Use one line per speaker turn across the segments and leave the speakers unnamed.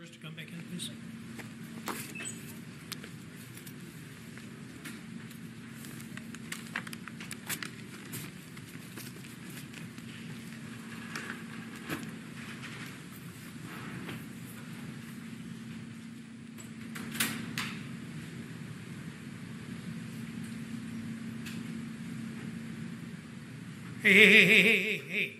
George to come back in, please. Hey.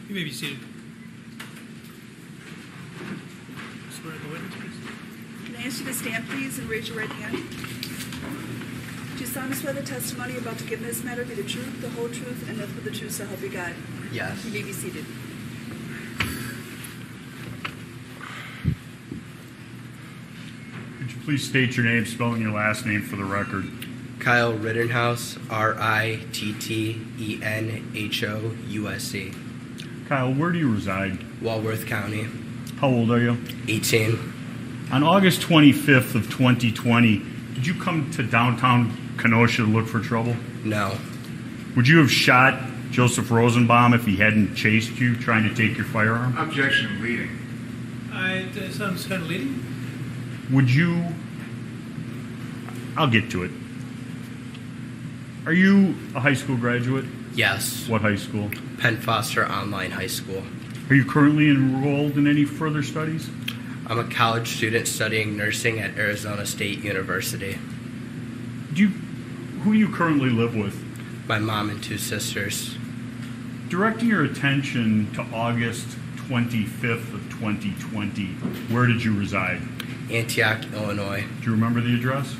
You may be seated. Swear to the witness, please.
Can I ask you to stand, please, and raise your right hand? Do you solemnly swear the testimony you're about to give in this matter be the truth, the whole truth, and nothing but the truth, so help you God?
Yes.
You may be seated.
Could you please state your name, spelling your last name for the record?
Kyle Rittenhouse, Rittenhouse.
Kyle, where do you reside?
Walworth County.
How old are you?
18.
On August 25th of 2020, did you come to downtown Kenosha to look for trouble?
No.
Would you have shot Joseph Rosenbaum if he hadn't chased you trying to take your firearm?
Objection, leading.
That sounds kind of leading.
Would you... I'll get to it. Are you a high school graduate?
Yes.
What high school?
Penn Foster Online High School.
Are you currently enrolled in any further studies?
I'm a college student studying nursing at Arizona State University.
Who do you currently live with?
My mom and 2 sisters.
Directing your attention to August 25th of 2020, where did you reside?
Antioch, Illinois.
Do you remember the address?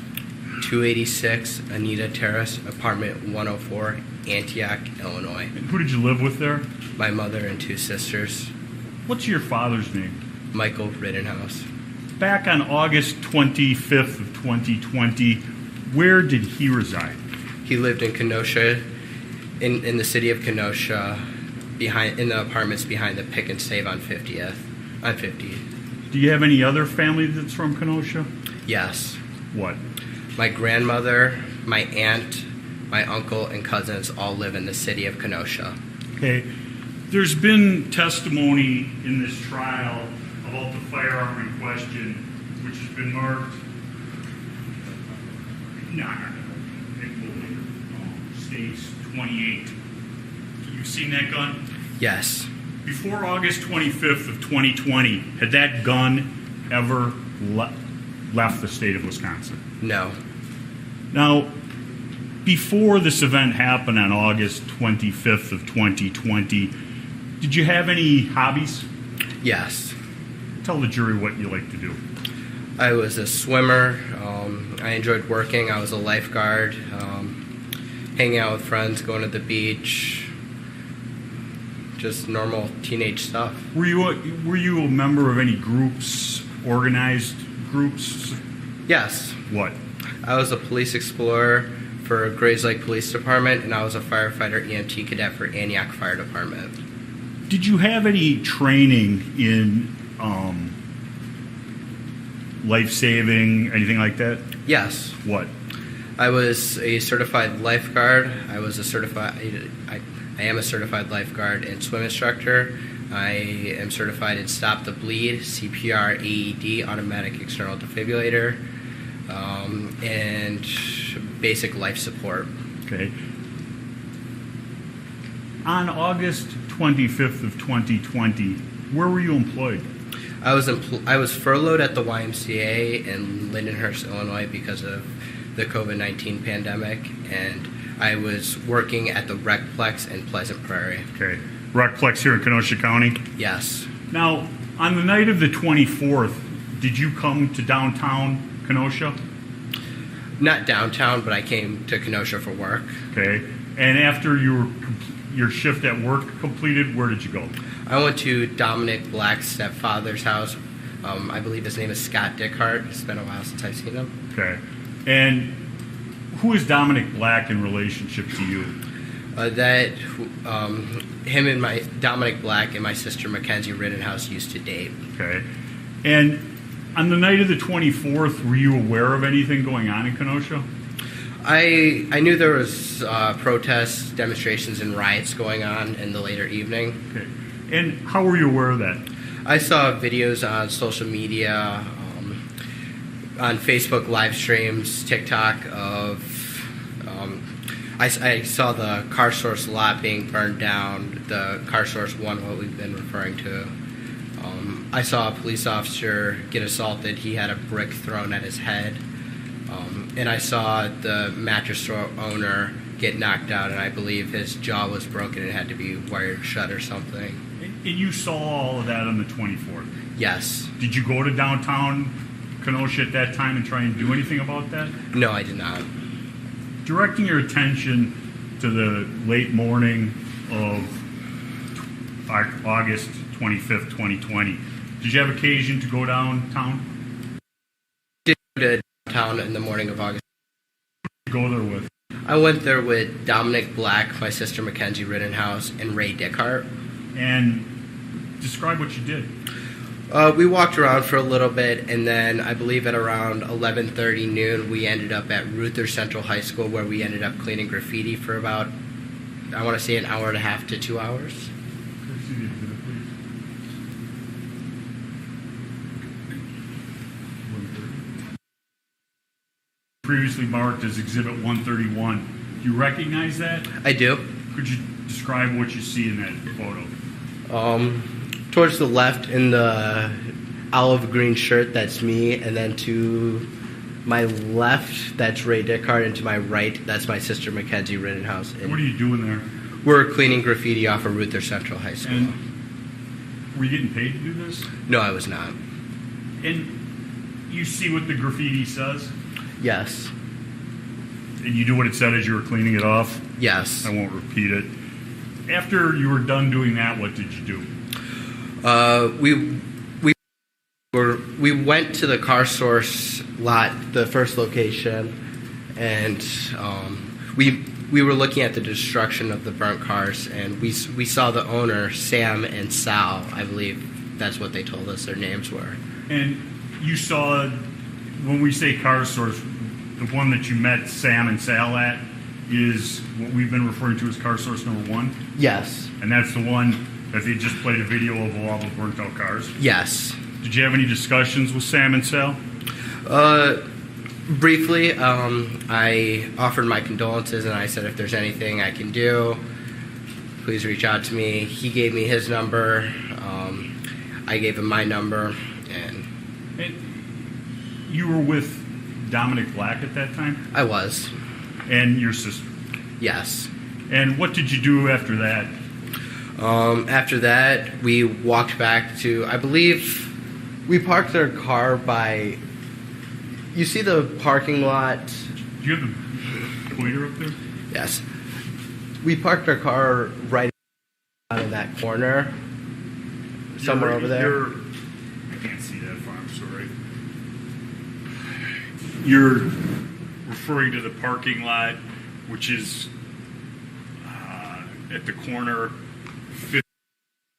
286 Anita Terrace, apartment 104, Antioch, Illinois.
And who did you live with there?
My mother and 2 sisters.
What's your father's name?
Michael Rittenhouse.
Back on August 25th of 2020, where did he reside?
He lived in Kenosha, in the city of Kenosha, in the apartments behind the Pick and Save on 50th. On 50.
Do you have any other family that's from Kenosha?
Yes.
What?
My grandmother, my aunt, my uncle, and cousins all live in the city of Kenosha.
Okay. There's been testimony in this trial about the firearm in question, which has been marked. States 28. You've seen that gun?
Yes.
Before August 25th of 2020, had that gun ever left the state of Wisconsin?
No.
Now, before this event happened on August 25th of 2020, did you have any hobbies?
Yes.
Tell the jury what you like to do.
I was a swimmer. I enjoyed working. I was a lifeguard. Hanging out with friends, going to the beach. Just normal teenage stuff.
Were you a member of any groups, organized groups?
Yes.
What?
I was a police explorer for Grays Lake Police Department, and I was a firefighter EMT cadet for Antioch Fire Department.
Did you have any training in life-saving, anything like that?
Yes.
What?
I was a certified lifeguard. I am a certified lifeguard and swim instructor. I am certified in Stop the Bleed, CPR, AED, automatic external defibrillator, and basic life support.
Okay. On August 25th of 2020, where were you employed?
I was furloughed at the YMCA in Lindenhurst, Illinois, because of the COVID-19 pandemic, and I was working at the Recplex in Pleasant Prairie.
Okay. Recplex here in Kenosha County?
Yes.
Now, On the night of the 24th, did you come to downtown Kenosha?
Not downtown, but I came to Kenosha for work.
Okay. And after your shift at work completed, where did you go?
I went to Dominic Black's stepfather's house. I believe his name is Scott Dickhart. It's been a while since I've seen him.
Okay. And who is Dominic Black in relationship to you? Dominic Black and my sister Mackenzie Rittenhouse used to date. Okay. And on the night of the 24th, were you aware of anything going on in Kenosha?
I knew there was protests, demonstrations, and riots going on in the later evening.
Okay. And how were you aware of that?
I saw videos on social media, on Facebook live streams, TikTok of. I saw the Car Source lot being burned down. The Car Source 1, what we've been referring to. I saw a police officer get assaulted. He had a brick thrown at his head. And I saw the mattress store owner get knocked out, and I believe his jaw was broken and had to be wired shut or something.
And you saw all of that on the 24th?
Yes.
Did you go to downtown Kenosha at that time and try and do anything about that?
No, I did not.
Directing your attention to the late morning of August 25th, 2020, did you have occasion to go downtown?
Did go to downtown in the morning of August.
Who did you go there with?
I went there with Dominic Black, my sister Mackenzie Rittenhouse, and Ray Dickhart.
And describe what you did.
We walked around for a little bit, and then I believe at around 11:30 noon, we ended up at Ruther Central High School, where we ended up cleaning graffiti for about, I want to say, an hour and a half to 2 hours.
Previously marked as Exhibit 131. Do you recognize that?
I do.
Could you describe what you see in that photo?
Towards the left in the olive green shirt, that's me, and then to my left, that's Ray Dickhart, and to my right, that's my sister Mackenzie Rittenhouse.
And what are you doing there?
We're cleaning graffiti off of Ruther Central High School.
And were you getting paid to do this?
No, I was not.
And you see what the graffiti says?
Yes.
And you do what it said as you were cleaning it off?
Yes.
I won't repeat it. After you were done doing that, what did you do?
We went to the Car Source lot, the first location, and we were looking at the destruction of the burnt cars, and we saw the owner, Sam and Sal, I believe that's what they told us their names were.
And you saw, when we say Car Source, the one that you met Sam and Sal at is what we've been referring to as Car Source number 1?
Yes.
And that's the one that they just played a video of all the burnt out cars?
Yes.
Did you have any discussions with Sam and Sal?
Briefly, I offered my condolences, and I said if there's anything I can do, please reach out to me. He gave me his number. I gave him my number. And
you were with Dominic Black at that time?
I was.
And your sister?
Yes.
And what did you do after that?
After that, we walked back to, I believe, we parked our car by, you see the parking lot?
Do you have the pointer up there?
Yes. We parked our car right in that corner, somewhere over there.
I can't see that far, I'm sorry. You're referring to the parking lot, which is at the corner 5th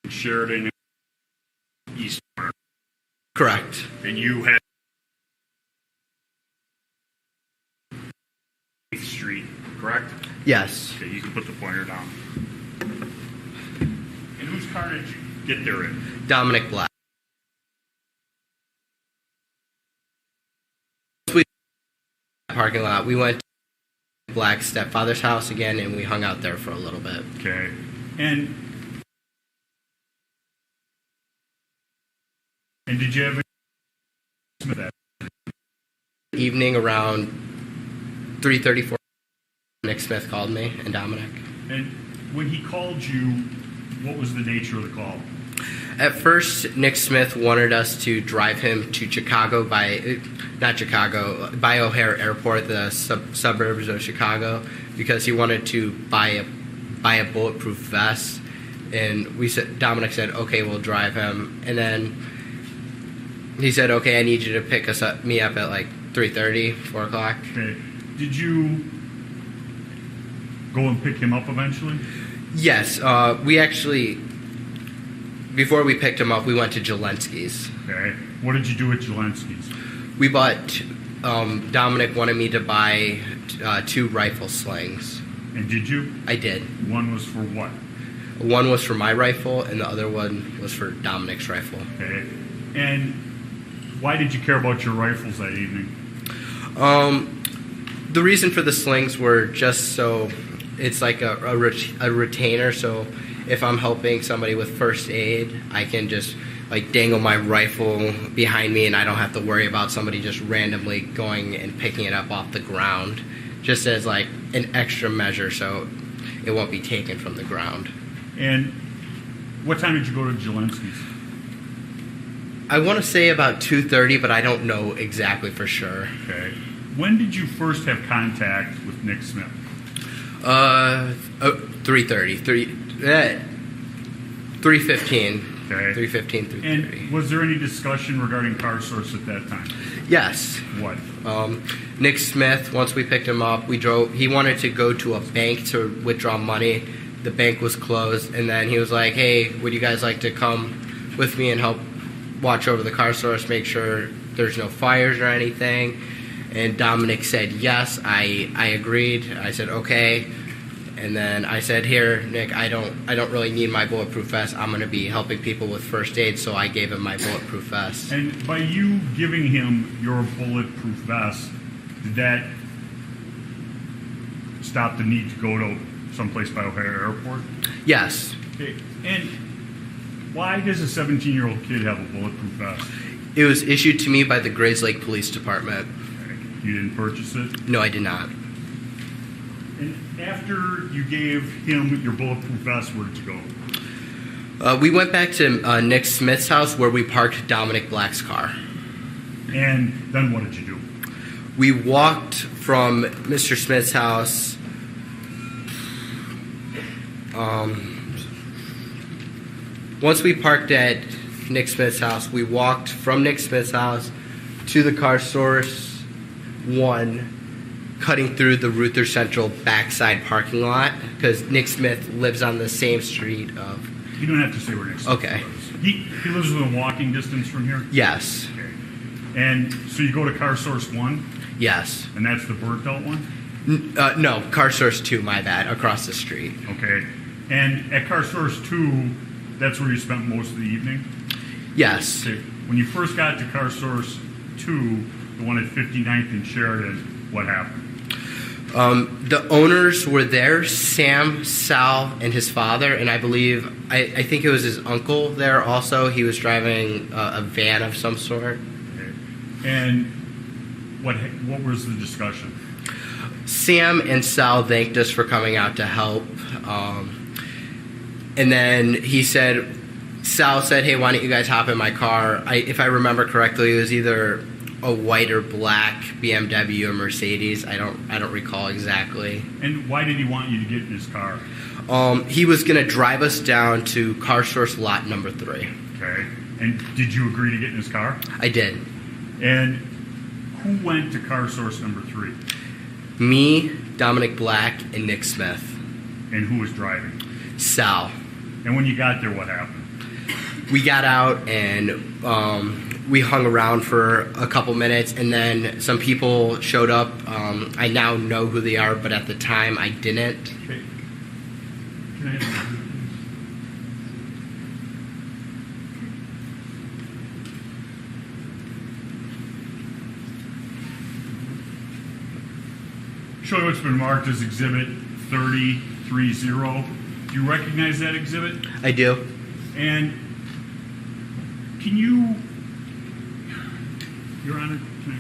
and Sheridan East corner.
Correct.
And you had 8th Street, correct?
Yes.
Okay, you can put the pointer down. And whose car did you get there in?
Dominic Black. Parking lot. We went to Black's stepfather's house again, and we hung out there for a little bit.
Okay. And did you have any that
evening around 3:34? Nick Smith called me, and Dominic.
And when he called you, what was the nature of the call?
At first, Nick Smith wanted us to drive him to Chicago by O'Hare Airport, the suburbs of Chicago, because he wanted to buy a bulletproof vest. And Dominic said, okay, we'll drive him. And then he said, okay, I need you to pick me up at like 3:30, 4 o'clock.
Okay. Did you go and pick him up eventually?
Yes. We actually, before we picked him up, we went to Jelensky's.
Okay. What did you do at Jelensky's?
We bought, Dominic wanted me to buy 2 rifle slings.
And did you?
I did.
One was for what?
One was for my rifle, and the other one was for Dominic's rifle.
Okay. And why did you care about your rifles that evening?
The reason for the slings were just so it's like a retainer, so if I'm helping somebody with first aid, I can just like dangle my rifle behind me and I don't have to worry about somebody just randomly going and picking it up off the ground, just as like an extra measure so it won't be taken from the ground.
And what time did you go to Jelensky's?
I want to say about 2:30, but I don't know exactly for sure.
Okay. When did you first have contact with Nick Smith?
3:30. 3:15.
Okay.
3:15, 3:30.
And was there any discussion regarding Car Source at that time?
Yes.
What?
Nick Smith, once we picked him up, he wanted to go to a bank to withdraw money. The bank was closed, and then he was like, hey, would you guys like to come with me and help watch over the Car Source, make sure there's no fires or anything? And Dominic said yes. I agreed. I said okay. And then I said, here, Nick, I don't really need my bulletproof vest. I'm going to be helping people with first aid, so I gave him my bulletproof vest.
And by you giving him your bulletproof vest, did that stop the need to go to someplace by O'Hare Airport?
Yes.
Okay. And why does a 17-year-old kid have a bulletproof vest?
It was issued to me by the Grays Lake Police Department.
Okay. You didn't purchase it?
No, I did not.
And after you gave him your bulletproof vest, where did you go?
We went back to Nick Smith's house where we parked Dominic Black's car.
And then what did you do?
We walked from Mr. Smith's house. Once we parked at Nick Smith's house, we walked from Nick Smith's house to the Car Source 1, cutting through the Ruther Central backside parking lot, because Nick Smith lives on the same street of...
You don't have to say where Nick Smith
Okay.
lives. He lives within walking distance from here?
Yes.
Okay. And so you go to Car Source 1?
Yes.
And that's the burnt out one?
No, Car Source 2, my bad, across the street.
Okay. And at Car Source 2, that's where you spent most of the evening?
Yes.
Okay. When you first got to Car Source 2, the one at 59th and Sheridan, what happened?
The owners were there, Sam, Sal, and his father, and I believe, I think it was his uncle there also. He was driving a van of some sort.
Okay. And what was the discussion?
Sam and Sal thanked us for coming out to help. And then Sal said, hey, why don't you guys hop in my car? If I remember correctly, it was either a white or black BMW or Mercedes. I don't recall exactly.
And why did he want you to get in his car?
He was going to drive us down to Car Source lot number 3.
Okay. And did you agree to get in his car?
I did.
And who went to Car Source number 3?
Me, Dominic Black, and Nick Smith.
And who was driving?
Sal.
And when you got there, what happened?
We got out and we hung around for a couple minutes, and then some people showed up. I now know who they are, but at the time I didn't.
Okay. Can I have show you what's been marked as Exhibit 3030. Do you recognize that exhibit?
I do.
And can you, Your Honor, can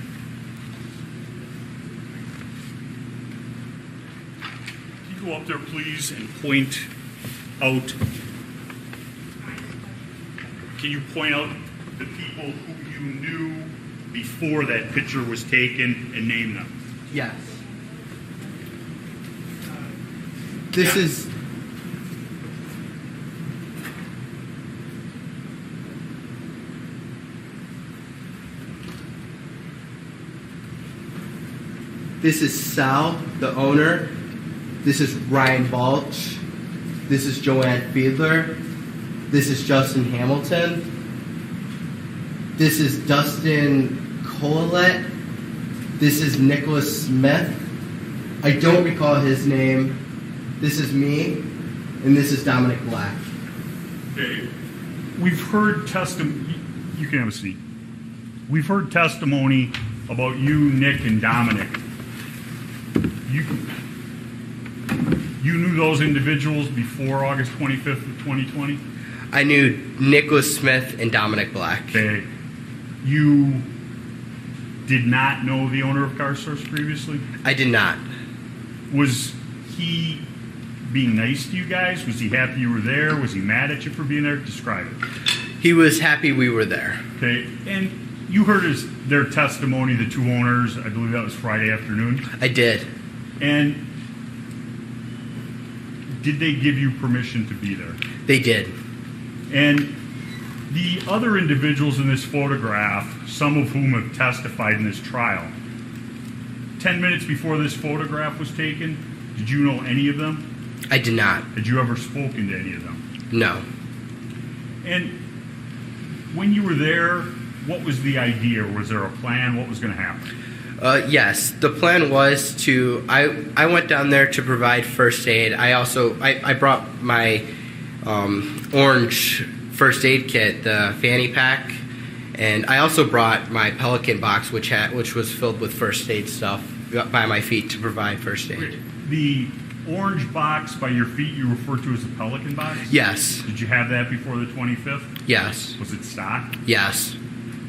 you go up there, please, and point out can you point out the people who you knew before that picture was taken and name them?
Yes. This is. This is Sal, the owner. This is Ryan Balch. This is Joanne Fiedler. This is Justin Hamilton. This is Dustin Collet. This is Nicholas Smith. I don't recall his name. This is me. And this is Dominic Black.
Okay. We've heard testimony. You can have a seat. We've heard testimony about you, Nick, and Dominic. You knew those individuals before August 25th of 2020?
I knew Nicholas Smith and Dominic Black.
Okay. You did not know the owner of Car Source previously?
I did not.
Was he being nice to you guys? Was he happy you were there? Was he mad at you for being there? Describe it.
He was happy we were there.
Okay. And you heard their testimony, the two owners. I believe that was Friday afternoon.
I did.
And did they give you permission to be there?
They did.
And the other individuals in this photograph, some of whom have testified in this trial, 10 minutes before this photograph was taken, did you know any of them?
I did not.
Had you ever spoken to any of them?
No.
And when you were there, what was the idea? Was there a plan? What was going to happen?
Yes, the plan was to. I went down there to provide first aid. I brought my orange first aid kit, the fanny pack, and I also brought my Pelican box, which was filled with first aid stuff by my feet to provide first aid.
The orange box by your feet you refer to as a Pelican box?
Yes.
Did you have that before the 25th?
Yes.
Was it stocked?
Yes.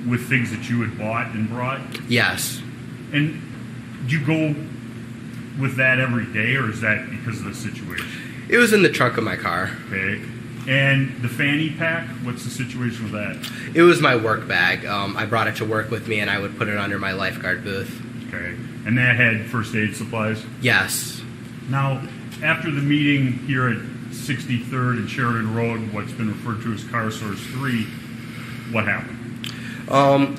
With things that you had bought and brought?
Yes.
And do you go with that every day, or is that because of the situation?
It was in the trunk of my car.
Okay. And the fanny pack, what's the situation with that?
It was my work bag. I brought it to work with me, and I would put it under my lifeguard booth.
Okay. And that had first aid supplies?
Yes.
Now, after the meeting here at 63rd and Sheridan Road, what's been referred to as Car Source 3, what happened?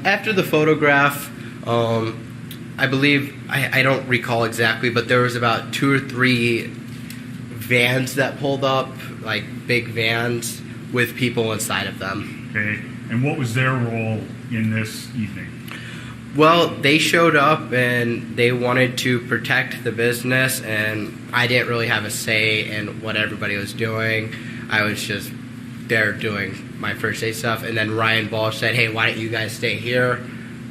After the photograph, I believe, I don't recall exactly, but there was about 2 or 3 vans that pulled up, like big vans with people inside of them.
Okay. And what was their role in this evening?
Well, they showed up and they wanted to protect the business, and I didn't really have a say in what everybody was doing. I was just there doing my first aid stuff, and then Ryan Balch said, "Hey, why don't you guys stay here,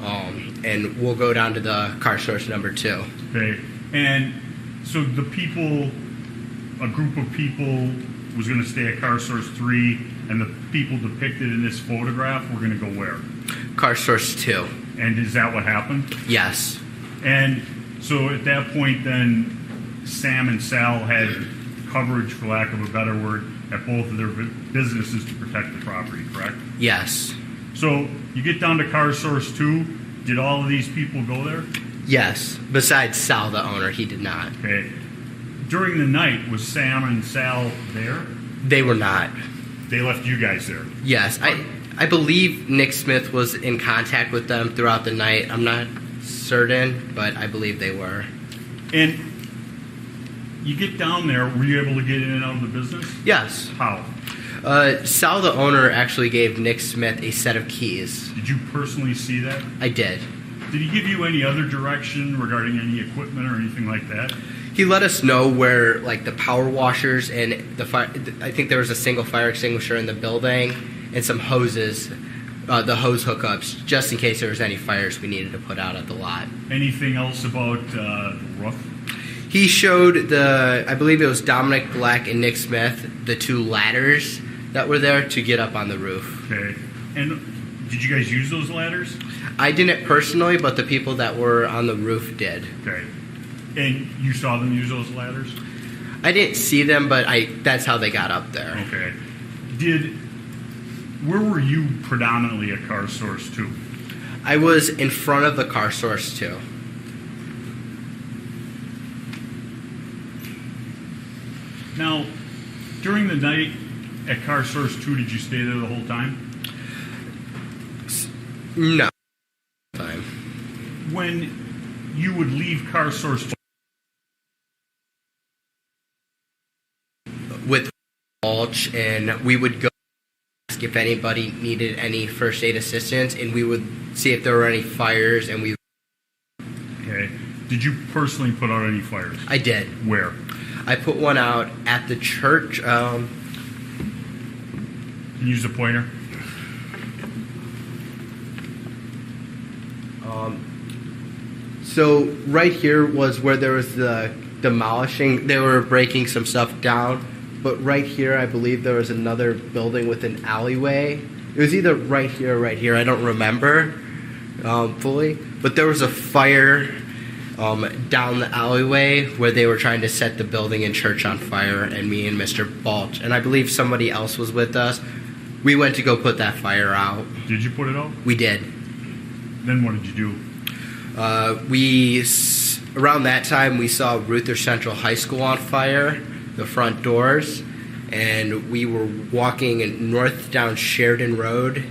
and we'll go down to the Car Source number 2."
Okay. And so the people, a group of people was going to stay at Car Source 3, and the people depicted in this photograph were going to go where?
Car Source 2.
And is that what happened?
Yes.
And so at that point then, Sam and Sal had coverage, for lack of a better word, at both of their businesses to protect the property, correct?
Yes.
So you get down to Car Source 2, did all of these people go there?
Yes. Besides Sal, the owner, he did not.
Okay. During the night, was Sam and Sal there?
They were not.
They left you guys there?
Yes. I believe Nick Smith was in contact with them throughout the night. I'm not certain, but I believe they were.
And you get down there, were you able to get in and out of the business?
Yes.
How?
Sal, the owner, actually gave Nick Smith a set of keys.
Did you personally see that?
I did.
Did he give you any other direction regarding any equipment or anything like that?
He let us know where, like, the power washers and the fire. I think there was a single fire extinguisher in the building and some hoses, the hose hookups, just in case there was any fires we needed to put out at the lot.
Anything else about the roof?
He showed I believe it was Dominic Black and Nick Smith, the 2 ladders that were there to get up on the roof.
Okay. And did you guys use those ladders?
I didn't personally, but the people that were on the roof did.
Okay. And you saw them use those ladders?
I didn't see them, but that's how they got up there.
Okay. Did where were you predominantly at Car Source 2?
I was in front of the Car Source 2.
Now, during the night at Car Source 2, did you stay there the whole time?
No. Time.
When you would leave Car Source 2,
with mulch, and we would go ask if anybody needed any first aid assistance, and we would see if there were any fires, and we...
okay. Did you personally put out any fires?
I did.
Where?
I put one out at the church.
Can you use a pointer?
So right here was where there was the demolishing. They were breaking some stuff down. But right here, I believe there was another building with an alleyway. It was either right here or right here. I don't remember fully. But there was a fire down the alleyway where they were trying to set the building and church on fire, and me and Mr. Balch, and I believe somebody else was with us. We went to go put that fire out.
Did you put it out?
We did.
Then what did you do?
Around that time, we saw Ruther Central High School on fire, the front doors, and we were walking north down Sheridan Road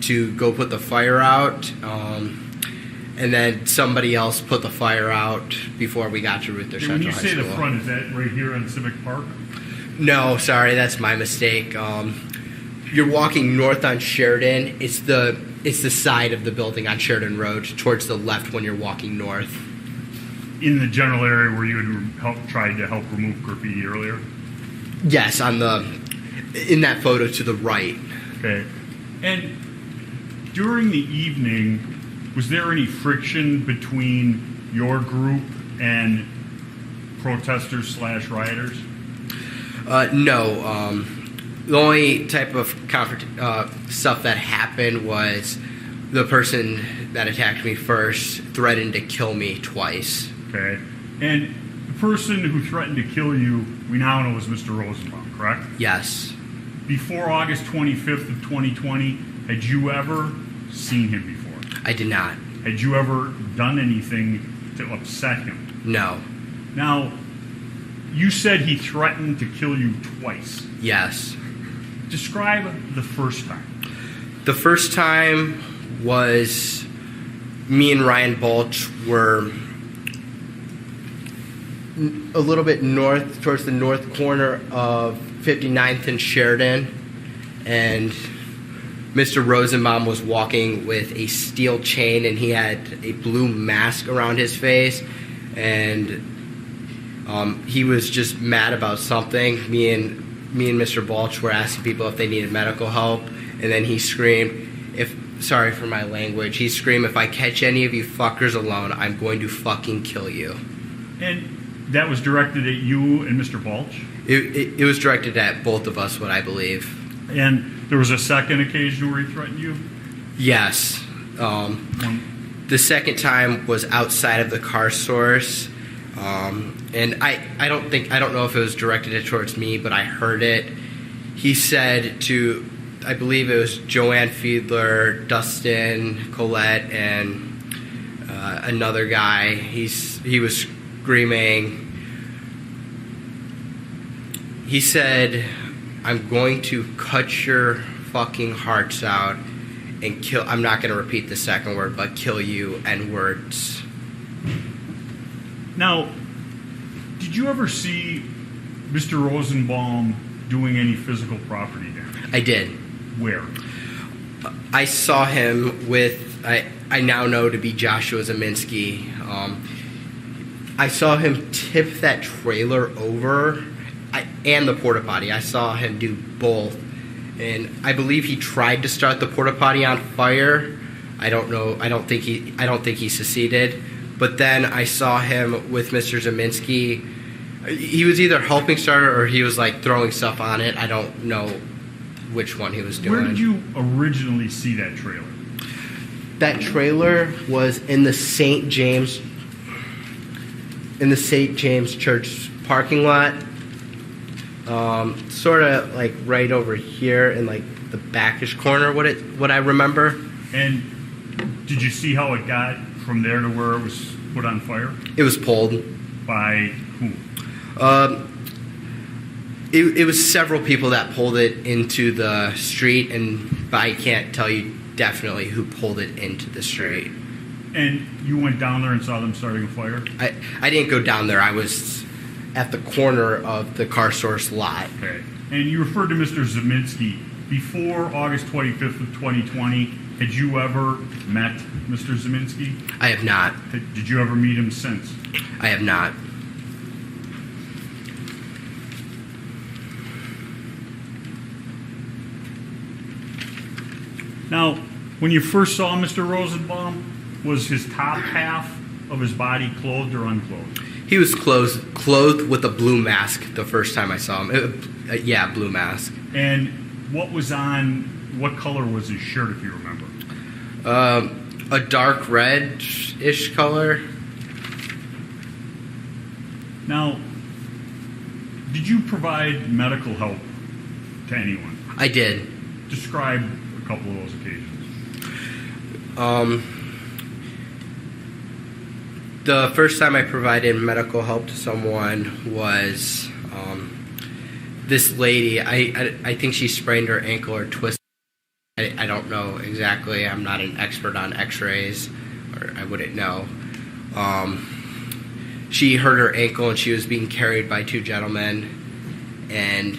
to go put the fire out, and then somebody else put the fire out before we got to Ruther Central High School.
When you say the front, is that right here on Civic Park?
No, sorry, that's my mistake. You're walking north on Sheridan. It's the side of the building on Sheridan Road, towards the left when you're walking north.
In the general area where you had tried to help remove graffiti earlier?
Yes, in that photo to the right.
Okay. And during the evening, was there any friction between your group and protesters/rioters?
No. The only type of stuff that happened was the person that attacked me first threatened to kill me twice.
Okay. And the person who threatened to kill you, we now know is Mr. Rosenbaum, correct?
Yes.
Before August 25th of 2020, had you ever seen him before?
I did not.
Had you ever done anything to upset him?
No.
Now, you said he threatened to kill you twice.
Yes.
Describe the first time.
The first time was me and Ryan Balch were a little bit north, towards the north corner of 59th and Sheridan, and Mr. Rosenbaum was walking with a steel chain, and he had a blue mask around his face, and he was just mad about something. Me and Mr. Balch were asking people if they needed medical help, and then he screamed, sorry for my language, he screamed, "If I catch any of you fuckers alone, I'm going to fucking kill you."
And that was directed at you and Mr. Balch?
It was directed at both of us, what I believe.
And there was a second occasion where he threatened you?
Yes. The second time was outside of the Car Source. And I don't know if it was directed towards me, but I heard it. He said to, I believe it was Joanne Fiedler, Dustin, Colette, and another guy. He was screaming. He said, "I'm going to cut your fucking hearts out and kill." I'm not going to repeat the second word, but kill you, N-words.
Now, did you ever see Mr. Rosenbaum doing any physical property damage?
I did.
Where?
I saw him with, I now know to be Joshua Zeminski. I saw him tip that trailer over and the porta potty. I saw him do both. And I believe he tried to start the porta potty on fire. I don't know. I don't think he succeeded. But then I saw him with Mr. Zeminski. He was either helping start it or he was like throwing stuff on it. I don't know which one he was doing.
Where did you originally see that trailer?
That trailer was in the St. James Church parking lot. Sort of like right over here in like the backish corner. What I remember.
And did you see how it got from there to where it was put on fire?
It was pulled.
By who?
It was several people that pulled it into the street, but I can't tell you definitely who pulled it into the street.
And you went down there and saw them starting a fire?
I didn't go down there. I was at the corner of the car source lot.
Okay. And you referred to Mr. Zeminski. Before August 25th of 2020, had you ever met Mr. Zeminski?
I have not.
Did you ever meet him since?
I have not.
Now, when you first saw Mr. Rosenbaum, was his top half of his body clothed or unclothed?
He was clothed with a blue mask the first time I saw him. Yeah, blue mask.
And what color was his shirt, if you remember?
A dark red-ish color.
Now, did you provide medical help to anyone?
I did.
Describe a couple of those occasions.
The first time I provided medical help to someone was this lady. I think she sprained her ankle or twisted. I don't know exactly. I'm not an expert on x-rays, or I wouldn't know. She hurt her ankle and she was being carried by two gentlemen. And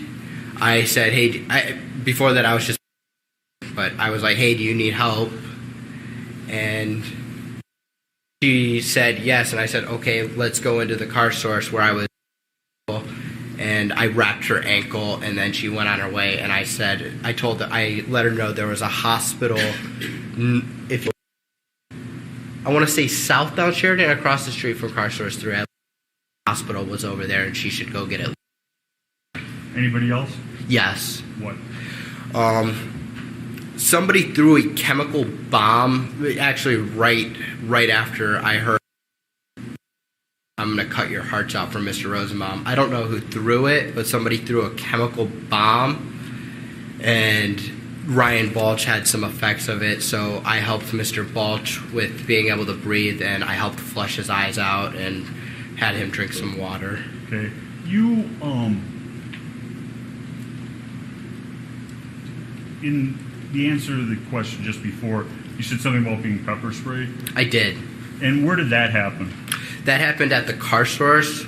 I said, hey, before that I was just, but I was like, hey, do you need help? And she said yes, and I said, okay, let's go into the car source where I was. And I wrapped her ankle, and then she went on her way. And I let her know there was a hospital. I want to say southbound Sheridan, across the street from car source 3. The hospital was over there, and she should go get it.
Anybody else?
Yes.
What?
Somebody threw a chemical bomb. Actually, right after I heard, I'm going to cut your hearts out from Mr. Rosenbaum. I don't know who threw it, but somebody threw a chemical bomb, and Ryan Balch had some effects of it, so I helped Mr. Balch with being able to breathe, and I helped flush his eyes out and had him drink some water.
Okay. You, in the answer to the question just before, you said something about being pepper sprayed?
I did.
And where did that happen?
That happened at the car source.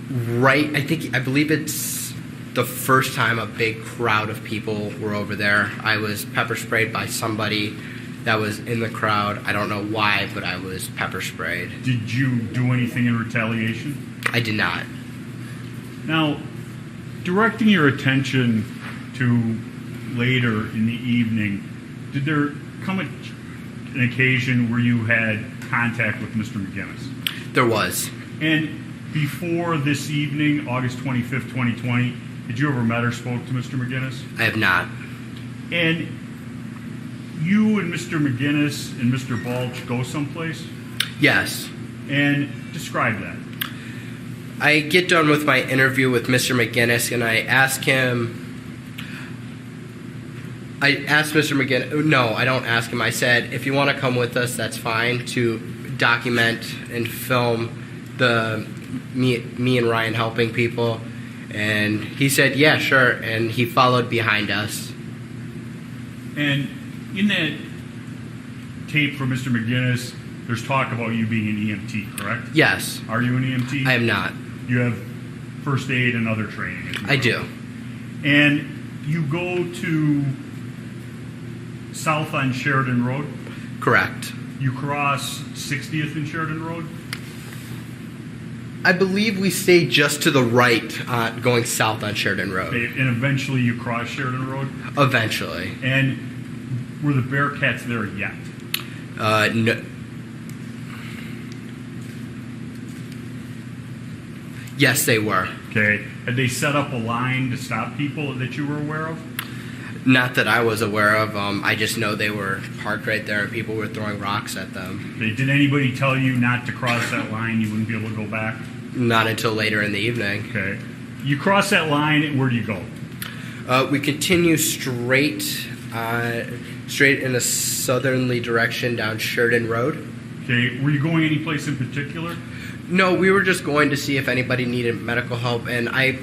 I believe it's the first time a big crowd of people were over there. I was pepper sprayed by somebody that was in the crowd. I don't know why, but I was pepper sprayed.
Did you do anything in retaliation?
I did not.
Now, directing your attention to later in the evening, did there come an occasion where you had contact with Mr. McGinnis?
There was.
And before this evening, August 25th, 2020, had you ever met or spoke to Mr. McGinnis?
I have not.
And you and Mr. McGinnis and Mr. Balch go someplace?
Yes.
And describe that.
I get done with my interview with Mr. McGinnis, and I asked Mr. McGinnis, no, I don't ask him. I said, if you want to come with us, that's fine, to document and film me and Ryan helping people. And he said, yeah, sure. And he followed behind us.
And in that tape from Mr. McGinnis, there's talk about you being an EMT, correct?
Yes.
Are you an EMT?
I am not.
You have first aid and other training?
I do.
And you go to south on Sheridan Road?
Correct.
You cross 60th and Sheridan Road?
I believe we stay just to the right going south on Sheridan Road.
And eventually you cross Sheridan Road?
Eventually.
And were the Bearcats there yet?
No. Yes, they were.
Okay. Had they set up a line to stop people that you were aware of?
Not that I was aware of. I just know they were parked right there and people were throwing rocks at them.
Okay. Did anybody tell you not to cross that line? You wouldn't be able to go back?
Not until later in the evening.
Okay. You cross that line, and where do you go?
We continue straight in a southerly direction down Sheridan Road.
Okay, were you going any place in particular?
No, we were just going to see if anybody needed medical help, and I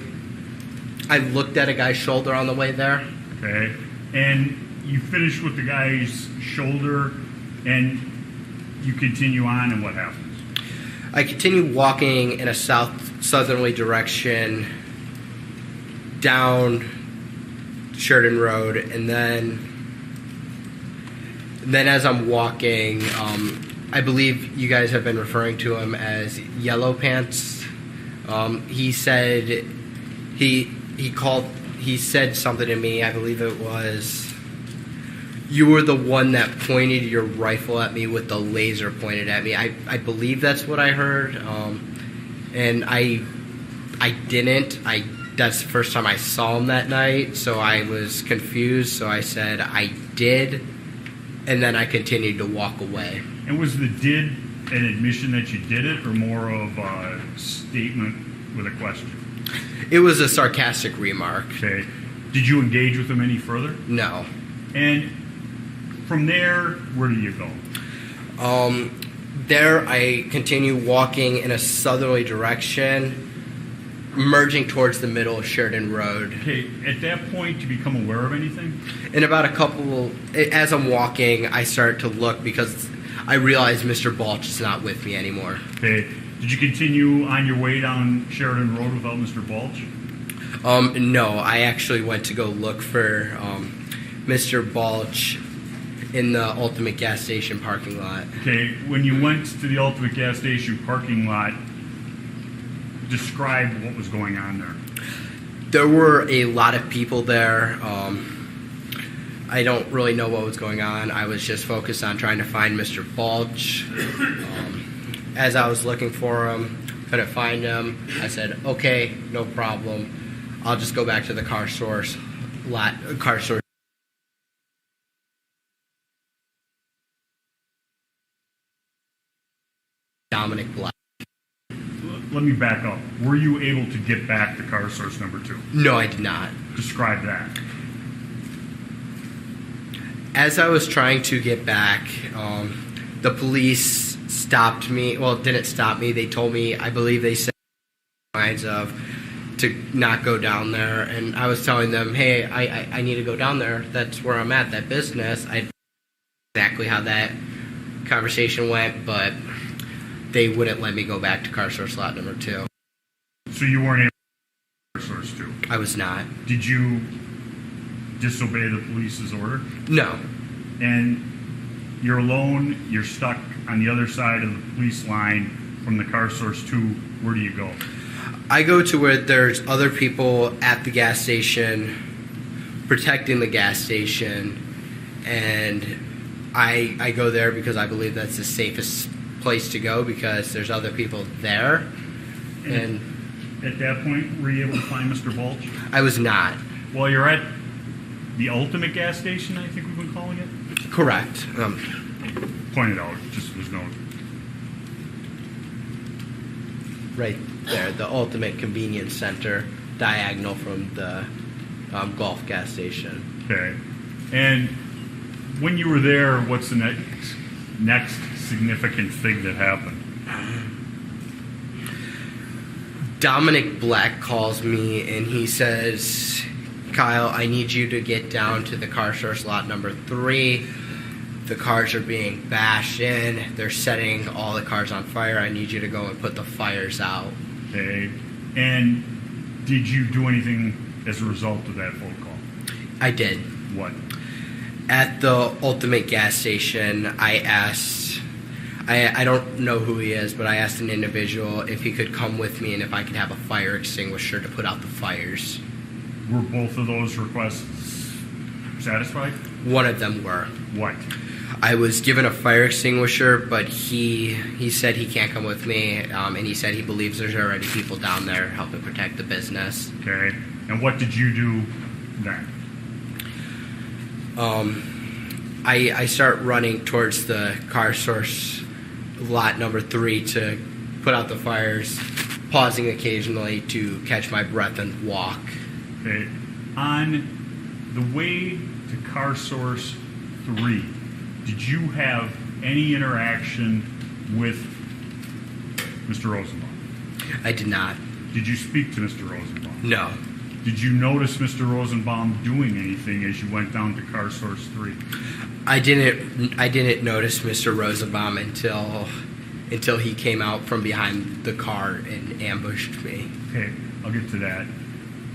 looked at a guy's shoulder on the way there.
Okay, and you finish with the guy's shoulder, and you continue on, and what happens?
I continue walking in a southerly direction down Sheridan Road, and then as I'm walking, I believe you guys have been referring to him as Yellow Pants. He said he said something to me. I believe it was, you were the one that pointed your rifle at me with the laser pointed at me. I believe that's what I heard. And I didn't. That's the first time I saw him that night, so I was confused. So I said I did, and then I continued to walk away.
And was the did an admission that you did it, or more of a statement with a question?
It was a sarcastic remark.
Okay. Did you engage with him any further?
No.
And from there, where do you go?
There I continue walking in a southerly direction, merging towards the middle of Sheridan Road.
Okay, at that point, do you become aware of anything?
In about as I'm walking, I start to look because I realize Mr. Balch is not with me anymore.
Okay, did you continue on your way down Sheridan Road without Mr. Balch?
No, I actually went to go look for Mr. Balch in the Ultimate gas station parking lot.
Okay, when you went to the Ultimate gas station parking lot, describe what was going on there.
There were a lot of people there. I don't really know what was going on. I was just focused on trying to find Mr. Balch. As I was looking for him, couldn't find him. I said, okay, no problem. I'll just go back to the car source lot. Dominic Black.
Let me back up. Were you able to get back to car source number 2?
No, I did not.
Describe that.
As I was trying to get back, the police stopped me. Well, didn't stop me. They told me, I believe they said lines of to not go down there. And I was telling them, hey, I need to go down there. That's where I'm at, that business. I exactly how that conversation went, but they wouldn't let me go back to car source lot number 2.
So you weren't able to car source 2?
I was not.
Did you disobey the police's order?
No.
And you're alone, you're stuck on the other side of the police line from the car source 2. Where do you go?
I go to where there's other people at the gas station protecting the gas station, and I go there because I believe that's the safest place to go because there's other people there. And
at that point, were you able to find Mr. Balch?
I was not.
Well, you're at the Ultimate gas station, I think we've been calling it?
Correct.
Pointed out, just was known.
Right there, the Ultimate Convenience Center, diagonal from the Gulf gas station.
Okay. And when you were there, what's the next significant thing that happened?
Dominic Black calls me and he says, Kyle, I need you to get down to the car source lot number 3. The cars are being bashed in. They're setting all the cars on fire. I need you to go and put the fires out.
Okay. And did you do anything as a result of that phone call?
I did.
What?
At the Ultimate gas station, I asked, I don't know who he is, but I asked an individual if he could come with me and if I could have a fire extinguisher to put out the fires.
Were both of those requests satisfied?
One of them were.
What?
I was given a fire extinguisher, but he said he can't come with me, and he said he believes there's already people down there helping protect the business.
Okay. And what did you do then?
I start running towards the car source lot number 3 to put out the fires. pausing occasionally to catch my breath and walk.
Okay. On the way to car source 3, did you have any interaction with Mr. Rosenbaum?
I did not.
Did you speak to Mr. Rosenbaum?
No.
Did you notice Mr. Rosenbaum doing anything as you went down to car source 3?
I didn't notice Mr. Rosenbaum until he came out from behind the car and ambushed me.
Okay, I'll get to that.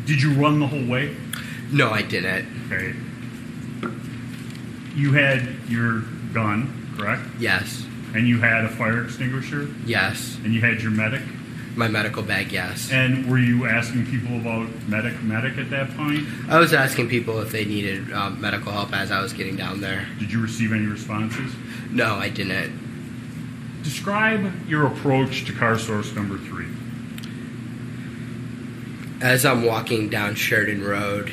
Did you run the whole way?
No, I didn't.
Okay. You had your gun, correct?
Yes.
And you had a fire extinguisher?
Yes.
And you had your medic?
My medical bag, yes.
And were you asking people about medic at that point?
I was asking people if they needed medical help as I was getting down there.
Did you receive any responses?
No, I didn't.
Describe your approach to car source number 3.
As I'm walking down Sheridan Road,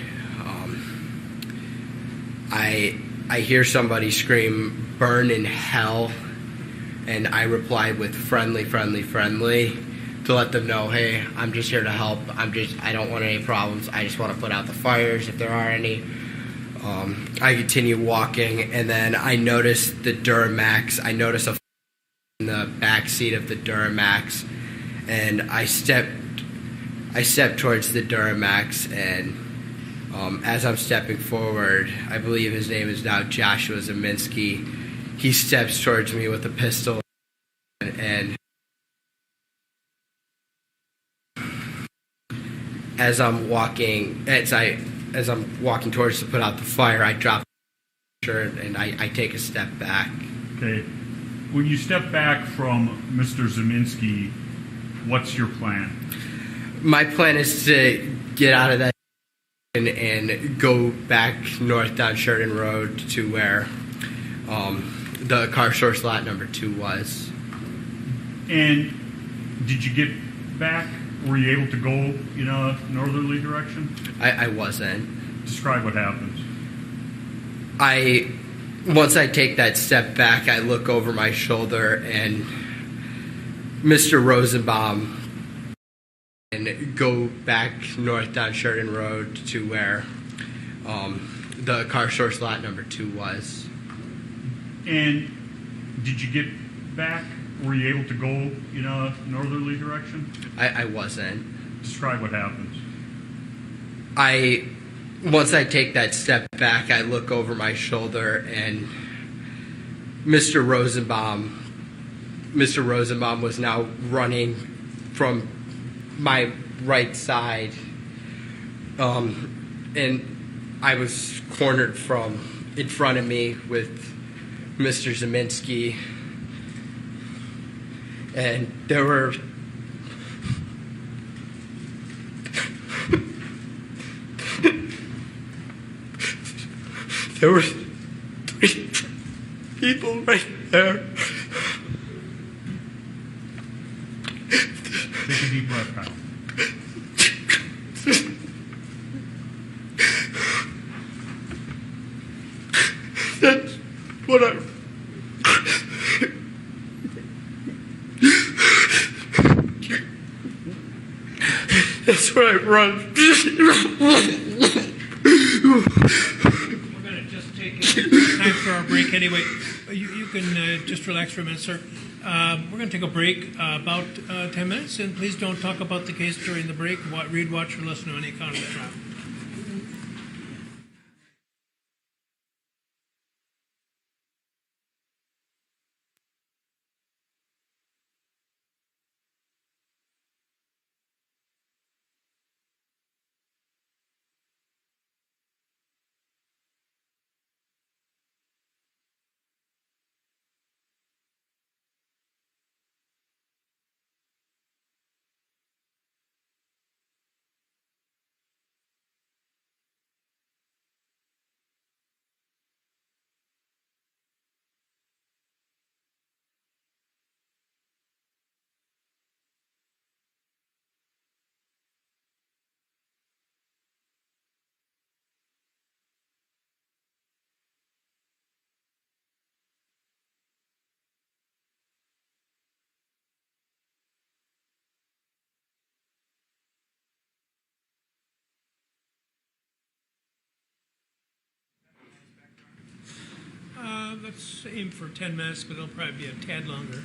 I hear somebody scream, "Burn in hell," and I reply with friendly, friendly, friendly to let them know, hey, I'm just here to help. I don't want any problems. I just want to put out the fires if there are any. I continue walking, and then I notice the Duramax. I notice a in the back seat of the Duramax, and I step towards the Duramax, and as I'm stepping forward, I believe his name is now Joshua Zeminski. He steps towards me with a pistol, and as I'm walking towards to put out the fire, I drop the shirt and I take a step back.
Okay. When you step back from Mr. Zeminski, what's your plan?
My plan is to get out of that and go back north down Sheridan Road to where the car source lot number 2 was.
And did you get back? Were you able to go in a northerly direction?
I wasn't.
Describe what happens.
Once I take that step back, I look over my shoulder, and Mr. Rosenbaum, and go back north down Sheridan Road to where the car source lot number 2 was.
And did you get back? Were you able to go in a northerly direction?
I wasn't.
Describe what happens.
Once I take that step back, I look over my shoulder, and Mr. Rosenbaum was now running from my right side, and I was cornered from in front of me with Mr. Zeminski, and there were there were 3 people right there.
Take a deep breath, Kyle.
That's what That's where I run.
We're going to just take time for our break anyway. You can just relax for a minute, sir. We're going to take a break about 10 minutes, and please don't talk about the case during the break. Read, watch, or listen to any account of the trial. let's aim for 10 minutes, but it'll probably be a tad longer.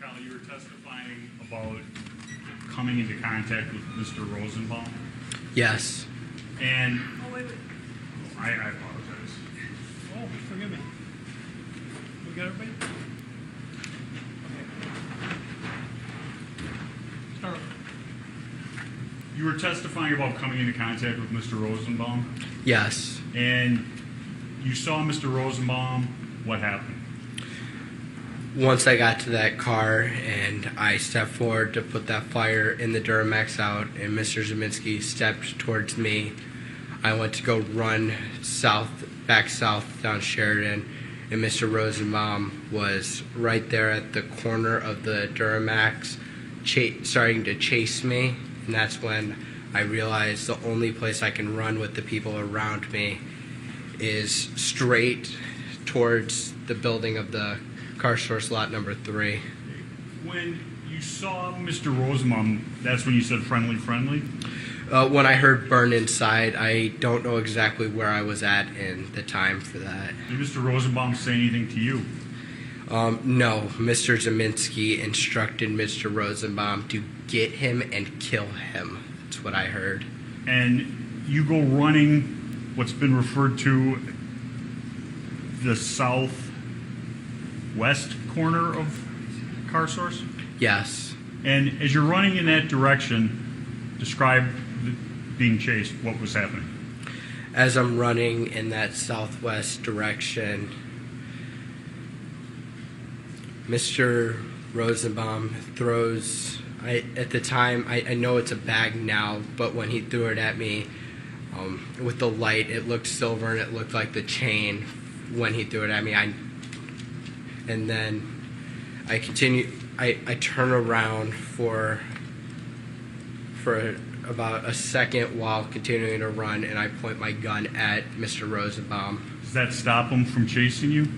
Kyle, you were testifying about coming into contact with Mr. Rosenbaum,
Yes.
and
Oh, wait.
I apologize.
Oh, forgive me. We got everybody? Okay. Start over.
You were testifying about coming into contact with Mr. Rosenbaum,
Yes.
and you saw Mr. Rosenbaum. What happened?
Once I got to that car and I stepped forward to put that fire in the Duramax out, and Mr. Zeminski stepped towards me, I went to go run back south down Sheridan, and Mr. Rosenbaum was right there at the corner of the Duramax, starting to chase me, and that's when I realized the only place I can run with the people around me is straight towards the building of the car source lot number 3.
When you saw Mr. Rosenbaum, that's when you said friendly, friendly?
When I heard burn inside, I don't know exactly where I was at in the time for that.
Did Mr. Rosenbaum say anything to you?
No, Mr. Zeminski instructed Mr. Rosenbaum to get him and kill him. That's what I heard.
And you go running what's been referred to the southwest corner of car source?
Yes.
And as you're running in that direction, describe being chased. What was happening?
As I'm running in that southwest direction, Mr. Rosenbaum throws, at the time, I know it's a bag now, but when he threw it at me, with the light, it looked silver and it looked like the chain when he threw it at me. And then I continue, I turn around for about a second while continuing to run, and I point my gun at Mr. Rosenbaum.
Does that stop him from chasing you?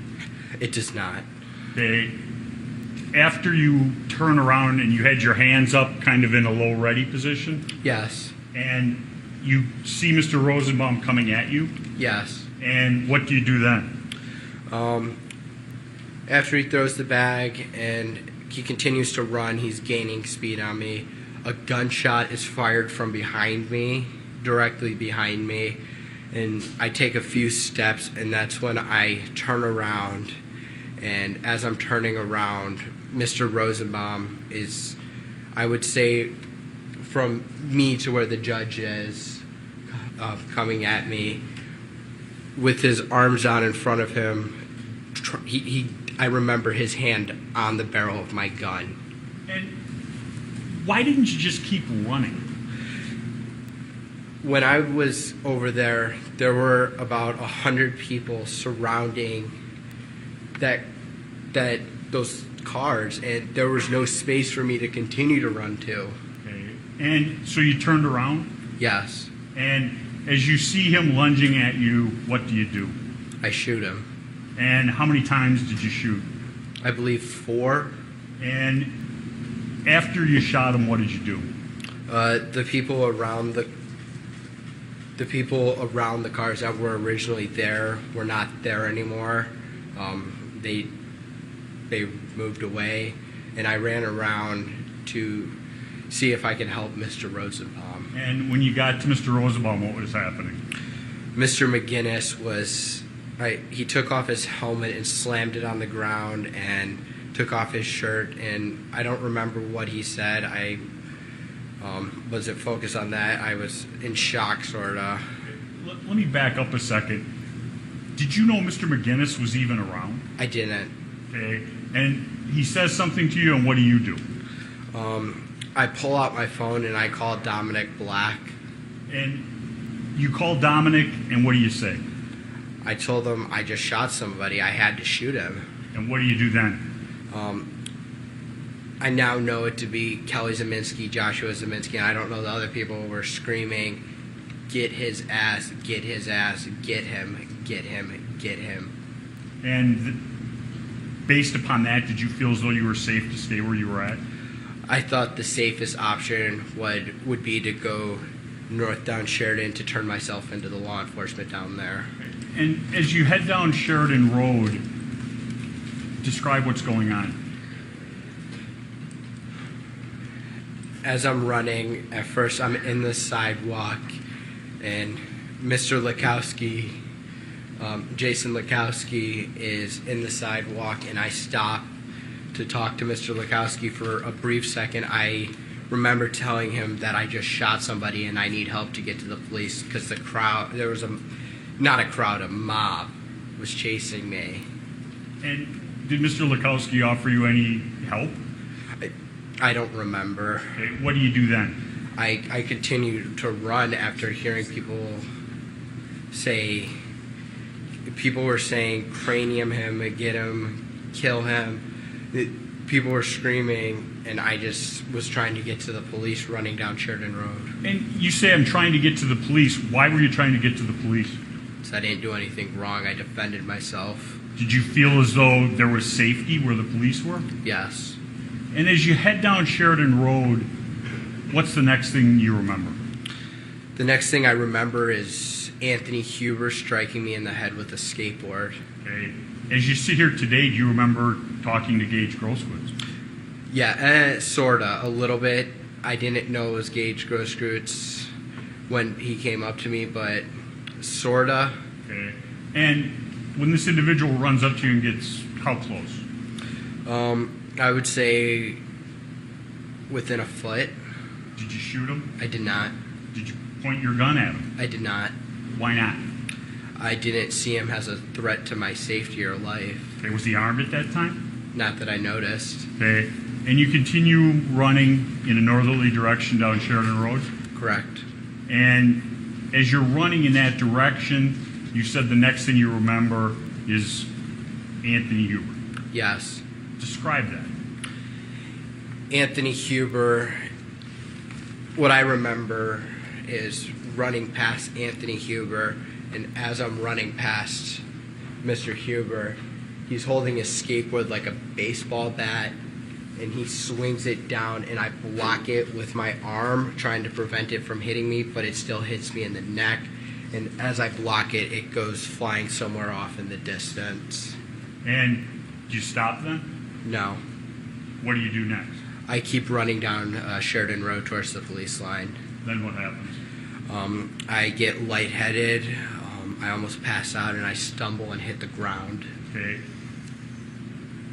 It does not.
Okay. After you turn around and you had your hands up kind of in a low ready position,
Yes.
and you see Mr. Rosenbaum coming at you,
Yes.
and what do you do then?
After he throws the bag and he continues to run, he's gaining speed on me. A gunshot is fired from behind me, directly behind me, and I take a few steps, and that's when I turn around. And as I'm turning around, Mr. Rosenbaum is, I would say, from me to where the judge is, coming at me. with his arms out in front of him. I remember his hand on the barrel of my gun.
And why didn't you just keep running?
When I was over there, there were about 100 people surrounding those cars, and there was no space for me to continue to run to.
Okay. And so you turned around?
Yes.
And as you see him lunging at you, what do?
I shoot him.
And how many times did you shoot?
I believe 4.
And after you shot him, what did you do?
The people around the cars that were originally there were not there anymore. They moved away, and I ran around to see if I could help Mr. Rosenbaum.
And when you got to Mr. Rosenbaum, what was happening?
Mr. McGinnis he took off his helmet and slammed it on the ground and took off his shirt, and I don't remember what he said. I wasn't focused on that. I was in shock, sort of.
Let me back up a second. Did you know Mr. McGinnis was even around?
I didn't.
Okay. And he says something to you, and what do?
I pull out my phone and I call Dominic Black.
And you call Dominic, and what do you say?
I told him I just shot somebody. I had to shoot him.
And what do you do then?
I now know it to be Kelly Zeminski, Joshua Zeminski, and I don't know the other people who were screaming, "Get his ass, get his ass, get him, get him, get him."
And based upon that, did you feel as though you were safe to stay where you were at?
I thought the safest option would be to go north down Sheridan to turn myself into the law enforcement down there.
And as you head down Sheridan Road, describe what's going on.
As I'm running, at first I'm in the sidewalk, and Mr. Lakowski, Jason Lakowski, is in the sidewalk, and I stop to talk to Mr. Lakowski for a brief second. I remember telling him that I just shot somebody and I need help to get to the police because a mob was chasing me.
And did Mr. Lakowski offer you any help?
I don't remember.
Okay, what do you do then?
I continued to run after hearing people were saying, cranium him, get him, kill him. People were screaming, and I just was trying to get to the police running down Sheridan Road.
And you say, I'm trying to get to the police. Why were you trying to get to the police?
So I didn't do anything wrong. I defended myself.
Did you feel as though there was safety where the police were?
Yes.
And as you head down Sheridan Road, what's the next thing you remember?
The next thing I remember is Anthony Huber striking me in the head with a skateboard.
Okay. As you sit here today, do you remember talking to Gage Grosskreutz?
Yeah, sorta, a little bit. I didn't know it was Gage Grosskreutz when he came up to me, but sorta.
Okay. And when this individual runs up to you and gets how close?
I would say within a foot.
Did you shoot him?
I did not.
Did you point your gun at him?
I did not.
Why not?
I didn't see him as a threat to my safety or life.
Okay. Was he armed at that time?
Not that I noticed.
Okay. And you continue running in a northerly direction down Sheridan Road?
Correct.
And as you're running in that direction, you said the next thing you remember is Anthony Huber.
Yes.
Describe that.
Anthony Huber, what I remember is running past Anthony Huber, and as I'm running past Mr. Huber, he's holding his skateboard like a baseball bat, and he swings it down, and I block it with my arm, trying to prevent it from hitting me, but it still hits me in the neck. And as I block it, it goes flying somewhere off in the distance.
And do you stop then?
No.
What do you do next?
I keep running down Sheridan Road towards the police line.
Then what happens?
I get lightheaded. I almost pass out, and I stumble and hit the ground.
Okay.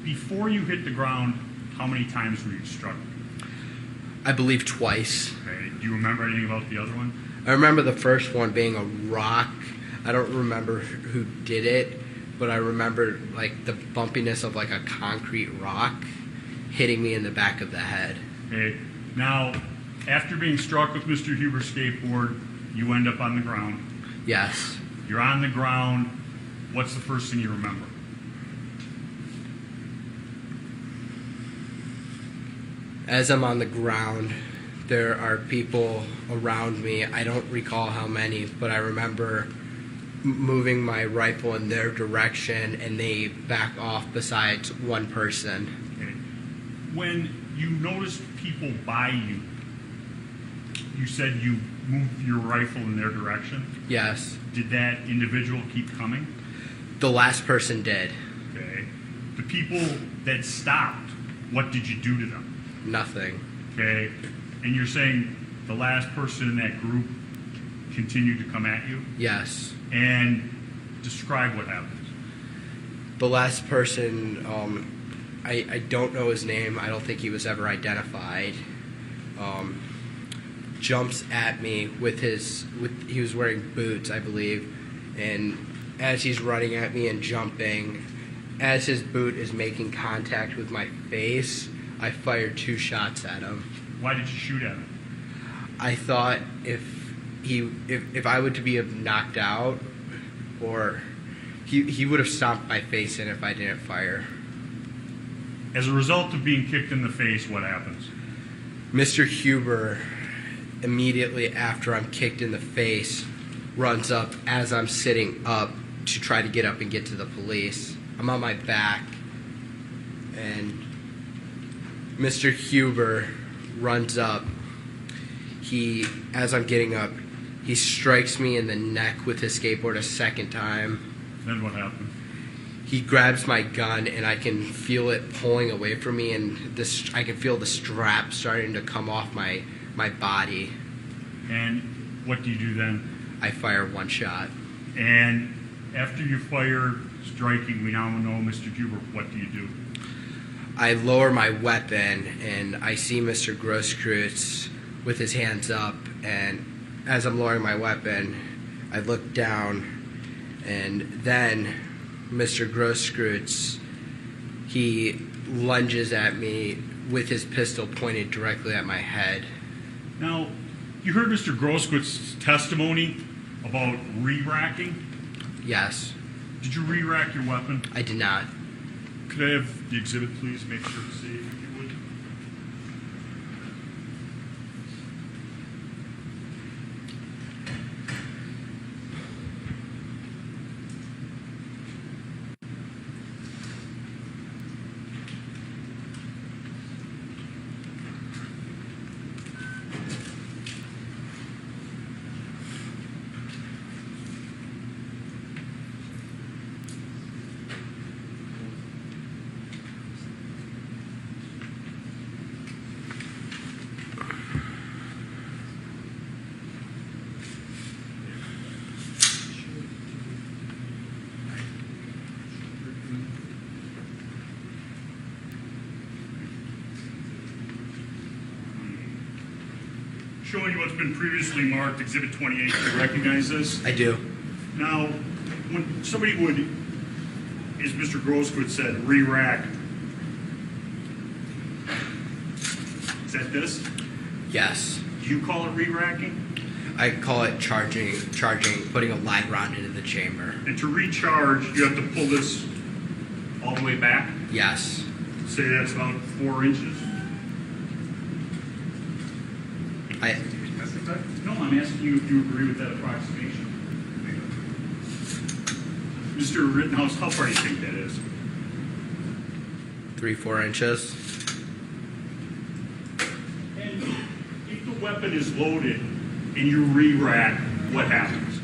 Before you hit the ground, how many times were you struck?
I believe twice.
Okay. Do you remember anything about the other one?
I remember the first one being a rock. I don't remember who did it, but I remember like the bumpiness of like a concrete rock hitting me in the back of the head.
Okay. Now, after being struck with Mr. Huber's skateboard, you end up on the ground.
Yes.
You're on the ground. What's the first thing you remember?
As I'm on the ground, there are people around me. I don't recall how many, but I remember moving my rifle in their direction, and they back off besides one person.
Okay. When you noticed people by you, you said you moved your rifle in their direction.
Yes.
Did that individual keep coming?
The last person did.
Okay. The people that stopped, what did you do to them?
Nothing.
Okay. And you're saying the last person in that group continued to come at you?
Yes.
And describe what happened.
The last person, I don't know his name. I don't think he was ever identified. Jumps at me he was wearing boots, I believe, and as he's running at me and jumping, as his boot is making contact with my face, I fired 2 shots at him.
Why did you shoot at him?
I thought if I were to be knocked out, or he would have stomped my face in if I didn't fire.
As a result of being kicked in the face, what happens?
Mr. Huber, immediately after I'm kicked in the face, runs up as I'm sitting up to try to get up and get to the police. I'm on my back, and Mr. Huber runs up. As I'm getting up, he strikes me in the neck with his skateboard a second time.
Then what happened?
He grabs my gun, and I can feel it pulling away from me, and I can feel the strap starting to come off my body.
And what do you do then?
I fire 1 shot.
And after you fire, striking, we now know Mr. Huber, what do you do?
I lower my weapon, and I see Mr. Grosskreutz with his hands up, and as I'm lowering my weapon, I look down, and then Mr. Grosskreutz, he lunges at me with his pistol pointed directly at my head.
Now, you heard Mr. Grosskreuz's testimony about re-racking?
Yes.
Did you re-rack your weapon?
I did not.
Could I have the exhibit, please? Make sure to see if you would. Showing you what's been previously marked, Exhibit 28. Do you recognize this?
I do.
Now, when somebody would, as Mr. Grosskreutz said, re-rack, is that this?
Yes.
Do you call it re-racking?
I call it charging, putting a live round into the chamber.
And to recharge, you have to pull this all the way back?
Yes.
Say that's about 4 inches? No, I'm asking you if you agree with that approximation. Mr. Rittenhouse, how far do you think that is?
3-4 inches.
And if the weapon is loaded and you re-rack, what happens?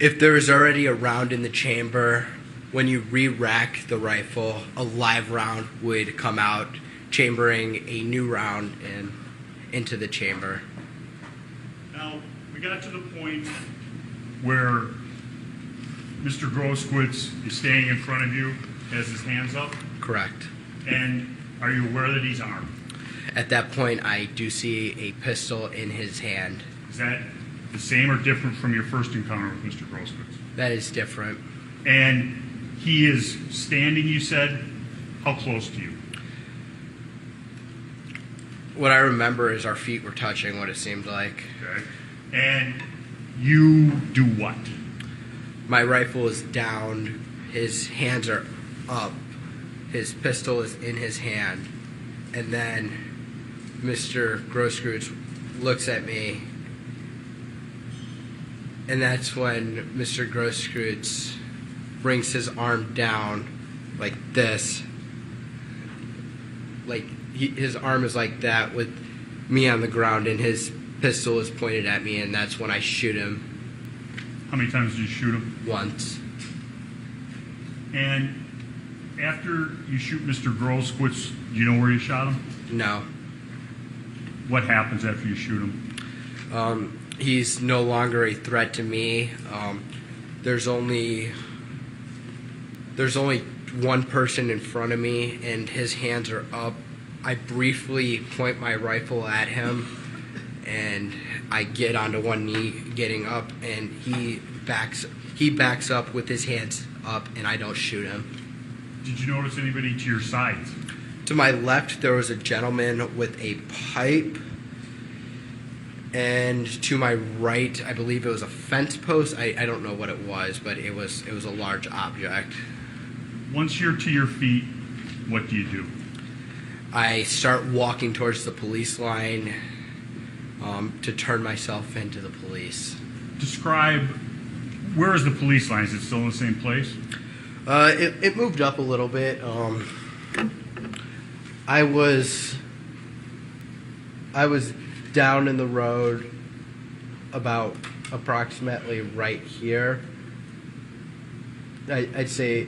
If there is already a round in the chamber, when you re-rack the rifle, a live round would come out, chambering a new round into the chamber.
Now, we got to the point where Mr. Grosskreutz is standing in front of you, has his hands up.
Correct.
And are you aware that he's armed?
At that point, I do see a pistol in his hand.
Is that the same or different from your first encounter with Mr. Groskowitz?
That is different.
And he is standing, you said. How close to you?
What I remember is our feet were touching, what it seemed like.
Okay. And you do what?
My rifle is down, his hands are up, his pistol is in his hand, and then Mr. Groskowitz looks at me, and that's when Mr. Groskowitz brings his arm down like this. Like, his arm is like that with me on the ground, and his pistol is pointed at me, and that's when I shoot him.
How many times did you shoot him?
Once.
And after you shoot Mr. Groskowitz, do you know where you shot him?
No.
What happens after you shoot him?
He's no longer a threat to me. There's only one person in front of me, and his hands are up. I briefly point my rifle at him, and I get onto one knee, getting up, and he backs up with his hands up, and I don't shoot him.
Did you notice anybody to your sides?
To my left, there was a gentleman with a pipe, and to my right, I believe it was a fence post. I don't know what it was, but it was a large object.
Once you're to your feet, what do you do?
I start walking towards the police line to turn myself into the police.
Describe, where is the police line? Is it still in the same place?
It moved up a little bit. I was down in the road about approximately right here. I'd say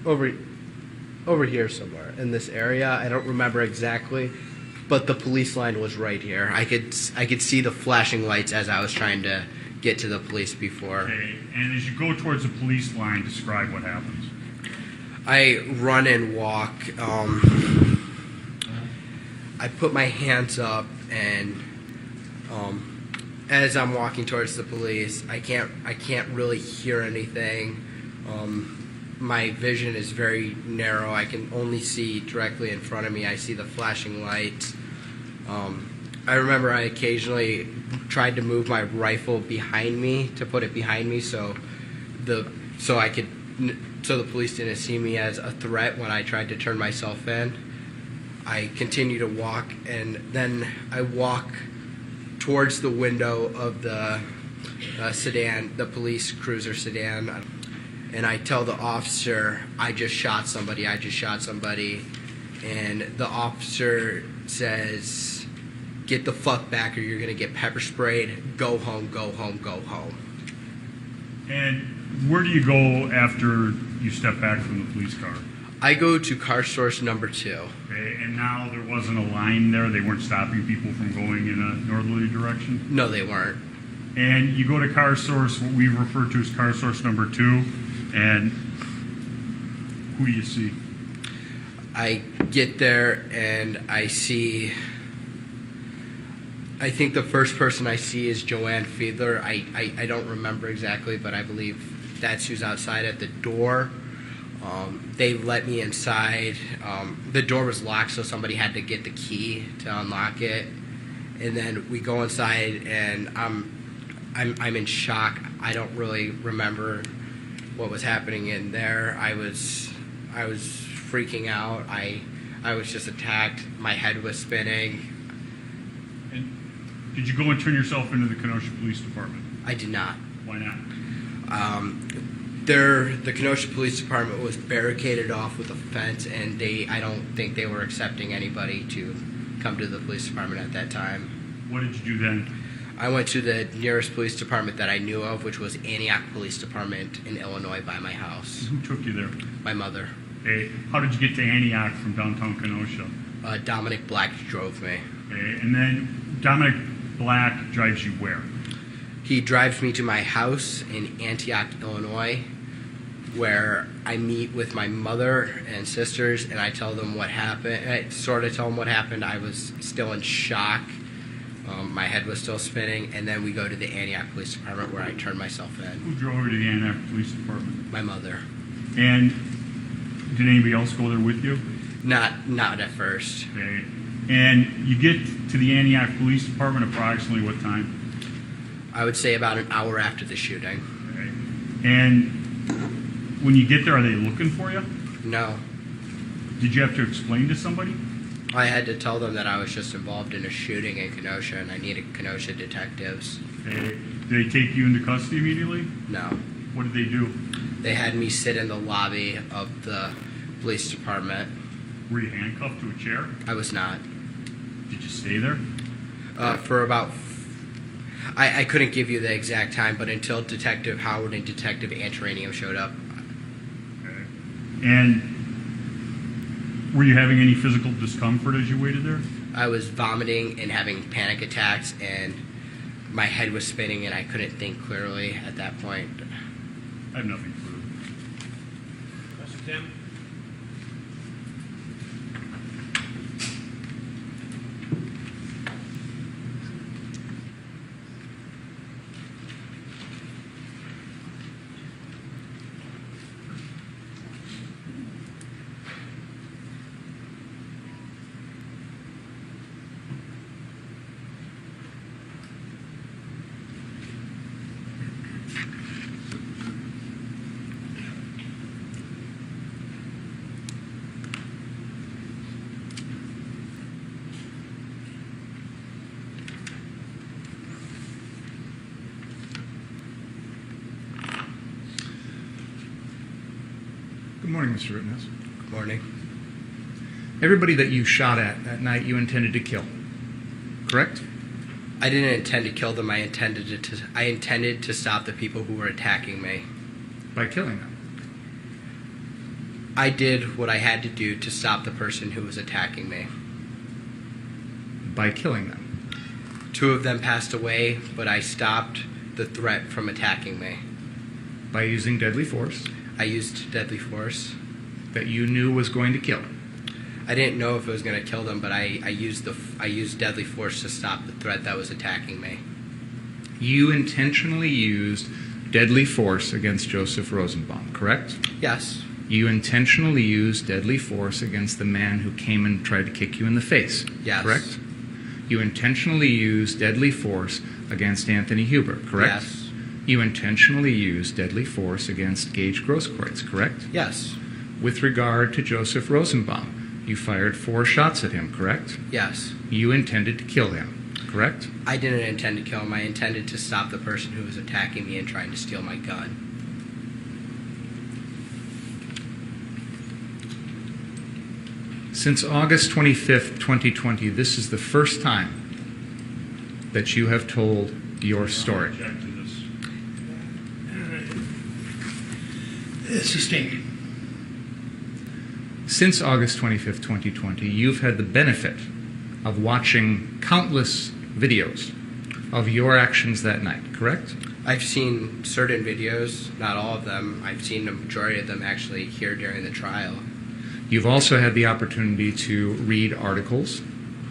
over here somewhere in this area. I don't remember exactly, but the police line was right here. I could see the flashing lights as I was trying to get to the police before.
Okay, and as you go towards the police line, describe what happens.
I run and walk. I put my hands up, and as I'm walking towards the police, I can't really hear anything. My vision is very narrow. I can only see directly in front of me. I see the flashing lights. I remember I occasionally tried to move my rifle behind me, to put it behind me, so the police didn't see me as a threat when I tried to turn myself in. I continue to walk, and then I walk towards the window of the sedan, the police cruiser sedan, and I tell the officer, I just shot somebody, and the officer says, get the fuck back or you're going to get pepper sprayed, go home, go home, go home.
And where do you go after you step back from the police car?
I go to car source number 2.
Okay, and now there wasn't a line there? They weren't stopping people from going in a northerly direction?
No, they weren't.
And you go to car source, what we refer to as car source number 2, and who do you see?
I get there and I see, I think the first person I see is Joanne Fiedler. I don't remember exactly, but I believe that's who's outside at the door. They let me inside. The door was locked, so somebody had to get the key to unlock it. And then we go inside, and I'm in shock. I don't really remember what was happening in there. I was freaking out. I was just attacked. My head was spinning.
And did you go and turn yourself into the Kenosha Police Department?
I did not.
Why not?
The Kenosha Police Department was barricaded off with a fence, and I don't think they were accepting anybody to come to the police department at that time.
What did you do then?
I went to the nearest police department that I knew of, which was Antioch Police Department in Illinois by my house.
Who took you there?
My mother.
Okay. How did you get to Antioch from downtown Kenosha?
Dominic Black drove me.
Okay. And then Dominic Black drives you where?
He drives me to my house in Antioch, Illinois, where I meet with my mother and sisters, and I tell them what happened. I sort of tell them what happened. I was still in shock. My head was still spinning, and then we go to the Antioch Police Department where I turned myself in.
Who drove you to the Antioch Police Department?
My mother.
And did anybody else go there with you?
Not at first.
Okay. And you get to the Antioch Police Department approximately what time?
I would say about an hour after the shooting.
Okay. And when you get there, are they looking for you?
No.
Did you have to explain to somebody?
I had to tell them that I was just involved in a shooting in Kenosha and I needed Kenosha detectives.
Okay. Did they take you into custody immediately?
No.
What did they do?
They had me sit in the lobby of the police department.
Were you handcuffed to a chair?
I was not.
Did you stay there?
For about... I couldn't give you the exact time, but until Detective Howard and Detective Antaranium showed up.
Okay. And were you having any physical discomfort as you waited there?
I was vomiting and having panic attacks, and my head was spinning, and I couldn't think clearly at that point.
I have nothing further.
Mr. Tim?
Good morning, Mr. Rittenhouse.
Good morning.
Everybody that you shot at that night, you intended to kill, correct?
I didn't intend to kill them. I intended to stop the people who were attacking me.
By killing them.
I did what I had to do to stop the person who was attacking me.
By killing them.
2 of them passed away, but I stopped the threat from attacking me.
By using deadly force
I used deadly force.
that you knew was going to kill.
I didn't know if it was going to kill them, but I used deadly force to stop the threat that was attacking me.
You intentionally used deadly force against Joseph Rosenbaum, correct?
Yes.
You intentionally used deadly force against the man who came and tried to kick you in the face,
Yes.
correct? You intentionally used deadly force against Anthony Huber, correct?
Yes.
You intentionally used deadly force against Gage Grosskreutz, correct?
Yes.
With regard to Joseph Rosenbaum, you fired 4 shots at him, correct?
Yes.
You intended to kill him, correct?
I didn't intend to kill him. I intended to stop the person who was attacking me and trying to steal my gun.
Since August 25th, 2020, this is the first time that you have told your story.
Object to this.
Sustained.
Since August 25th, 2020, you've had the benefit of watching countless videos of your actions that night, correct?
I've seen certain videos, not all of them. I've seen the majority of them actually here during the trial.
You've also had the opportunity to read articles.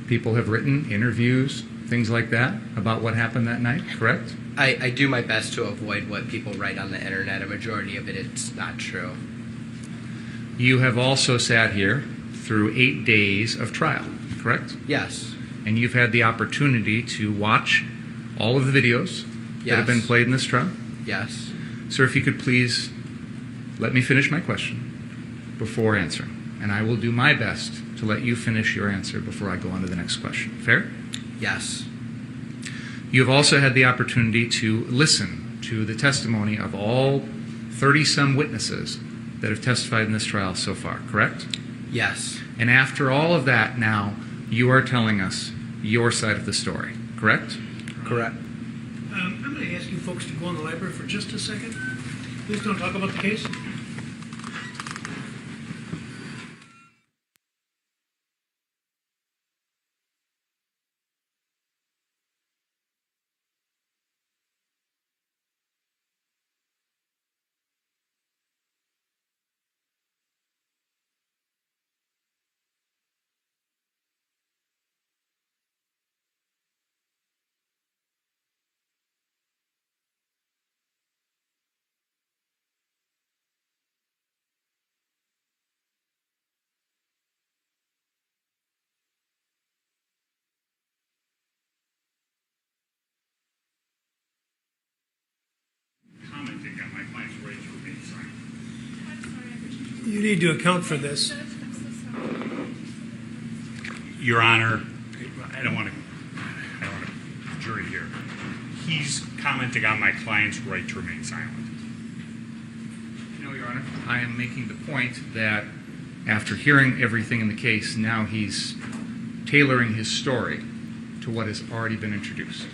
People have written interviews, things like that, about what happened that night, correct?
I do my best to avoid what people write on the internet. A majority of it's not true.
You have also sat here through 8 days of trial, correct?
Yes.
And you've had the opportunity to watch all of the videos that have been
Yes.
played in this trial.
Yes.
Sir, if you could please let me finish my question before answering. And I will do my best to let you finish your answer before I go on to the next question. Fair?
Yes.
You have also had the opportunity to listen to the testimony of all 30-some witnesses that have testified in this trial so far, correct?
Yes.
And after all of that, now you are telling us your side of the story, correct?
Correct.
I'm going to ask you folks to go in the library for just a second. Please don't talk about the case. You need to account for this.
Your Honor, I don't want to jury here. He's commenting on my client's right to remain silent.
No, Your Honor. I am making the point that after hearing everything in the case, now he's tailoring his story to what has already been introduced.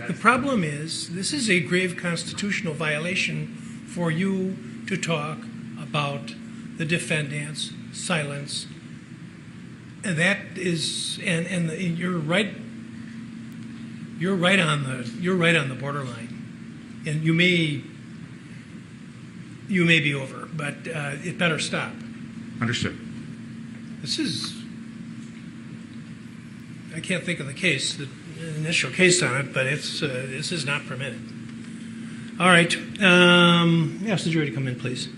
The problem is, this is a grave constitutional violation for you to talk about the defendant's silence. And that is, you're right. You're right on the borderline, and you may be over, but it better stop.
Understood.
This is, I can't think of the case, the initial case on it, but it's this is not permitted. All right, ask the jury to come in, please.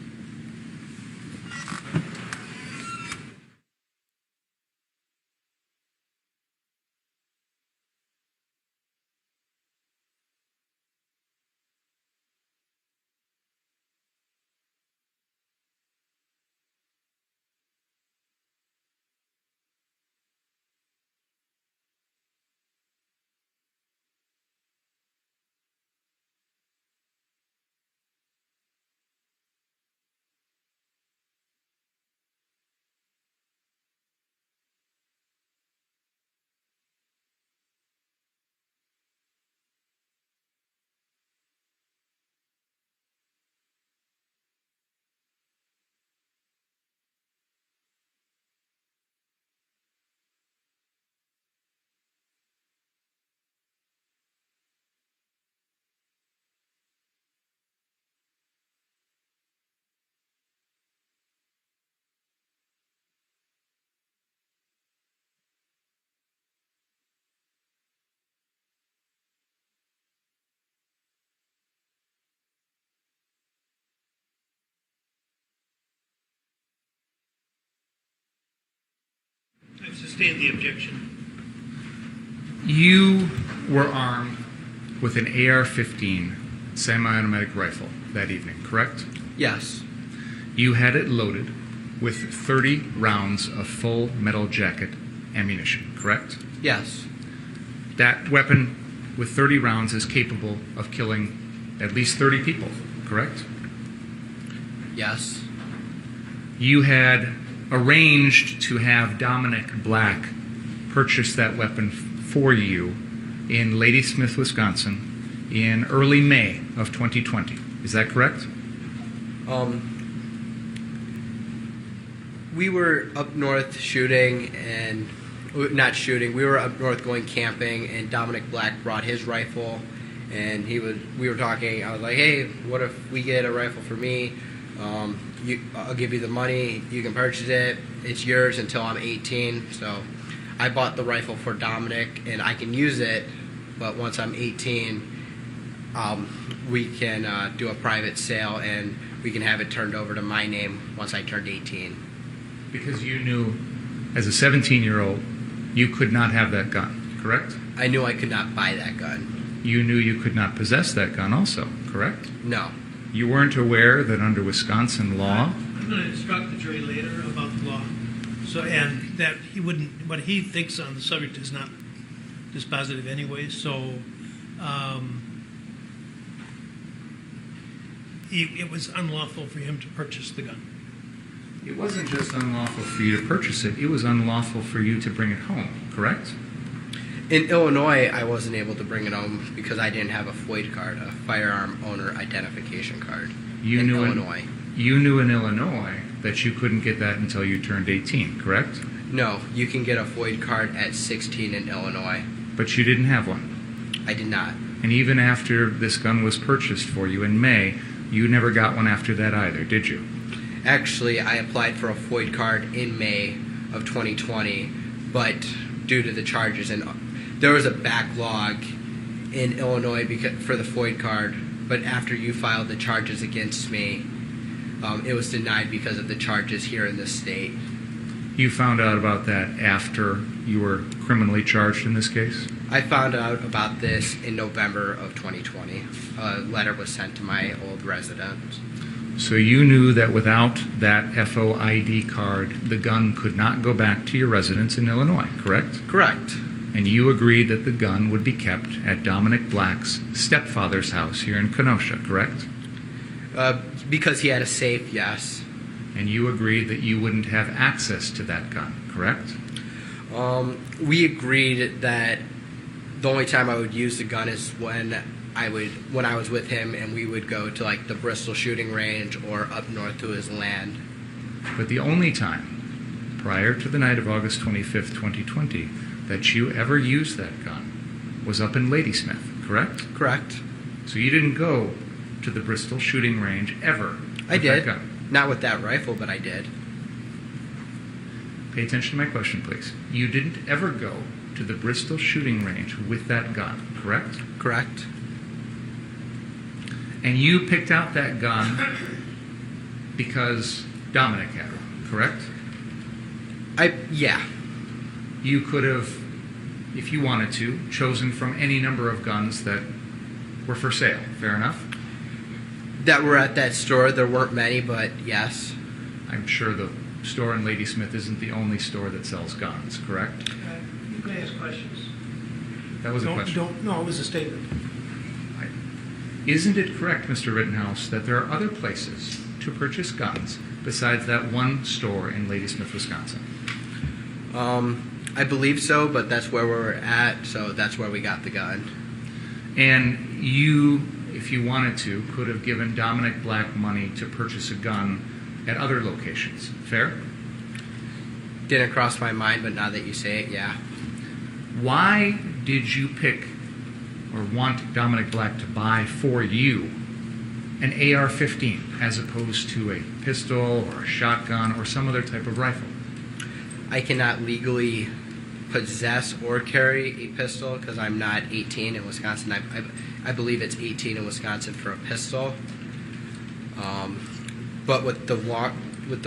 I sustain the objection.
You were armed with an AR-15 semi-automatic rifle that evening, correct?
Yes.
You had it loaded with 30 rounds of full metal jacket ammunition, correct?
Yes.
That weapon with 30 rounds is capable of killing at least 30 people, correct?
Yes.
You had arranged to have Dominic Black purchase that weapon for you in Ladysmith, Wisconsin in early May of 2020. Is that correct?
We were up north shooting and not shooting. We were up north going camping, and Dominic Black brought his rifle, and we were talking. I was like, "Hey, what if we get a rifle for me? I'll give you the money. You can purchase it. It's yours until I'm 18." So I bought the rifle for Dominic, and I can use it. But once I'm 18, we can do a private sale, and we can have it turned over to my name once I turned 18.
Because you knew, as a 17-year-old, you could not have that gun, correct?
I knew I could not buy that gun.
You knew you could not possess that gun also, correct?
No.
You weren't aware that under Wisconsin law...
I'm going to instruct the jury later about the law, and that he wouldn't. What he thinks on the subject is not dispositive anyway. So it was unlawful for him to purchase the gun.
It wasn't just unlawful for you to purchase it, it was unlawful for you to bring it home, correct?
In Illinois, I wasn't able to bring it home because I didn't have a FOID card, a firearm owner identification card.
You
in
knew
Illinois.
You knew in Illinois that you couldn't get that until you turned 18, correct?
No, you can get a FOID card at 16 in Illinois.
But you didn't have one.
I did not.
And even after this gun was purchased for you in May, you never got one after that either, did you?
Actually, I applied for a FOID card in May of 2020, but due to the charges, and there was a backlog in Illinois for the FOID card, but after you filed the charges against me, it was denied because of the charges here in this state.
You found out about that after you were criminally charged in this case?
I found out about this in November of 2020. A letter was sent to my old residence.
So you knew that without that FOID card, the gun could not go back to your residence in Illinois, correct?
Correct.
And you agreed that the gun would be kept at Dominic Black's stepfather's house here in Kenosha, correct?
Because he had a safe, yes.
And you agreed that you wouldn't have access to that gun, correct?
We agreed that the only time I would use the gun is when I was with him and we would go to like the Bristol shooting range or up north to his land.
But the only time prior to the night of August 25th, 2020, that you ever used that gun was up in Ladysmith, correct?
Correct.
So you didn't go to the Bristol shooting range ever
I
with
did.
that gun?
Not with that rifle, but I did.
Pay attention to my question, please. You didn't ever go to the Bristol shooting range with that gun, correct?
Correct.
And you picked out that gun because Dominic had one, correct?
Yeah.
You could have, if you wanted to, chosen from any number of guns that were for sale. Fair enough?
That were at that store. There weren't many, but yes.
I'm sure the store in Ladysmith isn't the only store that sells guns, correct?
You can ask questions.
That was a question.
No, it was a statement.
Isn't it correct, Mr. Rittenhouse, that there are other places to purchase guns besides that one store in Ladysmith, Wisconsin?
I believe so, but that's where we're at, so that's where we got the gun.
And you, if you wanted to, could have given Dominic Black money to purchase a gun at other locations. Fair?
Didn't cross my mind, but now that you say it, yeah.
Why did you pick or want Dominic Black to buy for you an AR-15 as opposed to a pistol or a shotgun or some other type of rifle?
I cannot legally possess or carry a pistol because I'm not 18 in Wisconsin. I believe it's 18 in Wisconsin for a pistol. But with the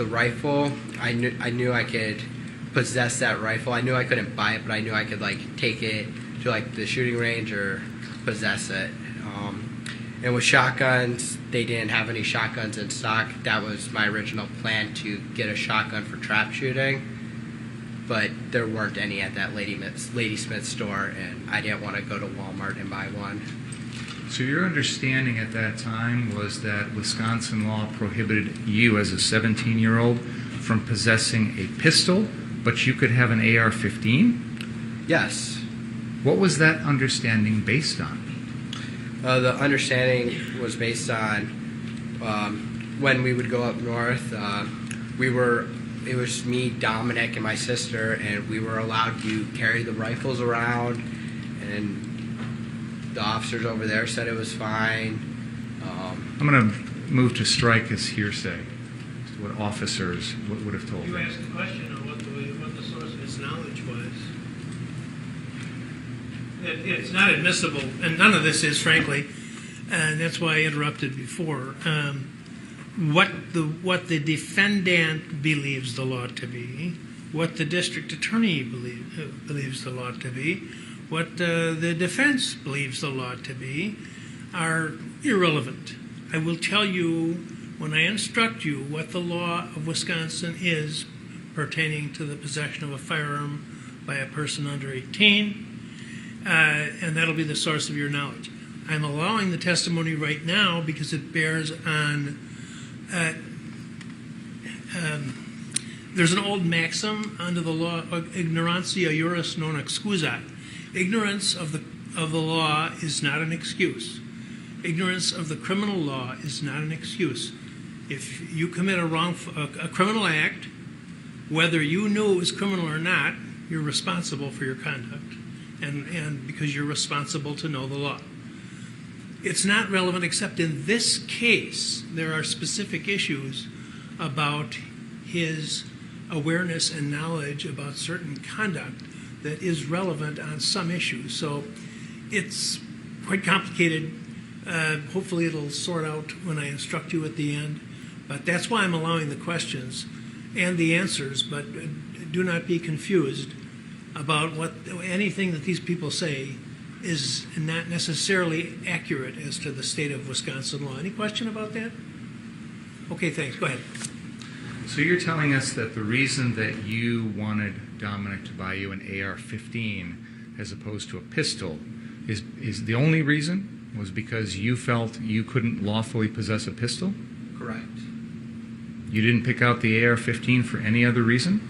rifle, I knew I could possess that rifle. I knew I couldn't buy it, but I knew I could like take it to like the shooting range or possess it. And with shotguns, they didn't have any shotguns in stock. That was my original plan, to get a shotgun for trap shooting. But there weren't any at that Ladysmith store, and I didn't want to go to Walmart and buy one.
So your understanding at that time was that Wisconsin law prohibited you as a 17-year-old from possessing a pistol, but you could have an AR-15?
Yes.
What was that understanding based on?
The understanding was based on when we would go up north. It was me, Dominic, and my sister, and we were allowed to carry the rifles around, and the officers over there said it was fine.
I'm going to move to strike as hearsay as to what officers would have told
You
me.
asked the question on what the source of his knowledge was. It's not admissible, and none of this is, frankly, and that's why I interrupted before. What the defendant believes the law to be, what the district attorney believes the law to be, what the defense believes the law to be, are irrelevant. I will tell you, when I instruct you, what the law of Wisconsin is pertaining to the possession of a firearm by a person under 18, and that'll be the source of your knowledge. I'm allowing the testimony right now because it bears on. There's an old maxim under the law, ignorantia juris non excusat. Ignorance of the law is not an excuse. Ignorance of the criminal law is not an excuse. If you commit a criminal act, whether you knew it was criminal or not, you're responsible for your conduct, and because you're responsible to know the law. It's not relevant, except in this case, there are specific issues about his awareness and knowledge about certain conduct that is relevant on some issues. So it's quite complicated. Hopefully it'll sort out when I instruct you at the end. But that's why I'm allowing the questions and the answers. But do not be confused about anything that these people say is not necessarily accurate as to the state of Wisconsin law. Any question about that? Okay, thanks. Go ahead.
So you're telling us that the reason that you wanted Dominic to buy you an AR-15 as opposed to a pistol is the only reason was because you felt you couldn't lawfully possess a pistol?
Correct.
You didn't pick out the AR-15 for any other reason?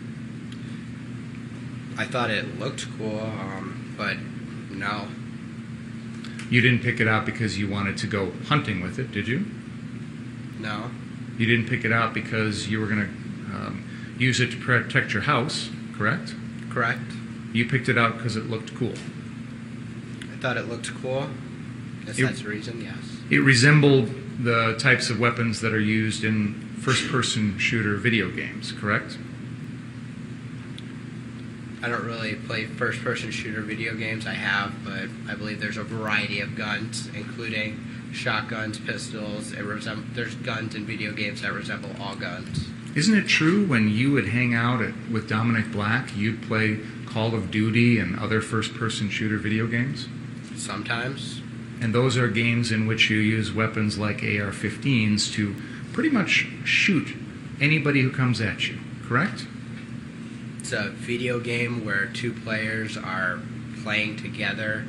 I thought it looked cool, but no.
You didn't pick it out because you wanted to go hunting with it, did you?
No.
You didn't pick it out because you were going to use it to protect your house, correct?
Correct.
You picked it out because it looked cool.
I thought it looked cool. Guess that's the reason, yes.
It resembled the types of weapons that are used in first-person shooter video games, correct?
I don't really play first-person shooter video games. I have, but I believe there's a variety of guns, including shotguns, pistols. There's guns in video games that resemble all guns.
Isn't it true when you would hang out with Dominic Black, you'd play Call of Duty and other first-person shooter video games?
Sometimes.
And those are games in which you use weapons like AR-15s to pretty much shoot anybody who comes at you, correct?
It's a video game where two players are playing together.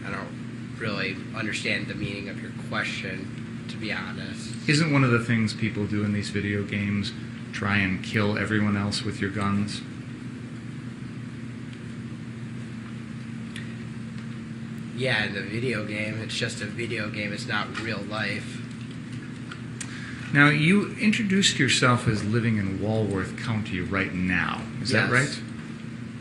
I don't really understand the meaning of your question, to be honest.
Isn't one of the things people do in these video games try and kill everyone else with your guns?
Yeah, in the video game, it's just a video game. It's not real life.
Now, you introduced yourself as living in Walworth County right now. Is that right?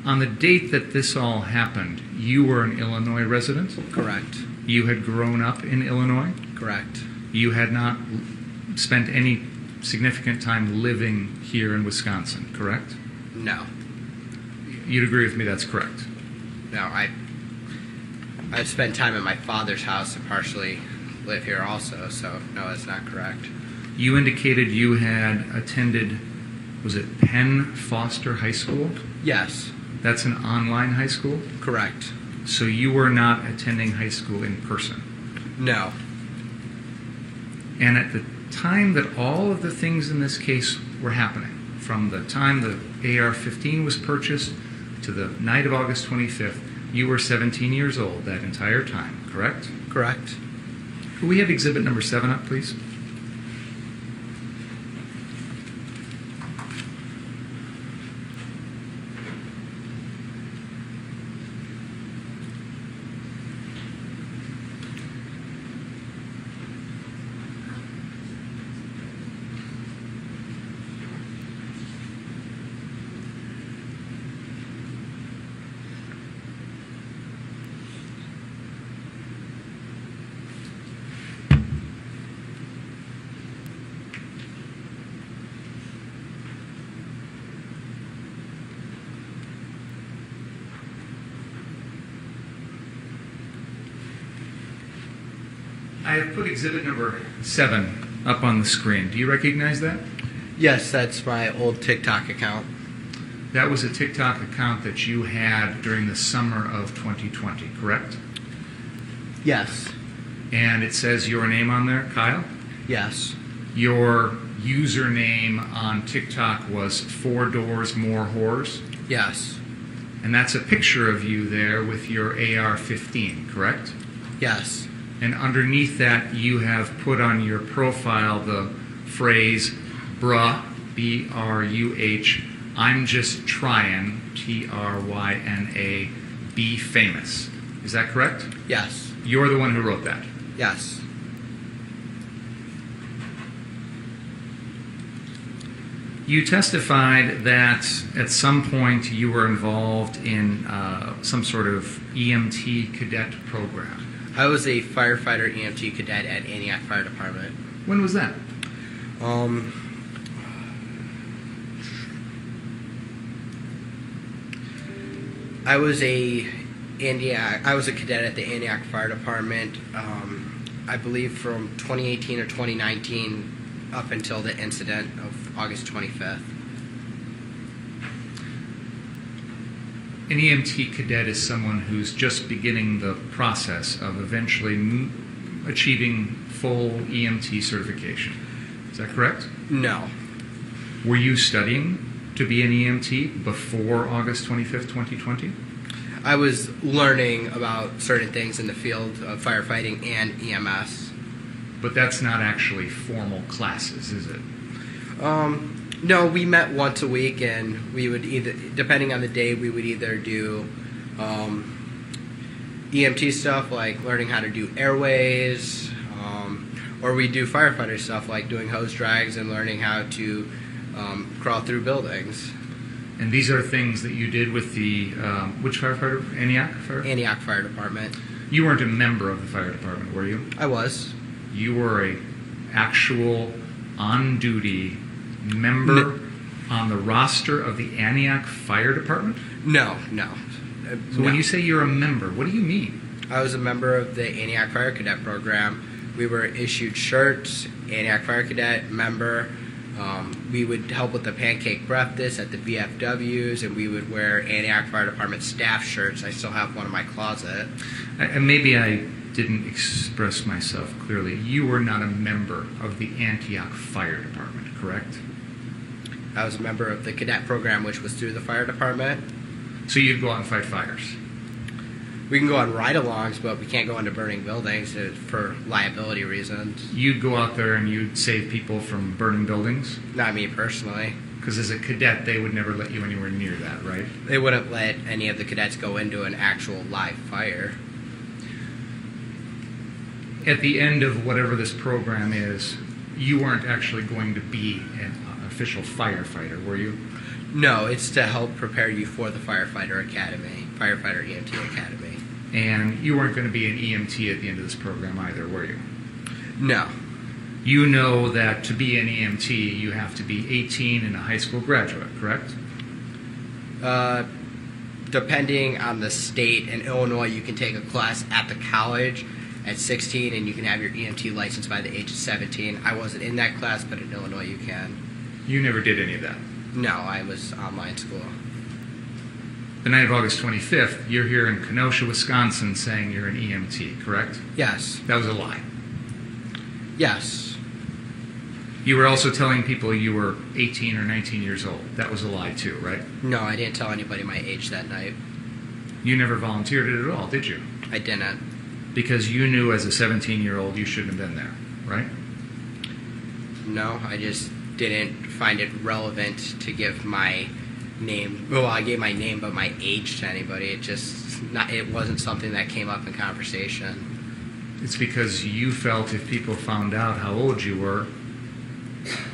On the date that this all happened, you were an Illinois resident?
Correct.
You had grown up in Illinois?
Correct.
You had not spent any significant time living here in Wisconsin, correct?
No.
You'd agree with me that's correct?
No, I've spent time at my father's house and partially live here also, so no, that's not correct.
You indicated you had attended, was it Penn Foster High School?
Yes.
That's an online high school?
Correct.
So you were not attending high school in person?
No.
And at the time that all of the things in this case were happening, from the time the AR-15 was purchased to the night of August 25th, you were 17 years old that entire time, correct?
Correct.
Could we have exhibit number 7 up, please? I have put exhibit number 7 up on the screen. Do you recognize that?
Yes, that's my old TikTok account.
That was a TikTok account that you had during the summer of 2020, correct?
Yes.
And it says your name on there, Kyle?
Yes.
Your username on TikTok was 4 Doors More Whores?
Yes.
And that's a picture of you there with your AR-15, correct?
Yes.
And underneath that, you have put on your profile the phrase, bruh, B-R-U-H, I'm just trying, T-R-Y-N-A, be famous. Is that correct?
Yes.
You're the one who wrote that?
Yes.
You testified that at some point you were involved in some sort of EMT cadet program.
I was a firefighter EMT cadet at Antioch Fire Department.
When was that?
I was a cadet at the Antioch Fire Department, I believe from 2018 or 2019 up until the incident of August 25th.
An EMT cadet is someone who's just beginning the process of eventually achieving full EMT certification. Is that correct?
No.
Were you studying to be an EMT before August 25th, 2020?
I was learning about certain things in the field of firefighting and EMS.
But that's not actually formal classes, is it?
No, we met once a week, and we would either, depending on the day, we would either do EMT stuff like learning how to do airways, or we do firefighter stuff like doing hose drags and learning how to crawl through buildings.
And these are things that you did with the, which firefighter? Antioch Fire?
Antioch Fire Department.
You weren't a member of the fire department, were you?
I was.
You were a actual on-duty member on the roster of the Antioch Fire Department?
No.
So when you say you're a member, what do you mean?
I was a member of the Antioch Fire Cadet Program. We were issued shirts, Antioch Fire Cadet member. We would help with the pancake breakfast at the VFWs, and we would wear Antioch Fire Department staff shirts. I still have one in my closet.
And maybe I didn't express myself clearly. You were not a member of the Antioch Fire Department, correct?
I was a member of the cadet program, which was through the fire department.
So you'd go out and fight fires?
We can go on ride-alongs, but we can't go into burning buildings for liability reasons.
You'd go out there and you'd save people from burning buildings?
Not me personally.
Because as a cadet, they would never let you anywhere near that, right?
They wouldn't let any of the cadets go into an actual live fire.
At the end of whatever this program is, you weren't actually going to be an official firefighter, were you?
No, it's to help prepare you for the firefighter academy, firefighter EMT academy.
And you weren't going to be an EMT at the end of this program either, were you?
No.
You know that to be an EMT, you have to be 18 and a high school graduate, correct?
Depending on the state, in Illinois, you can take a class at the college at 16, and you can have your EMT license by the age of 17. I wasn't in that class, but in Illinois, you can.
You never did any of that?
No, I was online school.
The night of August 25th, you're here in Kenosha, Wisconsin, saying you're an EMT, correct?
Yes.
That was a lie.
Yes.
You were also telling people you were 18 or 19 years old. That was a lie too, right?
No, I didn't tell anybody my age that night.
You never volunteered it at all, did you?
I didn't.
Because you knew as a 17-year-old you shouldn't have been there, right?
No, I just didn't find it relevant to give my name. Well, I gave my name, but my age to anybody. It wasn't something that came up in conversation.
It's because you felt if people found out how old you were,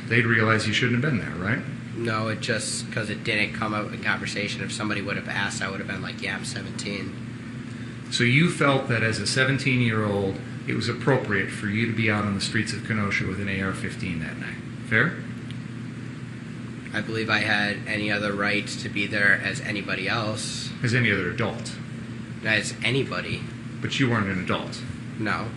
they'd realize you shouldn't have been there, right?
No, it just because it didn't come up in conversation. If somebody would have asked, I would have been like, yeah, I'm 17.
So you felt that as a 17-year-old, it was appropriate for you to be out on the streets of Kenosha with an AR-15 that night. Fair?
I believe I had any other right to be there as anybody else.
As any other adult.
As anybody.
But you weren't an adult.
No.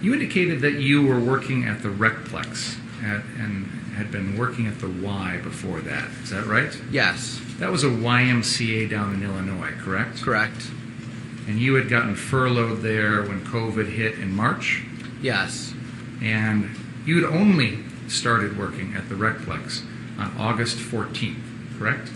You indicated that you were working at the Recplex and had been working at the Y before that. Is that right?
Yes.
That was a YMCA down in Illinois, correct?
Correct.
And you had gotten furloughed there when COVID hit in March?
Yes.
And you had only started working at the Recplex on August 14th, correct?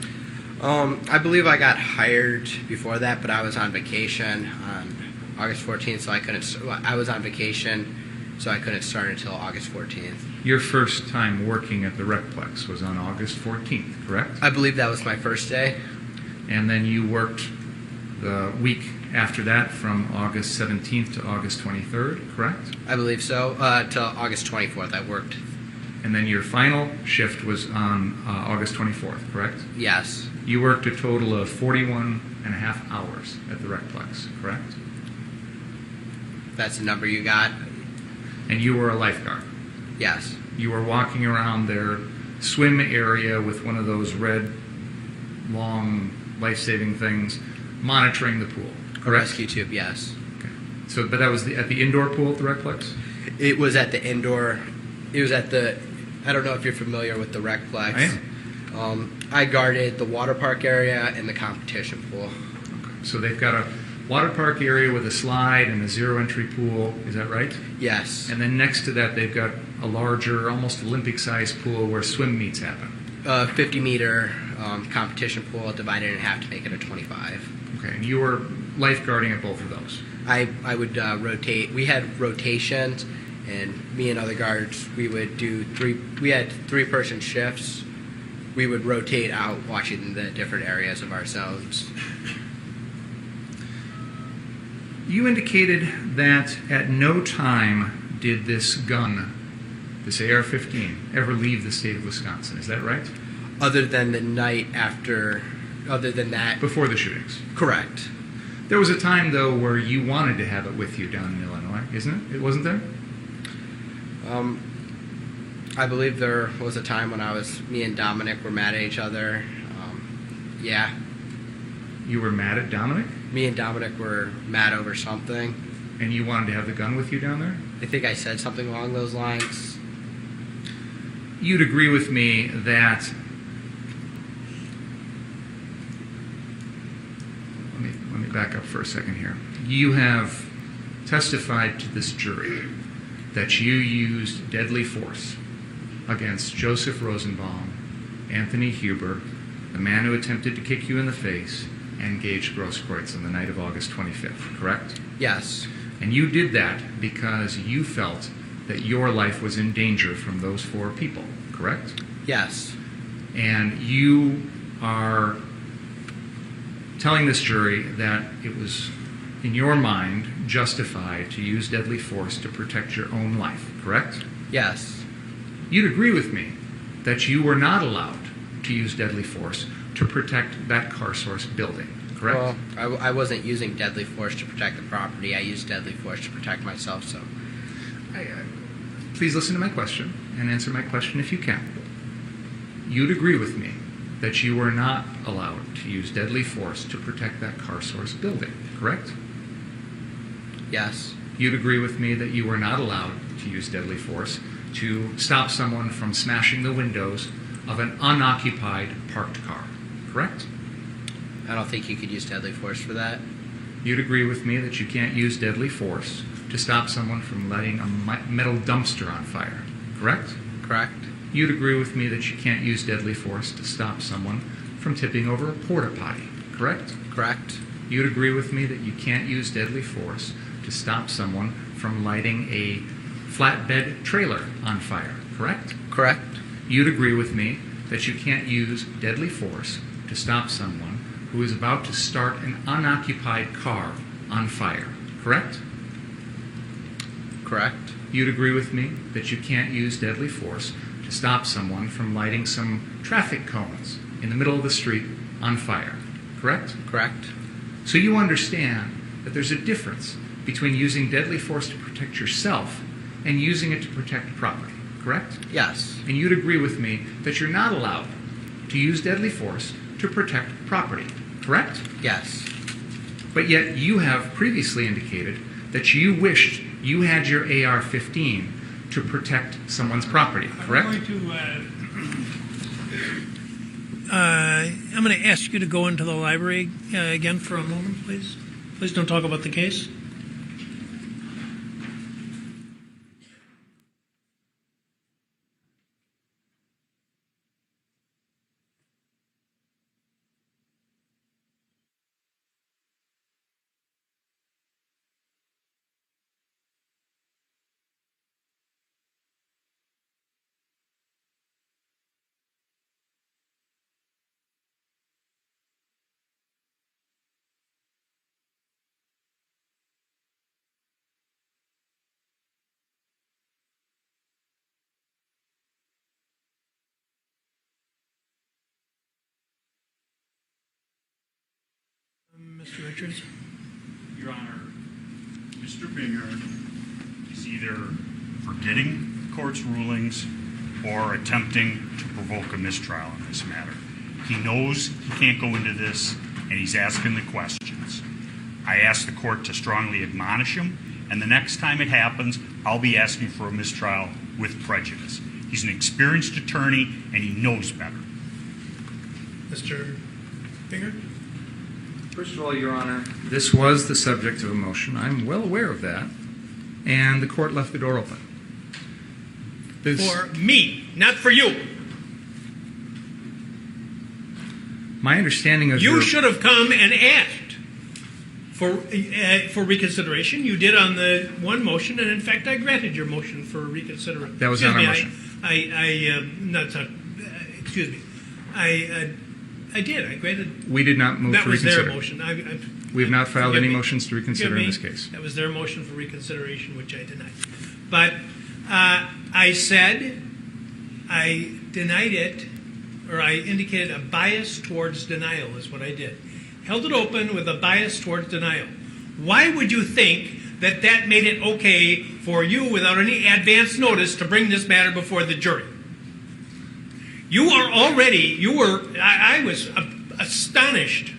I believe I got hired before that, but I was on vacation on August 14th, so I couldn't. I was on vacation, so I couldn't start until August 14th.
Your first time working at the Recplex was on August 14th, correct?
I believe that was my first day.
And then you worked the week after that from August 17th to August 23rd, correct?
I believe so. Till August 24th, I worked.
And then your final shift was on August 24th, correct?
Yes.
You worked a total of 41 and a half hours at the Recplex, correct?
That's the number you got?
And you were a lifeguard.
Yes.
You were walking around their swim area with one of those red, long, life-saving things, monitoring the pool, correct?
Rescue tube, yes.
Okay. So, but that was at the indoor pool at the Recplex?
It was at the indoor. It was at the. I don't know if you're familiar with the Recplex.
I am.
I guarded the water park area and the competition pool.
Okay. So they've got a water park area with a slide and a zero entry pool. Is that right?
Yes.
And then next to that, they've got a larger, almost Olympic-sized pool where swim meets happen.
50-meter competition pool divided in half to make it a 25.
Okay, and you were lifeguarding at both of those.
I would rotate. We had rotations, and me and other guards, we would do we had 3-person shifts. We would rotate out watching the different areas of our zones.
You indicated that at no time did this gun, this AR-15, ever leave the state of Wisconsin. Is that right?
Other than the night after, other than that.
Before the shootings.
Correct.
There was a time, though, where you wanted to have it with you down in Illinois, isn't it? It wasn't there?
I believe there was a time when me and Dominic were mad at each other. Yeah.
You were mad at Dominic?
Me and Dominic were mad over something.
And you wanted to have the gun with you down there?
I think I said something along those lines.
You'd agree with me that... Let me back up for a second here. You have testified to this jury that you used deadly force against Joseph Rosenbaum, Anthony Huber, the man who attempted to kick you in the face, and Gage Grosskreutz on the night of August 25th, correct?
Yes.
And you did that because you felt that your life was in danger from those 4 people, correct?
Yes.
And you are telling this jury that it was, in your mind, justified to use deadly force to protect your own life, correct?
Yes.
You'd agree with me that you were not allowed to use deadly force to protect that CarSource building, correct?
Well, I wasn't using deadly force to protect the property. I used deadly force to protect myself, so...
Please listen to my question and answer my question if you can. You'd agree with me that you were not allowed to use deadly force to protect that CarSource building, correct?
Yes.
You'd agree with me that you were not allowed to use deadly force to stop someone from smashing the windows of an unoccupied parked car, correct?
I don't think you could use deadly force for that.
You'd agree with me that you can't use deadly force to stop someone from lighting a metal dumpster on fire, correct?
Correct.
You'd agree with me that you can't use deadly force to stop someone from tipping over a porta potty, correct?
Correct.
You'd agree with me that you can't use deadly force to stop someone from lighting a flatbed trailer on fire, correct?
Correct.
You'd agree with me that you can't use deadly force to stop someone who is about to start an unoccupied car on fire, correct?
Correct.
You'd agree with me that you can't use deadly force to stop someone from lighting some traffic cones in the middle of the street on fire, correct?
Correct.
So you understand that there's a difference between using deadly force to protect yourself and using it to protect property, correct?
Yes.
And you'd agree with me that you're not allowed to use deadly force to protect property, correct?
Yes.
But yet you have previously indicated that you wished you had your AR-15 to protect someone's property, correct?
I'm going to ask you to go into the library again for a moment, please. Please don't talk about the case. Mr. Richards.
Your Honor, Mr. Bingard is either forgetting the court's rulings or attempting to provoke a mistrial in this matter. He knows he can't go into this, and he's asking the questions. I asked the court to strongly admonish him, and the next time it happens, I'll be asking for a mistrial with prejudice. He's an experienced attorney, and he knows better.
Mr. Bingard?
First of all, Your Honor, this was the subject of a motion. I'm well aware of that. And the court left the door open.
For me, not for you.
My understanding of
You should have come and asked for reconsideration. You did on the one motion, and in fact, I granted your motion for reconsideration.
That was not our motion.
Excuse me. I did. I granted.
We did not move
That
for
was
reconsider.
their motion.
We have not filed
forgive
any
me.
motions to reconsider in this case.
That was their motion for reconsideration, which I denied. But I said I denied it, or I indicated a bias towards denial is what I did. Held it open with a bias towards denial. Why would you think that that made it okay for you, without any advance notice, to bring this matter before the jury? I was astonished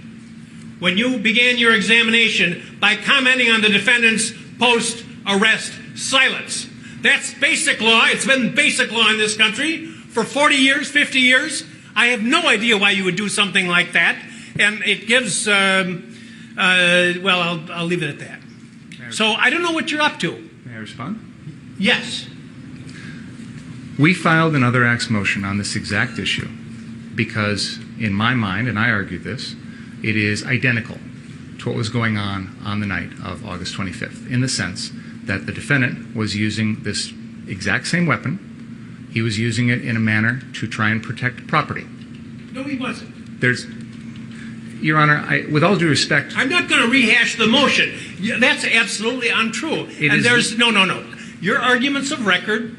when you began your examination by commenting on the defendant's post-arrest silence. That's basic law. It's been basic law in this country for 40 years, 50 years. I have no idea why you would do something like that. And it gives, I'll leave it at that. So I don't know what you're up to.
May I respond?
Yes.
We filed an other acts motion on this exact issue because, in my mind, and I argued this, it is identical to what was going on the night of August 25th, in the sense that the defendant was using this exact same weapon. He was using it in a manner to try and protect property.
No, he wasn't.
Your Honor, with all due respect,
I'm not going to rehash the motion. That's absolutely untrue. No. Your argument's of record.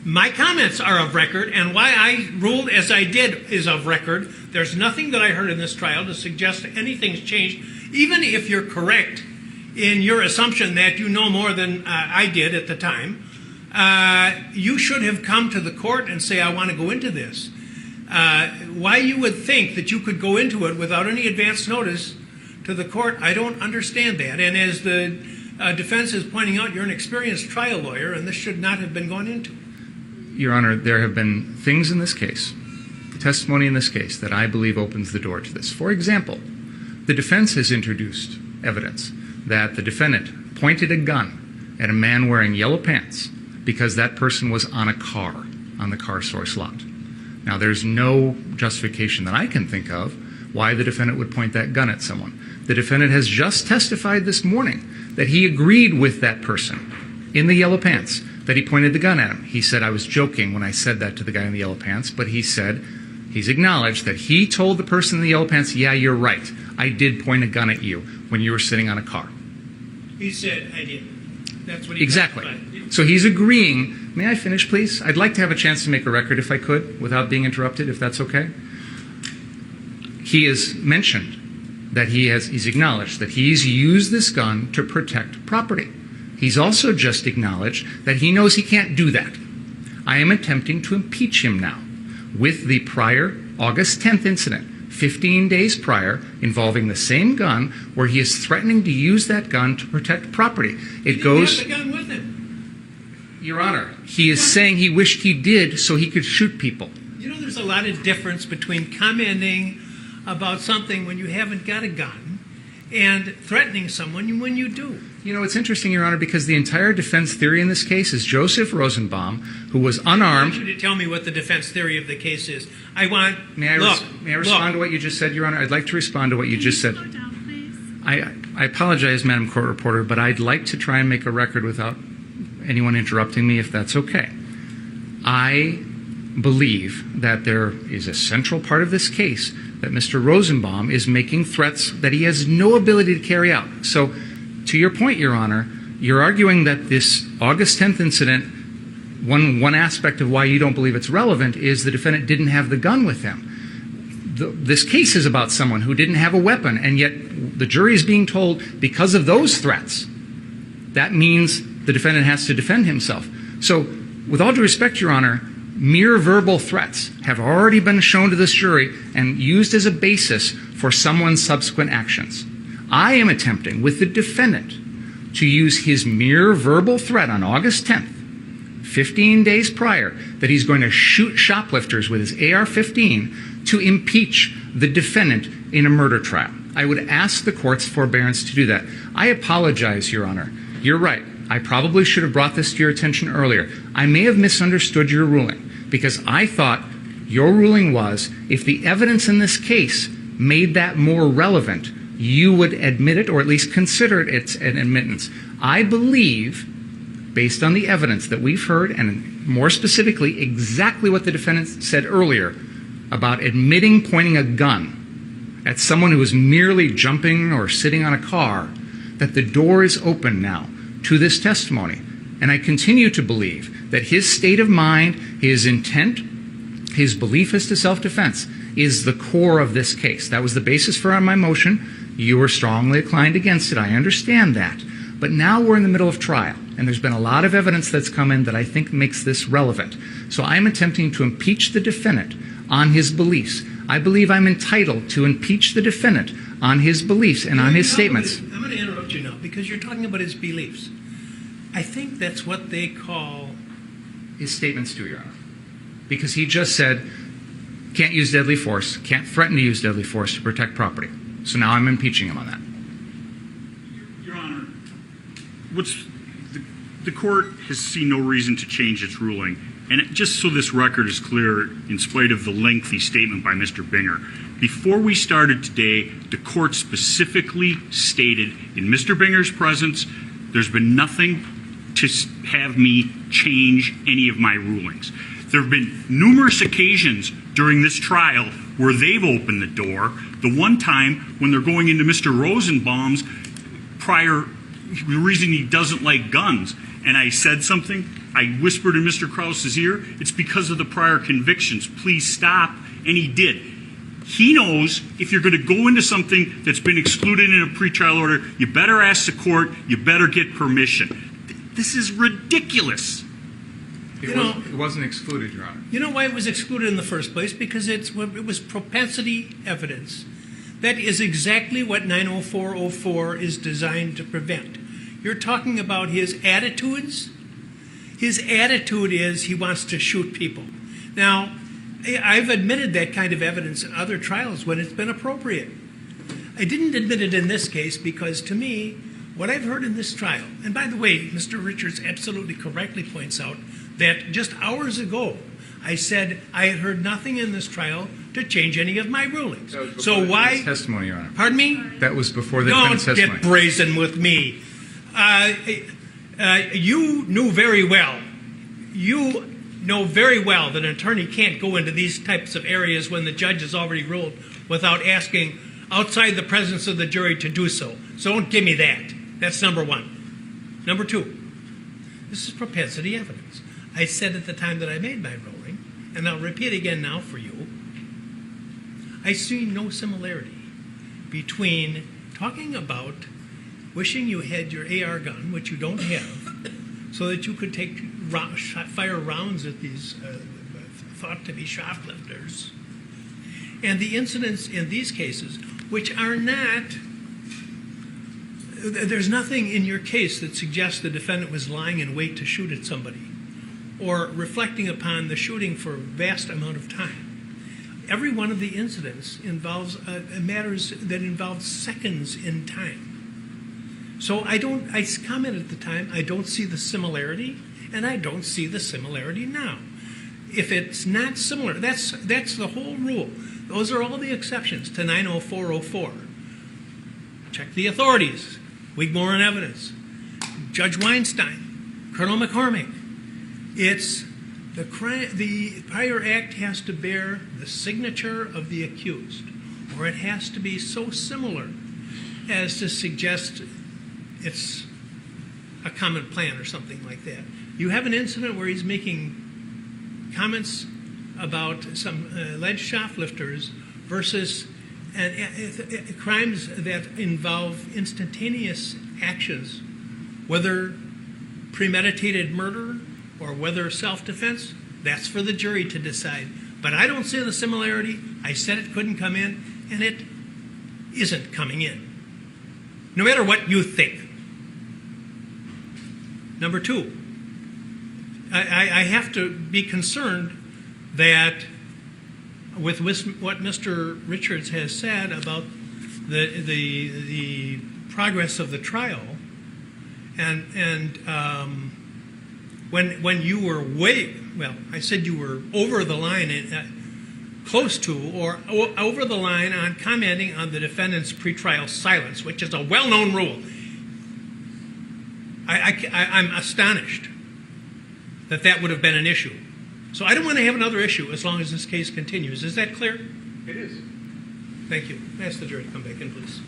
My comments are of record, and why I ruled as I did is of record. There's nothing that I heard in this trial to suggest anything's changed, even if you're correct in your assumption that you know more than I did at the time. You should have come to the court and say, I want to go into this. Why you would think that you could go into it without any advance notice to the court, I don't understand that. And as the defense is pointing out, you're an experienced trial lawyer, and this should not have been gone into.
Your Honor, there have been things in this case, testimony in this case, that I believe opens the door to this. For example, the defense has introduced evidence that the defendant pointed a gun at a man wearing yellow pants because that person was on a car on the car source lot. Now, there's no justification that I can think of why the defendant would point that gun at someone. The defendant has just testified this morning that he agreed with that person in the yellow pants, that he pointed the gun at him. He said, I was joking when I said that to the guy in the yellow pants, but he's acknowledged that he told the person in the yellow pants, yeah, you're right. I did point a gun at you when you were sitting on a car.
He said, I did. That's what he
Exactly.
testified.
So he's agreeing. May I finish, please? I'd like to have a chance to make a record, if I could, without being interrupted, if that's okay. He has mentioned that he's acknowledged that he's used this gun to protect property. He's also just acknowledged that he knows he can't do that. I am attempting to impeach him now with the prior August 10th incident, 15 days prior, involving the same gun, where he is threatening to use that gun to protect property.
He didn't have the gun with him.
Your Honor, he is saying he wished he did so he could shoot people.
You know, there's a lot of difference between commenting about something when you haven't got a gun and threatening someone when you do.
You know, it's interesting, Your Honor, because the entire defense theory in this case is Joseph Rosenbaum, who was unarmed.
I want you to tell me what the defense theory of the case is. May I
respond to what you just said, Your Honor? I'd like to respond to what you just said.
Slow down, please.
I apologize, Madam Court Reporter, but I'd like to try and make a record without anyone interrupting me, if that's okay. I believe that there is a central part of this case that Mr. Rosenbaum is making threats that he has no ability to carry out. So, to your point, Your Honor, you're arguing that this August 10th incident, one aspect of why you don't believe it's relevant is the defendant didn't have the gun with him. This case is about someone who didn't have a weapon, and yet the jury is being told because of those threats, that means the defendant has to defend himself. So, with all due respect, Your Honor, mere verbal threats have already been shown to this jury and used as a basis for someone's subsequent actions. I am attempting, with the defendant, to use his mere verbal threat on August 10th, 15 days prior, that he's going to shoot shoplifters with his AR-15 to impeach the defendant in a murder trial. I would ask the court's forbearance to do that. I apologize, Your Honor. You're right. I probably should have brought this to your attention earlier. I may have misunderstood your ruling because I thought your ruling was if the evidence in this case made that more relevant, you would admit it or at least consider it an admittance. I believe, based on the evidence that we've heard, and more specifically exactly what the defendant said earlier about admitting pointing a gun at someone who was merely jumping or sitting on a car, that the door is open now to this testimony. And I continue to believe that his state of mind, his intent, his belief as to self-defense is the core of this case. That was the basis for my motion. You were strongly inclined against it. I understand that. But now we're in the middle of trial, and there's been a lot of evidence that's come in that I think makes this relevant. So I'm attempting to impeach the defendant on his beliefs. I believe I'm entitled to impeach the defendant on his beliefs and on his statements.
I'm going to interrupt you now because you're talking about his beliefs. I think that's what they call
his statements to, Your Honor. Because he just said, can't use deadly force, can't threaten to use deadly force to protect property. So now I'm impeaching him on that.
Your Honor, the court has seen no reason to change its ruling. And just so this record is clear, in spite of the lengthy statement by Mr. Binger, before we started today, the court specifically stated in Mr. Binger's presence, there's been nothing to have me change any of my rulings. There have been numerous occasions during this trial where they've opened the door. The one time when they're going into Mr. Rosenbaum's the reason he doesn't like guns, and I said something, I whispered in Mr. Krause's ear, it's because of the prior convictions. Please stop. And he did. He knows if you're going to go into something that's been excluded in a pretrial order, you better ask the court, you better get permission. This is ridiculous.
It wasn't excluded, Your Honor.
You know why it was excluded in the first place? Because it was propensity evidence. That is exactly what 90404 is designed to prevent. You're talking about his attitudes. His attitude is he wants to shoot people. Now, I've admitted that kind of evidence in other trials when it's been appropriate. I didn't admit it in this case because, to me, what I've heard in this trial, and by the way, Mr. Richards absolutely correctly points out that just hours ago, I said I had heard nothing in this trial to change any of my rulings. So why?
Testimony, Your Honor.
Pardon me?
That was before the defense testimony.
Don't get brazen with me. You knew very well. You know very well that an attorney can't go into these types of areas when the judge has already ruled without asking outside the presence of the jury to do so. So don't give me that. That's number one. Number two, this is propensity evidence. I said at the time that I made my ruling, and I'll repeat again now for you, I see no similarity between talking about wishing you had your AR gun, which you don't have, so that you could fire rounds at these thought to be shoplifters, and the incidents in these cases, which are not, there's nothing in your case that suggests the defendant was lying in wait to shoot at somebody or reflecting upon the shooting for a vast amount of time. Every one of the incidents involves matters that involve seconds in time. So I commented at the time, I don't see the similarity, and I don't see the similarity now. If it's not similar, that's the whole rule. Those are all the exceptions to 90404. Check the authorities. Wigmore and evidence. Judge Weinstein. Colonel McCormick. It's the prior act has to bear the signature of the accused, or it has to be so similar as to suggest it's a common plan or something like that. You have an incident where he's making comments about some alleged shoplifters versus crimes that involve instantaneous actions, whether premeditated murder or whether self-defense, that's for the jury to decide. But I don't see the similarity. I said it couldn't come in, and it isn't coming in, no matter what you think. Number two, I have to be concerned that with what Mr. Richards has said about the progress of the trial, and when you were I said you were over the line, close to or over the line on commenting on the defendant's pretrial silence, which is a well-known rule. I'm astonished that would have been an issue. So I don't want to have another issue as long as this case continues. Is that clear?
It is.
Thank you. Ask the jury to come back in, please.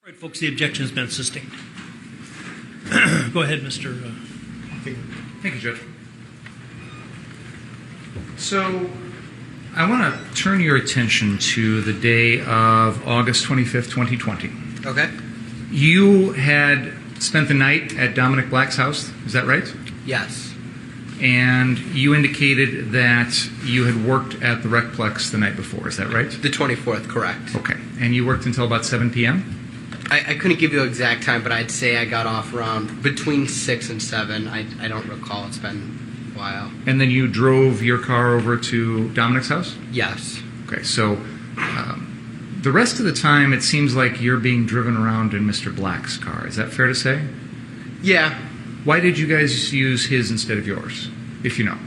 All right, folks, the objection has been sustained. Go ahead, Mr.
Thank you, Judge. So, I want to turn your attention to the day of August 25th, 2020.
Okay.
You had spent the night at Dominic Black's house, is that right?
Yes.
And you indicated that you had worked at the Recplex the night before, is that right?
The 24th, correct.
Okay. And you worked until about 7 p.m.?
I couldn't give you an exact time, but I'd say I got off around between 6 and 7. I don't recall. It's been a while.
And then you drove your car over to Dominic's house?
Yes.
Okay, so the rest of the time it seems like you're being driven around in Mr. Black's car. Is that fair to say?
Yeah.
Why did you guys use his instead of yours, if you know?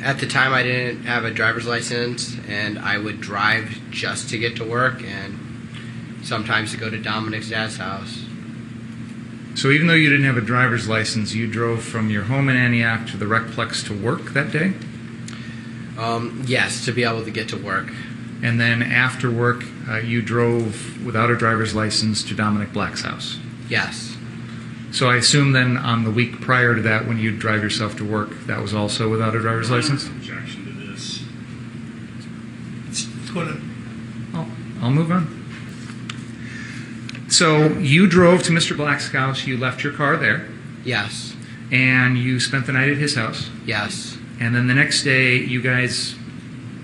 At the time, I didn't have a driver's license, and I would drive just to get to work and sometimes to go to Dominic's dad's house.
So even though you didn't have a driver's license, you drove from your home in Antioch to the Recplex to work that day?
Yes, to be able to get to work.
And then after work, you drove without a driver's license to Dominic Black's house?
Yes.
So I assume then on the week prior to that, when you'd drive yourself to work, that was also without a driver's license?
Objection to this.
What's going on?
I'll move on. So you drove to Mr. Black's house, you left your car there,
Yes.
and you spent the night at his house.
Yes.
And then the next day, you guys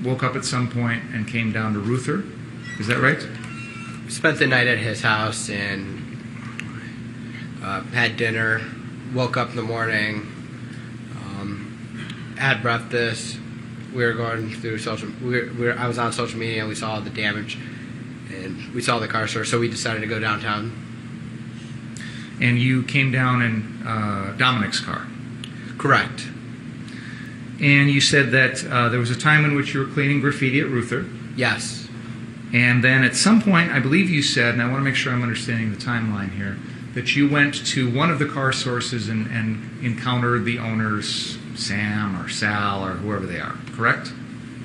woke up at some point and came down to Ruther. Is that right?
Spent the night at his house and had dinner. Woke up in the morning. Had breakfast. We were going through I was on social media and we saw the damage, and we saw the car store, so we decided to go downtown.
And you came down in Dominic's car.
Correct.
And you said that there was a time in which you were cleaning graffiti at Ruther.
Yes.
And then at some point, I believe you said, and I want to make sure I'm understanding the timeline here, that you went to one of the car sources and encountered the owners, Sam or Sal or whoever they are, correct?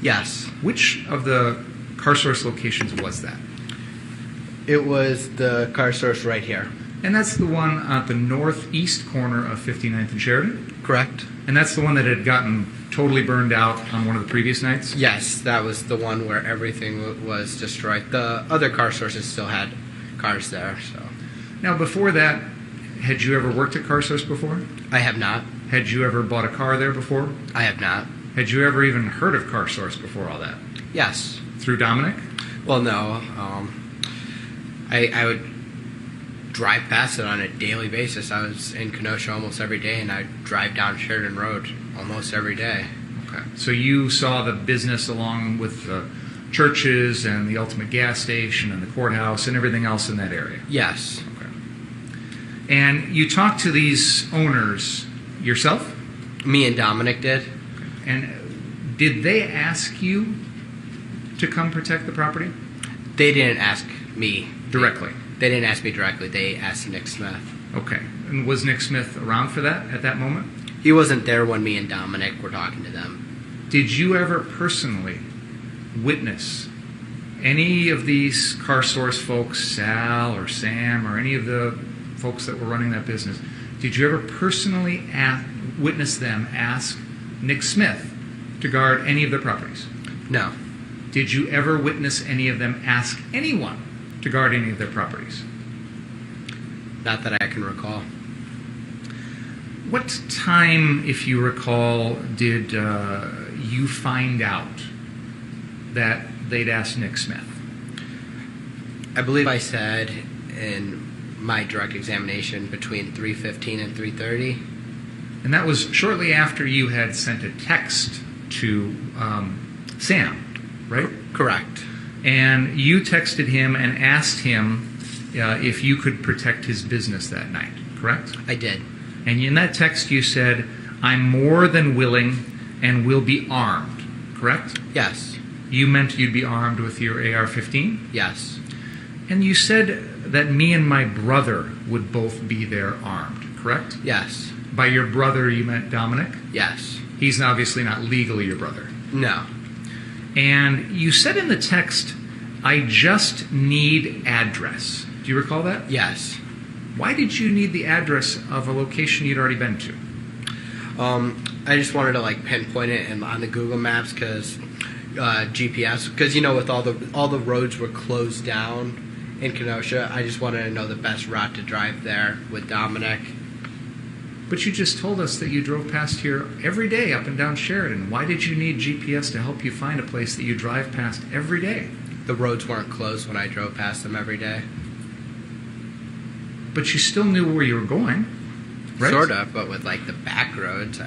Yes.
Which of the car source locations was that?
It was the car source right here.
And that's the one at the northeast corner of 59th and Sheridan?
Correct.
And that's the one that had gotten totally burned out on one of the previous nights?
Yes, that was the one where everything was destroyed. The other car sources still had cars there. So.
Now, before that, had you ever worked at Car Source before?
I have not.
Had you ever bought a car there before?
I have not.
Had you ever even heard of Car Source before all that?
Yes.
Through Dominic?
Well, no. I would drive past it on a daily basis. I was in Kenosha almost every day, and I'd drive down Sheridan Road almost every day.
Okay. So you saw the business along with churches and the ultimate gas station and the courthouse and everything else in that area.
Yes.
Okay. And you talked to these owners yourself?
Me and Dominic did.
And did they ask you to come protect the property?
They didn't ask me.
Directly?
They didn't ask me directly. They asked Nick Smith.
Okay. And was Nick Smith around for that at that moment?
He wasn't there when me and Dominic were talking to them.
Did you ever personally witness any of these car source folks, Sal or Sam or any of the folks that were running that business, did you ever personally witness them ask Nick Smith to guard any of their properties?
No.
Did you ever witness any of them ask anyone to guard any of their properties?
Not that I can recall.
What time, if you recall, did you find out that they'd asked Nick Smith?
I believe I said in my direct examination between 3:15 and 3:30.
And that was shortly after you had sent a text to Sam, right?
Correct.
And you texted him and asked him if you could protect his business that night, correct?
I did.
And in that text you said, I'm more than willing and will be armed, correct?
Yes.
You meant you'd be armed with your AR-15?
Yes.
And you said that me and my brother would both be there armed, correct?
Yes.
By your brother you meant Dominic?
Yes.
He's obviously not legally your brother.
No.
And you said in the text, I just need address. Do you recall that?
Yes.
Why did you need the address of a location you'd already been to?
I just wanted to pinpoint it on the Google Maps because GPS, because with all the roads were closed down in Kenosha. I just wanted to know the best route to drive there with Dominic.
But you just told us that you drove past here every day up and down Sheridan. Why did you need GPS to help you find a place that you drive past every day?
The roads weren't closed when I drove past them every day.
But you still knew where you were going, right?
Sort of, but with the back roads.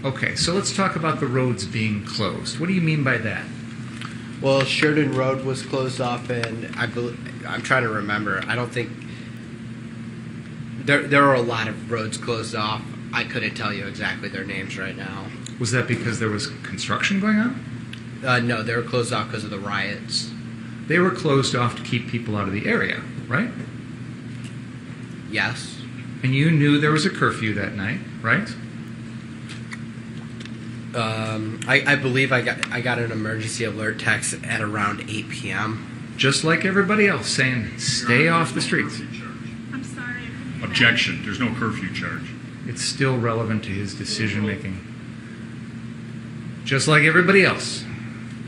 Okay, so let's talk about the roads being closed. What do you mean by that?
Well, Sheridan Road was closed off, and I'm trying to remember. I don't think there are a lot of roads closed off. I couldn't tell you exactly their names right now.
Was that because there was construction going on?
No, they were closed off because of the riots.
They were closed off to keep people out of the area, right?
Yes.
And you knew there was a curfew that night, right?
I believe I got an emergency alert text at around 8 p.m.
Just like everybody else, saying, stay off the streets.
I'm sorry.
Objection. There's no curfew charge.
It's still relevant to his decision-making. Just like everybody else,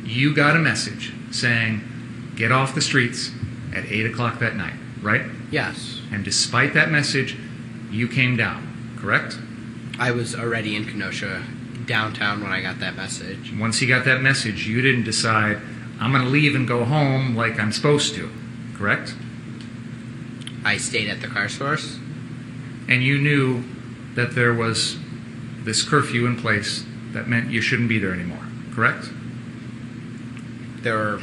you got a message saying, get off the streets at 8 o'clock that night, right?
Yes.
And despite that message, you came down, correct?
I was already in Kenosha, downtown, when I got that message.
Once you got that message, you didn't decide, I'm going to leave and go home like I'm supposed to, correct?
I stayed at the car source.
And you knew that there was this curfew in place that meant you shouldn't be there anymore, correct?
There were,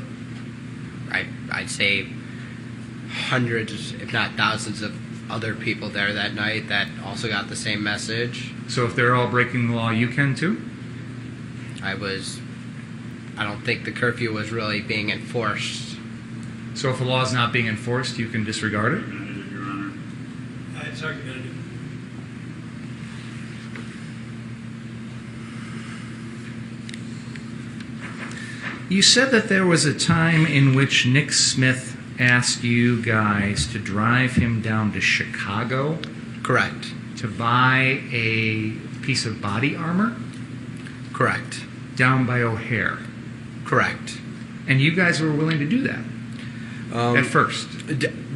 I'd say, hundreds, if not thousands, of other people there that night that also got the same message.
So if they're all breaking the law, you can too?
I don't think the curfew was really being enforced.
So if a law is not being enforced, you can disregard it?
Your Honor.
It's argumentative.
You said that there was a time in which Nick Smith asked you guys to drive him down to Chicago
Correct.
to buy a piece of body armor
Correct.
down by O'Hare.
Correct.
And you guys were willing to do that at first.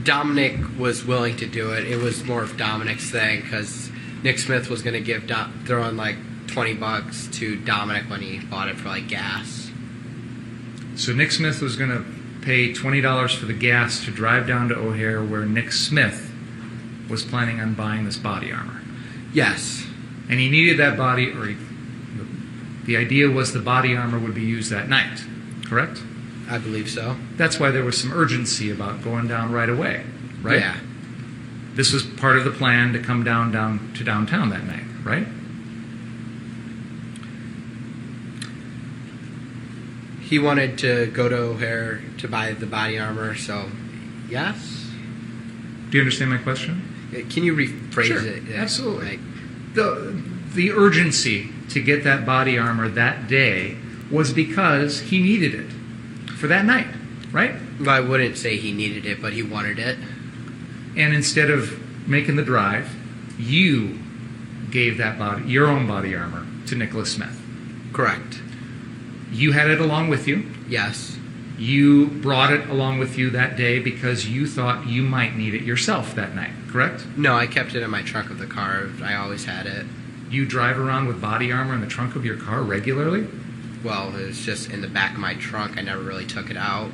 Dominic was willing to do it. It was more of Dominic's thing because Nick Smith was going to throw in $20 to Dominic when he bought it for gas.
So Nick Smith was going to pay $20 for the gas to drive down to O'Hare where Nick Smith was planning on buying this body armor.
Yes.
And he needed that the idea was the body armor would be used that night. correct?
I believe so.
That's why there was some urgency about going down right away, right?
Yeah.
This was part of the plan to come down to downtown that night, right?
He wanted to go to O'Hare to buy the body armor, so yes.
Do you understand my question?
Can you rephrase
Sure,
it? Yeah,
absolutely.
like-
The urgency to get that body armor that day was because he needed it for that night, right?
Well, I wouldn't say he needed it, but he wanted it.
And instead of making the drive, you gave that your own body armor to Nicholas Smith.
Correct.
You had it along with you.
Yes.
You brought it along with you that day because you thought you might need it yourself that night, correct?
No, I kept it in my trunk of the car. I always had it.
You drive around with body armor in the trunk of your car regularly?
Well, it was just in the back of my trunk. I never really took it out.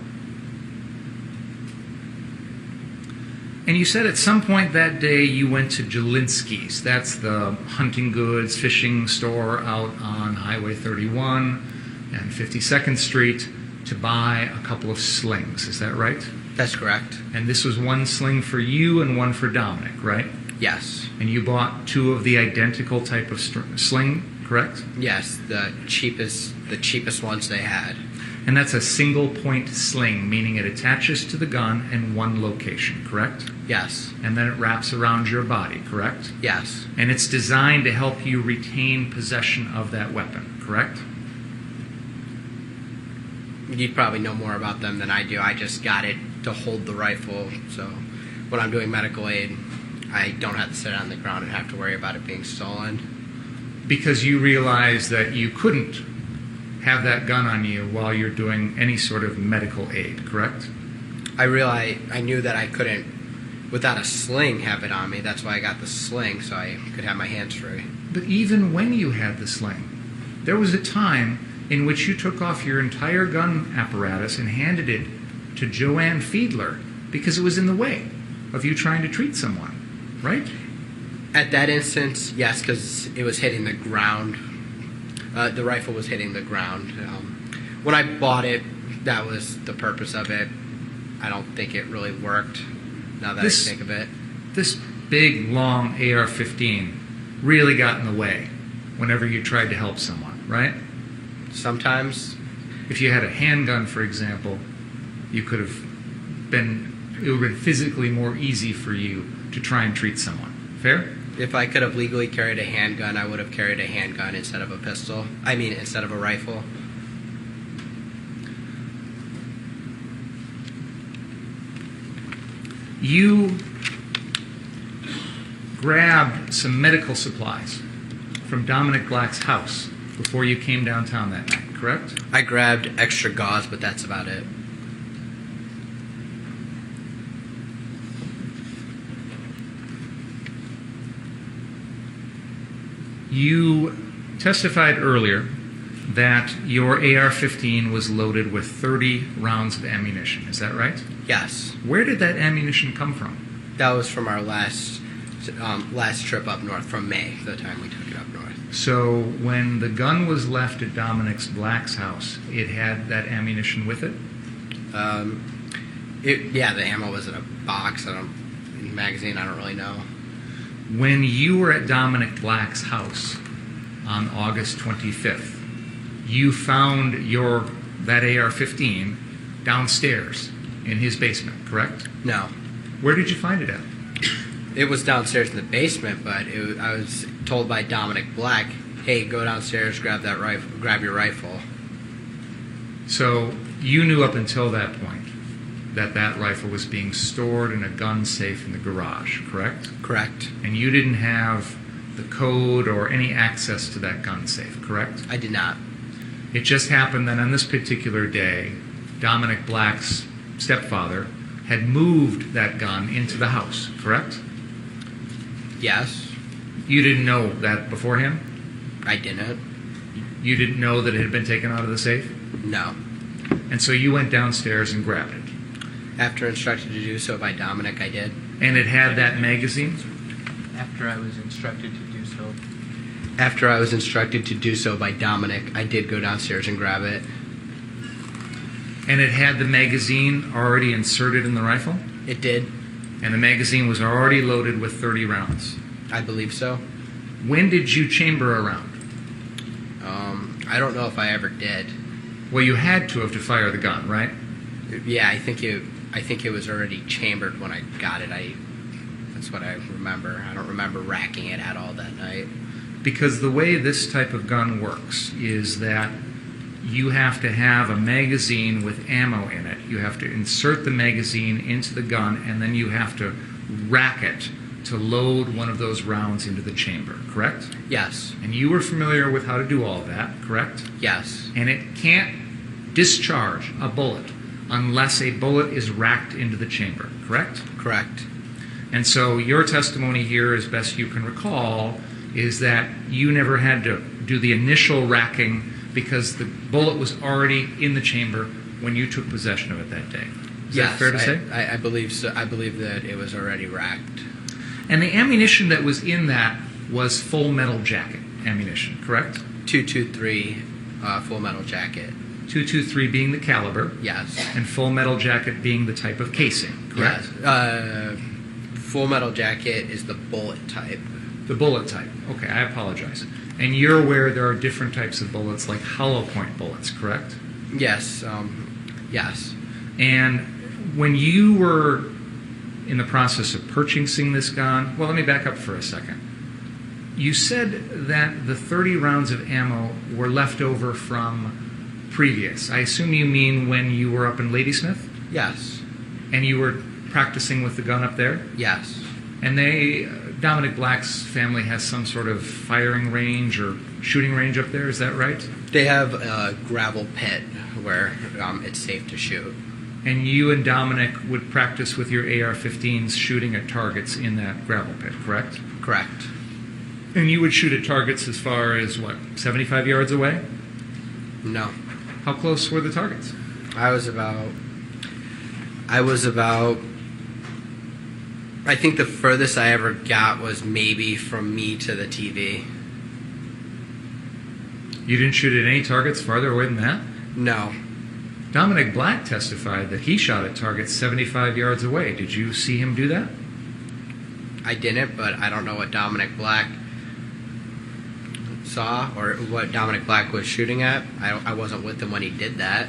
And you said at some point that day you went to Jelinski's. That's the hunting goods, fishing store out on Highway 31 and 52nd Street to buy a couple of slings. Is that right?
That's correct.
And this was one sling for you and one for Dominic, right?
Yes.
And you bought two of the identical type of sling, correct?
Yes, the cheapest ones they had.
And that's a single point sling, meaning it attaches to the gun in one location, correct?
Yes.
And then it wraps around your body, correct?
Yes.
And it's designed to help you retain possession of that weapon, correct?
You'd probably know more about them than I do. I just got it to hold the rifle, so when I'm doing medical aid, I don't have to sit on the ground and have to worry about it being stolen.
Because you realize that you couldn't have that gun on you while you're doing any sort of medical aid, correct?
I knew that I couldn't, without a sling, have it on me. That's why I got the sling, so I could have my hands free.
But even when you had the sling, there was a time in which you took off your entire gun apparatus and handed it to Joanne Fiedler because it was in the way of you trying to treat someone, right?
At that instance, yes, because it was hitting the ground. The rifle was hitting the ground. When I bought it, that was the purpose of it. I don't think it really worked, now that I think of it.
This big, long AR-15 really got in the way whenever you tried to help someone, right?
Sometimes.
If you had a handgun, for example, it would have been physically more easy for you to try and treat someone. Fair?
If I could have legally carried a handgun, I would have carried a handgun instead of a pistol. Instead of a rifle.
You grabbed some medical supplies from Dominic Black's house before you came downtown that night, correct?
I grabbed extra gauze, but that's about it.
You testified earlier that your AR-15 was loaded with 30 rounds of ammunition. Is that right?
Yes.
Where did that ammunition come from?
That was from our last trip up north, from May, the time we took it up north.
So when the gun was left at Dominic Black's house, it had that ammunition with it?
The ammo was in a box, in a magazine, I don't really know.
When you were at Dominic Black's house on August 25th, you found that AR-15 downstairs in his basement, correct?
No.
Where did you find it at?
It was downstairs in the basement, but I was told by Dominic Black, hey, go downstairs, grab your rifle.
So you knew up until that point that rifle was being stored in a gun safe in the garage, correct?
Correct.
And you didn't have the code or any access to that gun safe, correct?
I did not.
It just happened that on this particular day, Dominic Black's stepfather had moved that gun into the house, correct?
Yes.
You didn't know that beforehand?
I didn't.
You didn't know that it had been taken out of the safe?
No.
And so you went downstairs and grabbed it?
After instructed to do so by Dominic, I did.
And it had that magazine?
After I was instructed to do so. After I was instructed to do so by Dominic, I did go downstairs and grab it.
And it had the magazine already inserted in the rifle?
It did.
And the magazine was already loaded with 30 rounds?
I believe so.
When did you chamber a round?
I don't know if I ever did.
Well, you had to have to fire the gun, right?
Yeah, I think it was already chambered when I got it. That's what I remember. I don't remember racking it at all that night.
Because the way this type of gun works is that you have to have a magazine with ammo in it. You have to insert the magazine into the gun, and then you have to rack it to load one of those rounds into the chamber, correct?
Yes.
And you were familiar with how to do all that, correct?
Yes.
And it can't discharge a bullet unless a bullet is racked into the chamber, correct?
Correct.
And so your testimony here, as best you can recall, is that you never had to do the initial racking because the bullet was already in the chamber when you took possession of it that day. Is that fair to say?
I believe so. I believe that it was already racked.
And the ammunition that was in that was full metal jacket ammunition, correct?
223 full metal jacket.
223 being the caliber.
Yes.
And full metal jacket being the type of casing, correct?
Yes. Full metal jacket is the bullet type.
The bullet type. Okay, I apologize. And you're aware there are different types of bullets, like hollow point bullets, correct?
Yes. Yes.
And when you were in the process of purchasing this gun, well, let me back up for a second. You said that the 30 rounds of ammo were left over from previous. I assume you mean when you were up in Ladysmith?
Yes.
And you were practicing with the gun up there?
Yes.
And Dominic Black's family has some sort of firing range or shooting range up there, is that right?
They have a gravel pit where it's safe to shoot.
And you and Dominic would practice with your AR-15s shooting at targets in that gravel pit, correct?
Correct.
And you would shoot at targets as far as, 75 yards away?
No.
How close were the targets?
I think the furthest I ever got was maybe from me to the TV.
You didn't shoot at any targets farther away than that?
No.
Dominic Black testified that he shot at targets 75 yards away. Did you see him do that?
I didn't, but I don't know what Dominic Black saw or what Dominic Black was shooting at. I wasn't with him when he did that.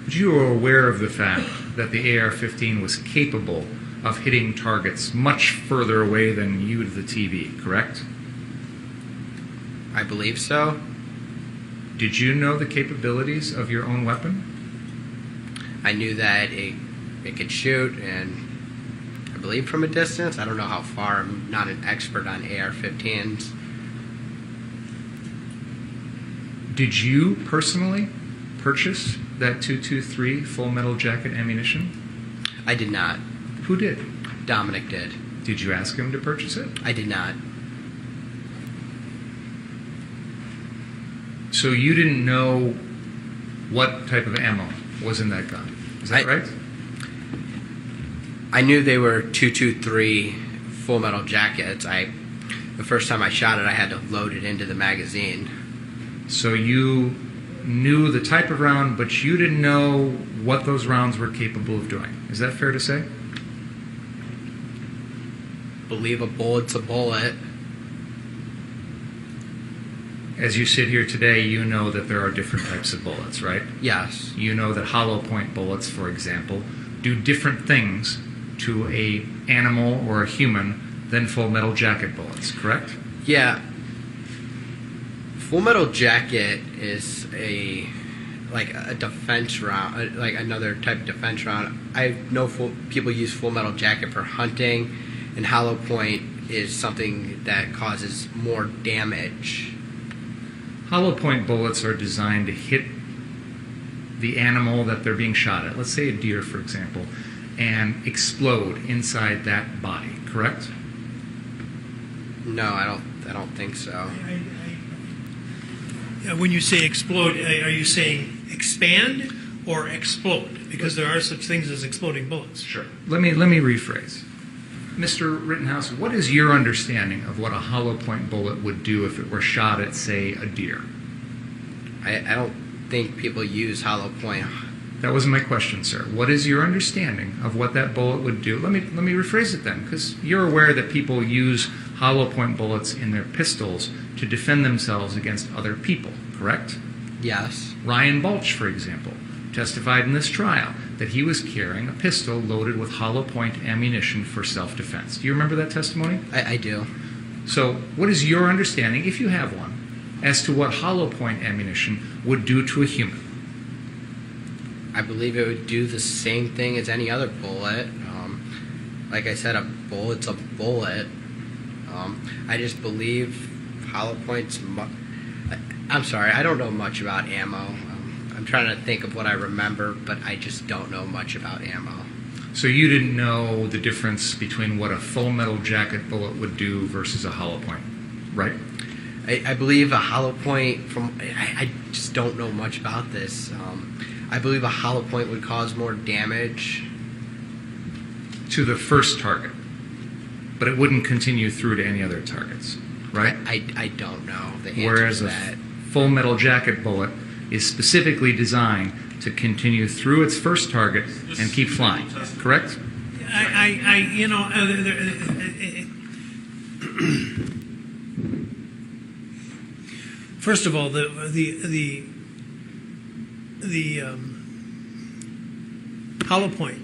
But you were aware of the fact that the AR-15 was capable of hitting targets much further away than you to the TV, correct?
I believe so.
Did you know the capabilities of your own weapon?
I knew that it could shoot, and I believe from a distance. I don't know how far. I'm not an expert on AR-15s.
Did you personally purchase that 223 full metal jacket ammunition?
I did not.
Who did?
Dominic did.
Did you ask him to purchase it?
I did not.
So you didn't know what type of ammo was in that gun. Is that right?
I knew they were 223 full metal jackets. The first time I shot it, I had to load it into the magazine.
So you knew the type of round, but you didn't know what those rounds were capable of doing. Is that fair to say?
Believe a bullet's a bullet.
As you sit here today, you know that there are different types of bullets, right?
Yes.
You know that hollow point bullets, for example, do different things to a animal or a human than full metal jacket bullets, correct?
Yeah. Full metal jacket is a defense round, like another type of defense round. I know people use full metal jacket for hunting, and hollow point is something that causes more damage.
Hollow point bullets are designed to hit the animal that they're being shot at, let's say a deer, for example, and explode inside that body, correct?
No, I don't think so.
When you say explode, are you saying expand or explode? Because there are such things as exploding bullets.
Sure. Let me rephrase. Mr. Rittenhouse, what is your understanding of what a hollow point bullet would do if it were shot at, say, a deer?
I don't think people use hollow point
That wasn't my question, sir. What is your understanding of what that bullet would do? Let me rephrase it then, because you're aware that people use hollow point bullets in their pistols to defend themselves against other people, correct?
Yes.
Ryan Balch, for example, testified in this trial that he was carrying a pistol loaded with hollow point ammunition for self-defense. Do you remember that testimony?
I do.
So what is your understanding, if you have one, as to what hollow point ammunition would do to a human?
I believe it would do the same thing as any other bullet. Like I said, a bullet's a bullet. I just believe hollow points. I'm sorry, I don't know much about ammo. I'm trying to think of what I remember, but I just don't know much about ammo.
So you didn't know the difference between what a full metal jacket bullet would do versus a hollow point, right?
I believe a hollow point I just don't know much about this. I believe a hollow point would cause more damage
to the first target, but it wouldn't continue through to any other targets, right?
I don't know the answer
Whereas
to
a
that.
full metal jacket bullet is specifically designed to continue through its first target and keep flying, correct?
First of all, the hollow point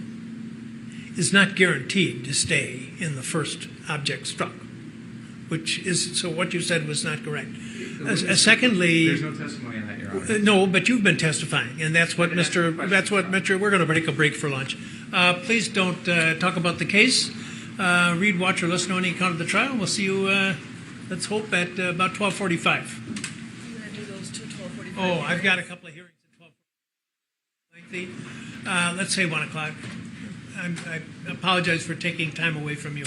is not guaranteed to stay in the first object struck, which is, so what you said was not correct. Secondly,
There's no testimony on that, Your Honor.
no, but you've been testifying, and that's what Mr. We're going to take a break for lunch. Please don't talk about the case. Read, watch, or listen to any account of the trial. We'll see you. Let's hope at about 12:45.
I'm going to do those two 12:45.
Oh, I've got a couple of hearings at 12:45. Lengthy. Let's say 1 o'clock. I apologize for taking time away from you.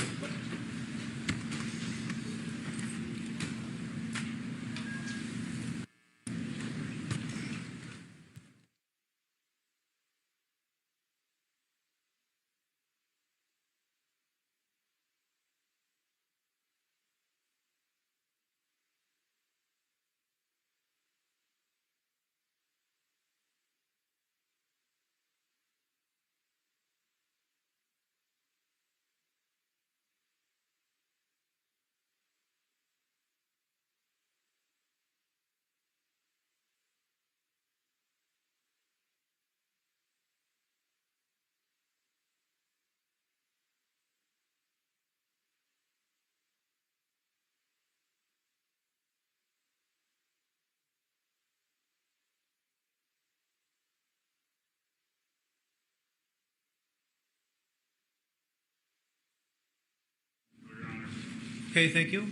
Okay, thank you.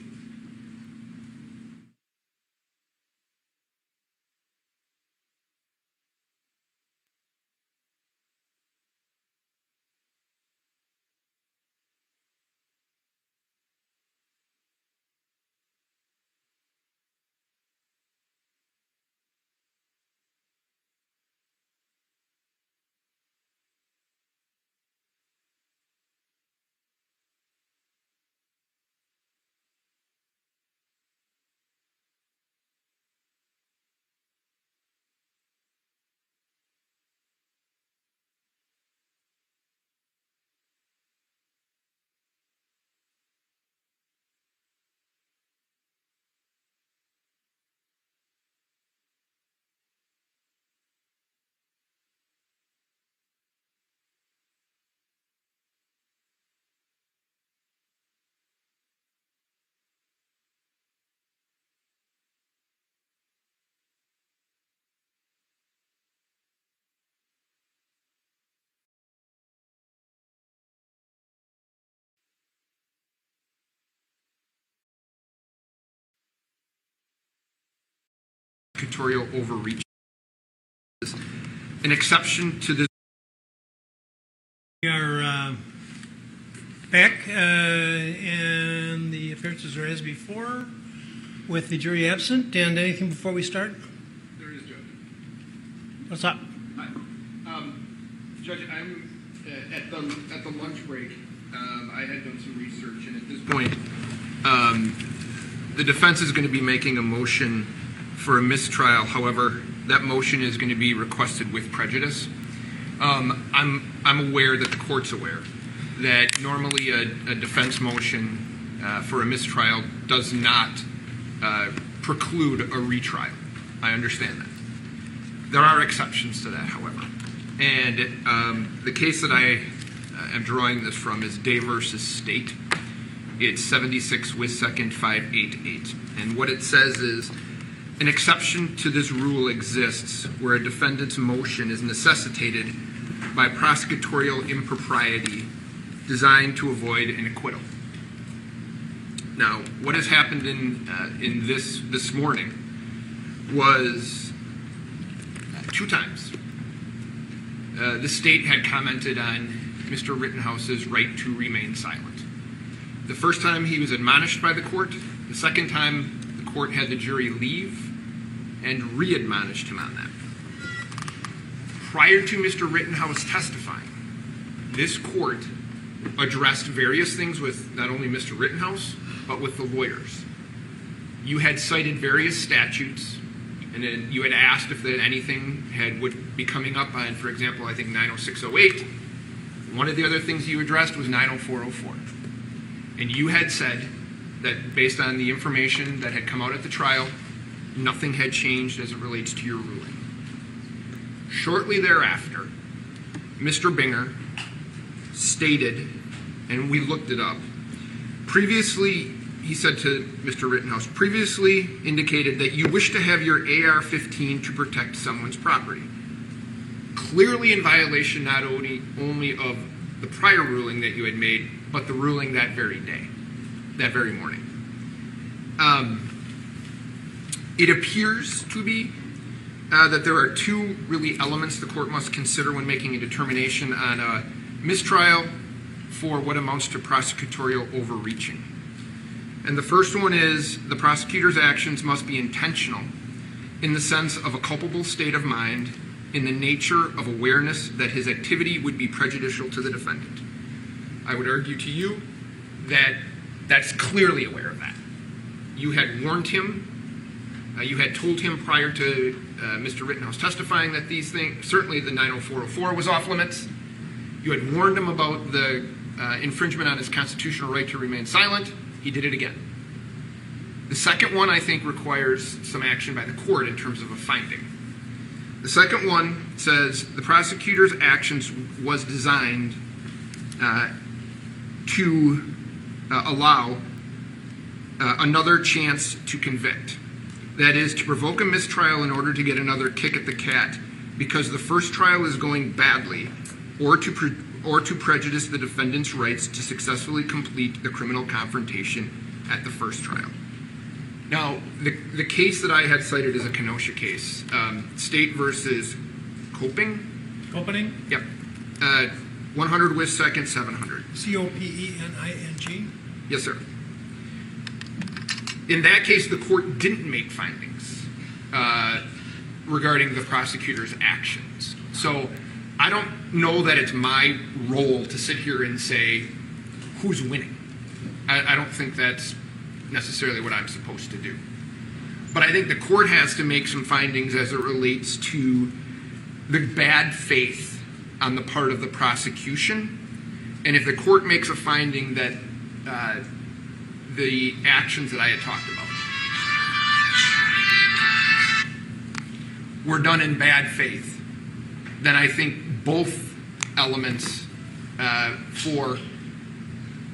Dictatorial overreach. An exception to this.
We are back, and the appearances are as before, with the jury absent. And anything before we start?
There is, Judge.
What's up?
Hi. Judge, I'm at the lunch break. I had done some research, and at this point, the defense is going to be making a motion for a mistrial. However, that motion is going to be requested with prejudice. I'm aware that the court's aware that normally a defense motion for a mistrial does not preclude a retrial. I understand that. There are exceptions to that, however. And the case that I am drawing this from is Day versus State. It's 76 Wis 2nd 588. And what it says is, an exception to this rule exists where a defendant's motion is necessitated by prosecutorial impropriety designed to avoid an acquittal. Now, what has happened in this morning was 2 times. The state had commented on Mr. Rittenhouse's right to remain silent. The first time he was admonished by the court. The second time the court had the jury leave and re-admonished him on that. Prior to Mr. Rittenhouse testifying, this court addressed various things with not only Mr. Rittenhouse, but with the lawyers. You had cited various statutes, and then you had asked if anything would be coming up on, for example, I think 90608. One of the other things you addressed was 90404. And you had said that based on the information that had come out at the trial, nothing had changed as it relates to your ruling. Shortly thereafter, Mr. Binger stated, and we looked it up, previously, he said to Mr. Rittenhouse, previously indicated that you wish to have your AR-15 to protect someone's property. Clearly in violation not only of the prior ruling that you had made, but the ruling that very day, that very morning. It appears to be that there are 2 really elements the court must consider when making a determination on a mistrial for what amounts to prosecutorial overreaching. And the first one is the prosecutor's actions must be intentional in the sense of a culpable state of mind in the nature of awareness that his activity would be prejudicial to the defendant. I would argue to you that that's clearly aware of that. You had warned him, you had told him prior to Mr. Rittenhouse testifying that these things, certainly the 90404 was off limits. You had warned him about the infringement on his constitutional right to remain silent. He did it again. The second one, I think, requires some action by the court in terms of a finding. The second one says the prosecutor's actions was designed to allow another chance to convict. That is, to provoke a mistrial in order to get another kick at the cat because the first trial is going badly, or to prejudice the defendant's rights to successfully complete the criminal confrontation at the first trial. Now, the case that I had cited is a Kenosha case, State versus Coping.
Opening?
Yep. 100 Wis 2nd 700.
Copening?
Yes, sir. In that case, the court didn't make findings regarding the prosecutor's actions. So I don't know that it's my role to sit here and say who's winning. I don't think that's necessarily what I'm supposed to do. But I think the court has to make some findings as it relates to the bad faith on the part of the prosecution. And if the court makes a finding that the actions that I had talked about were done in bad faith, then I think both elements for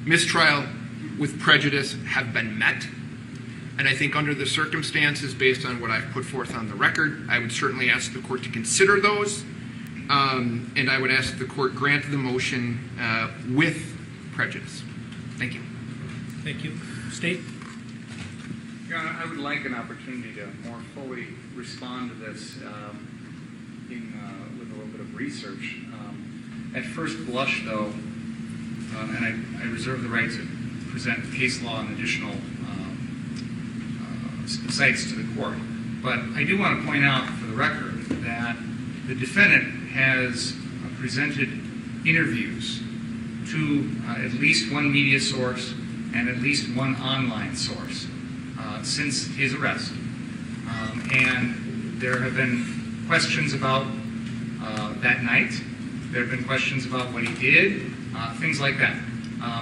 mistrial with prejudice have been met. And I think under the circumstances, based on what I've put forth on the record, I would certainly ask the court to consider those. And I would ask the court grant the motion with prejudice. Thank you.
Thank you. State?
Your Honor, I would like an opportunity to more fully respond to this with a little bit of research. At first blush, though, and I reserve the right to present case law and additional cites to the court, but I do want to point out for the record that the defendant has presented interviews to at least one media source and at least one online source since his arrest. And there have been questions about that night There have been questions about what he did, things like that.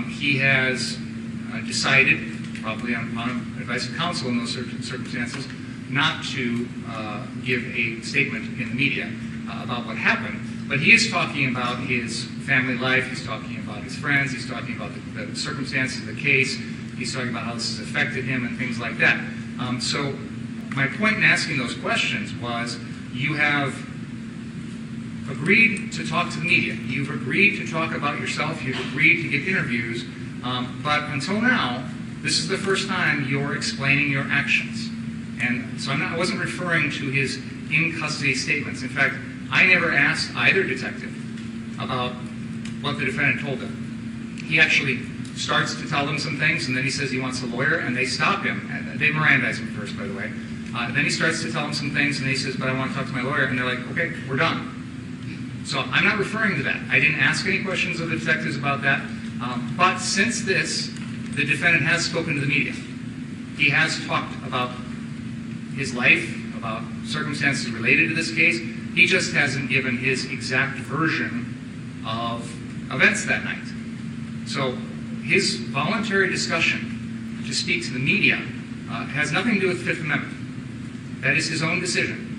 He has decided, probably on advice of counsel in those circumstances, not to give a statement in the media about what happened. But he is talking about his family life, he's talking about his friends, he's talking about the circumstances of the case, he's talking about how this has affected him and things like that. So my point in asking those questions was, you have agreed to talk to the media, you've agreed to talk about yourself, you've agreed to give interviews, but until now, this is the first time you're explaining your actions. And so I wasn't referring to his in-custody statements. In fact, I never asked either detective about what the defendant told them. He actually starts to tell them some things, and then he says he wants a lawyer, and they stop him. And they Mirandize him first, by the way. Then he starts to tell them some things, and he says, but I want to talk to my lawyer, and they're like, okay, we're done. So I'm not referring to that. I didn't ask any questions of the detectives about that. But since this, the defendant has spoken to the media. He has talked about his life, about circumstances related to this case. He just hasn't given his exact version of events that night. So his voluntary discussion to speak to the media has nothing to do with the Fifth Amendment. That is his own decision.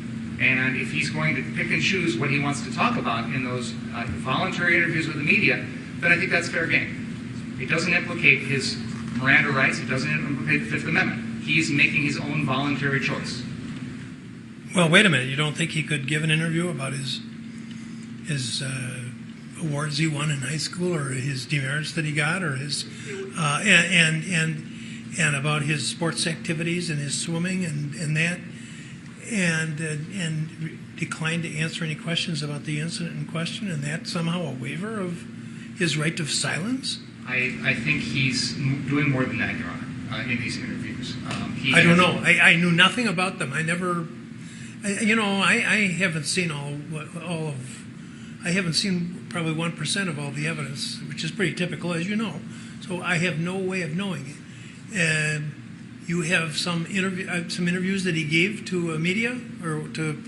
And if he's going to pick and choose what he wants to talk about in those voluntary interviews with the media, then I think that's fair game. It doesn't implicate his Miranda rights. It doesn't implicate the Fifth Amendment. He's making his own voluntary choice.
Well, wait a minute. You don't think he could give an interview about his awards he won in high school, or his demerits that he got, or his and about his sports activities and his swimming and that, and declined to answer any questions about the incident in question, and that somehow a waiver of his right of silence?
I think he's doing more than that, Your Honor, in these interviews.
I don't know. I knew nothing about them. I never, I haven't seen all of. I haven't seen probably 1% of all the evidence, which is pretty typical, as you know. So I have no way of knowing it. You have some interviews that he gave to media or to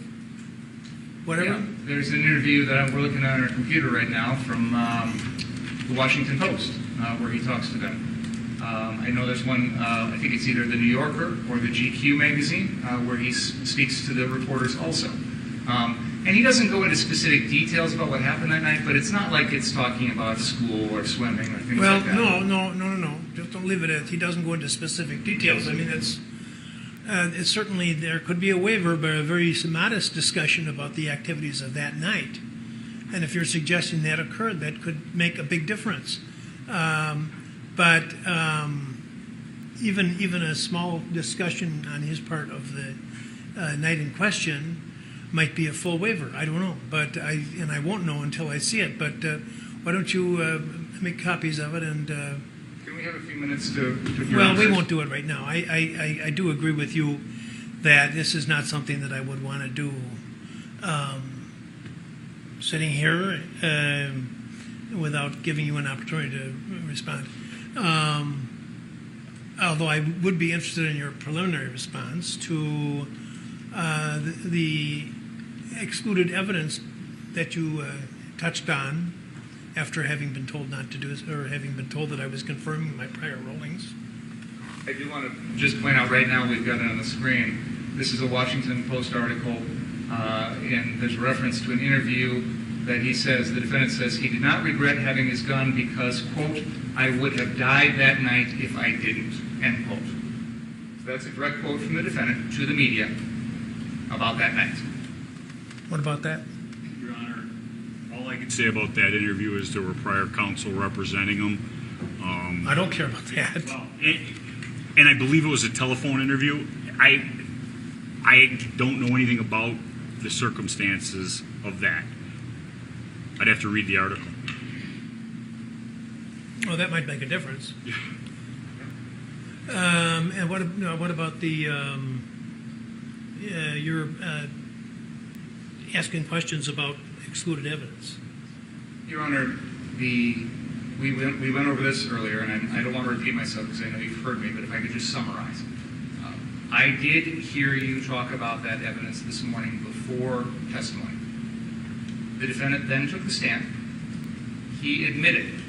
whatever.
Yeah, there's an interview that we're looking at on our computer right now from the Washington Post, where he talks to them. I know there's one, I think it's either the New Yorker or the GQ magazine, where he speaks to the reporters also. And he doesn't go into specific details about what happened that night, but it's not like it's talking about school or swimming or things like that.
Well, no. Just don't leave it at he doesn't go into specific details. I mean, it's certainly there could be a waiver, but a very modest discussion about the activities of that night. And if you're suggesting that occurred, that could make a big difference. But even a small discussion on his part of the night in question might be a full waiver. I don't know, but I won't know until I see it. But why don't you make copies of it and?
Can we have a few minutes to
Well, we won't do it right now. I do agree with you that this is not something that I would want to do sitting here without giving you an opportunity to respond. Although I would be interested in your preliminary response to the excluded evidence that you touched on after having been told not to do it, or having been told that I was confirming my prior rulings.
I do want to just point out right now, we've got it on the screen. This is a Washington Post article, and there's a reference to an interview that he says, the defendant says, he did not regret having his gun because, quote, I would have died that night if I didn't, end quote. So that's a direct quote from the defendant to the media about that night.
What about that?
Your Honor, all I can say about that interview is there were prior counsel representing him.
I don't care about that.
Well, and I believe it was a telephone interview. I don't know anything about the circumstances of that. I'd have to read the article.
Well, that might make a difference. And what about the your asking questions about excluded evidence?
Your Honor, we went over this earlier, and I don't want to repeat myself because I know you've heard me, but if I could just summarize. I did hear you talk about that evidence this morning before testimony. The defendant then took the stand. He admitted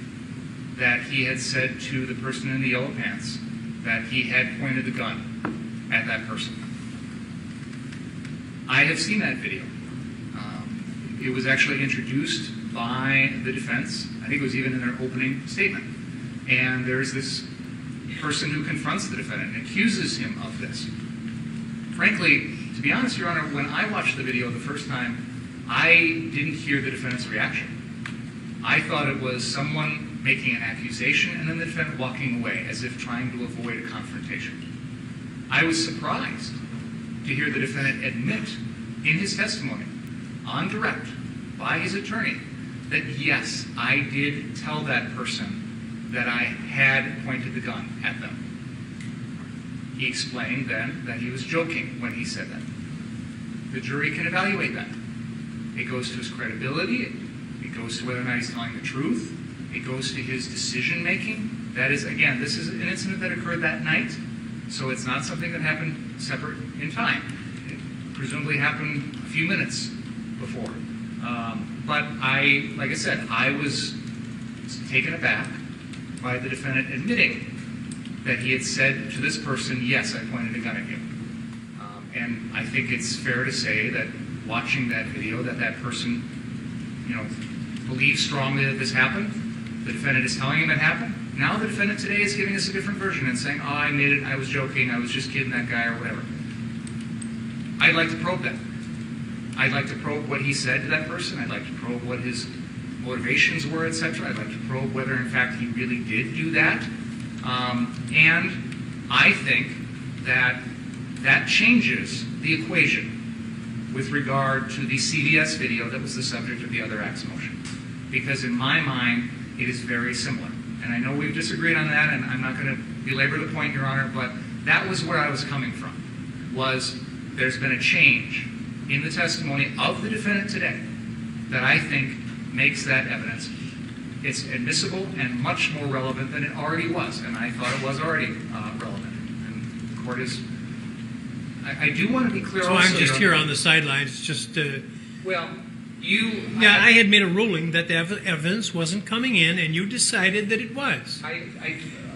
that he had said to the person in the yellow pants that he had pointed the gun at that person. I have seen that video. It was actually introduced by the defense. I think it was even in their opening statement. And there's this person who confronts the defendant and accuses him of this. Frankly, to be honest, Your Honor, when I watched the video the first time, I didn't hear the defendant's reaction. I thought it was someone making an accusation and then the defendant walking away as if trying to avoid a confrontation. I was surprised to hear the defendant admit in his testimony, on direct, by his attorney, that yes, I did tell that person that I had pointed the gun at them. He explained then that he was joking when he said that. The jury can evaluate that. It goes to his credibility. It goes to whether or not he's telling the truth. It goes to his decision making. That is, again, this is an incident that occurred that night, so it's not something that happened separate in time. It presumably happened a few minutes before. But like I said, I was taken aback by the defendant admitting that he had said to this person, yes, I pointed a gun at you. And I think it's fair to say that watching that video, that person, believes strongly that this happened. The defendant is telling him it happened. Now the defendant today is giving us a different version and saying, oh, I made it, I was joking, I was just kidding that guy or whatever. I'd like to probe that. I'd like to probe what he said to that person. I'd like to probe what his motivations were, etc. I'd like to probe whether, in fact, he really did do that. And I think that changes the equation with regard to the CVS video that was the subject of the other act's motion. Because in my mind, it is very similar. And I know we've disagreed on that, and I'm not going to belabor the point, Your Honor, but that was where I was coming from, was there's been a change in the testimony of the defendant today that I think makes that evidence. It's admissible and much more relevant than it already was, and I thought it was already relevant. And the court is... I do want to be clear
so
also...
So I'm just here on the sidelines, just...
well, you...
Yeah, I had made a ruling that the evidence wasn't coming in, and you decided that it was.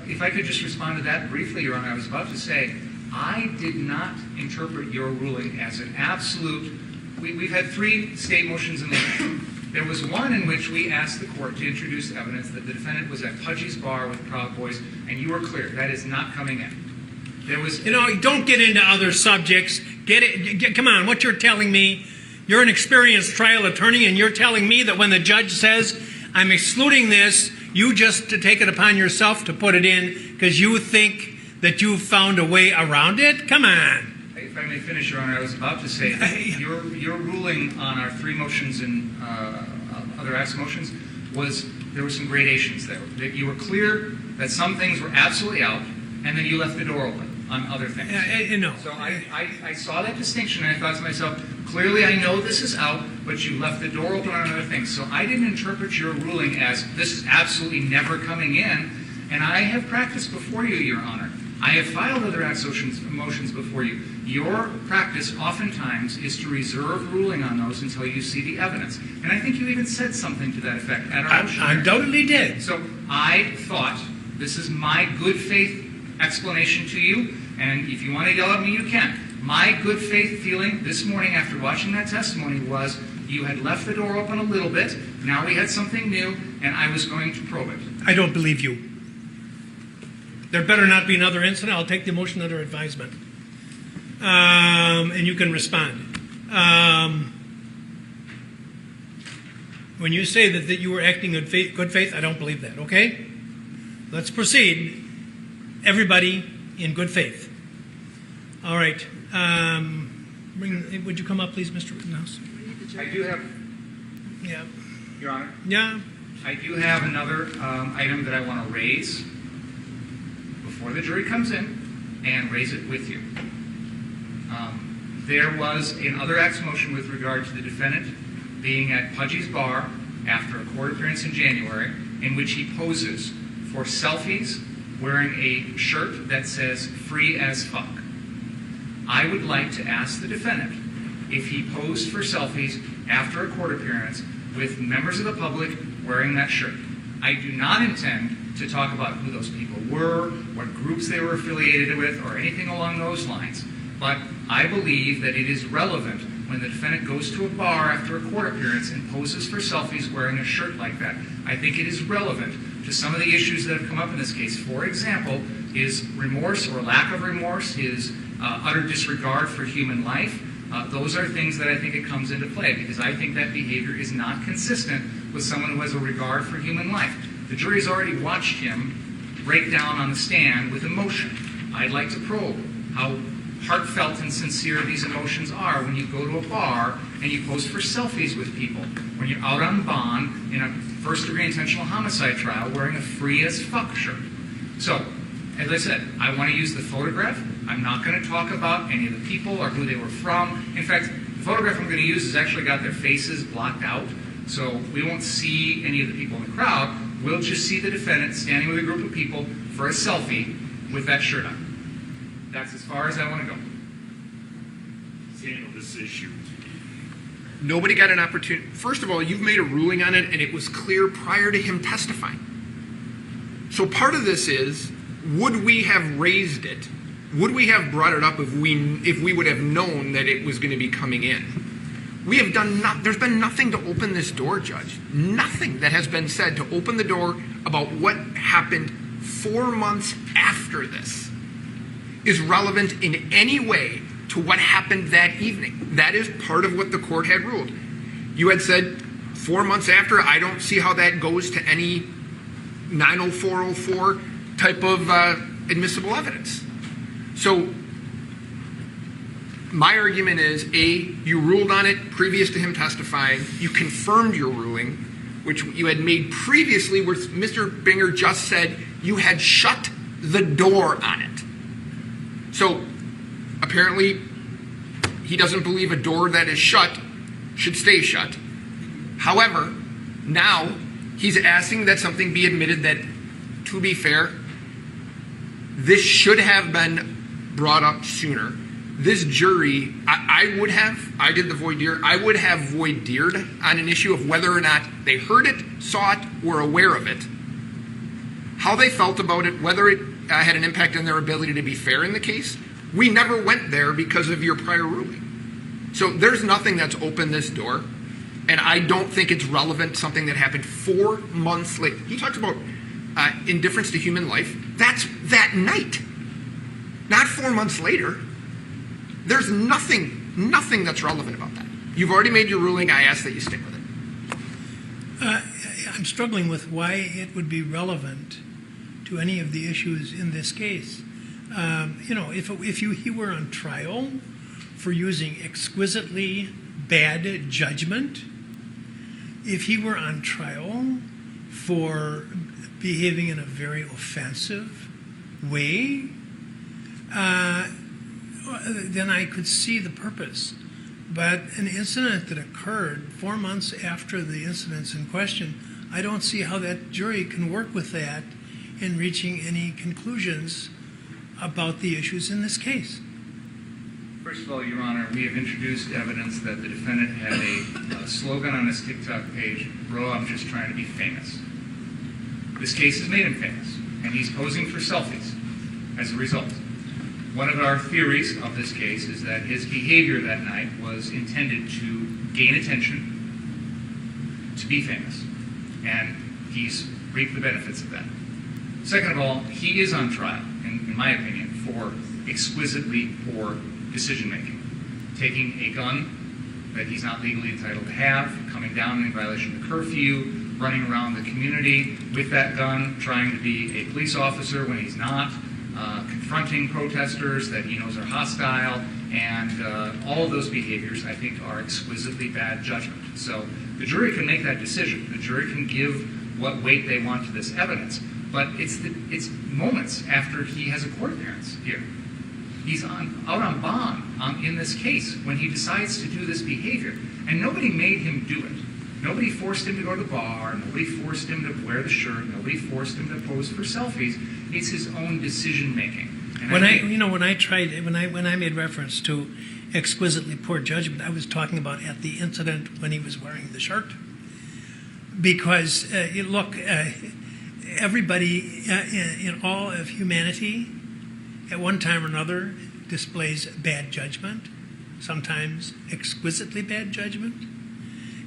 If I could just respond to that briefly, Your Honor, I was about to say, I did not interpret your ruling as an absolute... We've had 3 state motions in limine. There was one in which we asked the court to introduce evidence that the defendant was at Pudgy's bar with Proud Boys, and you were clear, that is not coming in. There was...
don't get into other subjects. Come on, what you're telling me, you're an experienced trial attorney, and you're telling me that when the judge says, I'm excluding this, you just to take it upon yourself to put it in because you think that you've found a way around it? Come on.
If I may finish, Your Honor, I was about to say that your ruling on our 3 motions and other acts motions was there were some gradations there. That you were clear that some things were absolutely out, and then you left the door open on other things. So I saw that distinction, and I thought to myself, clearly I know this is out, but you left the door open on other things. So I didn't interpret your ruling as this is absolutely never coming in, and I have practiced before you, Your Honor. I have filed other acts motions before you. Your practice oftentimes is to reserve ruling on those until you see the evidence. And I think you even said something to that effect at our motion.
I undoubtedly did.
So I thought, this is my good faith explanation to you, and if you want to yell at me, you can. My good faith feeling this morning after watching that testimony was you had left the door open a little bit, now we had something new, and I was going to probe it.
I don't believe you. There better not be another incident. I'll take the motion under advisement. And you can respond. When you say that you were acting in good faith, I don't believe that, okay? Let's proceed. Everybody in good faith. All right. Would you come up, please, Mr. Rittenhouse?
I do have...
Yeah.
Your Honor?
Yeah.
I do have another item that I want to raise before the jury comes in and raise it with you. There was another acts motion with regard to the defendant being at Pudgy's bar after a court appearance in January in which he poses for selfies wearing a shirt that says free as fuck. I would like to ask the defendant if he posed for selfies after a court appearance with members of the public wearing that shirt. I do not intend to talk about who those people were, what groups they were affiliated with, or anything along those lines. But I believe that it is relevant when the defendant goes to a bar after a court appearance and poses for selfies wearing a shirt like that. I think it is relevant to some of the issues that have come up in this case. For example, his remorse or lack of remorse, his utter disregard for human life. Those are things that I think it comes into play, because I think that behavior is not consistent with someone who has a regard for human life. The jury's already watched him break down on the stand with emotion. I'd like to probe how heartfelt and sincere these emotions are when you go to a bar and you pose for selfies with people, when you're out on bond in a first-degree intentional homicide trial wearing a free as fuck shirt. So, as I said, I want to use the photograph. I'm not going to talk about any of the people or who they were from. In fact, the photograph I'm going to use has actually got their faces blocked out, so we won't see any of the people in the crowd. We'll just see the defendant standing with a group of people for a selfie with that shirt on. That's as far as I want to go.
Handle this issue.
Nobody got an opportunity. First of all, you've made a ruling on it, and it was clear prior to him testifying. So part of this is, would we have raised it? Would we have brought it up if we would have known that it was going to be coming in? We have done there's been nothing to open this door, Judge. Nothing that has been said to open the door about what happened 4 months after this is relevant in any way to what happened that evening. That is part of what the court had ruled. You had said 4 months after, I don't see how that goes to any 90404 type of admissible evidence. So my argument is, A, you ruled on it previous to him testifying. You confirmed your ruling, which you had made previously, where Mr. Binger just said you had shut the door on it. So apparently he doesn't believe a door that is shut should stay shut. However, now he's asking that something be admitted that, to be fair, this should have been brought up sooner. This jury, I did the voir dire, I would have voir dired on an issue of whether or not they heard it, saw it, were aware of it, how they felt about it, whether it had an impact on their ability to be fair in the case. We never went there because of your prior ruling. So there's nothing that's opened this door, and I don't think it's relevant, something that happened 4 months later. He talks about indifference to human life. That's that night, not 4 months later. There's nothing that's relevant about that. You've already made your ruling. I ask that you stick with it.
I'm struggling with why it would be relevant to any of the issues in this case. If he were on trial for using exquisitely bad judgment, if he were on trial for behaving in a very offensive way, then I could see the purpose. But an incident that occurred 4 months after the incidents in question, I don't see how that jury can work with that in reaching any conclusions about the issues in this case.
First of all, Your Honor, we have introduced evidence that the defendant had a slogan on his TikTok page, "Bro, I'm just trying to be famous." This case has made him famous, and he's posing for selfies as a result. One of our theories of this case is that his behavior that night was intended to gain attention, to be famous, and he's reaped the benefits of that. Second of all, he is on trial, in my opinion, for exquisitely poor decision-making. Taking a gun that he's not legally entitled to have, coming down in violation of the curfew, running around the community with that gun, trying to be a police officer when he's not, confronting protesters that he knows are hostile, and all of those behaviors, I think, are exquisitely bad judgment. So the jury can make that decision. The jury can give what weight they want to this evidence, but it's moments after he has a court appearance here. He's out on bond in this case when he decides to do this behavior, and nobody made him do it. Nobody forced him to go to the bar. Nobody forced him to wear the shirt. Nobody forced him to pose for selfies. It's his own decision making.
When I made reference to exquisitely poor judgment, I was talking about at the incident when he was wearing the shirt. Because, look, everybody in all of humanity at one time or another displays bad judgment, sometimes exquisitely bad judgment.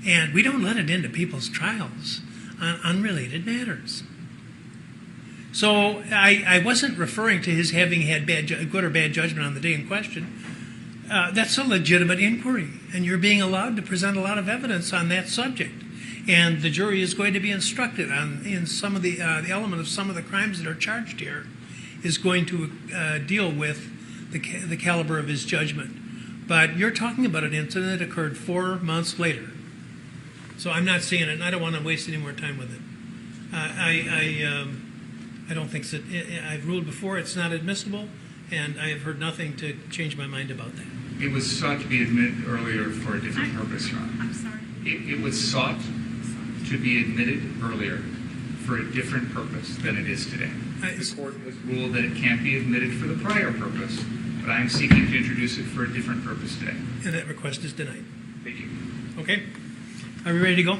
And we don't let it into people's trials on unrelated matters. So I wasn't referring to his having had good or bad judgment on the day in question. That's a legitimate inquiry, and you're being allowed to present a lot of evidence on that subject. And the jury is going to be instructed in some of the element of some of the crimes that are charged here is going to deal with the caliber of his judgment. But you're talking about an incident that occurred 4 months later. So I'm not seeing it, and I don't want to waste any more time with it. I don't think that I've ruled before it's not admissible, and I have heard nothing to change my mind about that.
It was sought to be admitted earlier for a different purpose, Your Honor.
I'm sorry.
It was sought to be admitted earlier for a different purpose than it is today. The court has ruled that it can't be admitted for the prior purpose, but I am seeking to introduce it for a different purpose today.
And that request is denied.
Thank you.
Okay? Are we ready to go?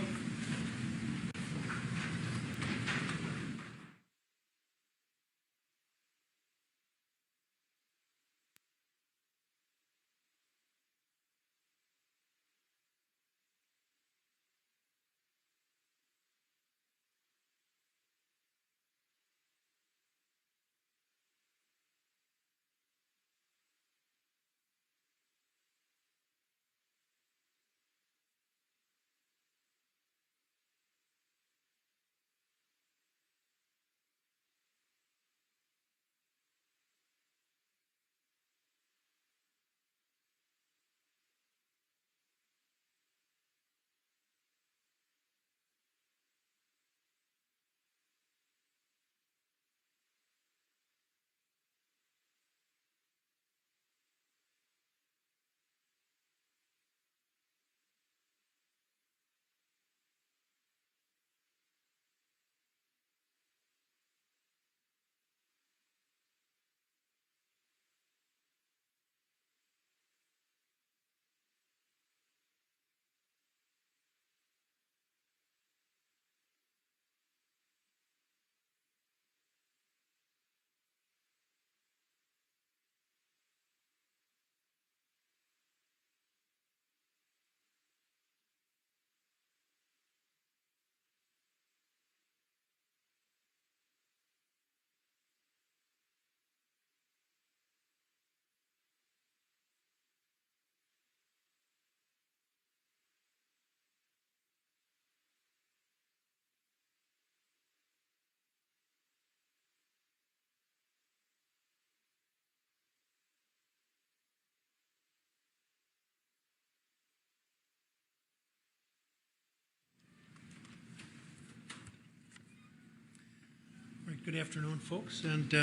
Good afternoon, folks, and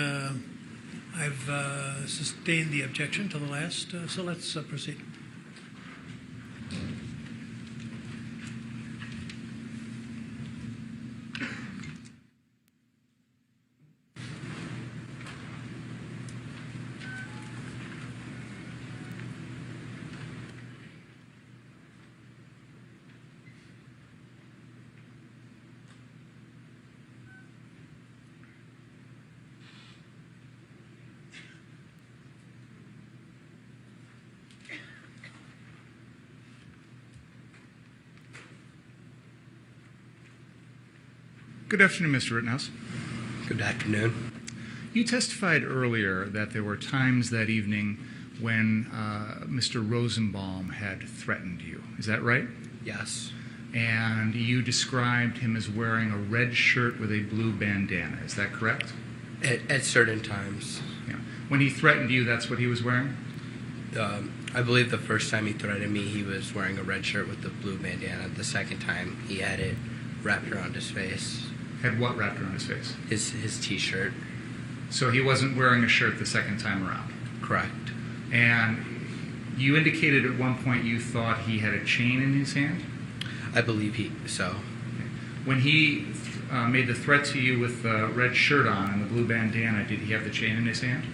I've sustained the objection to the last, so let's proceed.
Good afternoon, Mr. Rittenhouse.
Good afternoon.
You testified earlier that there were times that evening when Mr. Rosenbaum had threatened you. Is that right?
Yes.
And you described him as wearing a red shirt with a blue bandana. Is that correct?
At certain times.
Yeah. When he threatened you, that's what he was wearing?
I believe the first time he threatened me, he was wearing a red shirt with the blue bandana. The second time, he had it wrapped around his face.
Had what wrapped around his face?
His T-shirt.
So he wasn't wearing a shirt the second time around?
Correct.
And you indicated at one point you thought he had a chain in his hand?
I believe so.
When he made the threat to you with the red shirt on and the blue bandana, did he have the chain in his hand?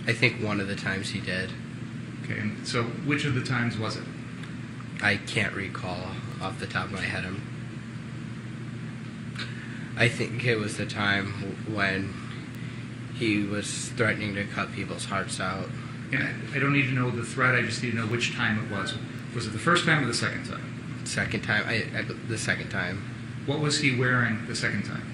I think one of the times he did.
Okay, and so which of the times was it?
I can't recall off the top of my head. I think it was the time when he was threatening to cut people's hearts out.
And I don't need to know the threat, I just need to know which time it was. Was it the first time or the second time?
Second time, the second time.
What was he wearing the second time?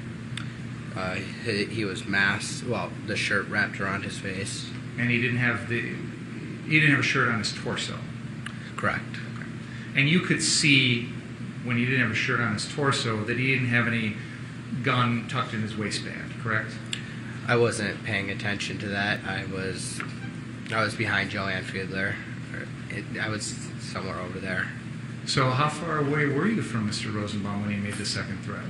He was masked. Well, the shirt wrapped around his face.
And he didn't have a shirt on his torso.
Correct.
Okay. And you could see when he didn't have a shirt on his torso that he didn't have any gun tucked in his waistband, correct?
I wasn't paying attention to that. I was behind Joanne Fiedler. I was somewhere over there.
So how far away were you from Mr. Rosenbaum when he made the second threat?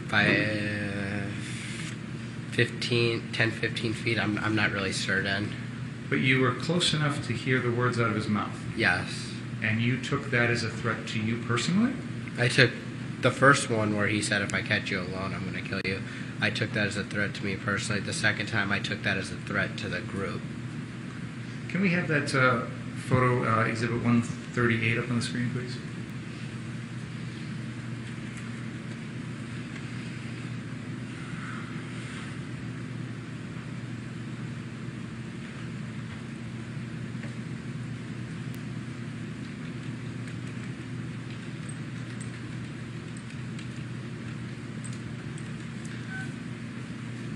By 10, 15 feet. I'm not really certain.
But you were close enough to hear the words out of his mouth.
Yes.
And you took that as a threat to you personally?
I took the first one where he said, if I catch you alone, I'm going to kill you. I took that as a threat to me personally. The second time, I took that as a threat to the group.
Can we have that photo, Exhibit 138, up on the screen, please?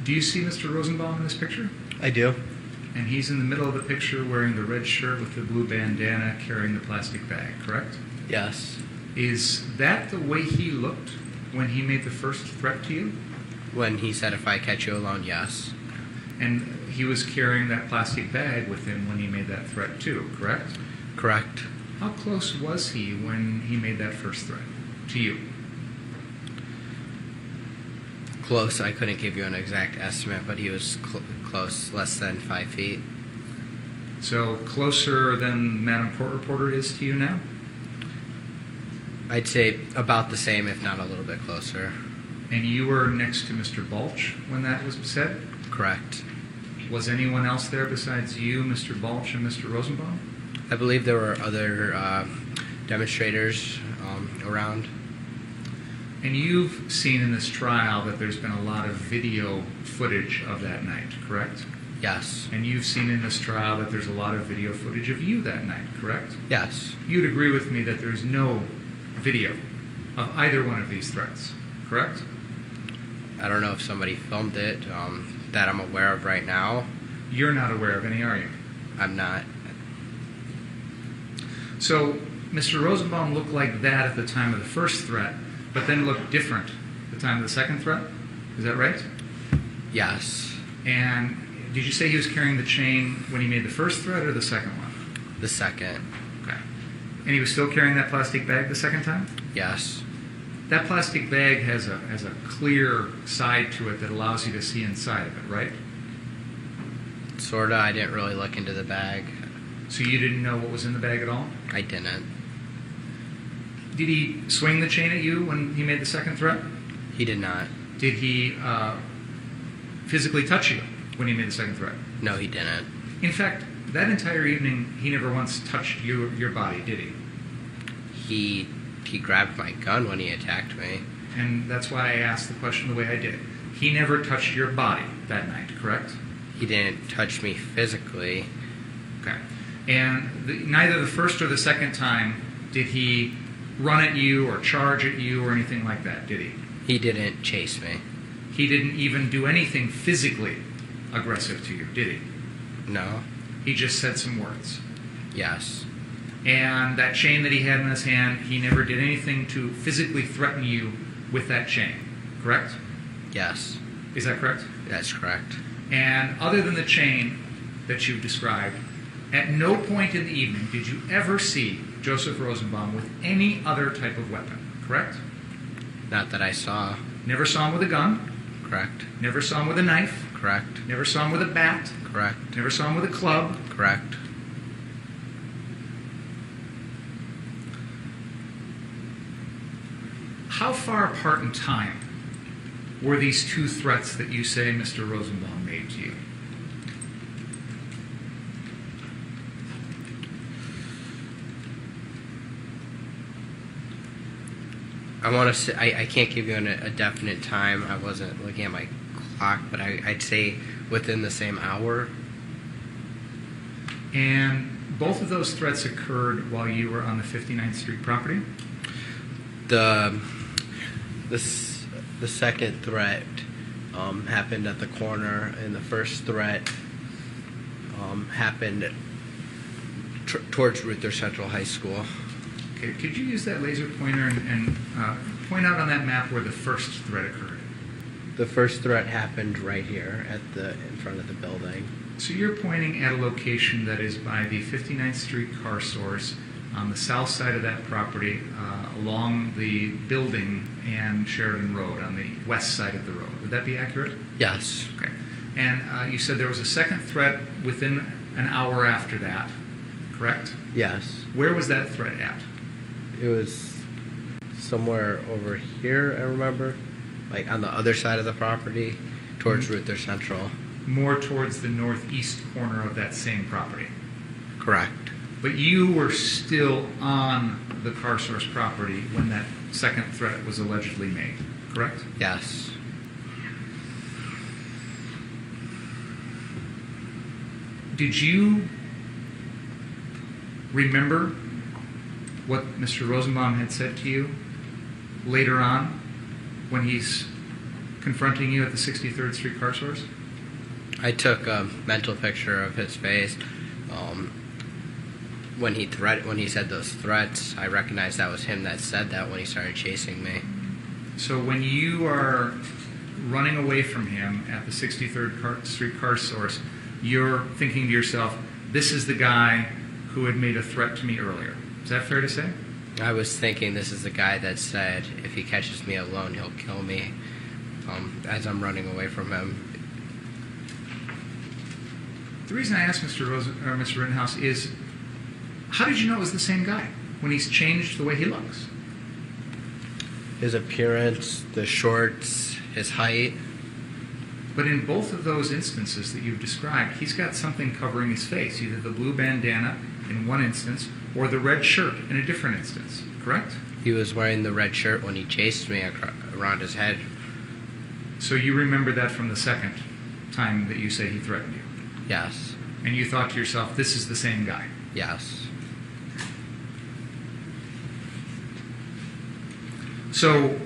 Do you see Mr. Rosenbaum in this picture?
I do.
And he's in the middle of the picture wearing the red shirt with the blue bandana, carrying the plastic bag, correct?
Yes.
Is that the way he looked when he made the first threat to you?
When he said, if I catch you alone, yes.
And he was carrying that plastic bag with him when he made that threat too, correct?
Correct.
How close was he when he made that first threat to you?
Close. I couldn't give you an exact estimate, but he was close, less than 5 feet.
So closer than Madam Court Reporter is to you now?
I'd say about the same, if not a little bit closer.
And you were next to Mr. Balch when that was said?
Correct.
Was anyone else there besides you, Mr. Balch, and Mr. Rosenbaum?
I believe there were other demonstrators around.
And you've seen in this trial that there's been a lot of video footage of that night, correct?
Yes.
And you've seen in this trial that there's a lot of video footage of you that night, correct?
Yes.
You'd agree with me that there's no video of either one of these threats, correct?
I don't know if somebody filmed it that I'm aware of right now.
You're not aware of any, are you?
I'm not.
So Mr. Rosenbaum looked like that at the time of the first threat, but then looked different at the time of the second threat? Is that right?
Yes.
And did you say he was carrying the chain when he made the first threat or the second one?
The second.
Okay. And he was still carrying that plastic bag the second time?
Yes.
That plastic bag has a clear side to it that allows you to see inside of it, right?
Sorta. I didn't really look into the bag.
So you didn't know what was in the bag at all?
I didn't.
Did he swing the chain at you when he made the second threat?
He did not.
Did he physically touch you when he made the second threat?
No, he didn't.
In fact, that entire evening, he never once touched your body, did he?
He grabbed my gun when he attacked me.
And that's why I asked the question the way I did. He never touched your body that night, correct?
He didn't touch me physically.
Okay. And neither the first or the second time did he run at you or charge at you or anything like that, did he?
He didn't chase me.
He didn't even do anything physically aggressive to you, did he?
No.
He just said some words.
Yes.
And that chain that he had in his hand, he never did anything to physically threaten you with that chain, correct?
Yes.
Is that correct?
That's correct.
And other than the chain that you've described, at no point in the evening did you ever see Joseph Rosenbaum with any other type of weapon, correct?
Not that I saw.
Never saw him with a gun?
Correct.
Never saw him with a knife?
Correct.
Never saw him with a bat?
Correct.
Never saw him with a club?
Correct.
How far apart in time were these two threats that you say Mr. Rosenbaum made to you?
I want to say, I can't give you a definite time. I wasn't looking at my clock, but I'd say within the same hour.
And both of those threats occurred while you were on the 59th Street property?
The second threat happened at the corner, and the first threat happened towards Ruther Central High School.
Okay, could you use that laser pointer and point out on that map where the first threat occurred?
The first threat happened right here in front of the building.
So you're pointing at a location that is by the 59th Street car source on the south side of that property, along the building and Sheridan Road, on the west side of the road. Would that be accurate?
Yes.
Okay. And you said there was a second threat within an hour after that, correct?
Yes.
Where was that threat at?
It was somewhere over here, I remember. Like on the other side of the property, towards Ruther Central.
More towards the northeast corner of that same property.
Correct.
But you were still on the car source property when that second threat was allegedly made, correct?
Yes.
Did you remember what Mr. Rosenbaum had said to you later on when he's confronting you at the 63rd Street car source?
I took a mental picture of his face. When he said those threats, I recognized that was him that said that when he started chasing me.
So when you are running away from him at the 63rd Street car source, you're thinking to yourself, this is the guy who had made a threat to me earlier. Is that fair to say?
I was thinking this is the guy that said if he catches me alone, he'll kill me as I'm running away from him.
The reason I asked Mr. Rittenhouse is, how did you know it was the same guy when he's changed the way he looks?
His appearance, the shorts, his height.
But in both of those instances that you've described, he's got something covering his face, either the blue bandana in one instance or the red shirt in a different instance, correct?
He was wearing the red shirt when he chased me around his head.
So you remember that from the second time that you say he threatened you?
Yes.
And you thought to yourself, this is the same guy?
Yes.
So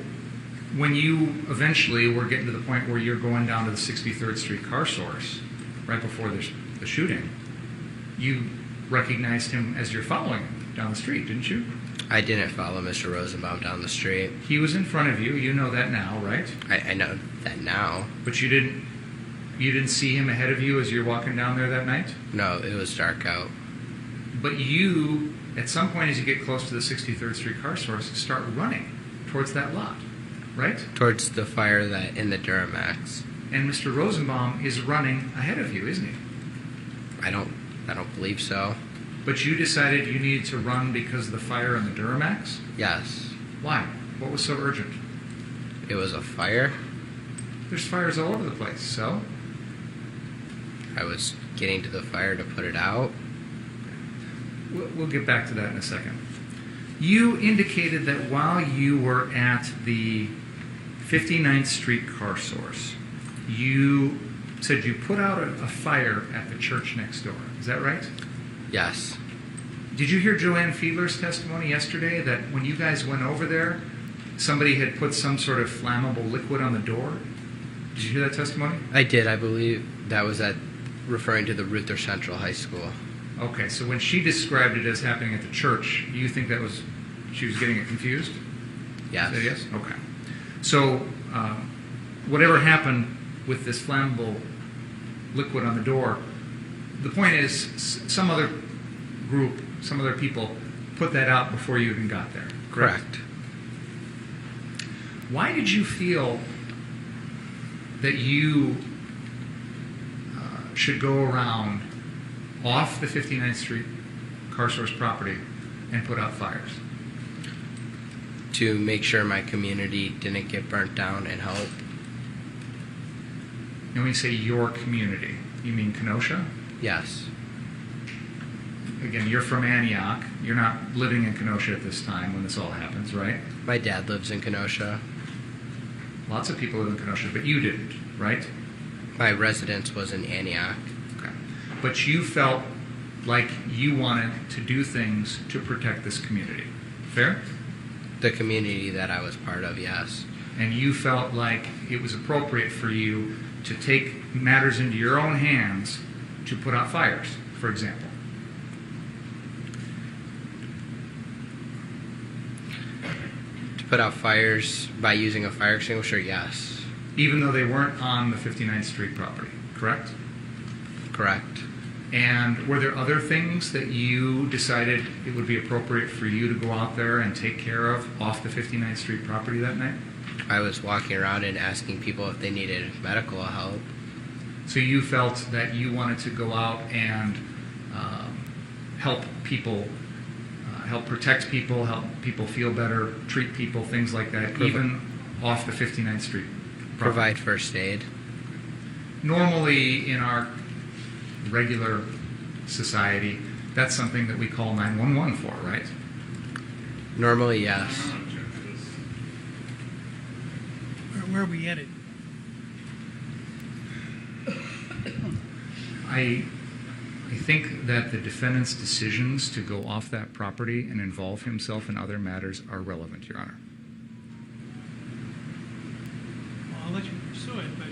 when you eventually were getting to the point where you're going down to the 63rd Street car source, right before the shooting, you recognized him as you're following him down the street, didn't you?
I didn't follow Mr. Rosenbaum down the street.
He was in front of you. You know that now, right?
I know that now.
But you didn't see him ahead of you as you're walking down there that night?
No, it was dark out.
But you, at some point as you get close to the 63rd Street car source, start running towards that lot, right?
Towards the fire that in the Duramax.
And Mr. Rosenbaum is running ahead of you, isn't he?
I don't believe so.
But you decided you needed to run because of the fire in the Duramax?
Yes.
Why? What was so urgent?
It was a fire.
There's fires all over the place, so?
I was getting to the fire to put it out.
We'll get back to that in a second. You indicated that while you were at the 59th Street car source, you said you put out a fire at the church next door. Is that right?
Yes.
Did you hear Joanne Fiedler's testimony yesterday that when you guys went over there, somebody had put some sort of flammable liquid on the door? Did you hear that testimony?
I did. I believe that was referring to the Ruther Central High School.
Okay, so when she described it as happening at the church, you think she was getting it confused?
Yes.
Is that yes? Okay. So whatever happened with this flammable liquid on the door, the point is some other group, some other people put that out before you even got there, correct?
Correct.
Why did you feel that you should go around off the 59th Street car source property and put out fires?
To make sure my community didn't get burnt down and help.
And when you say your community, you mean Kenosha?
Yes.
again, you're from Antioch. You're not living in Kenosha at this time when this all happens, right?
My dad lives in Kenosha.
Lots of people live in Kenosha, but you didn't, right?
My residence was in Antioch.
Okay. But you felt like you wanted to do things to protect this community. Fair?
The community that I was part of, yes.
And you felt like it was appropriate for you to take matters into your own hands to put out fires, for example.
To put out fires by using a fire extinguisher, yes.
Even though they weren't on the 59th Street property, correct?
Correct.
And were there other things that you decided it would be appropriate for you to go out there and take care of off the 59th Street property that night?
I was walking around and asking people if they needed medical help.
So you felt that you wanted to go out and help people, help protect people, help people feel better, treat people, things like that, even off the 59th Street property.
Provide first aid.
Normally in our regular society, that's something that we call 911 for, right?
Normally, yes.
Where are we headed?
I think that the defendant's decisions to go off that property and involve himself in other matters are relevant, Your Honor.
Well, I'll let you pursue it, but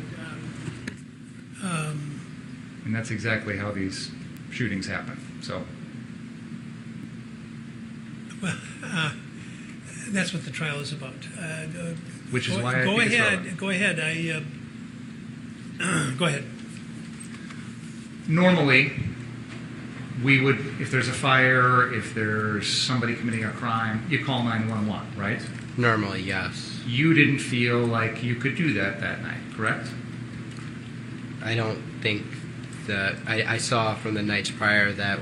And that's exactly how these shootings happen. So,
well, that's what the trial is about.
which is why I
go
think it's
ahead.
relevant.
Go ahead. Go ahead.
Normally, we would, if there's a fire, if there's somebody committing a crime, you call 911, right?
Normally, yes.
You didn't feel like you could do that night, correct?
I don't think that I saw from the nights prior that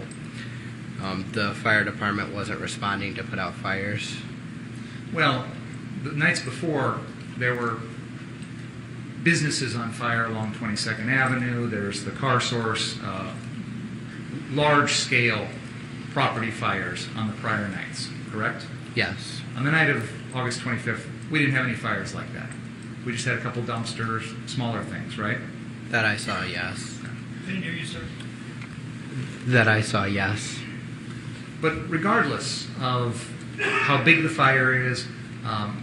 the fire department wasn't responding to put out fires.
Well, the nights before, there were businesses on fire along 22nd Avenue. There's the car source, large-scale property fires on the prior nights, correct?
Yes.
On the night of August 25th, we didn't have any fires like that. We just had a couple dumpsters, smaller things, right?
That I saw, yes.
I didn't hear you, sir.
That I saw, yes.
But regardless of how big the fire is,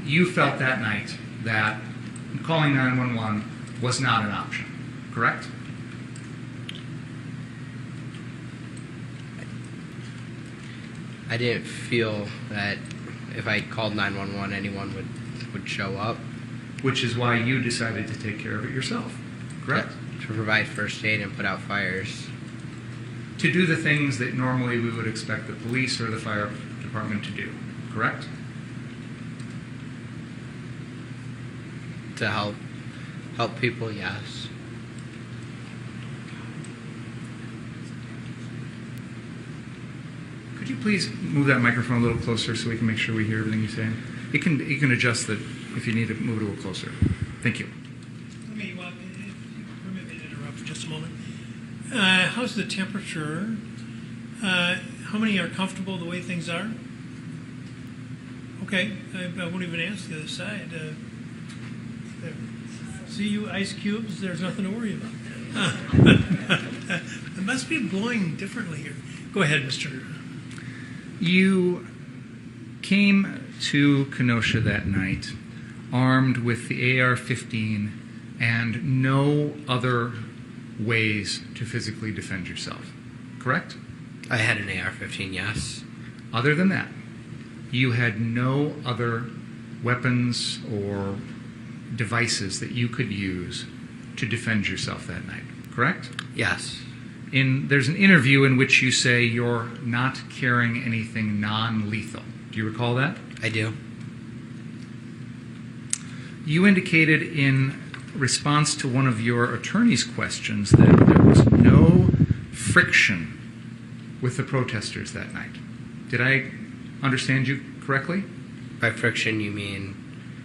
you felt that night that calling 911 was not an option, correct?
I didn't feel that if I called 911, anyone would show up.
Which is why you decided to take care of it yourself, correct?
To provide first aid and put out fires.
To do the things that normally we would expect the police or the fire department to do, correct?
To help people, yes.
Could you please move that microphone a little closer so we can make sure we hear everything you're saying? You can adjust it if you need to move it a little closer. Thank you.
Let me, if you permit me to interrupt for just a moment. How's the temperature? How many are comfortable the way things are? Okay, I won't even ask the other side. There. See you ice cubes? There's nothing to worry about. It must be blowing differently here. Go ahead, Mr.
You came to Kenosha that night armed with the AR-15 and no other ways to physically defend yourself, correct?
I had an AR-15, yes.
Other than that, you had no other weapons or devices that you could use to defend yourself that night, correct?
Yes.
There's an interview in which you say you're not carrying anything non-lethal. Do you recall that?
I do.
You indicated in response to one of your attorney's questions that there was no friction with the protesters that night. Did I understand you correctly?
By friction, you mean?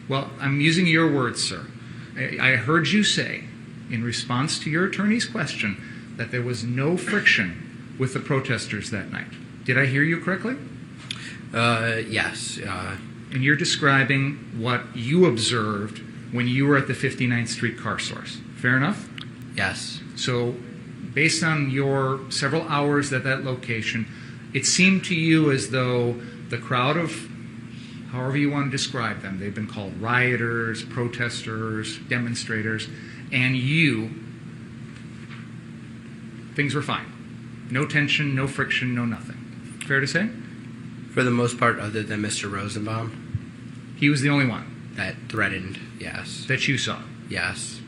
Well, I'm using your words, sir. I heard you say, in response to your attorney's question, that there was no friction with the protesters that night. Did I hear you correctly?
Yes.
And you're describing what you observed when you were at the 59th Street car source. Fair enough?
Yes.
So, based on your several hours at that location, it seemed to you as though the crowd of, however you want to describe them, they've been called rioters, protesters, demonstrators, and you, things were fine. No tension, no friction, no nothing. Fair to say?
For the most part, other than Mr. Rosenbaum,
He was the only one
that threatened, yes.
that you saw.
Yes.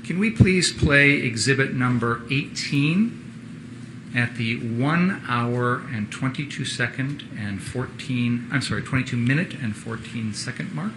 Can we please play exhibit number 18 at the 1 hour and 22 second and 22 minute and 14 second mark?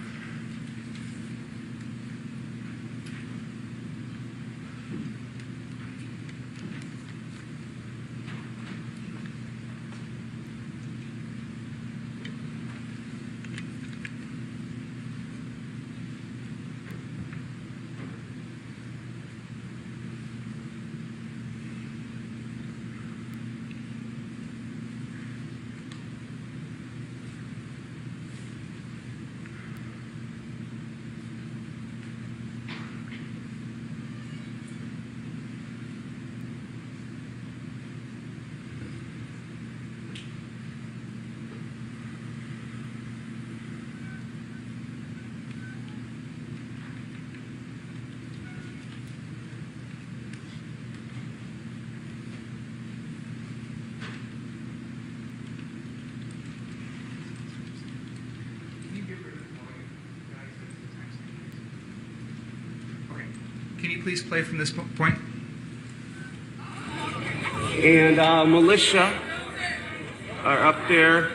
Can you please play from this point?
And militia are up there.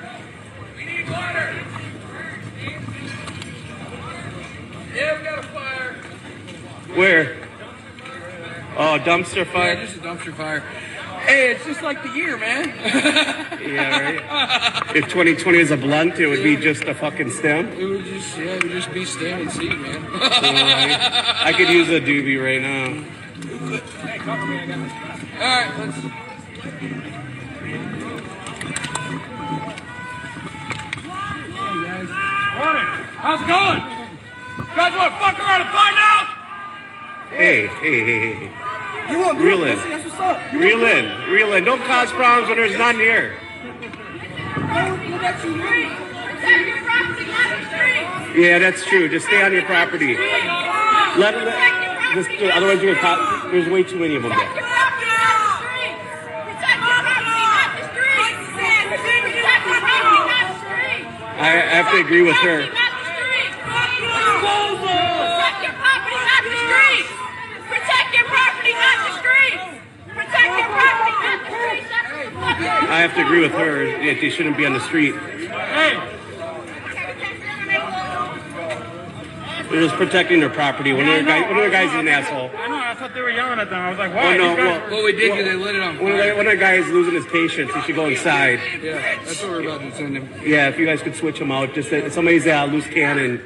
Yeah, we got a fire.
Where? Oh, dumpster fire?
Yeah, just a dumpster fire. Hey, it's just like the year, man.
Yeah, right? If 2020 is a blunt, it would be just a fucking stem.
It would just be stand and see, man.
I could use a doobie right now.
All right, let's.
Morning. How's it going? You guys want to fuck around and find out?
Hey.
You want
Reel in.
That's what's up.
Reel in. Don't cause problems when there's none here. Yeah, that's true. Just stay on your property. Otherwise, there's way too many of them there. I have to agree with her. I have to agree with her that they shouldn't be on the street. They're just protecting their property. One of the guys is an asshole.
I know. I thought they were yelling at them. I was like, why?
Well, we did because they lit it on fire.
One of the guys losing his patience. He should go inside.
Yeah, that's what we're about to send him.
Yeah, if you guys could switch him out. Just somebody's a loose cannon.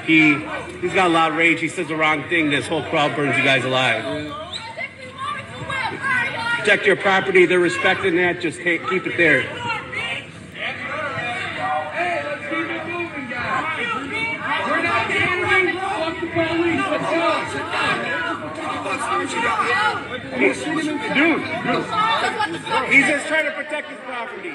He's got a lot of rage. He says the wrong thing. This whole crowd burns you guys alive.
Yeah.
Protect your property. They're respecting that. Just keep it there. Dude, he's just trying to protect his property.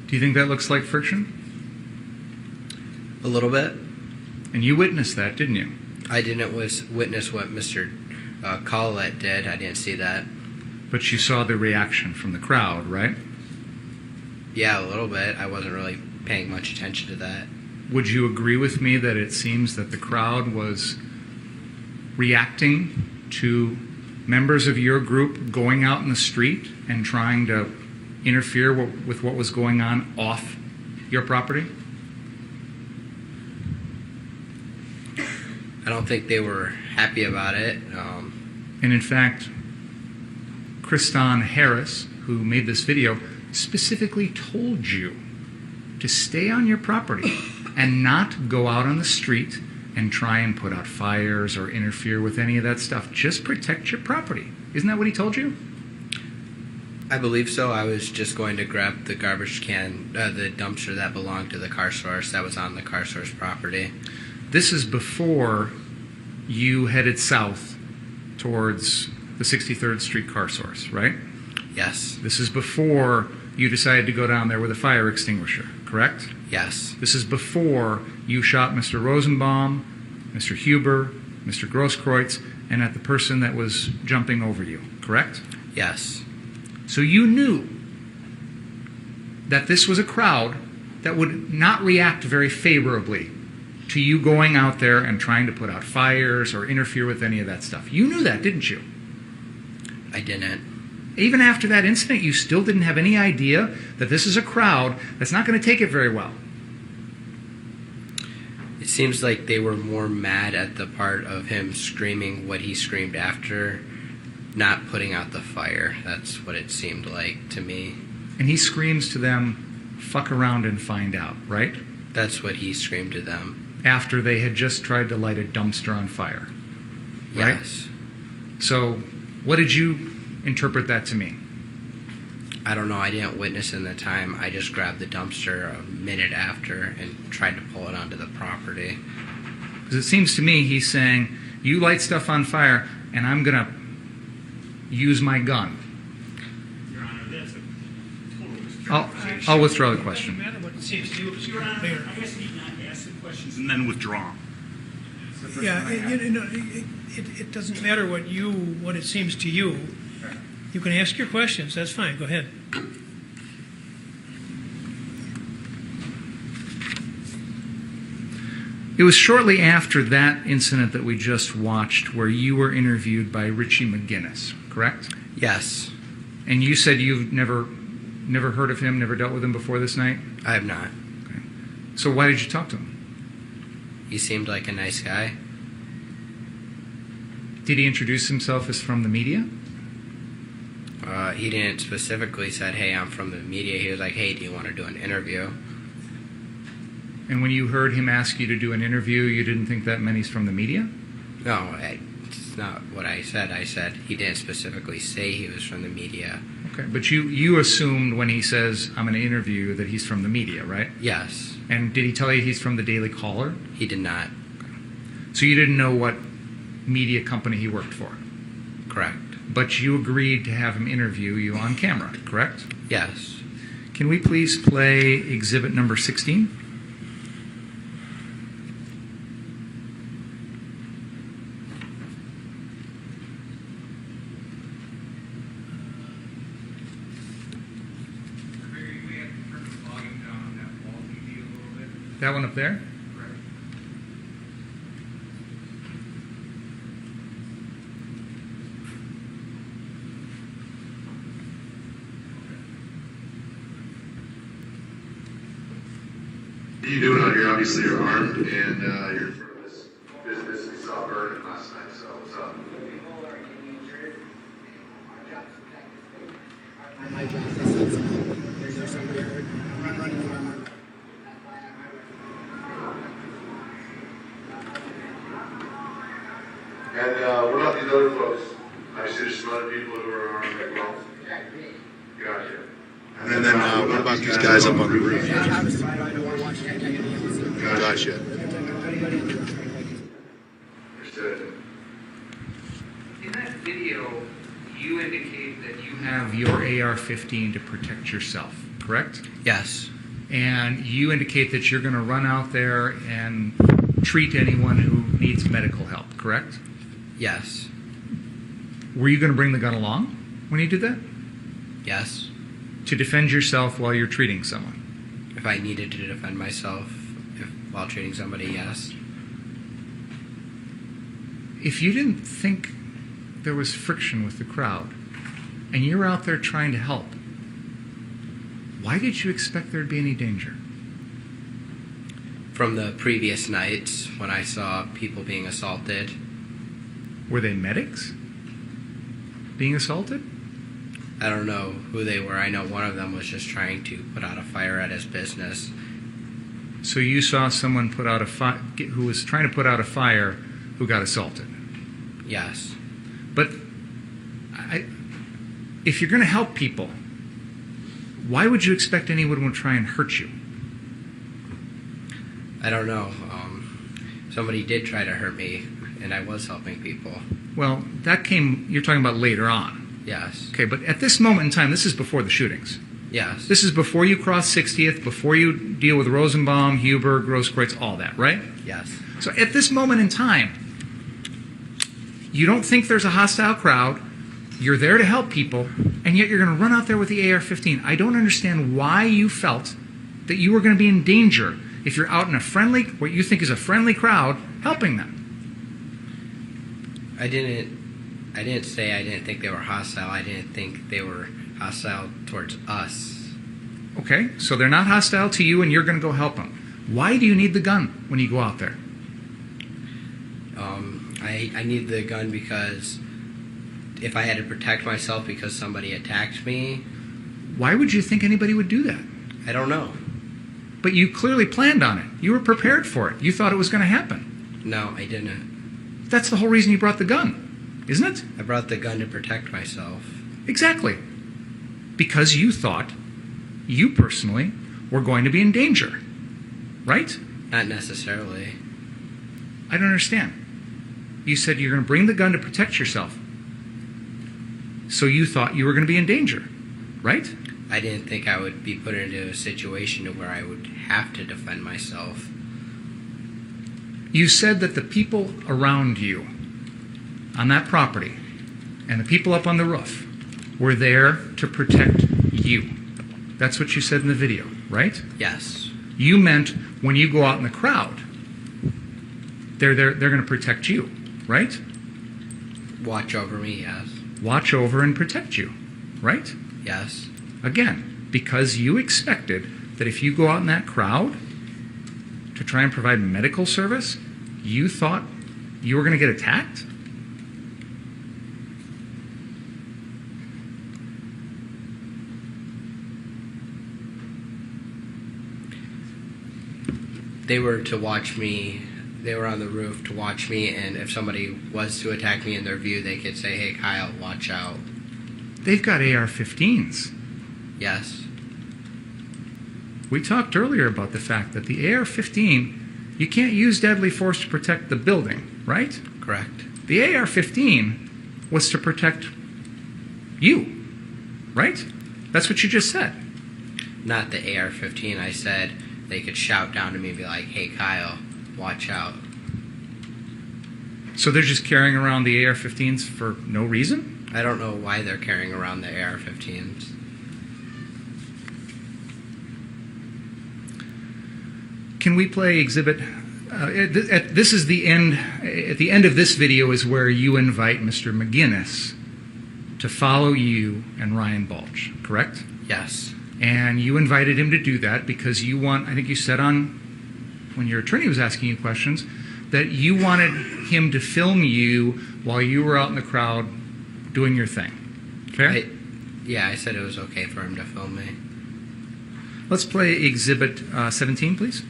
Do you think that looks like friction?
A little bit.
And you witnessed that, didn't you?
I didn't witness what Mr. Collette did. I didn't see that.
But you saw the reaction from the crowd, right?
Yeah, a little bit. I wasn't really paying much attention to that.
Would you agree with me that it seems that the crowd was reacting to members of your group going out in the street and trying to interfere with what was going on off your property?
I don't think they were happy about it.
And in fact, Kriston Harris, who made this video, specifically told you to stay on your property and not go out on the street and try and put out fires or interfere with any of that stuff. Just protect your property. Isn't that what he told you?
I believe so. I was just going to grab the garbage can, the dumpster that belonged to the car source that was on the car source property.
This is before you headed south towards the 63rd Street car source, right?
Yes.
This is before you decided to go down there with a fire extinguisher, correct?
Yes.
This is before you shot Mr. Rosenbaum, Mr. Huber, Mr. Grosskreutz, and at the person that was jumping over you, correct?
Yes.
So you knew that this was a crowd that would not react very favorably to you going out there and trying to put out fires or interfere with any of that stuff. You knew that, didn't you?
I didn't.
Even after that incident, you still didn't have any idea that this is a crowd that's not going to take it very well.
It seems like they were more mad at the part of him screaming what he screamed after, not putting out the fire. That's what it seemed like to me.
And he screams to them, "Fuck around and find out," right?
That's what he screamed to them.
After they had just tried to light a dumpster on fire, right?
Yes.
So what did you interpret that to mean?
I don't know. I didn't witness in the time. I just grabbed the dumpster a minute after and tried to pull it onto the property.
Because it seems to me he's saying, you light stuff on fire, and I'm going to use my gun.
Your Honor, that's a total
I'll withdraw the question.
Doesn't matter what it seems to you.
Your Honor,
Mayor.
I guess need not ask the questions and then withdraw them.
Yeah, it doesn't matter what it seems to you. You can ask your questions. That's fine. Go ahead.
It was shortly after that incident that we just watched where you were interviewed by Richie McGinnis, correct?
Yes.
And you said you've never heard of him, never dealt with him before this night?
I have not.
Okay. So why did you talk to him?
He seemed like a nice guy.
Did he introduce himself as from the media?
He didn't specifically said, "Hey, I'm from the media." He was like, "Hey, do you want to do an interview?"
And when you heard him ask you to do an interview, you didn't think that meant he's from the media?
No, it's not what I said. I said he didn't specifically say he was from the media.
Okay, but you assumed when he says, "I'm going to interview you," that he's from the media, right?
Yes.
And did he tell you he's from the Daily Caller?
He did not.
So you didn't know what media company he worked for?
Correct.
But you agreed to have him interview you on camera, correct?
Yes.
Can we please play exhibit number 16? That one up there?
What are you doing out here? Obviously, you're armed and you're in front of this business we saw burning last night. So, what's up? And what about these other folks? Obviously, there's some other people who are armed as well. Gotcha. And then what about these guys up on the roof? Gotcha. Understood.
In that video, you indicate that you have your AR-15 to protect yourself, correct?
Yes.
And you indicate that you're going to run out there and treat anyone who needs medical help, correct?
Yes.
Were you going to bring the gun along when you did that?
Yes.
To defend yourself while you're treating someone?
If I needed to defend myself while treating somebody, yes.
If you didn't think there was friction with the crowd, and you're out there trying to help, why did you expect there'd be any danger?
From the previous nights when I saw people being assaulted.
Were they medics being assaulted?
I don't know who they were. I know one of them was just trying to put out a fire at his business.
So you saw someone put out who was trying to put out a fire who got assaulted?
Yes.
But if you're going to help people, why would you expect anyone would try and hurt you?
I don't know. Somebody did try to hurt me, and I was helping people.
Well, you're talking about later on.
Yes.
Okay, but at this moment in time, this is before the shootings.
Yes.
This is before you cross 60th, before you deal with Rosenbaum, Huber, Grosskreutz, all that, right?
Yes.
So at this moment in time, you don't think there's a hostile crowd, you're there to help people, and yet you're going to run out there with the AR-15. I don't understand why you felt that you were going to be in danger if you're out in what you think is a friendly crowd, helping them.
I didn't say I didn't think they were hostile. I didn't think they were hostile towards us.
Okay, so they're not hostile to you and you're going to go help them. Why do you need the gun when you go out there?
I need the gun because if I had to protect myself because somebody attacked me.
Why would you think anybody would do that?
I don't know.
But you clearly planned on it. You were prepared for it. You thought it was going to happen.
No, I didn't.
That's the whole reason you brought the gun, isn't it?
I brought the gun to protect myself.
Exactly. Because you thought, you personally, were going to be in danger. Right?
Not necessarily.
I don't understand. You said you're going to bring the gun to protect yourself. So you thought you were going to be in danger, right?
I didn't think I would be put into a situation where I would have to defend myself.
You said that the people around you on that property and the people up on the roof were there to protect you. That's what you said in the video, right?
Yes.
You meant when you go out in the crowd, they're going to protect you, right?
Watch over me, yes.
Watch over and protect you, right?
Yes.
Again, because you expected that if you go out in that crowd to try and provide medical service, you thought you were going to get attacked?
They were to watch me. They were on the roof to watch me, and if somebody was to attack me in their view, they could say, "Hey, Kyle, watch out."
They've got AR-15s.
Yes.
We talked earlier about the fact that the AR-15, you can't use deadly force to protect the building, right?
Correct.
The AR-15 was to protect you, right? That's what you just said.
Not the AR-15. I said they could shout down to me and be like, "Hey, Kyle, watch out."
So they're just carrying around the AR-15s for no reason?
I don't know why they're carrying around the AR-15s.
Can we play exhibit? This is the end. At the end of this video is where you invite Mr. McGinnis to follow you and Ryan Balch, correct?
Yes.
And you invited him to do that because you want, I think you said when your attorney was asking you questions, that you wanted him to film you while you were out in the crowd doing your thing. Fair?
I said it was okay for him to film me.
Let's play exhibit 17, please.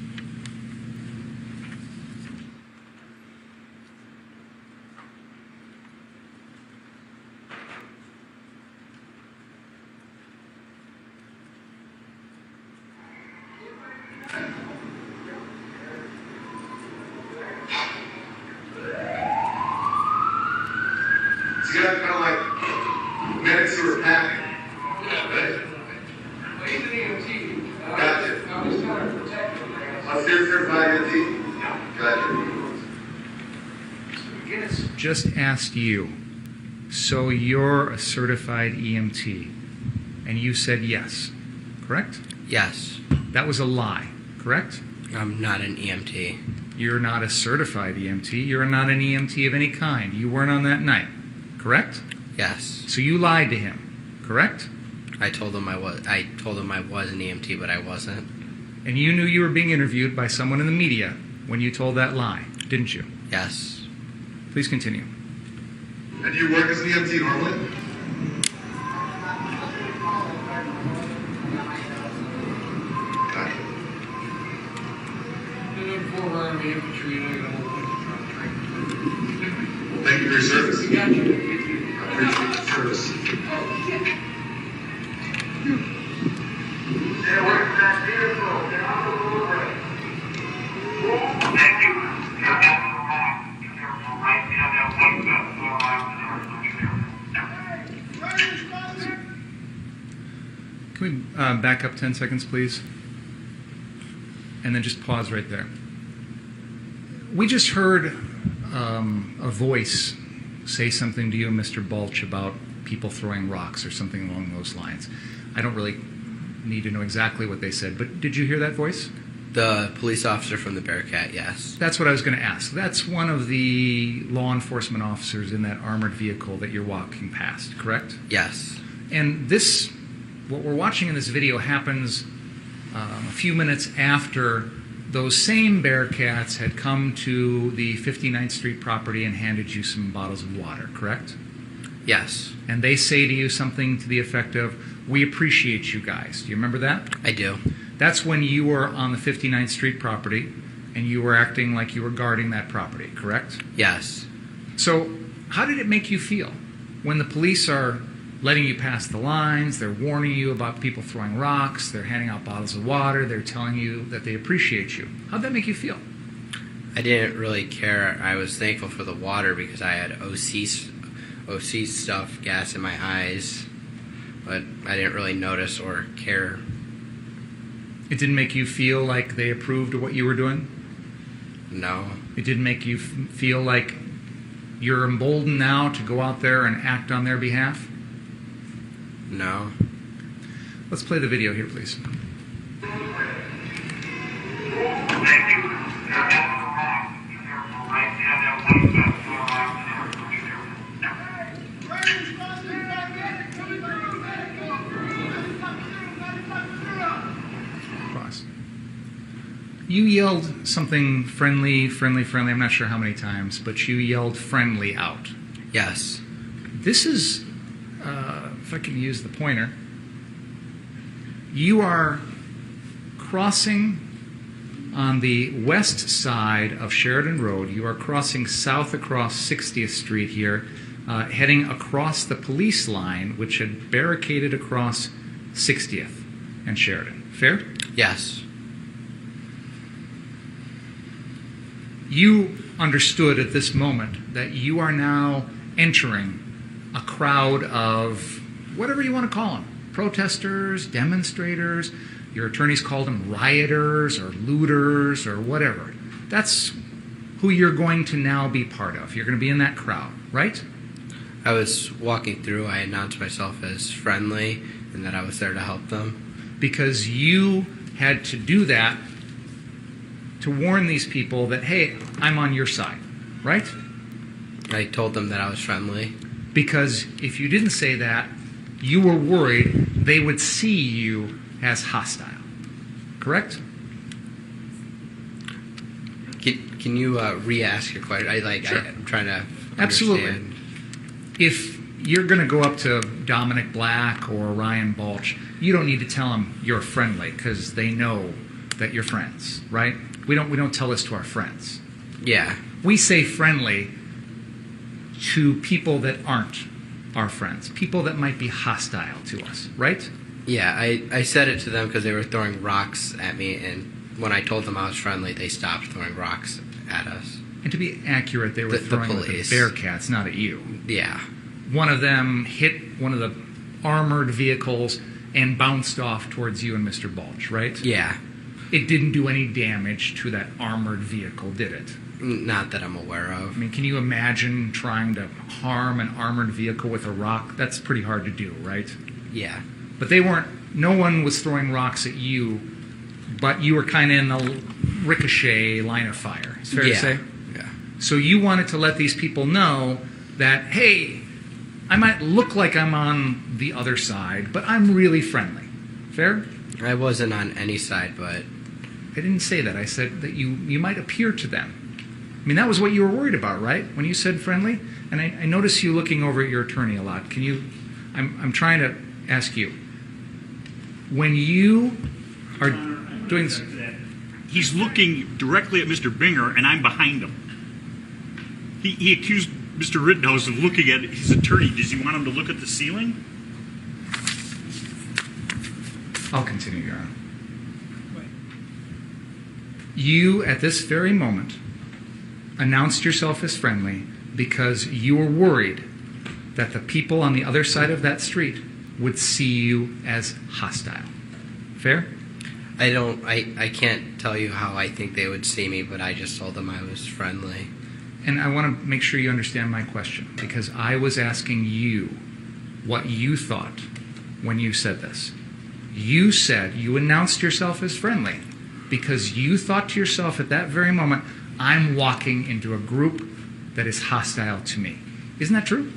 You got kind of like medics who are packing. Yeah, right?
He's an EMT.
Gotcha.
I'm just trying to protect him.
Certified EMT? Gotcha.
Just asked you, so you're a certified EMT, and you said yes, correct?
Yes.
That was a lie, correct?
I'm not an EMT.
You're not a certified EMT. You're not an EMT of any kind. You weren't on that night, correct?
Yes.
So you lied to him, correct?
I told him I was an EMT, but I wasn't.
And you knew you were being interviewed by someone in the media when you told that lie, didn't you?
Yes.
Please continue.
And you work as an EMT normally? Thank you for your service. I appreciate your service.
Can we back up 10 seconds, please? And then just pause right there. We just heard a voice say something to you, Mr. Balch, about people throwing rocks or something along those lines. I don't really need to know exactly what they said, but did you hear that voice?
The police officer from the Bearcat, yes.
That's what I was going to ask. That's one of the law enforcement officers in that armored vehicle that you're walking past, correct?
Yes.
And this, what we're watching in this video happens a few minutes after those same Bearcats had come to the 59th Street property and handed you some bottles of water, correct?
Yes.
And they say to you something to the effect of, "We appreciate you guys." Do you remember that?
I do.
That's when you were on the 59th Street property and you were acting like you were guarding that property, correct?
Yes.
So how did it make you feel when the police are letting you pass the lines, they're warning you about people throwing rocks, they're handing out bottles of water, they're telling you that they appreciate you? How'd that make you feel?
I didn't really care. I was thankful for the water because I had OC stuff, gas in my eyes, but I didn't really notice or care.
It didn't make you feel like they approved of what you were doing?
No.
It didn't make you feel like you're emboldened now to go out there and act on their behalf?
No.
Let's play the video here, please. Pause. You yelled something friendly. I'm not sure how many times, but you yelled friendly out.
Yes.
This is, if I can use the pointer, you are crossing on the west side of Sheridan Road. You are crossing south across 60th Street here, heading across the police line, which had barricaded across 60th and Sheridan. Fair?
Yes.
You understood at this moment that you are now entering a crowd of whatever you want to call them, protesters, demonstrators. Your attorneys called them rioters or looters or whatever. That's who you're going to now be part of. You're going to be in that crowd, right?
I was walking through. I announced myself as friendly and that I was there to help them.
Because you had to do that to warn these people that, hey, I'm on your side, right?
I told them that I was friendly.
Because if you didn't say that, you were worried they would see you as hostile. Correct?
Can you re-ask your question?
Sure.
I'm trying to
Absolutely.
understand.
If you're going to go up to Dominic Black or Ryan Balch, you don't need to tell them you're friendly because they know that you're friends, right? We don't tell this to our friends.
Yeah.
We say friendly to people that aren't our friends, people that might be hostile to us, right?
Yeah, I said it to them because they were throwing rocks at me, and when I told them I was friendly, they stopped throwing rocks at us.
And to be accurate, they were throwing at the Bearcats, not at you.
Yeah.
One of them hit one of the armored vehicles and bounced off towards you and Mr. Balch, right?
Yeah.
It didn't do any damage to that armored vehicle, did it?
Not that I'm aware of.
I mean, can you imagine trying to harm an armored vehicle with a rock? That's pretty hard to do, right?
Yeah.
But no one was throwing rocks at you, but you were kind of in the ricochet line of fire. It's fair to say?
Yeah.
So you wanted to let these people know that, hey, I might look like I'm on the other side, but I'm really friendly. Fair?
I wasn't on any side, but
I didn't say that. I said that you might appear to them. I mean, that was what you were worried about, right? When you said friendly? And I notice you looking over at your attorney a lot. Can you... I'm trying to ask you. When you are doing this...
He's looking directly at Mr. Binger, and I'm behind him. He accused Mr. Rittenhouse of looking at his attorney. Does he want him to look at the ceiling?
I'll continue, Your Honor. You, at this very moment, announced yourself as friendly because you were worried that the people on the other side of that street would see you as hostile. Fair?
I can't tell you how I think they would see me, but I just told them I was friendly.
And I want to make sure you understand my question, because I was asking you what you thought when you said this. You said you announced yourself as friendly because you thought to yourself at that very moment, I'm walking into a group that is hostile to me. Isn't that true?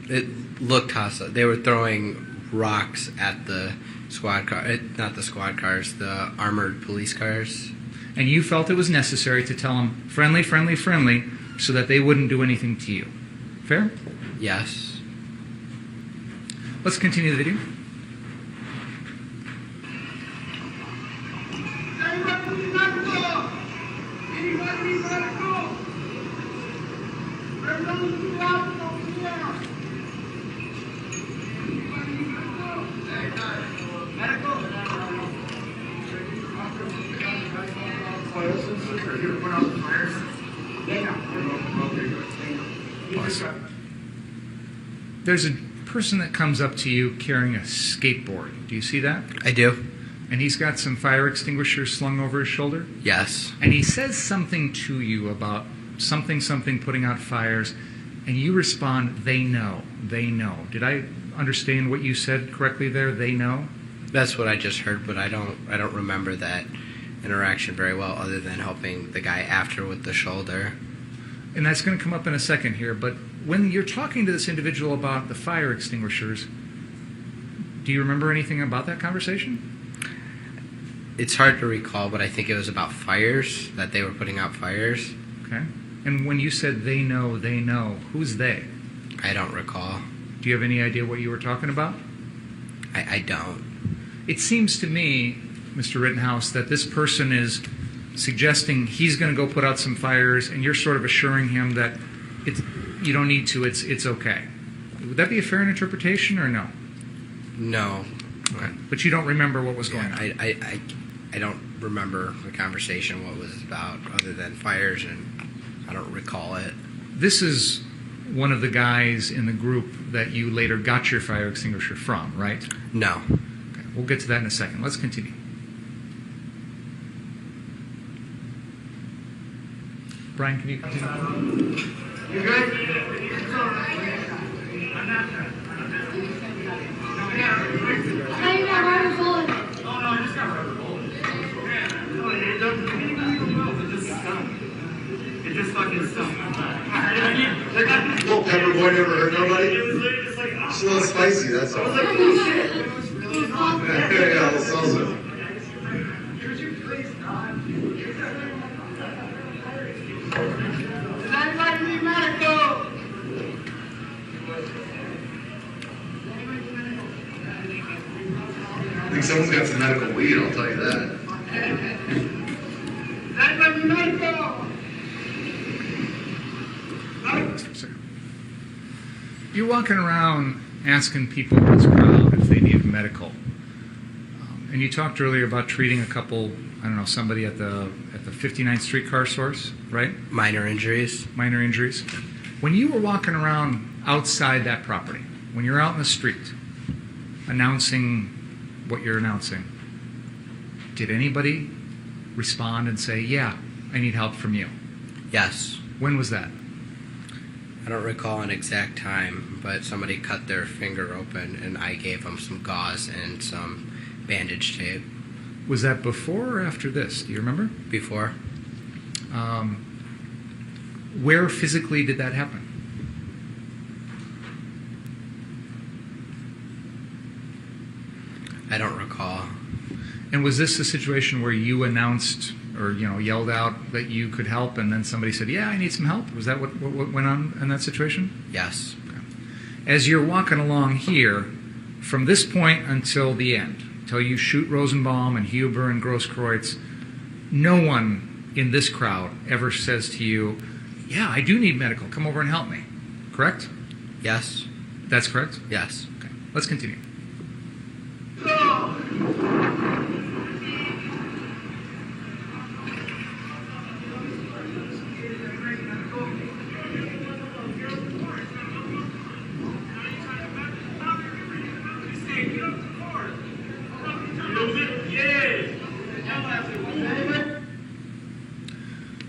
It looked hostile. They were throwing rocks at the squad car, not the squad cars, the armored police cars.
And you felt it was necessary to tell them friendly, friendly, friendly, so that they wouldn't do anything to you. Fair?
Yes.
Let's continue the video. There's a person that comes up to you carrying a skateboard. Do you see that?
I do.
And he's got some fire extinguishers slung over his shoulder?
Yes.
And he says something to you about something putting out fires, and you respond, they know. Did I understand what you said correctly there? They know?
That's what I just heard, but I don't remember that interaction very well, other than helping the guy after with the shoulder.
And that's going to come up in a second here, but when you're talking to this individual about the fire extinguishers, do you remember anything about that conversation?
It's hard to recall, but I think it was about fires, that they were putting out fires.
Okay. And when you said they know, who's they?
I don't recall.
Do you have any idea what you were talking about?
I don't.
It seems to me, Mr. Rittenhouse, that this person is suggesting he's going to go put out some fires, and you're sort of assuring him that you don't need to, it's okay. Would that be a fair interpretation or no?
No.
Okay. But you don't remember what was going on?
I don't remember the conversation, what it was about, other than fires, and I don't recall it.
This is one of the guys in the group that you later got your fire extinguisher from, right?
No.
Okay. We'll get to that in a second. Let's continue. Brian, can you continue?
You good? It just fucking sucks.
Little pepper boy never hurt nobody. It's a little spicy, that's all. Yeah, a little salsa.
Does anybody need medical?
I think someone's got some medical weed, I'll tell you that.
Does anybody need medical?
You're walking around asking people in this crowd if they need medical. And you talked earlier about treating a couple, I don't know, somebody at the 59th Street car source, right?
Minor injuries.
Minor injuries. When you were walking around outside that property, when you're out in the street announcing what you're announcing, did anybody respond and say, yeah, I need help from you?
Yes.
When was that?
I don't recall an exact time, but somebody cut their finger open, and I gave them some gauze and some bandage tape.
Was that before or after this? Do you remember?
Before.
Where physically did that happen?
I don't recall.
And was this a situation where you announced or yelled out that you could help, and then somebody said, "Yeah, I need some help"? Was that what went on in that situation?
Yes.
Okay. As you're walking along here, from this point until the end, until you shoot Rosenbaum and Huber and Grosskreutz, no one in this crowd ever says to you, "Yeah, I do need medical. Come over and help me." Correct?
Yes.
That's correct?
Yes.
Okay. Let's continue.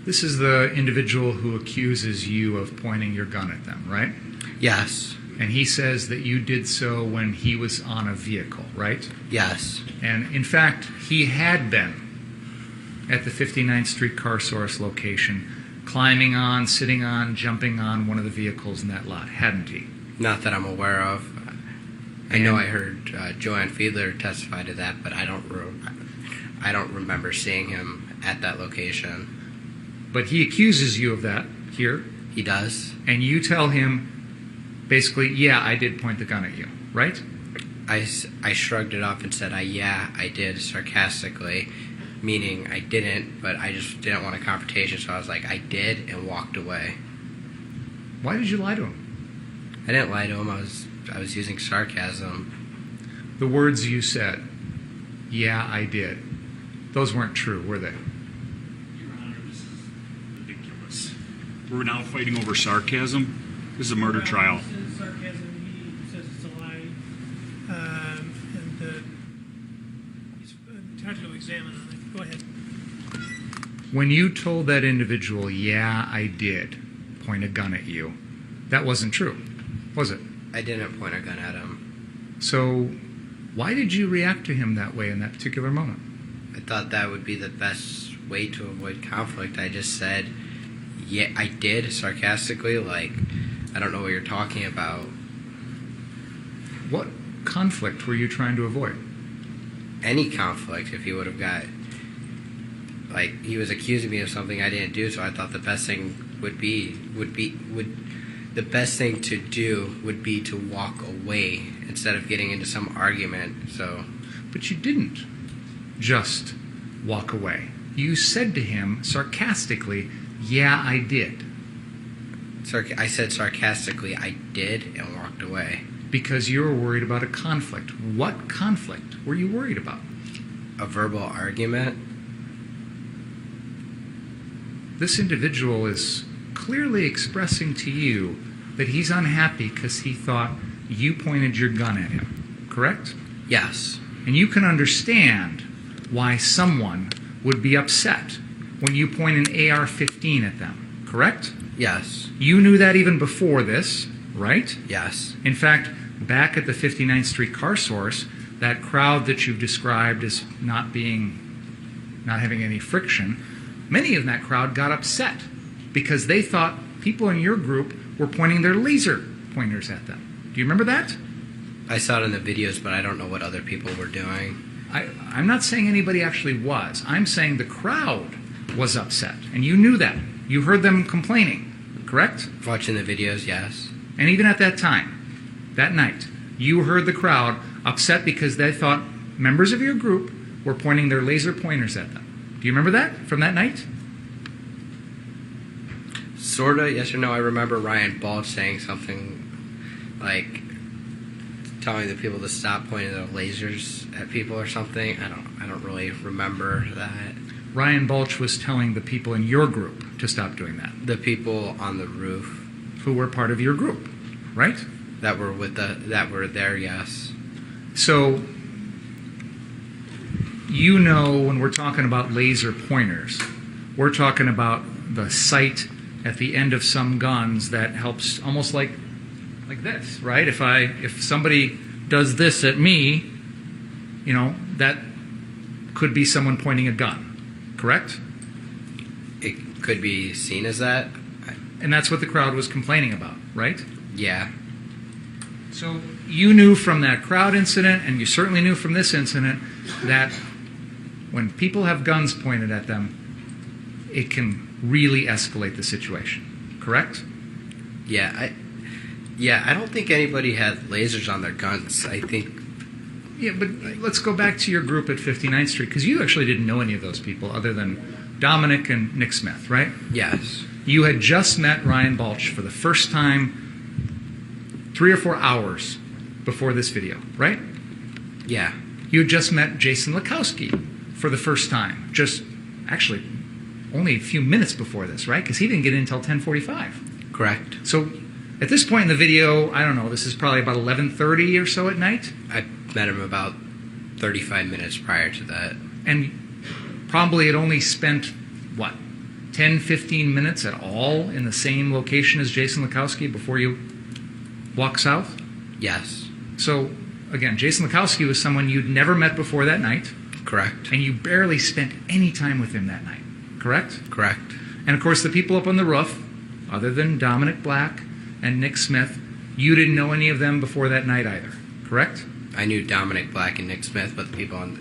This is the individual who accuses you of pointing your gun at them, right?
Yes.
And he says that you did so when he was on a vehicle, right?
Yes.
And in fact, he had been at the 59th Street Car Source location, climbing on, sitting on, jumping on one of the vehicles in that lot, hadn't he?
Not that I'm aware of. I know I heard Joanne Fiedler testify to that, but I don't remember seeing him at that location.
But he accuses you of that here.
He does.
And you tell him, basically, "Yeah, I did point the gun at you," right?
I shrugged it off and said, "Yeah, I did," sarcastically, meaning I didn't, but I just didn't want a confrontation, so I was like, "I did," and walked away.
Why did you lie to him?
I didn't lie to him. I was using sarcasm.
The words you said, "Yeah, I did," those weren't true, were they?
Your Honor, this is ridiculous. We're now fighting over sarcasm. This is a murder trial.
This is sarcasm. He says it's a lie. He's entitled to examine on it. Go ahead.
When you told that individual, "Yeah, I did point a gun at you," that wasn't true, was it?
I didn't point a gun at him.
So why did you react to him that way in that particular moment?
I thought that would be the best way to avoid conflict. I just said, "Yeah, I did," sarcastically, like, I don't know what you're talking about.
What conflict were you trying to avoid?
Any conflict, if he would have got, like, he was accusing me of something I didn't do, so I thought the best thing the best thing to do would be to walk away instead of getting into some argument. So,
but you didn't just walk away. You said to him sarcastically, "Yeah, I did."
I said sarcastically, "I did," and walked away.
Because you were worried about a conflict. What conflict were you worried about?
A verbal argument.
This individual is clearly expressing to you that he's unhappy because he thought you pointed your gun at him, correct?
Yes.
And you can understand why someone would be upset when you point an AR-15 at them, correct?
Yes.
You knew that even before this, right?
Yes.
In fact, back at the 59th Street Car Source, that crowd that you've described as not having any friction, many in that crowd got upset because they thought people in your group were pointing their laser pointers at them. Do you remember that?
I saw it in the videos, but I don't know what other people were doing.
I'm not saying anybody actually was. I'm saying the crowd was upset, and you knew that. You heard them complaining, correct?
Watching the videos, yes.
And even at that time, that night, you heard the crowd upset because they thought members of your group were pointing their laser pointers at them. Do you remember that from that night?
Sorta, yes or no. I remember Ryan Balch saying something like telling the people to stop pointing their lasers at people or something. I don't really remember that.
Ryan Balch was telling the people in your group to stop doing that.
The people on the roof
who were part of your group, right?
That were there, yes.
So you know when we're talking about laser pointers, we're talking about the sight at the end of some guns that helps, almost like this, right? If somebody does this at me, that could be someone pointing a gun, correct?
It could be seen as that.
And that's what the crowd was complaining about, right?
Yeah.
So you knew from that crowd incident, and you certainly knew from this incident, that when people have guns pointed at them, it can really escalate the situation. Correct?
Yeah, I don't think anybody had lasers on their guns. I think.
Yeah, but let's go back to your group at 59th Street, because you actually didn't know any of those people other than Dominic and Nick Smith, right?
Yes.
You had just met Ryan Balch for the first time 3 or 4 hours before this video, right?
Yeah.
You had just met Jason Lakowski for the first time, just actually only a few minutes before this, right? Because he didn't get in until 10:45.
Correct.
So at this point in the video, I don't know, this is probably about 11:30 or so at night?
I met him about 35 minutes prior to that.
And probably had only spent, what, 10, 15 minutes at all in the same location as Jason Lakowski before you walk south?
Yes.
So, again, Jason Lakowski was someone you'd never met before that night.
Correct.
And you barely spent any time with him that night. Correct?
Correct.
And, of course, the people up on the roof, other than Dominic Black and Nick Smith, you didn't know any of them before that night either. Correct?
I knew Dominic Black and Nick Smith, but the people on...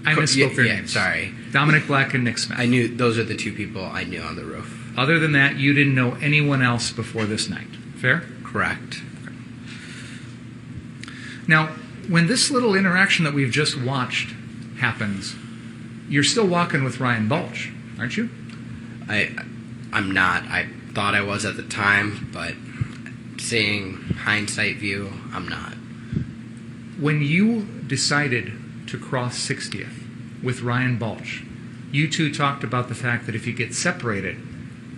I misspoke their names.
Sorry.
Dominic Black and Nick Smith.
I knew those are the two people I knew on the roof.
Other than that, you didn't know anyone else before this night. Fair?
Correct.
Okay. Now, when this little interaction that we've just watched happens, you're still walking with Ryan Balch, aren't you?
I'm not. I thought I was at the time, but seeing hindsight view, I'm not.
When you decided to cross 60th with Ryan Balch, you two talked about the fact that if you get separated,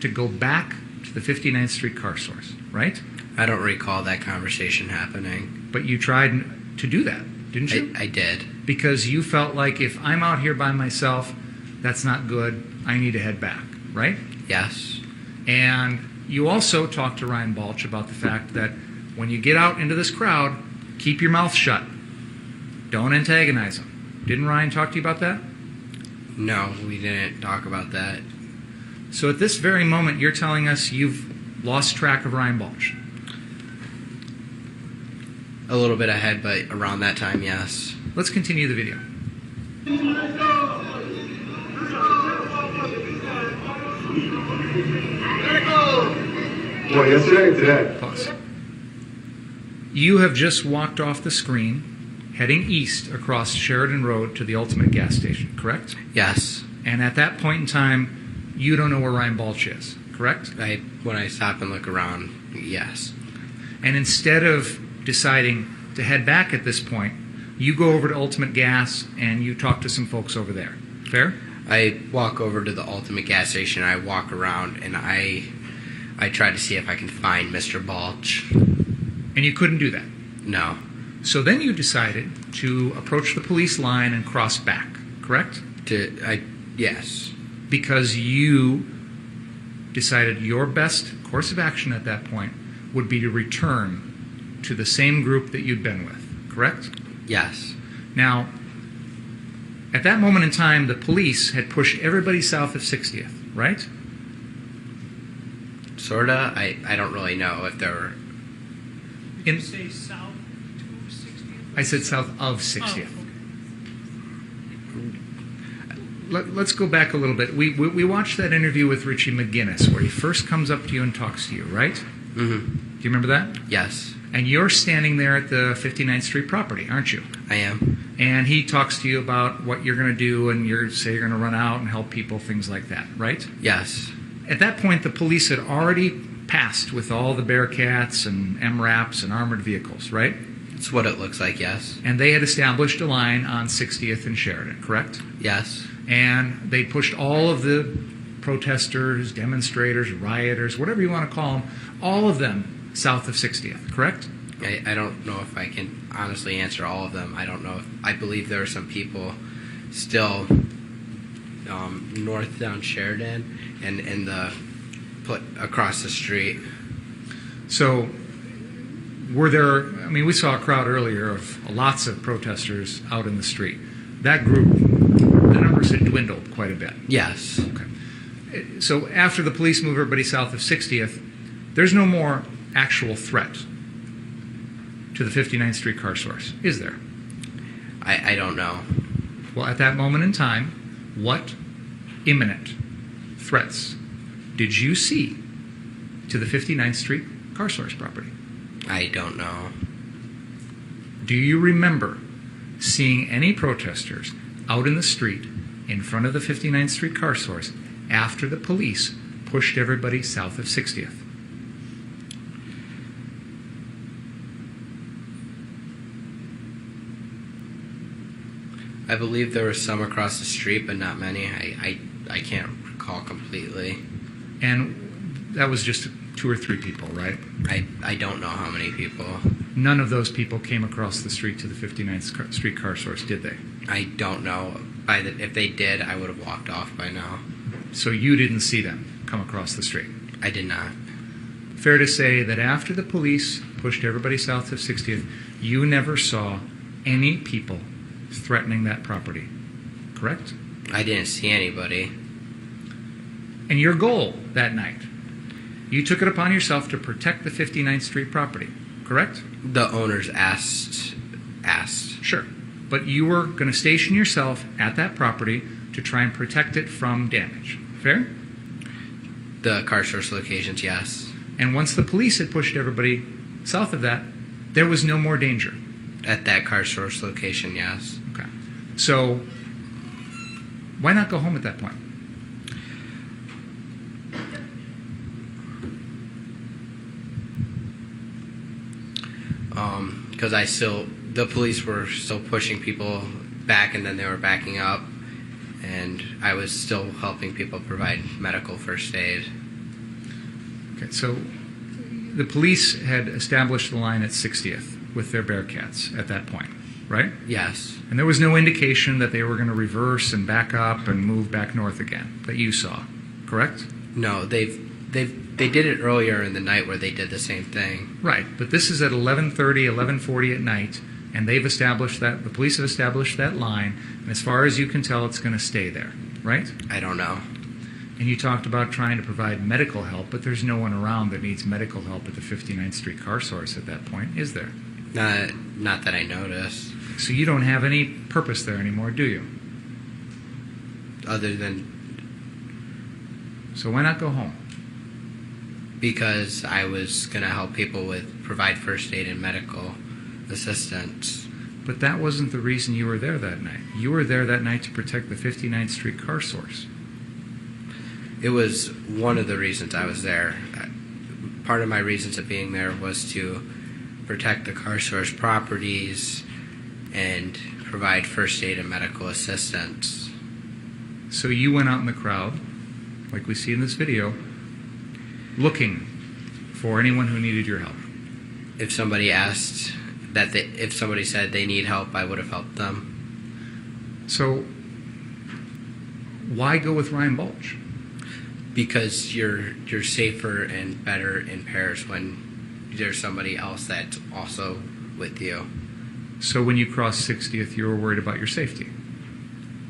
to go back to the 59th Street car source, right?
I don't recall that conversation happening.
But you tried to do that, didn't you?
I did.
Because you felt like if I'm out here by myself, that's not good, I need to head back, right?
Yes.
And you also talked to Ryan Balch about the fact that when you get out into this crowd, keep your mouth shut. Don't antagonize them. Didn't Ryan talk to you about that?
No, we didn't talk about that.
So at this very moment, you're telling us you've lost track of Ryan Balch.
A little bit ahead, but around that time, yes.
Let's continue the video.
What, yesterday or today?
Pause. You have just walked off the screen, heading east across Sheridan Road to the Ultimate gas station, correct?
Yes.
And at that point in time, you don't know where Ryan Balch is, correct?
When I stop and look around, yes.
And instead of deciding to head back at this point, you go over to Ultimate Gas and you talk to some folks over there. Fair?
I walk over to the Ultimate gas station, I walk around, and I try to see if I can find Mr. Balch.
And you couldn't do that?
No.
So then you decided to approach the police line and cross back, correct?
Yes.
Because you decided your best course of action at that point would be to return to the same group that you'd been with, correct?
Yes.
Now, at that moment in time, the police had pushed everybody south of 60th, right?
Sorta. I don't really know if there were...
Did you say south to 60th?
I said south of 60th.
Oh, okay.
Let's go back a little bit. We watched that interview with Richie McGinnis where he first comes up to you and talks to you, right?
Mm-hmm.
Do you remember that?
Yes.
And you're standing there at the 59th Street property, aren't you?
I am.
And he talks to you about what you're going to do, and you're going to run out and help people, things like that, right?
Yes.
At that point, the police had already passed with all the Bearcats and MRAPs and armored vehicles, right?
It's what it looks like, yes.
And they had established a line on 60th and Sheridan, correct?
Yes.
And they pushed all of the protesters, demonstrators, rioters, whatever you want to call them, all of them south of 60th, correct?
I don't know if I can honestly answer all of them. I don't know if... I believe there are some people still north down Sheridan and in the... put across the street.
So, were there... I mean, we saw a crowd earlier of lots of protesters out in the street. That group, the numbers had dwindled quite a bit.
Yes.
Okay. So after the police move everybody south of 60th, there's no more actual threat. to the 59th Street car source? Is there?
I don't know.
Well, at that moment in time, what imminent threats did you see to the 59th Street car source property?
I don't know.
Do you remember seeing any protesters out in the street in front of the 59th Street car source after the police pushed everybody south of 60th?
I believe there were some across the street, but not many. I can't recall completely.
And that was just 2 or 3 people, right?
I don't know how many people.
None of those people came across the street to the 59th Street car source, did they?
I don't know. If they did, I would have walked off by now.
So you didn't see them come across the street?
I did not.
Fair to say that after the police pushed everybody south of 60th, you never saw any people threatening that property, correct?
I didn't see anybody.
And your goal that night, you took it upon yourself to protect the 59th Street property, correct?
The owners asked.
Sure. But you were going to station yourself at that property to try and protect it from damage. Fair?
The car source locations, yes.
And once the police had pushed everybody south of that, there was no more danger.
At that car source location, yes.
Okay. So, why not go home at that point?
Because the police were still pushing people back, and then they were backing up, and I was still helping people provide medical first aid.
Okay, so the police had established the line at 60th with their Bearcats at that point, right?
Yes.
And there was no indication that they were going to reverse and back up and move back north again that you saw, correct?
No, they did it earlier in the night where they did the same thing.
Right, but this is at 11:30, 11:40 at night, and they've established that, the police have established that line, and as far as you can tell, it's going to stay there, right?
I don't know.
And you talked about trying to provide medical help, but there's no one around that needs medical help at the 59th Street car source at that point, is there?
Not that I noticed.
So you don't have any purpose there anymore, do you?
Other than...
So why not go home?
Because I was going to help people provide first aid and medical assistance.
But that wasn't the reason you were there that night. You were there that night to protect the 59th Street car source.
It was one of the reasons I was there. Part of my reasons of being there was to protect the car source properties and provide first aid and medical assistance.
So you went out in the crowd, like we see in this video, looking for anyone who needed your help.
If somebody asked if somebody said they need help, I would have helped them.
So why go with Ryan Balch?
Because you're safer and better in pairs when there's somebody else that's also with you.
So when you crossed 60th, you were worried about your safety?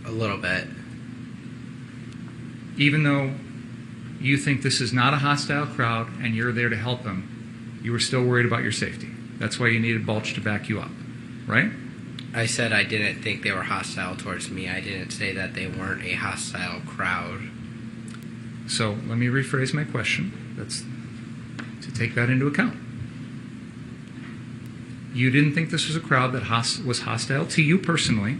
A little bit.
Even though you think this is not a hostile crowd and you're there to help them, you were still worried about your safety. That's why you needed Balch to back you up, right?
I said I didn't think they were hostile towards me. I didn't say that they weren't a hostile crowd.
So let me rephrase my question. That's to take that into account. You didn't think this was a crowd that was hostile to you personally,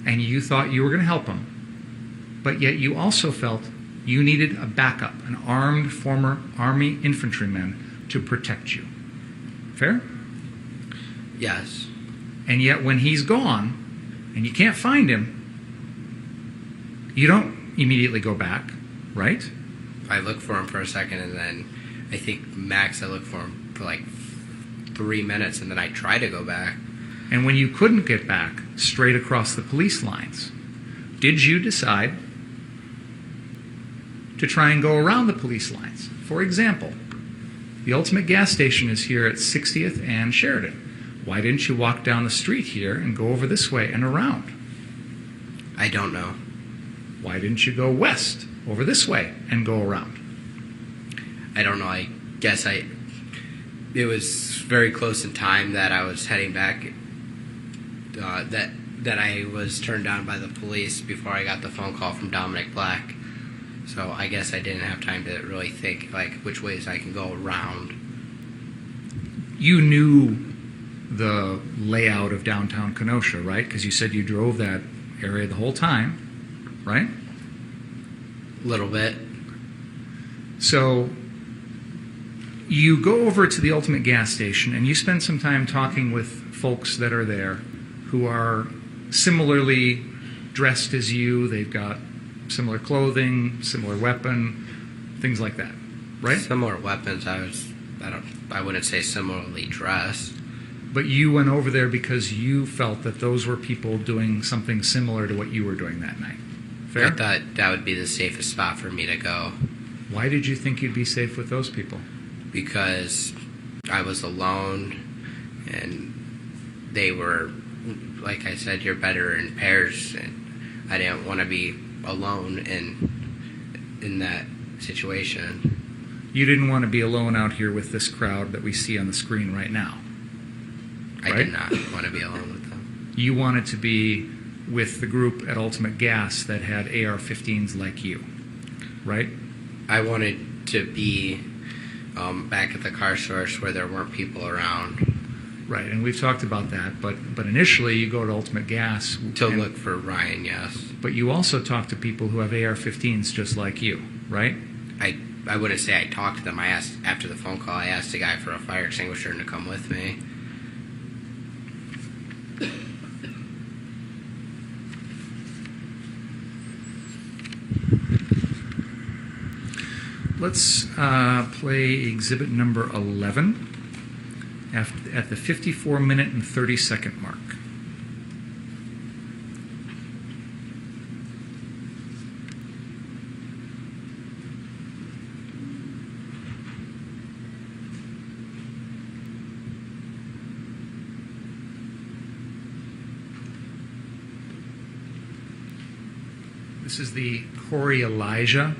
and you thought you were going to help them, but yet you also felt you needed a backup, an armed former Army infantryman to protect you. Fair?
Yes.
And yet when he's gone, and you can't find him, you don't immediately go back, right?
I look for him for a second, and then I think max I look for him for like 3 minutes, and then I try to go back.
And when you couldn't get back straight across the police lines, did you decide to try and go around the police lines? For example, the Ultimate gas station is here at 60th and Sheridan. Why didn't you walk down the street here and go over this way and around?
I don't know.
Why didn't you go west over this way and go around?
I don't know. I guess it was very close in time that I was heading back. That I was turned down by the police before I got the phone call from Dominic Black. So I guess I didn't have time to really think like which ways I can go around.
You knew the layout of downtown Kenosha, right? Because you said you drove that area the whole time, right?
A little bit.
So you go over to the Ultimate gas station and you spend some time talking with folks that are there who are similarly dressed as you. They've got similar clothing, similar weapon, things like that, right?
Similar weapons. I wouldn't say similarly dressed.
But you went over there because you felt that those were people doing something similar to what you were doing that night. Fair?
I thought that would be the safest spot for me to go.
Why did you think you'd be safe with those people?
Because I was alone, and they were, like I said, you're better in pairs, and I didn't want to be alone in that situation.
You didn't want to be alone out here with this crowd that we see on the screen right now.
I did not want to be alone with them.
You wanted to be with the group at Ultimate Gas that had AR-15s like you, right?
I wanted to be back at the car source where there weren't people around.
Right, and we've talked about that, but initially you go to Ultimate Gas
to look for Ryan, yes.
But you also talk to people who have AR-15s just like you, right?
I wouldn't say I talked to them. I asked, after the phone call, I asked the guy for a fire extinguisher to come with me.
Let's play exhibit number 11 at the 54-minute and 30-second mark. This is the Corey Elijah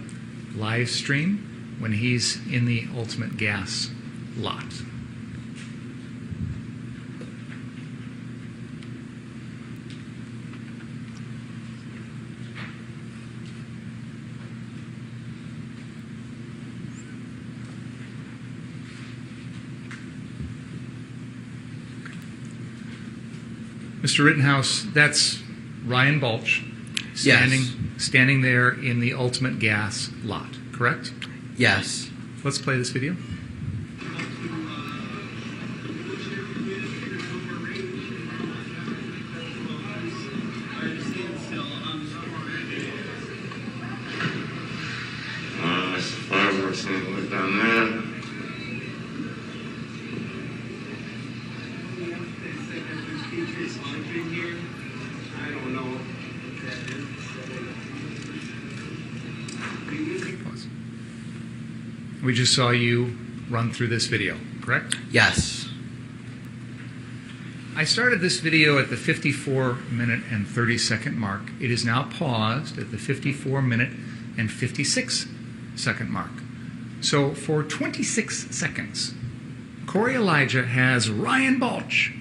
live stream when he's in the Ultimate Gas lot. Mr. Rittenhouse, that's Ryan Balch standing there in the Ultimate Gas lot, correct?
Yes.
Let's play this video.
That's the fireworks anyway down there.
I don't know what that is.
We just saw you run through this video, correct?
Yes.
I started this video at the 54-minute and 30-second mark. It is now paused at the 54-minute and 56-second mark. So for 26 seconds, Corey Elijah has Ryan Balch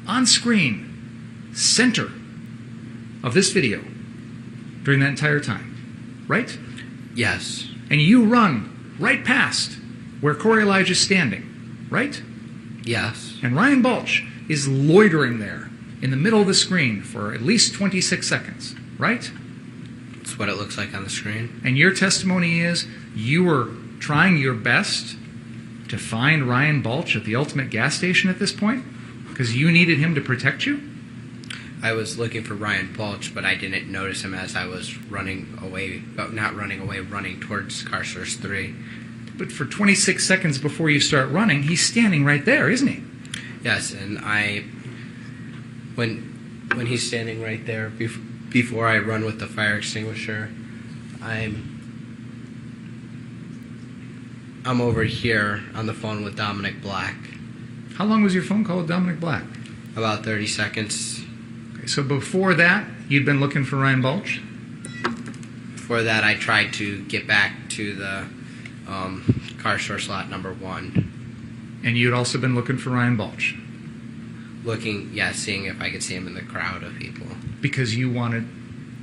on screen, center of this video during that entire time, right?
Yes.
And you run right past where Corey Elijah is standing, right?
Yes.
And Ryan Balch is loitering there in the middle of the screen for at least 26 seconds, right?
That's what it looks like on the screen.
And your testimony is you were trying your best to find Ryan Balch at the Ultimate Gas station at this point because you needed him to protect you?
I was looking for Ryan Balch, but I didn't notice him as I was running away, not running away, running towards Car Source 3.
But for 26 seconds before you start running, he's standing right there, isn't he?
Yes, and when he's standing right there, before I run with the fire extinguisher, I'm over here on the phone with Dominic Black.
How long was your phone call with Dominic Black?
About 30 seconds.
Okay, so before that, you'd been looking for Ryan Balch?
Before that, I tried to get back to the car source lot number 1.
And you'd also been looking for Ryan Balch.
Seeing if I could see him in the crowd of people.
Because you wanted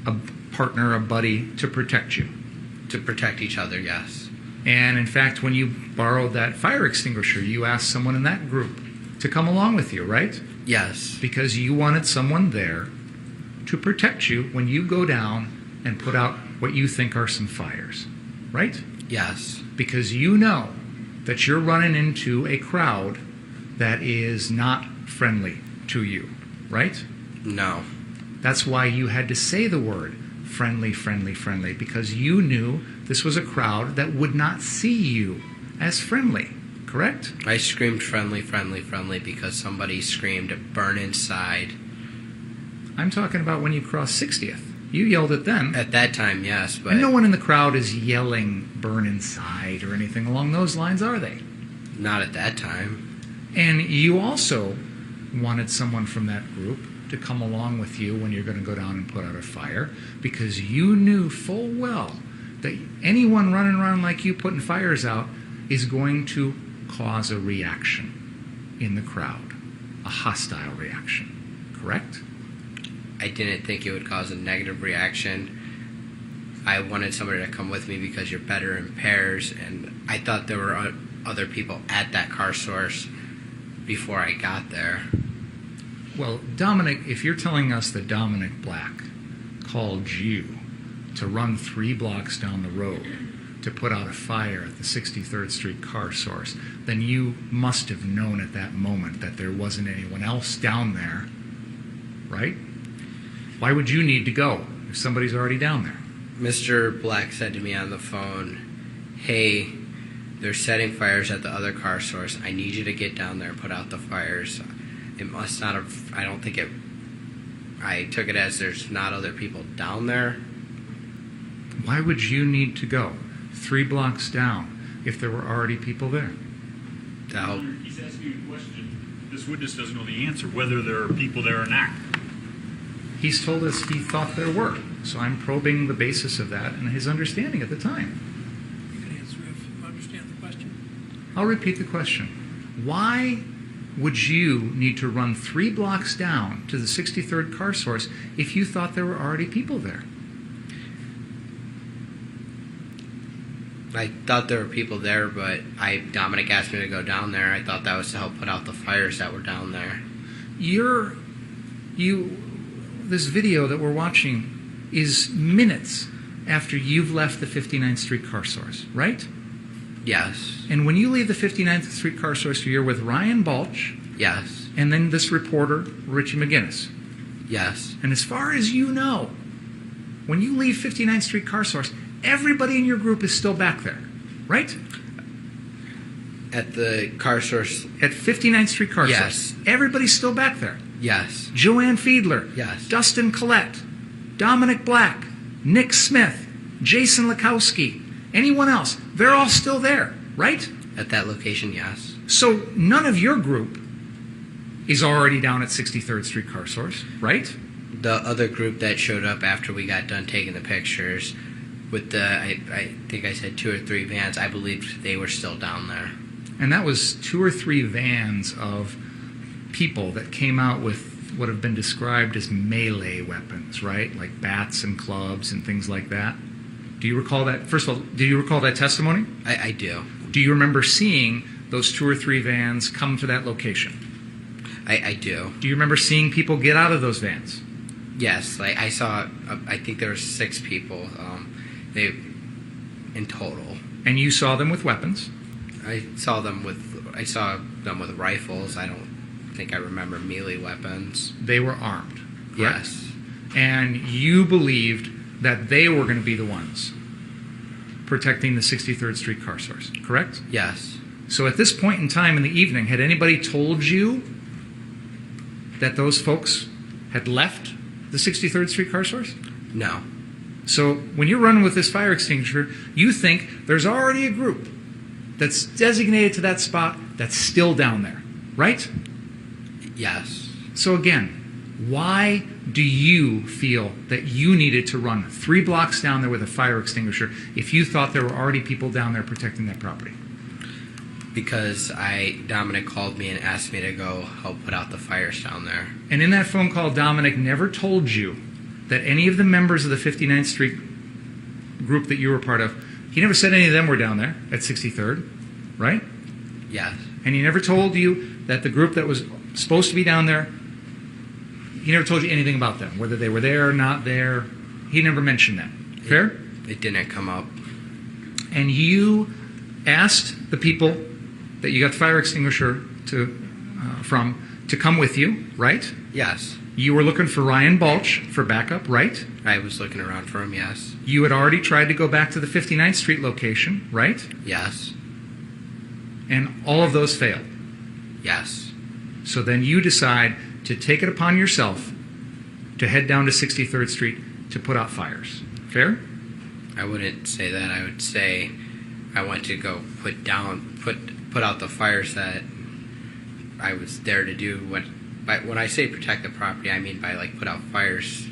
a partner, a buddy, to protect you.
To protect each other, yes.
And in fact, when you borrowed that fire extinguisher, you asked someone in that group to come along with you, right?
Yes.
Because you wanted someone there to protect you when you go down and put out what you think are some fires, right?
Yes.
Because you know that you're running into a crowd that is not friendly to you, right?
No.
That's why you had to say the word friendly, friendly, friendly, because you knew this was a crowd that would not see you as friendly, correct?
I screamed friendly, friendly, friendly because somebody screamed burn inside.
I'm talking about when you crossed 60th. You yelled it then.
At that time, yes, but...
And no one in the crowd is yelling burn inside or anything along those lines, are they?
Not at that time.
And you also wanted someone from that group to come along with you when you're going to go down and put out a fire, because you knew full well that anyone running around like you putting fires out is going to cause a reaction in the crowd, a hostile reaction, correct?
I didn't think it would cause a negative reaction. I wanted somebody to come with me because you're better in pairs, and I thought there were other people at that car source before I got there.
Well, Dominic, if you're telling us that Dominic Black called you to run 3 blocks down the road to put out a fire at the 63rd Street car source, then you must have known at that moment that there wasn't anyone else down there, right? Why would you need to go if somebody's already down there?
Mr. Black said to me on the phone, hey, they're setting fires at the other car source. I need you to get down there and put out the fires. It must not have, I don't think it, I took it as there's not other people down there.
Why would you need to go 3 blocks down if there were already people there?
To help.
He's asking you a question. This witness doesn't know the answer, whether there are people there or not.
He's told us he thought there were, so I'm probing the basis of that and his understanding at the time.
You can answer if you understand the question.
I'll repeat the question. Why would you need to run 3 blocks down to the 63rd car source if you thought there were already people there?
I thought there were people there, but Dominic asked me to go down there. I thought that was to help put out the fires that were down there.
This video that we're watching is minutes after you've left the 59th Street car source, right?
Yes.
And when you leave the 59th Street car source, you're with Ryan Balch.
Yes.
And then this reporter, Richie McGinnis.
Yes.
And as far as you know, when you leave 59th Street car source, everybody in your group is still back there, right?
At the car source.
At 59th Street car
yes.
source. Everybody's still back there.
Yes.
Joanne Fiedler.
Yes.
Dustin Collette. Dominic Black. Nick Smith. Jason Lakowski. Anyone else. They're all still there, right?
At that location, yes.
So none of your group is already down at 63rd Street car source, right?
The other group that showed up after we got done taking the pictures with the, I think I said 2 or 3 vans, I believed they were still down there.
And that was 2 or 3 vans of people that came out with what have been described as melee weapons, right? Like bats and clubs and things like that. Do you recall that? First of all, do you recall that testimony?
I do.
Do you remember seeing those 2 or 3 vans come to that location?
I do.
Do you remember seeing people get out of those vans?
Yes. I saw, I think there were 6 people in total.
And you saw them with weapons?
I saw them with rifles. I don't think I remember melee weapons.
They were armed, correct?
Yes.
And you believed that they were going to be the ones protecting the 63rd Street car source, correct?
Yes.
So at this point in time in the evening, had anybody told you that those folks had left the 63rd Street car source?
No.
So when you're running with this fire extinguisher, you think there's already a group that's designated to that spot that's still down there, right?
Yes.
So again, why do you feel that you needed to run 3 blocks down there with a fire extinguisher if you thought there were already people down there protecting that property?
Because Dominic called me and asked me to go help put out the fires down there.
And in that phone call, Dominic never told you that any of the members of the 59th Street group that you were part of, he never said any of them were down there at 63rd, right?
Yes.
And he never told you that the group that was supposed to be down there, he never told you anything about them, whether they were there or not there. He never mentioned that. Fair?
It didn't come up.
And you asked the people that you got the fire extinguisher from to come with you, right?
Yes.
You were looking for Ryan Balch for backup, right?
I was looking around for him, yes.
You had already tried to go back to the 59th Street location, right?
Yes.
And all of those failed.
Yes.
So then you decide to take it upon yourself to head down to 63rd Street to put out fires. Fair?
I wouldn't say that. I would say I went to go put out the fires that I was there to do. When I say protect the property, I mean by put out fires.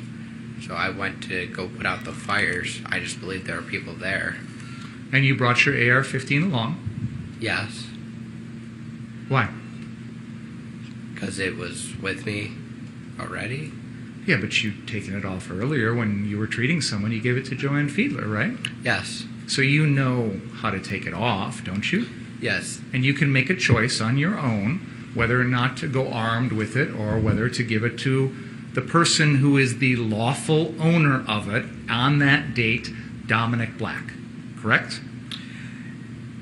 So I went to go put out the fires. I just believe there were people there.
And you brought your AR-15 along?
Yes.
Why?
Because it was with me already.
Yeah, but you'd taken it off earlier when you were treating someone. You gave it to Joanne Fiedler, right?
Yes.
So you know how to take it off, don't you?
Yes.
And you can make a choice on your own whether or not to go armed with it or whether to give it to the person who is the lawful owner of it on that date, Dominic Black. Correct?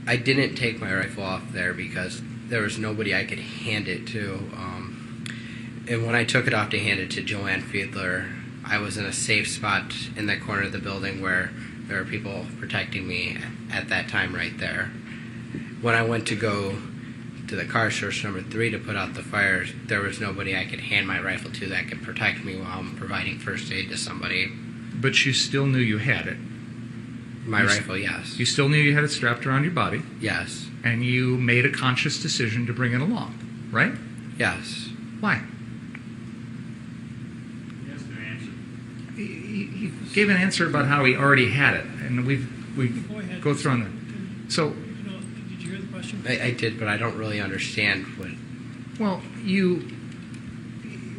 I didn't take my rifle off there because there was nobody I could hand it to. And when I took it off to hand it to Joanne Fiedler, I was in a safe spot in that corner of the building where there were people protecting me at that time right there. When I went to go to the car source number 3 to put out the fires, there was nobody I could hand my rifle to that could protect me while I'm providing first aid to somebody.
But you still knew you had it.
My rifle, yes.
You still knew you had it strapped around your body.
Yes.
And you made a conscious decision to bring it along, right?
Yes.
Why? He gave an answer about how he already had it, and we go through on that. So,
did you hear the question?
I did, but I don't really understand what.
Well,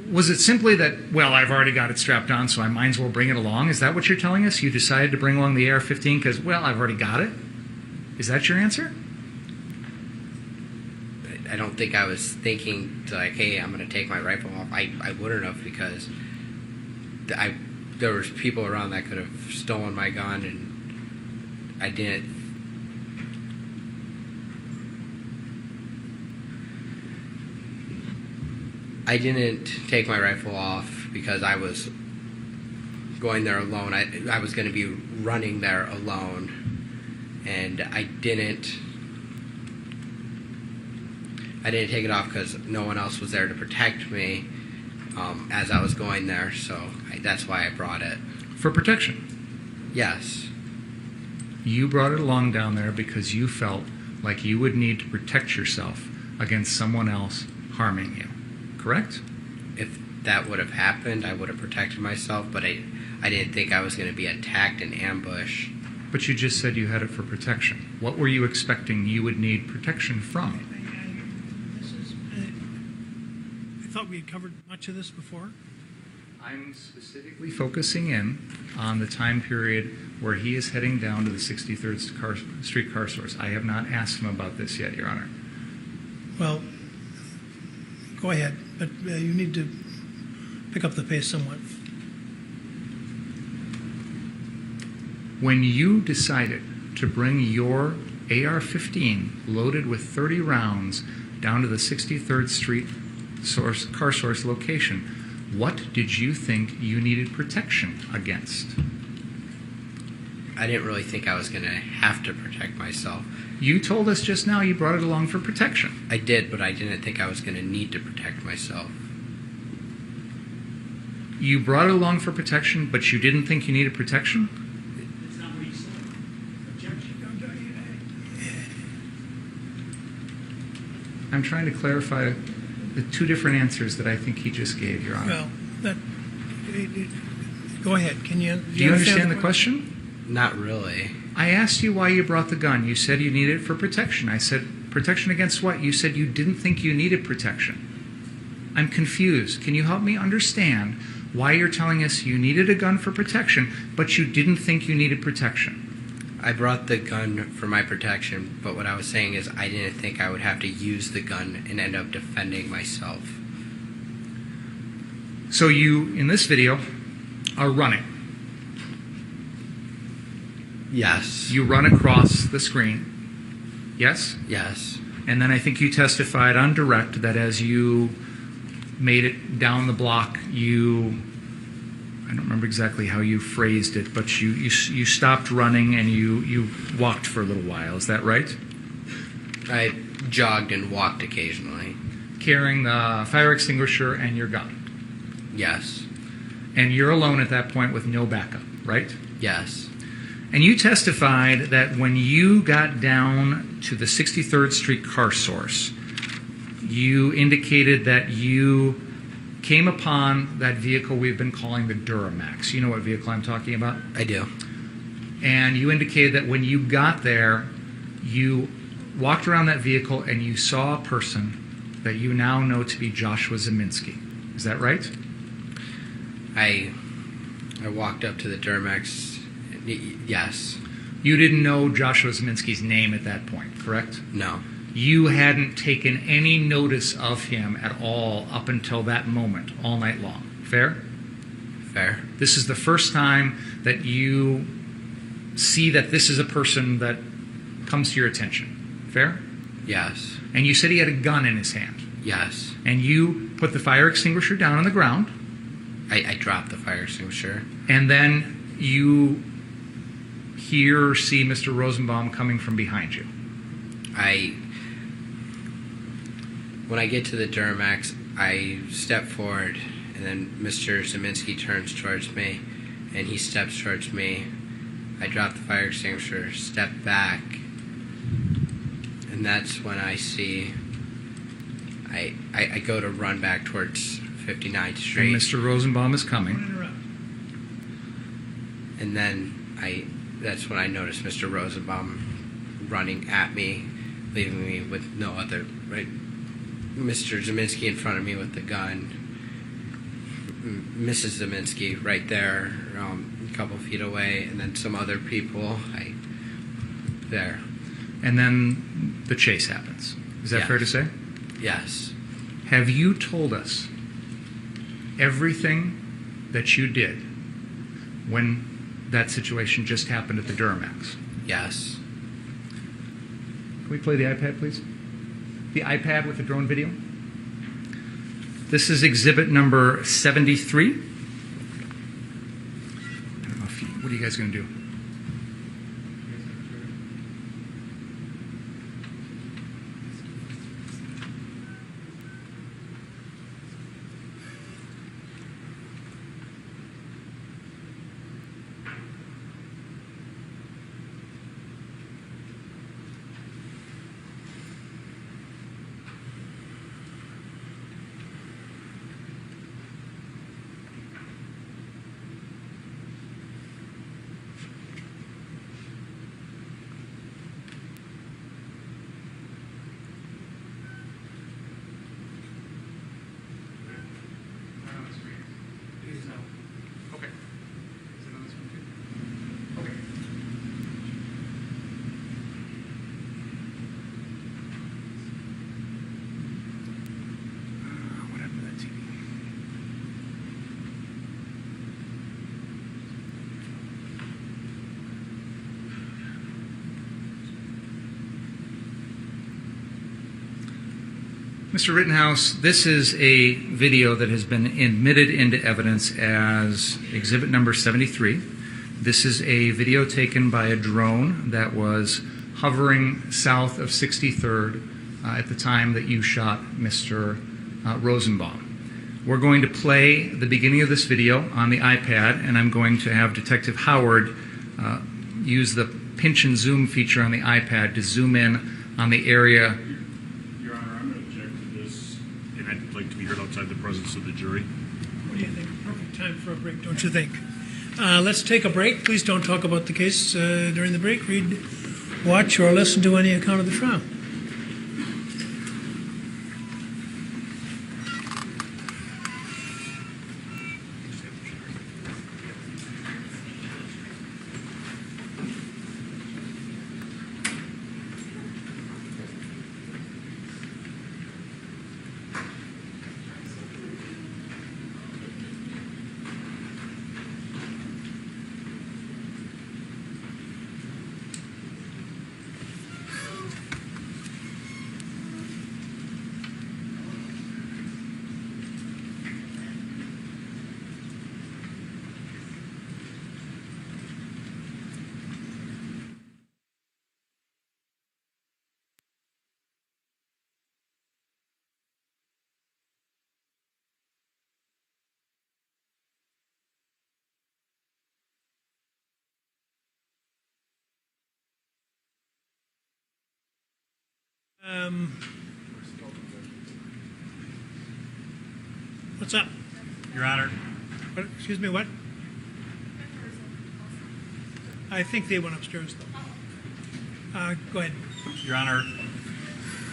was it simply that, well, I've already got it strapped on, so I might as well bring it along? Is that what you're telling us? You decided to bring along the AR-15 because, well, I've already got it? Is that your answer?
I don't think I was thinking hey, I'm going to take my rifle off. I wouldn't have because there was people around that could have stolen my gun, and I didn't. I didn't take my rifle off because I was going there alone. I was going to be running there alone, and I didn't take it off because no one else was there to protect me as I was going there, so that's why I brought it.
For protection?
Yes.
You brought it along down there because you felt like you would need to protect yourself against someone else harming you, correct?
If that would have happened, I would have protected myself, but I didn't think I was going to be attacked and ambushed.
But you just said you had it for protection. What were you expecting you would need protection from?
I thought we had covered much of this before.
I'm specifically focusing in on the time period where he is heading down to the 63rd Street car source. I have not asked him about this yet, Your Honor.
Well, go ahead, but you need to pick up the pace somewhat.
When you decided to bring your AR-15 loaded with 30 rounds down to the 63rd Street car source location, what did you think you needed protection against?
I didn't really think I was going to have to protect myself.
You told us just now you brought it along for protection.
I did, but I didn't think I was going to need to protect myself.
You brought it along for protection, but you didn't think you needed protection?
That's not what he said. Objection.
I'm trying to clarify the two different answers that I think he just gave, Your Honor.
Well, go ahead. Can you?
Do you understand the question?
Not really.
I asked you why you brought the gun. You said you needed it for protection. I said, Protection against what? You said you didn't think you needed protection. I'm confused. Can you help me understand why you're telling us you needed a gun for protection, but you didn't think you needed protection?
I brought the gun for my protection, but what I was saying is I didn't think I would have to use the gun and end up defending myself.
So you, in this video, are running.
Yes.
You run across the screen. Yes?
Yes.
And then I think you testified on direct that as you made it down the block, I don't remember exactly how you phrased it, but you stopped running and you walked for a little while. Is that right?
I jogged and walked occasionally.
Carrying the fire extinguisher and your gun.
Yes.
And you're alone at that point with no backup, right?
Yes.
And you testified that when you got down to the 63rd Street car source, you indicated that you came upon that vehicle we've been calling the Duramax. You know what vehicle I'm talking about?
I do.
And you indicated that when you got there, you walked around that vehicle and you saw a person that you now know to be Joshua Zeminski. Is that right?
I walked up to the Duramax. Yes.
You didn't know Joshua Zeminski's name at that point, correct?
No.
You hadn't taken any notice of him at all up until that moment, all night long. Fair?
Fair.
This is the first time that you see that this is a person that comes to your attention. Fair?
Yes.
And you said he had a gun in his hand.
Yes.
And you put the fire extinguisher down on the ground.
I dropped the fire extinguisher.
And then you hear or see Mr. Rosenbaum coming from behind you.
When I get to the Duramax, I step forward, and then Mr. Zeminski turns towards me, and he steps towards me. I drop the fire extinguisher, step back, and that's when I see... I go to run back towards 59th Street.
And Mr. Rosenbaum is coming.
And then that's when I notice Mr. Rosenbaum running at me, leaving me with no other... Right, Mr. Zeminski in front of me with the gun. Mrs. Zeminski right there, a couple feet away, and then some other people there.
And then the chase happens. Is that
Yes.
fair to say?
Yes.
Have you told us everything that you did when that situation just happened at the Duramax?
Yes.
Can we play the iPad, please? The iPad with the drone video. This is exhibit number 73. I don't know if what are you guys going to do? Mr. Rittenhouse, this is a video that has been admitted into evidence as exhibit number 73. This is a video taken by a drone that was hovering south of 63rd at the time that you shot Mr. Rosenbaum. We're going to play the beginning of this video on the iPad, and I'm going to have Detective Howard use the pinch and zoom feature on the iPad to zoom in on the area.
Your Honor, I'm going to object to this, and I'd like to be heard outside the presence of the jury.
What do you think? Perfect time for a break, don't you think? Let's take a break. Please don't talk about the case during the break. Read, watch, or listen to any account of the trial. What's up?
Your Honor,
What, excuse me, what? I think they went upstairs, though. Go ahead.
Your Honor,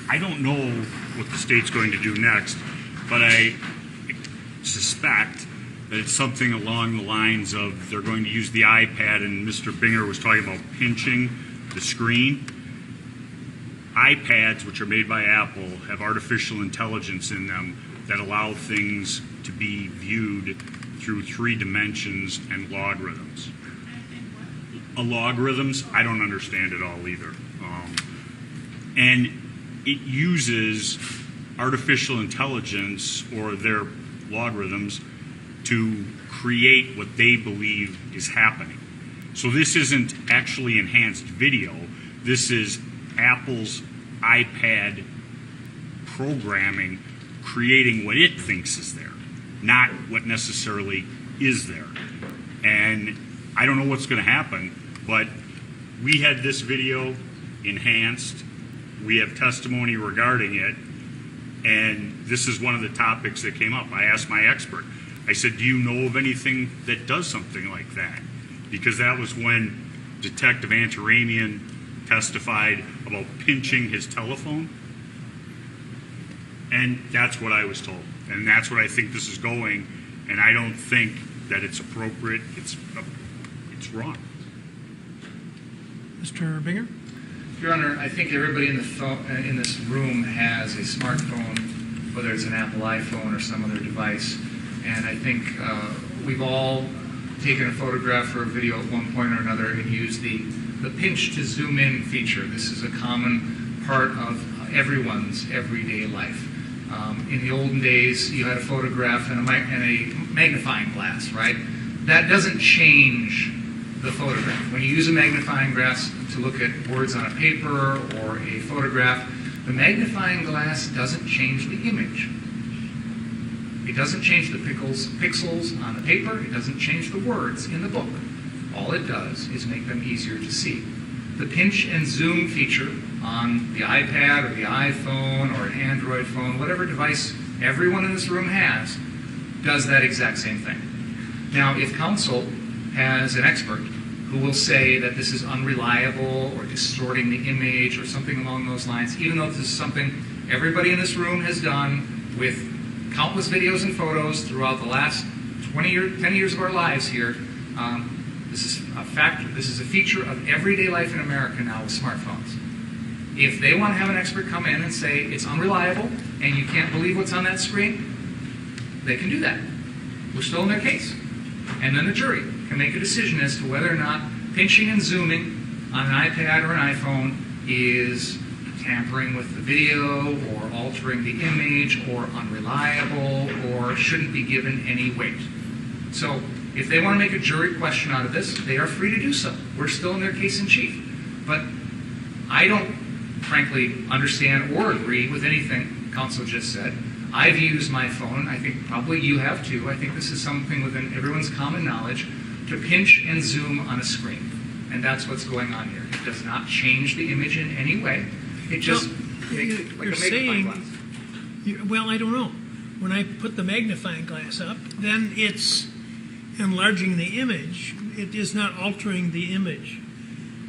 I don't know what the state's going to do next, but I suspect that it's something along the lines of they're going to use the iPad, and Mr. Binger was talking about pinching the screen. iPads, which are made by Apple, have artificial intelligence in them that allow things to be viewed through 3 dimensions and logarithms. Logarithms, I don't understand it all either. And it uses artificial intelligence or their logarithms to create what they believe is happening. So this isn't actually enhanced video. This is Apple's iPad programming creating what it thinks is there, not what necessarily is there. And I don't know what's going to happen, but we had this video enhanced. We have testimony regarding it, and this is one of the topics that came up. I asked my expert. I said, do you know of anything that does something like that? Because that was when Detective Antaramian testified about pinching his telephone. And that's what I was told. And that's what I think this is going. And I don't think that it's appropriate. It's wrong.
Mr. Binger?
Your Honor, I think everybody in this room has a smartphone, whether it's an Apple iPhone or some other device. And I think we've all taken a photograph or a video at one point or another and used the pinch to zoom in feature. This is a common part of everyone's everyday life. In the olden days, you had a photograph and a magnifying glass, right? That doesn't change the photograph. When you use a magnifying glass to look at words on a paper or a photograph, the magnifying glass doesn't change the image. It doesn't change the pixels on the paper. It doesn't change the words in the book. All it does is make them easier to see. The pinch and zoom feature on the iPad or the iPhone or an Android phone, whatever device everyone in this room has, does that exact same thing. Now, if counsel has an expert who will say that this is unreliable or distorting the image or something along those lines, even though this is something everybody in this room has done with countless videos and photos throughout the last 10 years of our lives here, this is a factor. This is a feature of everyday life in America now with smartphones. If they want to have an expert come in and say it's unreliable and you can't believe what's on that screen, they can do that. We're still in their case. And then the jury can make a decision as to whether or not pinching and zooming on an iPad or an iPhone is tampering with the video or altering the image or unreliable or shouldn't be given any weight. So if they want to make a jury question out of this, they are free to do so. We're still in their case in chief. But I don't, frankly, understand or agree with anything counsel just said. I've used my phone. I think probably you have too. I think this is something within everyone's common knowledge to pinch and zoom on a screen. And that's what's going on here. It does not change the image in any way. It just makes it like a magnifying glass.
Well, I don't know. When I put the magnifying glass up, then it's enlarging the image. It is not altering the image.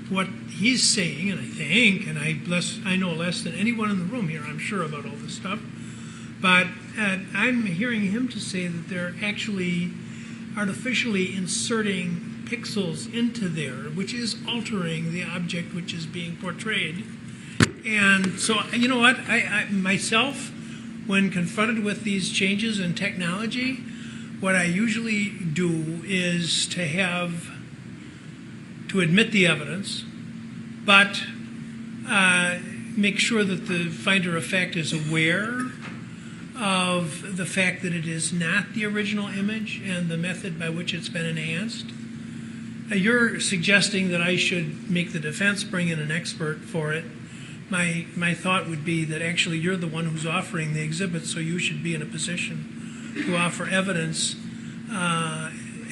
What he's saying, and I think, and I know less than anyone in the room here, I'm sure, about all this stuff, but I'm hearing him to say that they're actually artificially inserting pixels into there, which is altering the object which is being portrayed. And so, you know what, I myself, when confronted with these changes in technology, what I usually do is to admit the evidence, but make sure that the finder of fact is aware of the fact that it is not the original image and the method by which it's been enhanced. You're suggesting that I should make the defense bring in an expert for it. My thought would be that actually you're the one who's offering the exhibit, so you should be in a position to offer evidence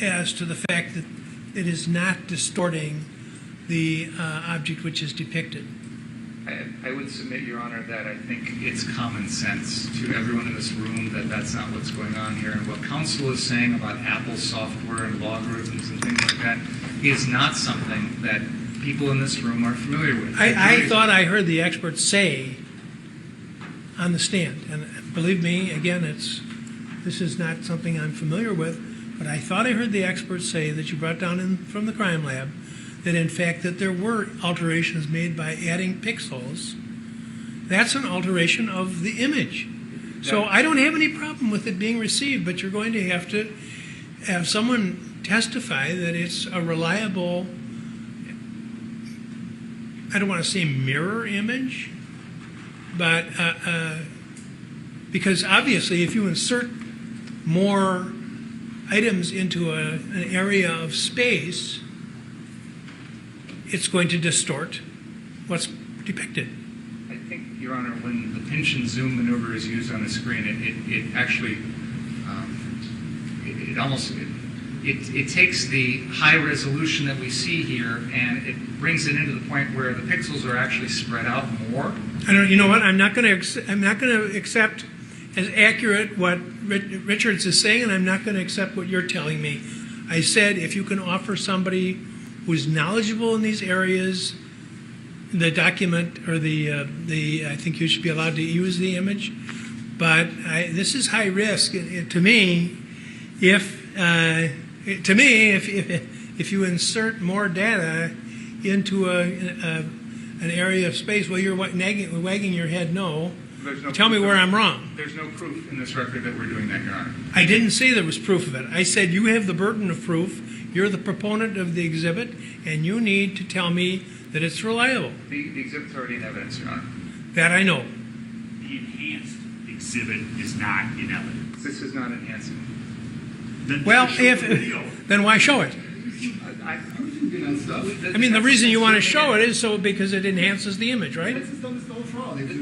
as to the fact that it is not distorting the object which is depicted.
I would submit, Your Honor, that I think it's common sense to everyone in this room that that's not what's going on here. And what counsel is saying about Apple software and logarithms and things like that is not something that people in this room are familiar with.
I thought I heard the expert say on the stand, and believe me, again, this is not something I'm familiar with, but I thought I heard the expert say that you brought down from the crime lab that in fact that there were alterations made by adding pixels. That's an alteration of the image. So I don't have any problem with it being received, but you're going to have someone testify that it's a reliable, I don't want to say mirror image, but because obviously if you insert more items into an area of space, it's going to distort what's depicted.
I think, Your Honor, when the pinch and zoom maneuver is used on the screen, it actually, it takes the high resolution that we see here and it brings it into the point where the pixels are actually spread out more.
You know what? I'm not going to accept as accurate what Richards is saying, and I'm not going to accept what you're telling me. I said if you can offer somebody who's knowledgeable in these areas, the document or I think you should be allowed to use the image. But this is high risk. To me, if you insert more data into an area of space, well, you're wagging your head no. Tell me where I'm wrong.
There's no proof in this record that we're doing that, Your Honor.
I didn't say there was proof of it. I said you have the burden of proof. You're the proponent of the exhibit, and you need to tell me that it's reliable.
The exhibit's already in evidence, Your Honor.
That I know.
The enhanced exhibit is not in evidence.
This is not enhancing.
Well, then why show it? I mean, the reason you want to show it is because it enhances the image, right?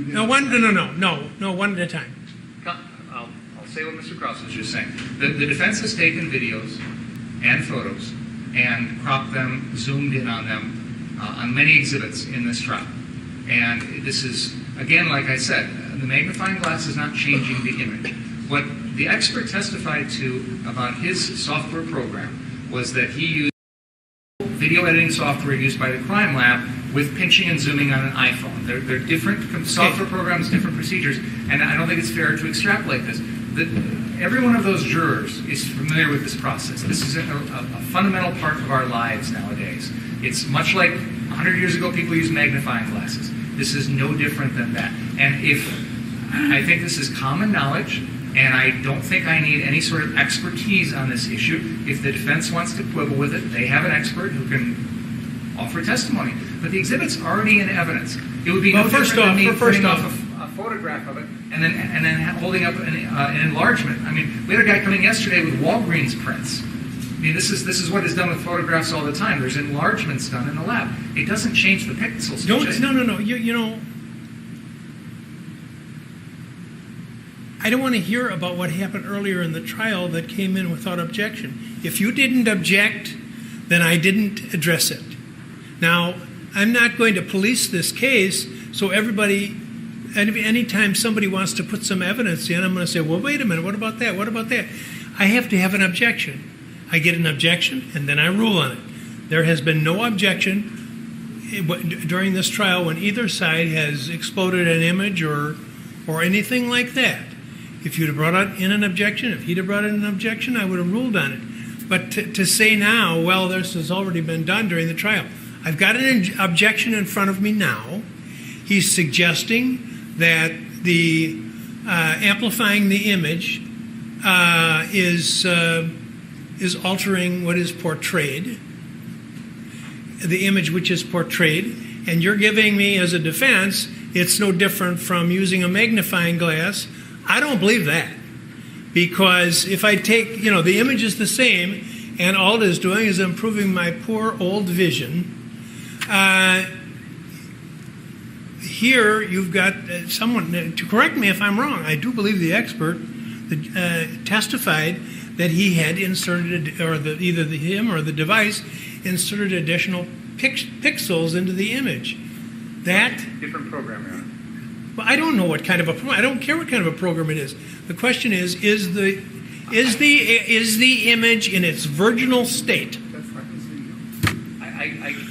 No, one at a time.
I'll say what Mr. Krause was just saying. The defense has taken videos and photos and cropped them, zoomed in on them on many exhibits in this trial. And this is, again, like I said, the magnifying glass is not changing the image. What the expert testified to about his software program was that he used video editing software used by the crime lab with pinching and zooming on an iPhone. They're different software programs, different procedures, and I don't think it's fair to extrapolate this. Every one of those jurors is familiar with this process. This is a fundamental part of our lives nowadays. It's much like 100 years ago people used magnifying glasses. This is no different than that. And I think this is common knowledge, and I don't think I need any sort of expertise on this issue. If the defense wants to quibble with it, they have an expert who can offer testimony. But the exhibit's already in evidence. It would be no different than me putting off a photograph of it and then holding up an enlargement. I mean, we had a guy coming yesterday with Walgreens prints. I mean, this is what is done with photographs all the time. There's enlargements done in the lab. It doesn't change the pixels.
No. You know, I don't want to hear about what happened earlier in the trial that came in without objection. If you didn't object, then I didn't address it. Now, I'm not going to police this case, so everybody, anytime somebody wants to put some evidence in, I'm going to say, well, wait a minute, what about that? What about that? I have to have an objection. I get an objection, and then I rule on it. There has been no objection during this trial when either side has exploded an image or anything like that. If you'd have brought in an objection, if he'd have brought in an objection, I would have ruled on it. But to say now, well, this has already been done during the trial. I've got an objection in front of me now. He's suggesting that the amplifying the image is altering what is portrayed, the image which is portrayed, and you're giving me as a defense, it's no different from using a magnifying glass. I don't believe that, because if I take, the image is the same, and all it is doing is improving my poor old vision. Here you've got someone, to correct me if I'm wrong, I do believe the expert testified that he had inserted, or either him or the device inserted additional pixels into the image. That,
Different program, Your Honor.
well, I don't know what kind of a I don't care what kind of a program it is. The question is the image in its virginal state?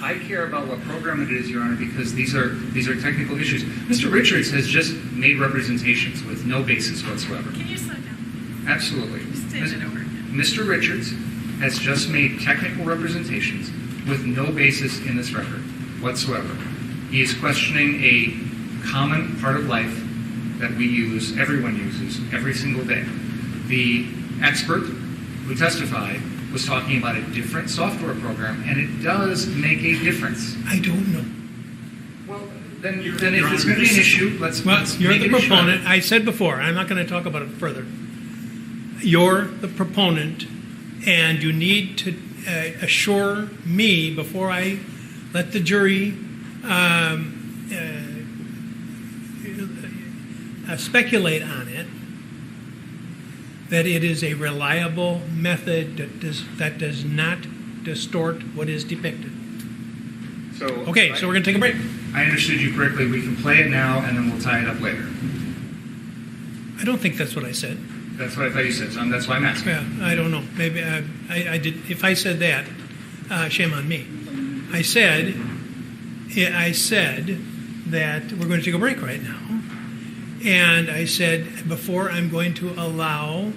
I care about what program it is, Your Honor, because these are technical issues. Mr. Richards has just made representations with no basis whatsoever.
Can you slow down?
Absolutely.
Say that over again.
Mr. Richards has just made technical representations with no basis in this record whatsoever. He is questioning a common part of life that we use, everyone uses, every single day. The expert who testified was talking about a different software program, and it does make a difference.
I don't know.
Well, then if it's going to be an issue, let's
You're
make
the
it a shot.
proponent. I said before, I'm not going to talk about it further. You're the proponent, and you need to assure me before I let the jury speculate on it that it is a reliable method that does not distort what is depicted.
So
Okay, so we're going to take a break.
I understood you correctly. We can play it now, and then we'll tie it up later.
I don't think that's what I said.
That's what I thought you said, so that's why I'm asking.
Yeah, I don't know. Maybe I did. If I said that, shame on me. I said that we're going to take a break right now, and I said before I'm going to allow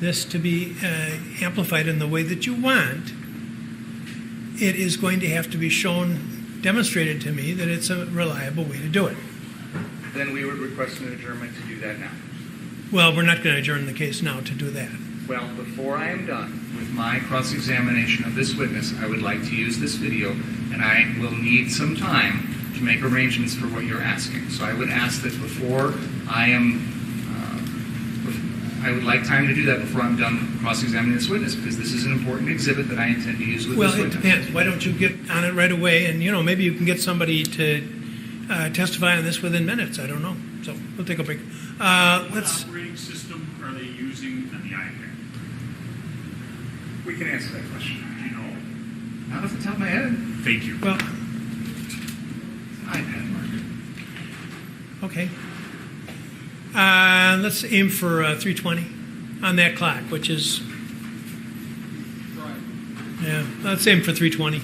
this to be amplified in the way that you want, it is going to have to be demonstrated to me that it's a reliable way to do it.
Then we would request an adjournment to do that now.
Well, we're not going to adjourn the case now to do that.
Well, before I am done with my cross-examination of this witness, I would like to use this video, and I will need some time to make arrangements for what you're asking. So I would ask that before I would like time to do that before I'm done cross-examining this witness, because this is an important exhibit that I intend to use with this witness.
Well, it depends. Why don't you get on it right away, and maybe you can get somebody to testify on this within minutes. I don't know. So we'll take a break.
What operating system are they using on the iPad?
We can answer that question.
Do you know?
Not off the top of my head.
Thank you.
Well,
iPad mark.
okay. Let's aim for 3:20 on that clock, which is. Yeah, let's aim for 3:20.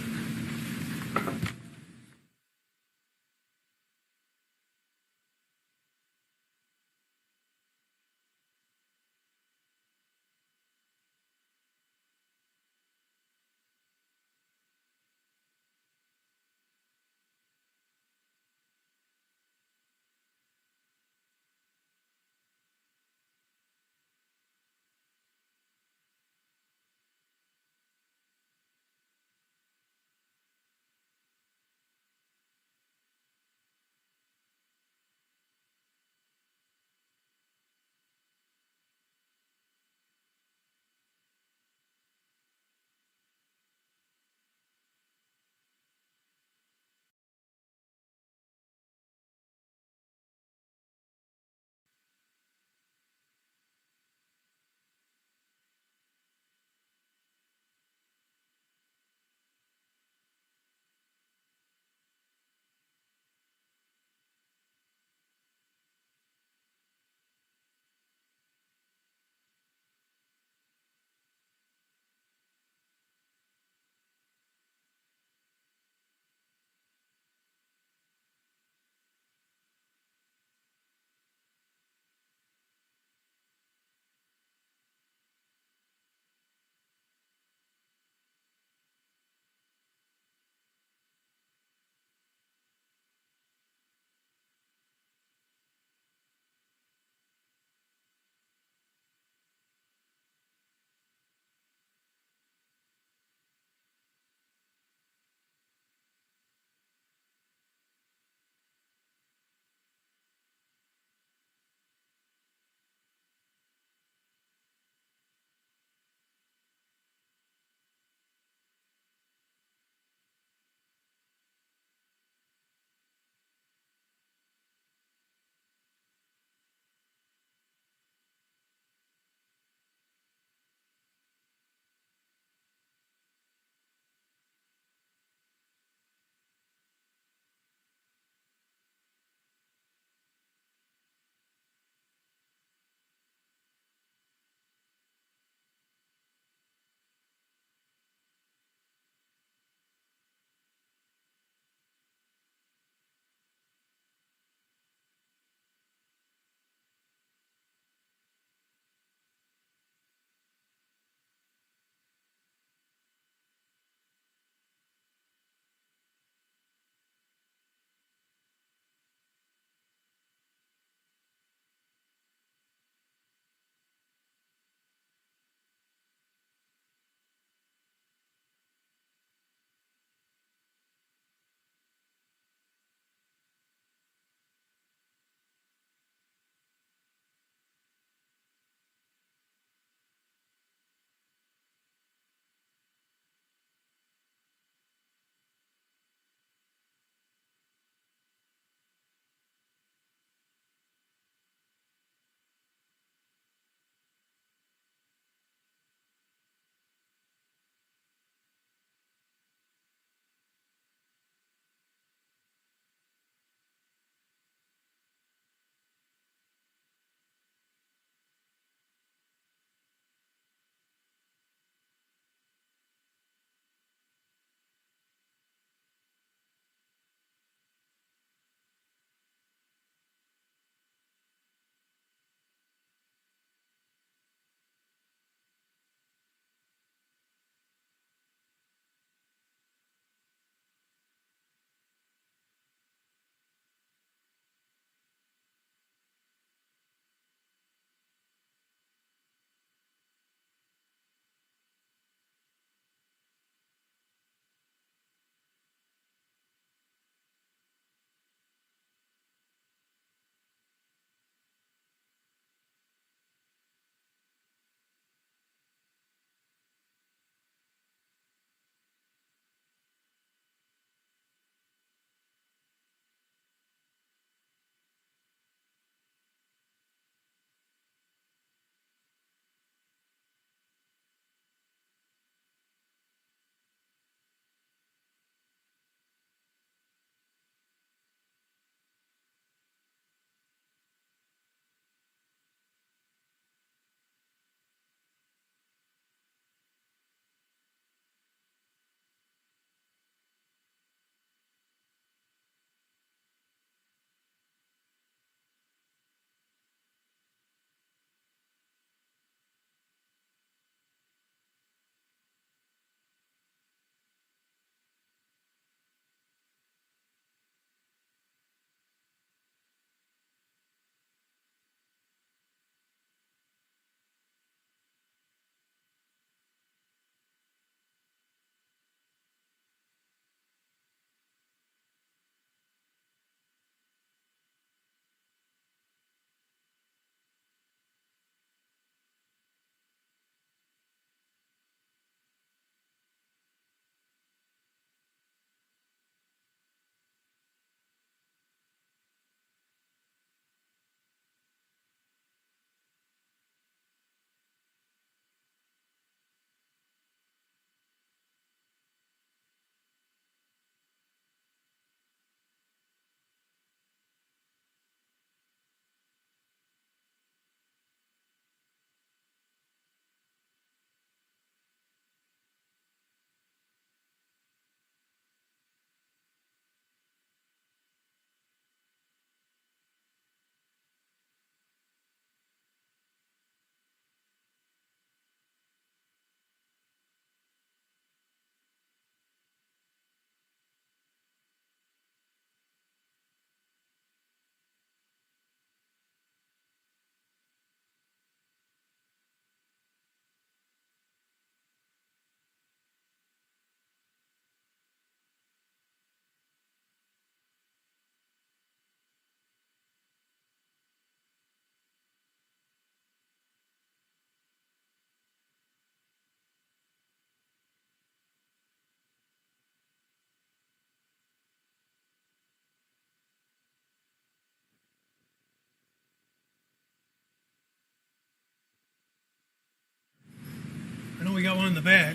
got one in the back.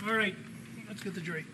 All right, let's get the jury.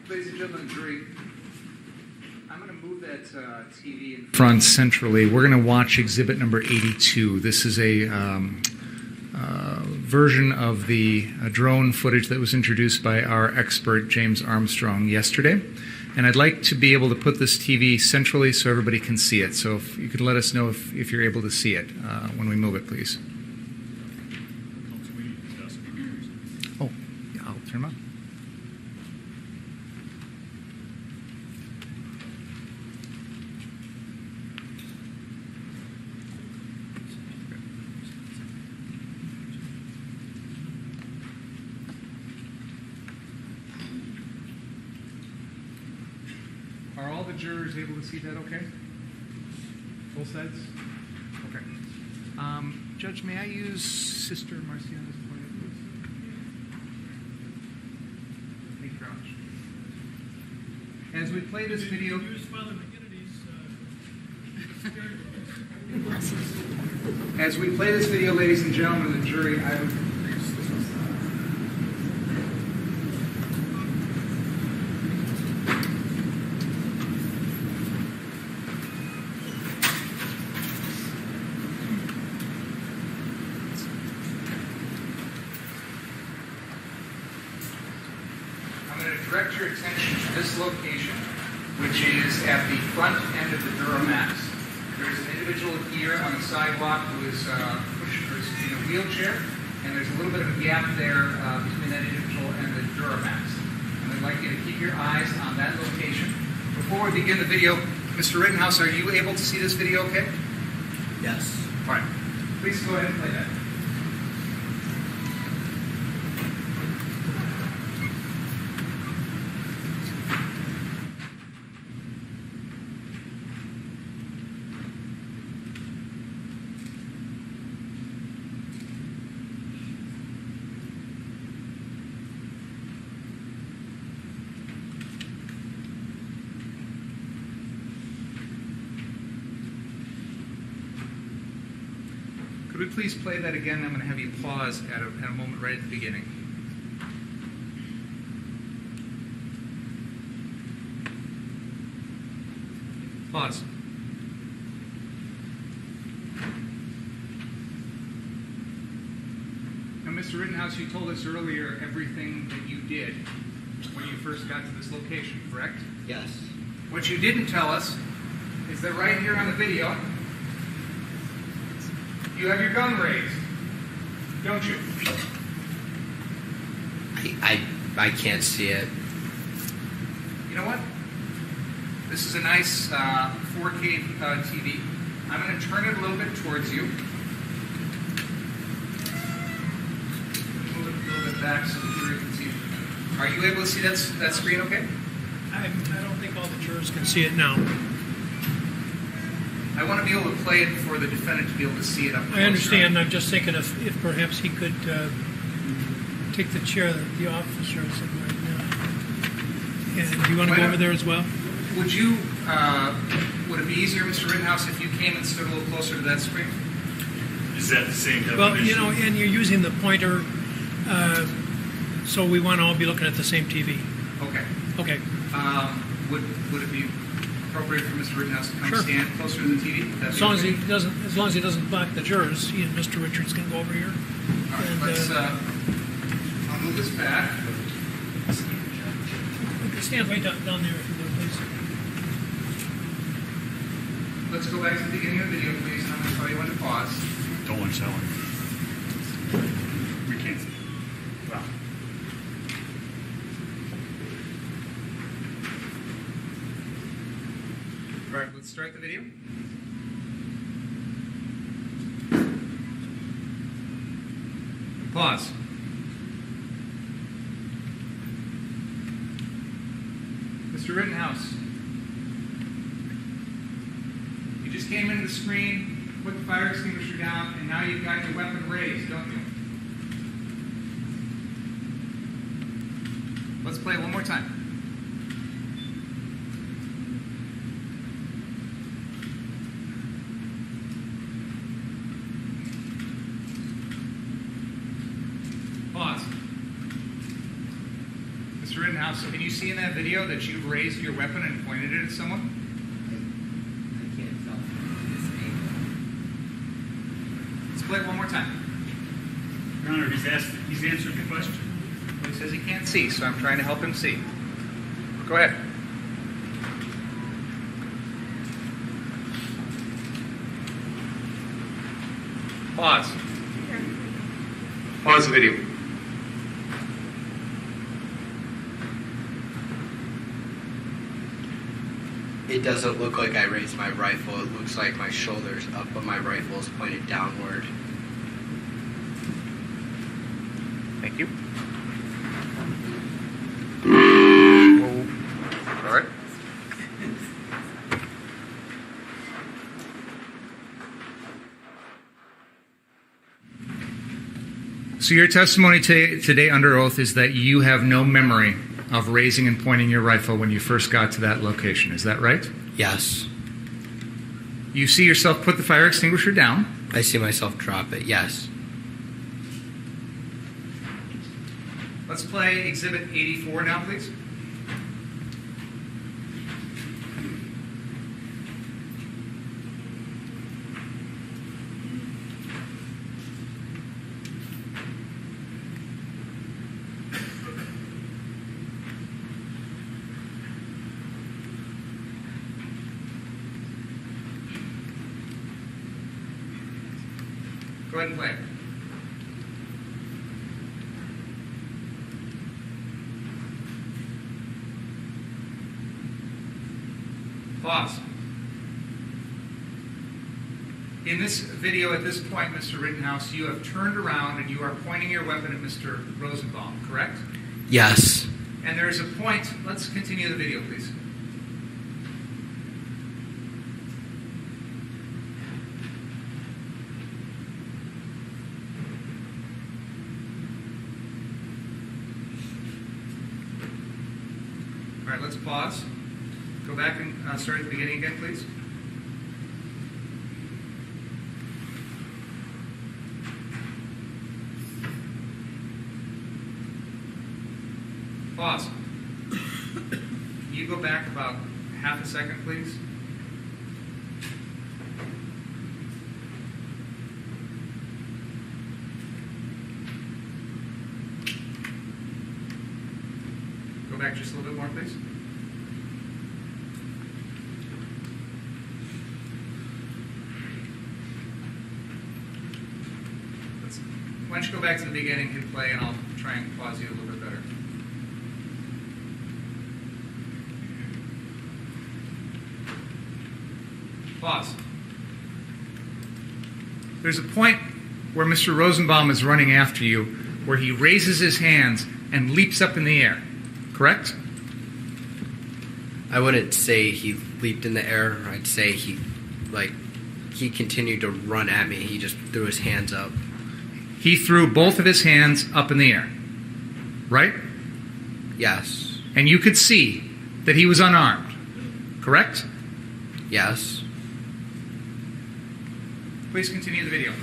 Ladies and gentlemen of the jury, I'm going to move that TV in front centrally. We're going to watch exhibit number 82. This is a version of the drone footage that was introduced by our expert, James Armstrong, yesterday. And I'd like to be able to put this TV centrally so everybody can see it. So if you could let us know if you're able to see it when we move it, please. Oh, yeah, I'll turn them on. Are all the jurors able to see that okay? Both sides? Okay. Judge, may I use Sister Marciana's point, please? Thank you very much. As we play this video...
Use Father McGinnity's
As we play this video, ladies and gentlemen of the jury, I would... direct your attention to this location, which is at the front end of the Duramax. There's an individual here on the sidewalk who is pushed or is in a wheelchair, and there's a little bit of a gap there between that individual and the Duramax. And I'd like you to keep your eyes on that location. Before we begin the video, Mr. Rittenhouse, are you able to see this video okay?
Yes.
All right. Please go ahead and play that. Could we please play that again? I'm going to have you pause at a moment right at the beginning. Pause. Now, Mr. Rittenhouse, you told us earlier everything that you did when you first got to this location, correct?
Yes.
What you didn't tell us is that right here on the video, You have your gun raised, don't you?
I can't see it.
You know what? This is a nice 4K TV. I'm going to turn it a little bit towards you. Move it a little bit back so the jury can see it. Are you able to see that screen okay?
I don't think all the jurors can see it now.
I want to be able to play it for the defendant to be able to see it up close.
I understand. I'm just thinking if perhaps he could take the chair that the officer is in right now. And do you want to go over there as well?
Would it be easier, Mr. Rittenhouse, if you came and stood a little closer to that screen?
Is that the same definition?
Well, you know, and you're using the pointer, so we want to all be looking at the same TV.
Okay.
Okay.
Would it be appropriate for Mr. Rittenhouse to come
Sure.
stand closer to the TV?
As long as he doesn't block the jurors, he and Mr. Richards can go over here.
All right,
And,
let's. I'll move this back.
stand right down there if you would, please.
Let's go back to the beginning of the video, please. I'm going to tell you when to pause.
Don't want to sell it. We can't see. Wow.
All right, let's start the video. Pause. Mr. Rittenhouse, you just came into the screen, put the fire extinguisher down, and now you've got your weapon raised, don't you? Let's play it one more time. Pause. Mr. Rittenhouse, can you see in that video that you've raised your weapon and pointed it at someone?
I can't tell from this angle.
Let's play it one more time.
Your Honor, he's answered the question.
Well, he says he can't see, so I'm trying to help him see. Go ahead. Pause.
Pause the video.
It doesn't look like I raised my rifle. It looks like my shoulder's up, but my rifle is pointed downward.
Thank you. All right. So your testimony today under oath is that you have no memory of raising and pointing your rifle when you first got to that location. Is that right?
Yes.
You see yourself put the fire extinguisher down.
I see myself drop it. Yes.
Let's play Exhibit 84 now, please. Go ahead and play it. Pause. In this video, at this point, Mr. Rittenhouse, you have turned around and you are pointing your weapon at Mr. Rosenbaum, correct?
Yes.
And there is a point. Let's continue the video, please. All right, let's pause. Go back and start at the beginning again, please. Pause. Can you go back about half a second, please? Go back just a little bit more, please. Why don't you go back to the beginning, hit play, and I'll try and pause you a little bit better. Pause. There's a point where Mr. Rosenbaum is running after you, where he raises his hands and leaps up in the air. Correct?
I wouldn't say he leaped in the air. I'd say he continued to run at me. He just threw his hands up.
He threw both of his hands up in the air. Right?
Yes.
And you could see that he was unarmed. Correct?
Yes.
Please continue the video.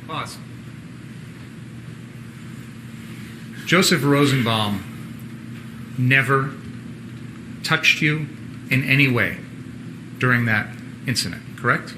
Pause. Joseph Rosenbaum never touched you in any way during that incident, correct?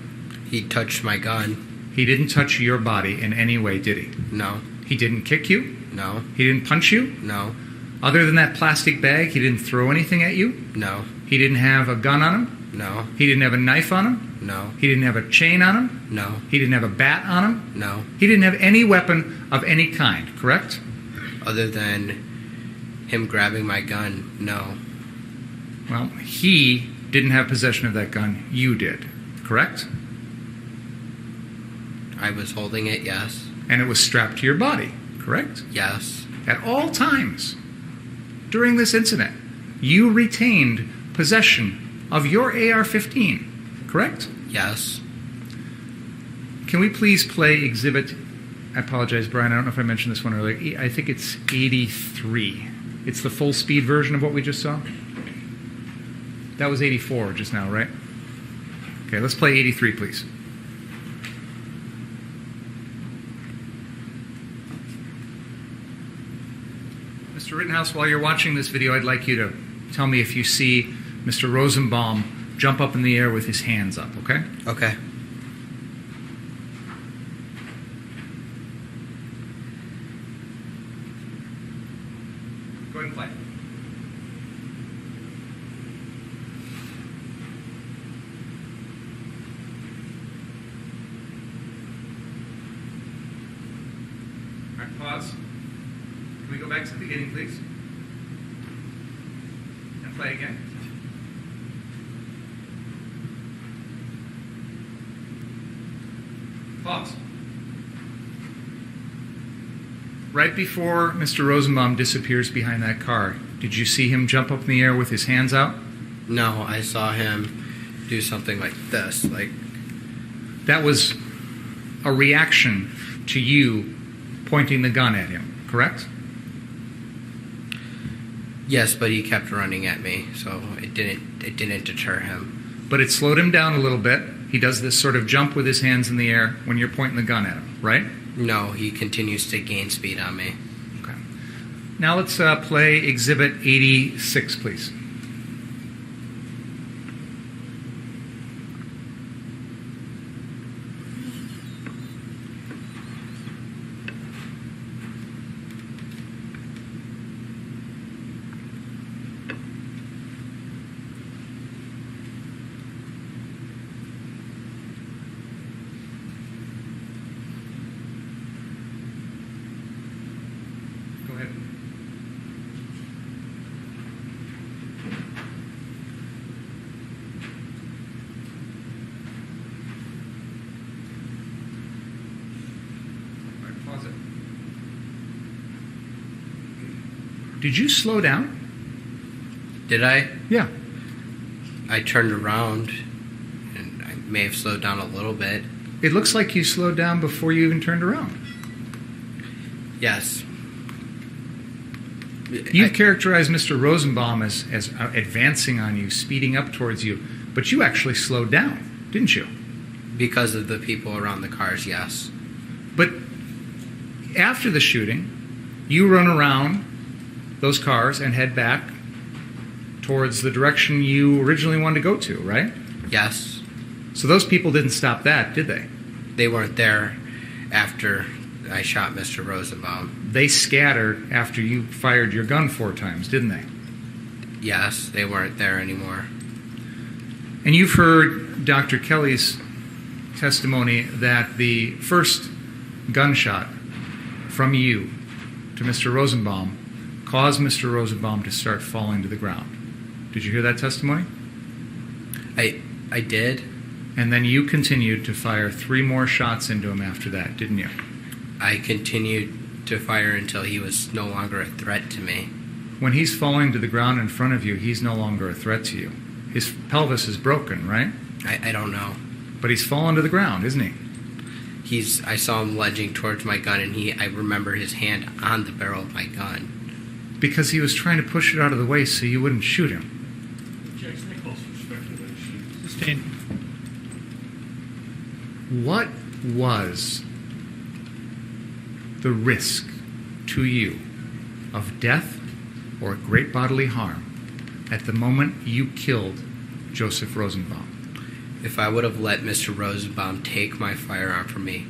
He touched my gun.
He didn't touch your body in any way, did he?
No.
He didn't kick you?
No.
He didn't punch you?
No.
Other than that plastic bag, he didn't throw anything at you?
No.
He didn't have a gun on him?
No.
He didn't have a knife on him?
No.
He didn't have a chain on him?
No.
He didn't have a bat on him?
No.
He didn't have any weapon of any kind, correct?
Other than him grabbing my gun, no.
Well, he didn't have possession of that gun. You did, correct?
I was holding it, yes.
And it was strapped to your body, correct?
Yes.
At all times during this incident, you retained possession of your AR-15, correct?
Yes.
Can we please play exhibit, I apologize, Brian, I don't know if I mentioned this one earlier. I think it's 83. It's the full speed version of what we just saw. That was 84 just now, right? Okay, let's play 83, please. Mr. Rittenhouse, while you're watching this video, I'd like you to tell me if you see Mr. Rosenbaum jump up in the air with his hands up, okay?
Okay.
Go ahead and play. All right, pause. Can we go back to the beginning, please? And play again. Pause. Right before Mr. Rosenbaum disappears behind that car, did you see him jump up in the air with his hands out?
No, I saw him do something like this, like...
That was a reaction to you pointing the gun at him, correct?
Yes, but he kept running at me, so it didn't deter him.
But it slowed him down a little bit. He does this sort of jump with his hands in the air when you're pointing the gun at him, right?
No, he continues to gain speed on me.
Okay. Now let's play Exhibit 86, please. Go ahead. All right, pause it. Did you slow down?
Did I?
Yeah.
I turned around, and I may have slowed down a little bit.
It looks like you slowed down before you even turned around.
Yes.
You've characterized Mr. Rosenbaum as advancing on you, speeding up towards you, but you actually slowed down, didn't you?
Because of the people around the cars, yes.
But after the shooting, you run around those cars and head back towards the direction you originally wanted to go to, right?
Yes.
So those people didn't stop that, did they?
They weren't there after I shot Mr. Rosenbaum.
They scattered after you fired your gun 4 times, didn't they?
Yes, they weren't there anymore.
And you've heard Dr. Kelly's testimony that the first gunshot from you to Mr. Rosenbaum caused Mr. Rosenbaum to start falling to the ground. Did you hear that testimony?
I did.
And then you continued to fire 3 more shots into him after that, didn't you?
I continued to fire until he was no longer a threat to me.
When he's falling to the ground in front of you, he's no longer a threat to you. His pelvis is broken, right?
I don't know.
But he's fallen to the ground, isn't he?
I saw him lunging towards my gun, and I remember his hand on the barrel of my gun.
Because he was trying to push it out of the way so you wouldn't shoot him.
Sustained.
What was the risk to you of death or great bodily harm at the moment you killed Joseph Rosenbaum?
If I would have let Mr. Rosenbaum take my firearm from me,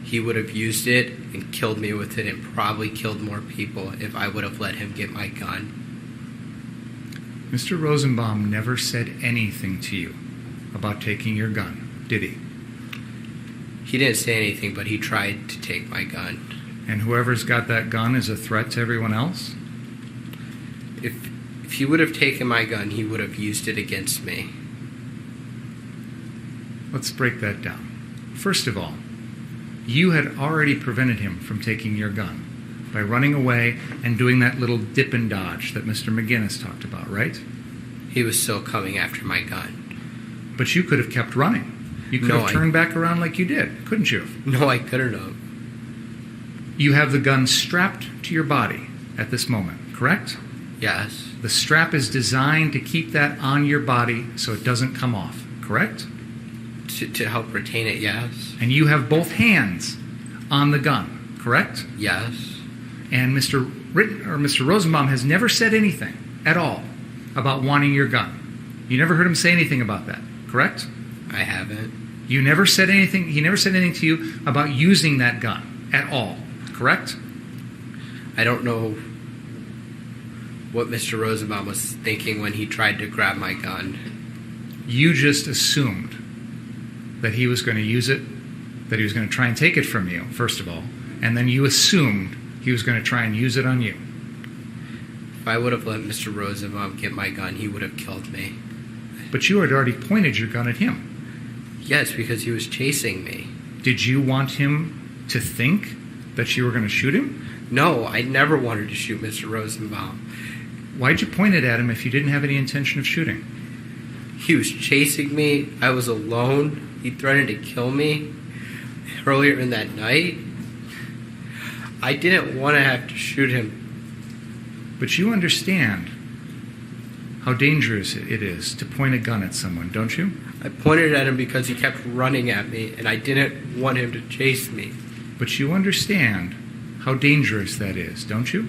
he would have used it and killed me with it and probably killed more people if I would have let him get my gun.
Mr. Rosenbaum never said anything to you about taking your gun, did he?
He didn't say anything, but he tried to take my gun.
And whoever's got that gun is a threat to everyone else?
If he would have taken my gun, he would have used it against me.
Let's break that down. First of all, you had already prevented him from taking your gun by running away and doing that little dip and dodge that Mr. McGinnis talked about, right?
He was still coming after my gun.
But you could have kept running. You could have turned back around like you did, couldn't you?
No, I couldn't have.
You have the gun strapped to your body at this moment, correct?
Yes.
The strap is designed to keep that on your body so it doesn't come off, correct?
To help retain it, yes.
And you have both hands on the gun, correct?
Yes.
And Mr. Rosenbaum has never said anything at all about wanting your gun. You never heard him say anything about that, correct?
I haven't.
You never said anything. He never said anything to you about using that gun at all, correct?
I don't know what Mr. Rosenbaum was thinking when he tried to grab my gun.
You just assumed that he was going to use it, that he was going to try and take it from you, first of all, and then you assumed he was going to try and use it on you.
If I would have let Mr. Rosenbaum get my gun, he would have killed me.
But you had already pointed your gun at him.
Yes, because he was chasing me.
Did you want him to think that you were going to shoot him?
No, I never wanted to shoot Mr. Rosenbaum.
Why'd you point it at him if you didn't have any intention of shooting?
He was chasing me. I was alone. He threatened to kill me earlier in that night. I didn't want to have to shoot him.
But you understand how dangerous it is to point a gun at someone, don't you?
I pointed at him because he kept running at me, and I didn't want him to chase me.
But you understand how dangerous that is, don't you?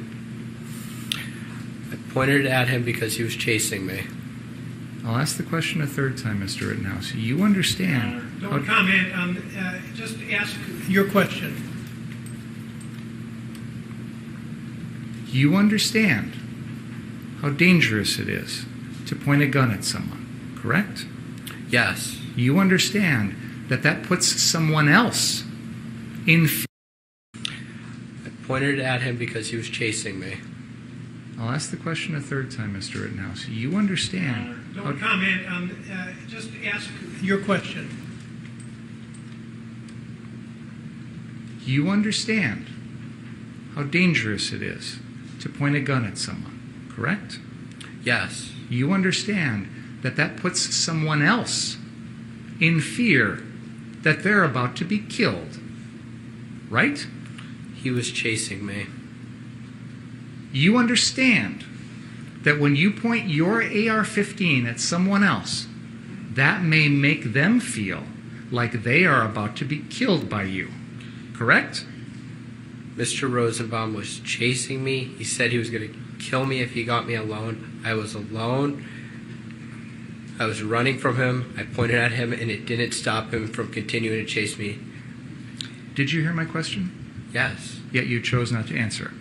I pointed at him because he was chasing me.
I'll ask the question a third time, Mr. Rittenhouse. You understand...
Don't comment. Just ask your question.
You understand how dangerous it is to point a gun at someone, correct?
Yes.
You understand that that puts someone else in fear.
I pointed at him because he was chasing me.
I'll ask the question a third time, Mr. Rittenhouse. You understand...
Don't comment. Just ask your question.
You understand how dangerous it is to point a gun at someone, correct?
Yes.
You understand that that puts someone else in fear that they're about to be killed, right?
He was chasing me.
You understand that when you point your AR-15 at someone else, that may make them feel like they are about to be killed by you, correct?
Mr. Rosenbaum was chasing me. He said he was going to kill me if he got me alone. I was alone. I was running from him. I pointed at him, and it didn't stop him from continuing to chase me.
Did you hear my question?
Yes.
Yet you chose not to answer.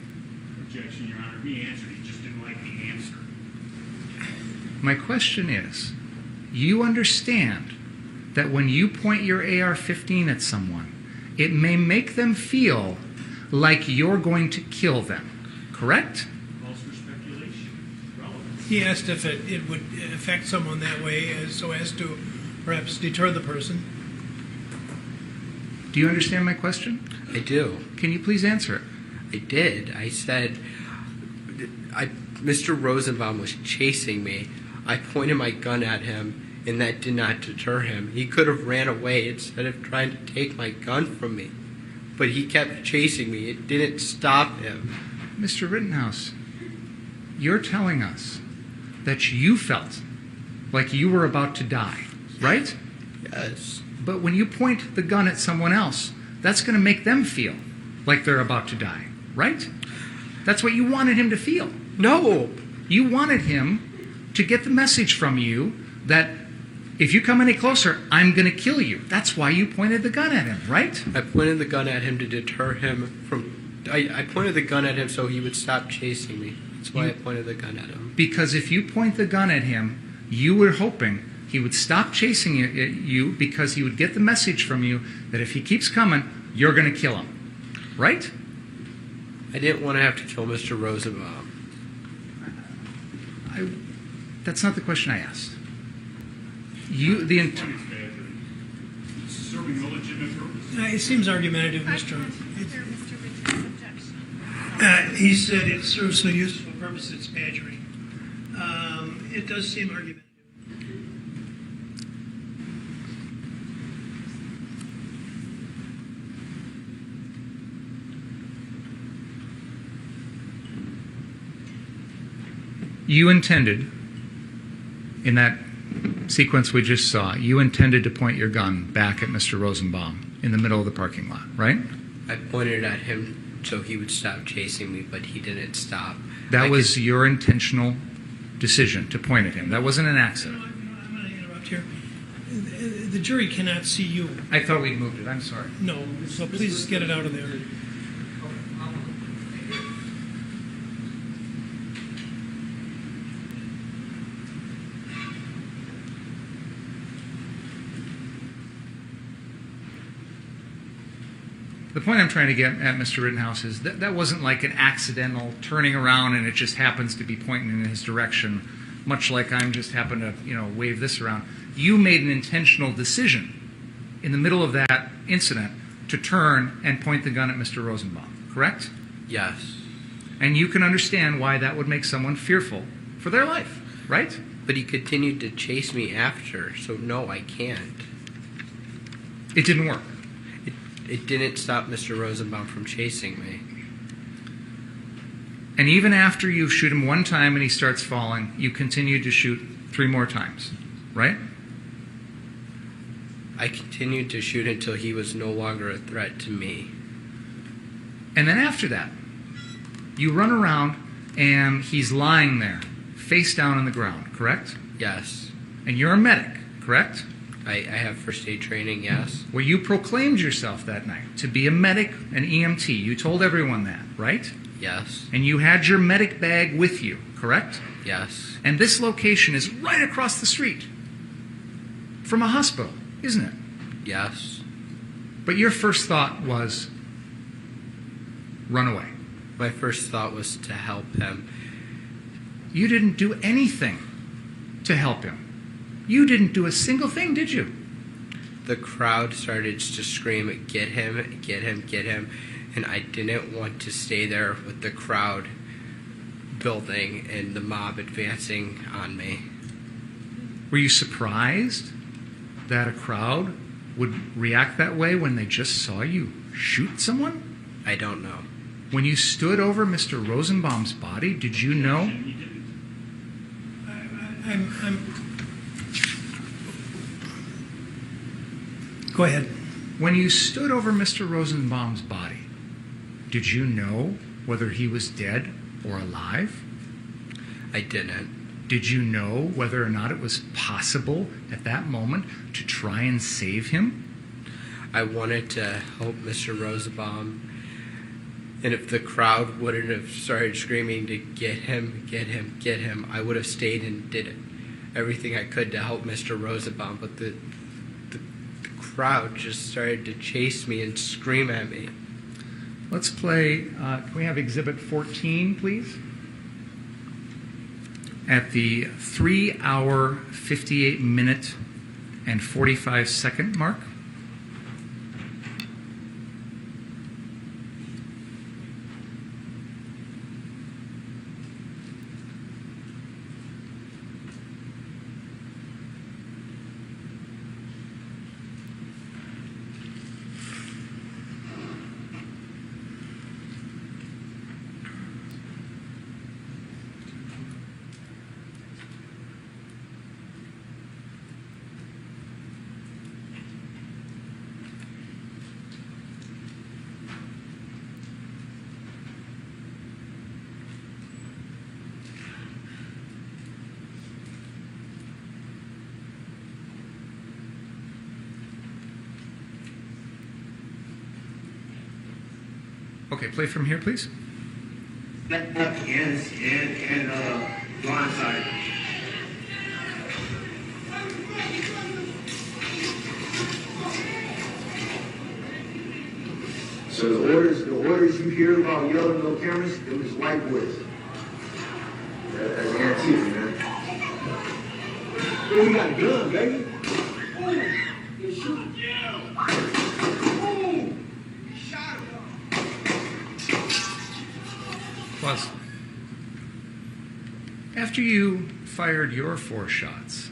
Objection, Your Honor. He answered. He just didn't like the answer.
My question is, you understand that when you point your AR-15 at someone, it may make them feel like you're going to kill them, correct?
Calls for speculation. Relevant.
He asked if it would affect someone that way so as to perhaps deter the person.
Do you understand my question?
I do.
Can you please answer it?
I did. I said, Mr. Rosenbaum was chasing me. I pointed my gun at him, and that did not deter him. He could have ran away instead of trying to take my gun from me. But he kept chasing me. It didn't stop him.
Mr. Rittenhouse, you're telling us that you felt like you were about to die, right?
Yes.
But when you point the gun at someone else, that's going to make them feel like they're about to die, right? That's what you wanted him to feel.
No.
You wanted him to get the message from you that if you come any closer, I'm going to kill you. That's why you pointed the gun at him, right?
I pointed the gun at him to deter him from... I pointed the gun at him so he would stop chasing me. That's why I pointed the gun at him.
Because if you point the gun at him, you were hoping he would stop chasing you because he would get the message from you that if he keeps coming, you're going to kill him. Right?
I didn't want to have to kill Mr. Rosenbaum.
That's not the question I asked.
Serving no legitimate purpose.
It seems argumentative, Mr.
Mr. Richards' objection.
He said it serves no useful purpose, it's badgering. It does seem argumentative.
You intended, in that sequence we just saw, you intended to point your gun back at Mr. Rosenbaum in the middle of the parking lot, right?
I pointed at him so he would stop chasing me, but he didn't stop.
That was your intentional decision to point at him. That wasn't an accident.
I'm going to interrupt here. The jury cannot see you.
I thought we'd moved it. I'm sorry.
No, so please get it out of there.
The point I'm trying to get at, Mr. Rittenhouse, is that wasn't like an accidental turning around and it just happens to be pointing in his direction, much like I'm just happen to, wave this around. You made an intentional decision in the middle of that incident to turn and point the gun at Mr. Rosenbaum, correct?
Yes.
And you can understand why that would make someone fearful for their life, right?
But he continued to chase me after, so no, I can't.
It didn't work.
It didn't stop Mr. Rosenbaum from chasing me.
And even after you shoot him one time and he starts falling, you continue to shoot 3 more times, right?
I continued to shoot until he was no longer a threat to me.
And then after that, you run around and he's lying there, face down on the ground, correct?
Yes.
And you're a medic, correct?
I have first aid training, yes.
Well, you proclaimed yourself that night to be a medic, an EMT. You told everyone that, right?
Yes.
And you had your medic bag with you, correct?
Yes.
And this location is right across the street from a hospital, isn't it?
Yes.
But your first thought was run away.
My first thought was to help him.
You didn't do anything to help him. You didn't do a single thing, did you?
The crowd started to scream, "Get him, get him, get him." And I didn't want to stay there with the crowd building and the mob advancing on me.
Were you surprised that a crowd would react that way when they just saw you shoot someone?
I don't know.
When you stood over Mr. Rosenbaum's body, did you know?
Go ahead.
When you stood over Mr. Rosenbaum's body, did you know whether he was dead or alive?
I didn't.
Did you know whether or not it was possible at that moment to try and save him?
I wanted to help Mr. Rosenbaum, And if the crowd wouldn't have started screaming to get him, get him, get him, I would have stayed and did everything I could to help Mr. Rosenbaum. But the crowd just started to chase me and scream at me.
Let's play, can we have Exhibit 14, please? At the 3 hour, 58 minute, and 45 second mark. Okay, play from here, please.
And blindside.
So the orders you hear about yelling no cameras, it was white boys. That's Antifa, man.
Oh, we got a gun, baby.
Plus, after you fired your 4 shots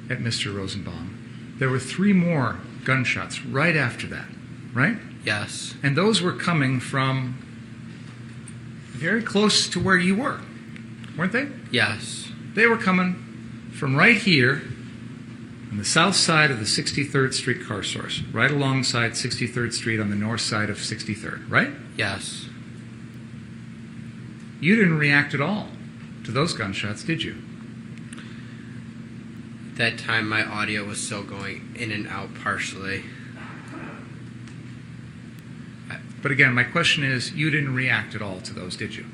at Mr. Rosenbaum, there were 3 more gunshots right after that, right?
Yes.
And those were coming from very close to where you were, weren't they?
Yes.
They were coming from right here on the south side of the 63rd Street car source, right alongside 63rd Street on the north side of 63rd, right?
Yes.
You didn't react at all to those gunshots, did you?
That time my audio was still going in and out partially.
But again, my question is, you didn't react at all to those, did you?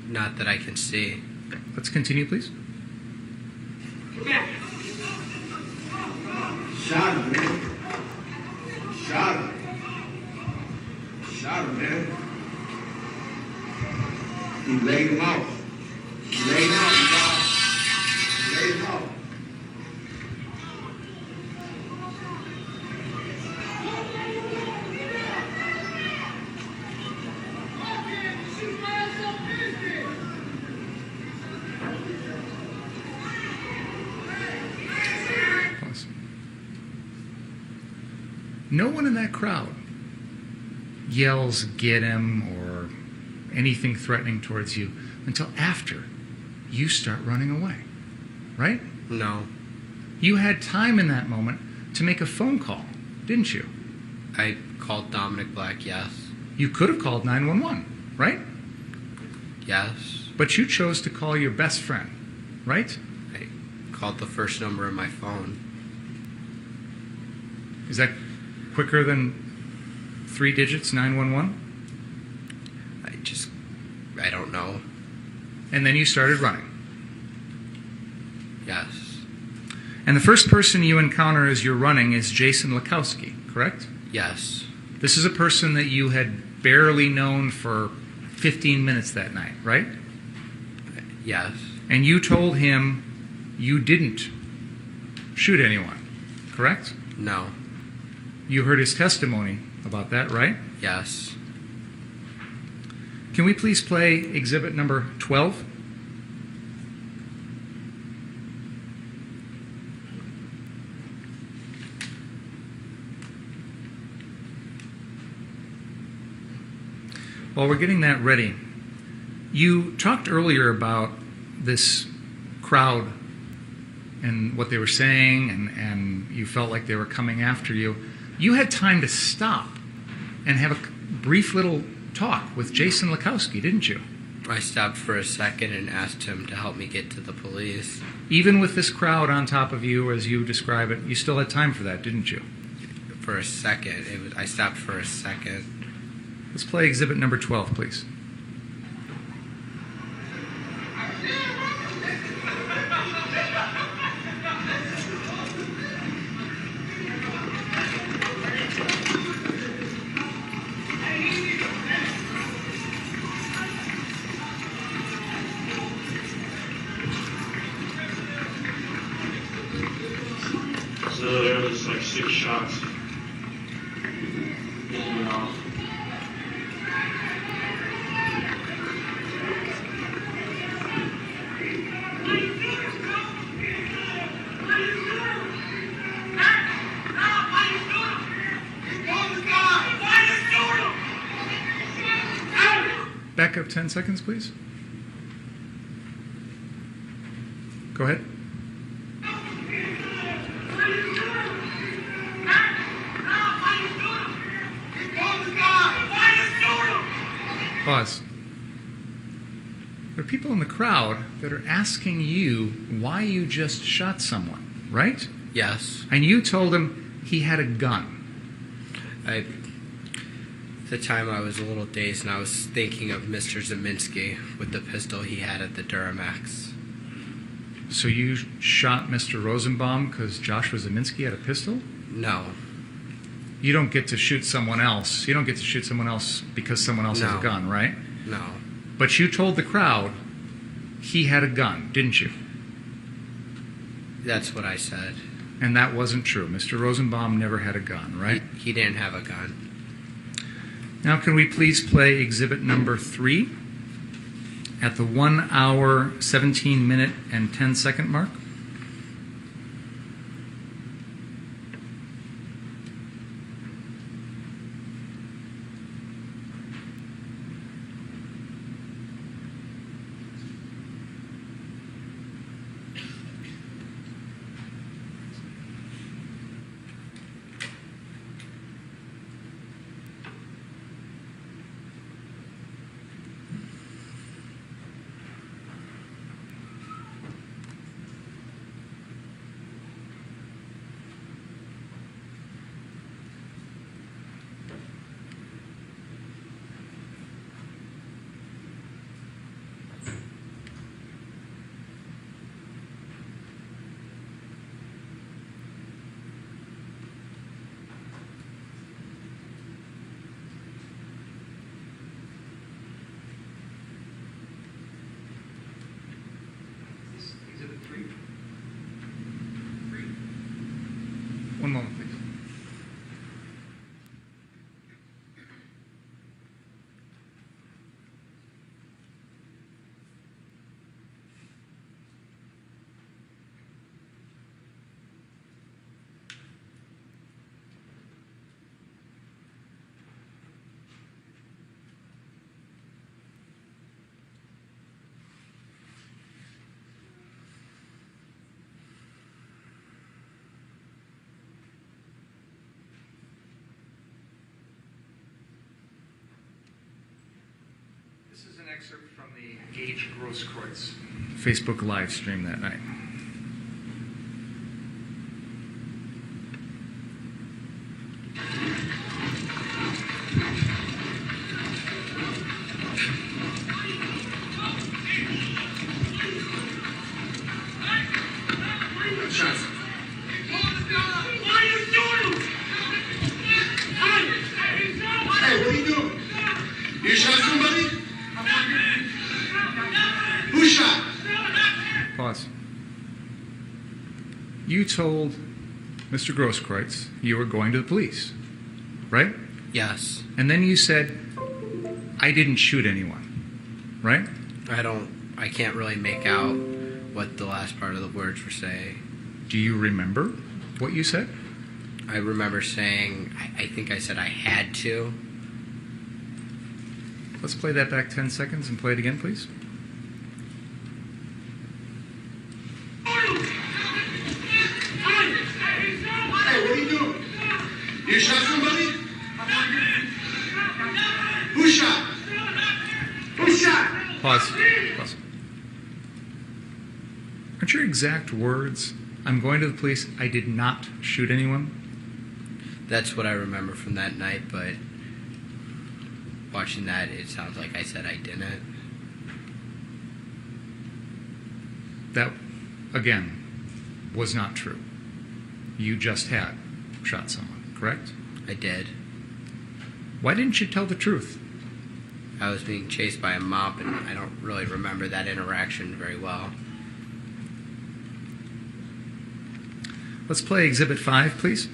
Not that I can see.
Okay. Let's continue, please.
Shot him, man. Shot him. Shot him, man. He laid him out. He laid him out, y'all. He laid him out.
No one in that crowd yells, "Get him," or anything threatening towards you until after you start running away, right?
No.
You had time in that moment to make a phone call, didn't you?
I called Dominic Black, yes.
You could have called 911, right?
Yes.
But you chose to call your best friend, right?
I called the first number of my phone.
Is that quicker than 3 digits, 911?
I don't know.
And then you started running.
Yes.
And the first person you encounter as you're running is Jason Lakowski, correct?
Yes.
This is a person that you had barely known for 15 minutes that night, right?
Yes.
And you told him you didn't shoot anyone, correct?
No.
You heard his testimony about that, right?
Yes.
Can we please play exhibit number 12? While we're getting that ready, you talked earlier about this crowd and what they were saying, and you felt like they were coming after you. You had time to stop and have a brief little talk with Jason Lakowski, didn't you?
I stopped for a second and asked him to help me get to the police.
Even with this crowd on top of you, as you describe it, you still had time for that, didn't you?
For a second. I stopped for a second.
Let's play exhibit number 12, please.
So there was like 6 shots.
Back up 10 seconds, please. Go ahead. Pause. There are people in the crowd that are asking you why you just shot someone, right?
Yes.
And you told them he had a gun.
At the time, I was a little dazed, and I was thinking of Mr. Zeminski with the pistol he had at the Duramax.
So you shot Mr. Rosenbaum because Joshua Zeminski had a pistol?
No.
You don't get to shoot someone else. You don't get to shoot someone else because someone else has a gun, right?
No.
But you told the crowd he had a gun, didn't you?
That's what I said.
And that wasn't true. Mr. Rosenbaum never had a gun, right?
He didn't have a gun.
Now, can we please play exhibit number 3 at the 1 hour, 17 minute, and 10 second mark? One moment, please. This is an excerpt from the Gage Grosskreutz Facebook live stream that night.
Hey, what are you doing? You shot somebody? Who shot?
Pause. You told Mr. Grosskreutz you were going to the police, right?
Yes.
And then you said, I didn't shoot anyone, right?
I can't really make out what the last part of the words were saying.
Do you remember what you said?
I remember saying, I think I said I had to.
Let's play that back 10 seconds and play it again, please.
Hey, what are you doing? You shot somebody? Who shot? Who shot?
Pause. Pause. Aren't your exact words, I'm going to the police, I did not shoot anyone?
That's what I remember from that night, but watching that, it sounds like I said I didn't.
That, again, was not true. You just had shot someone, correct?
I did.
Why didn't you tell the truth?
I was being chased by a mob, and I don't really remember that interaction very well.
Let's play Exhibit 5, please.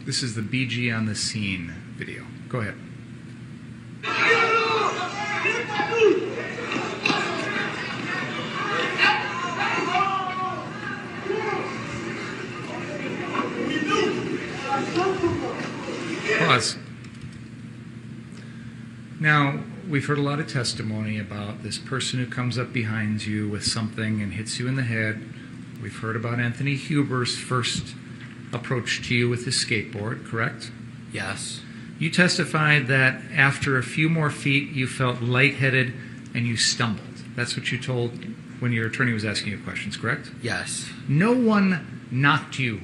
This is the BG on the scene video. Go ahead. Pause. Now, we've heard a lot of testimony about this person who comes up behind you with something and hits you in the head. We've heard about Anthony Huber's first approach to you with his skateboard, correct?
Yes.
You testified that after a few more feet, you felt lightheaded and you stumbled. That's what you told when your attorney was asking you questions, correct?
Yes.
No one knocked you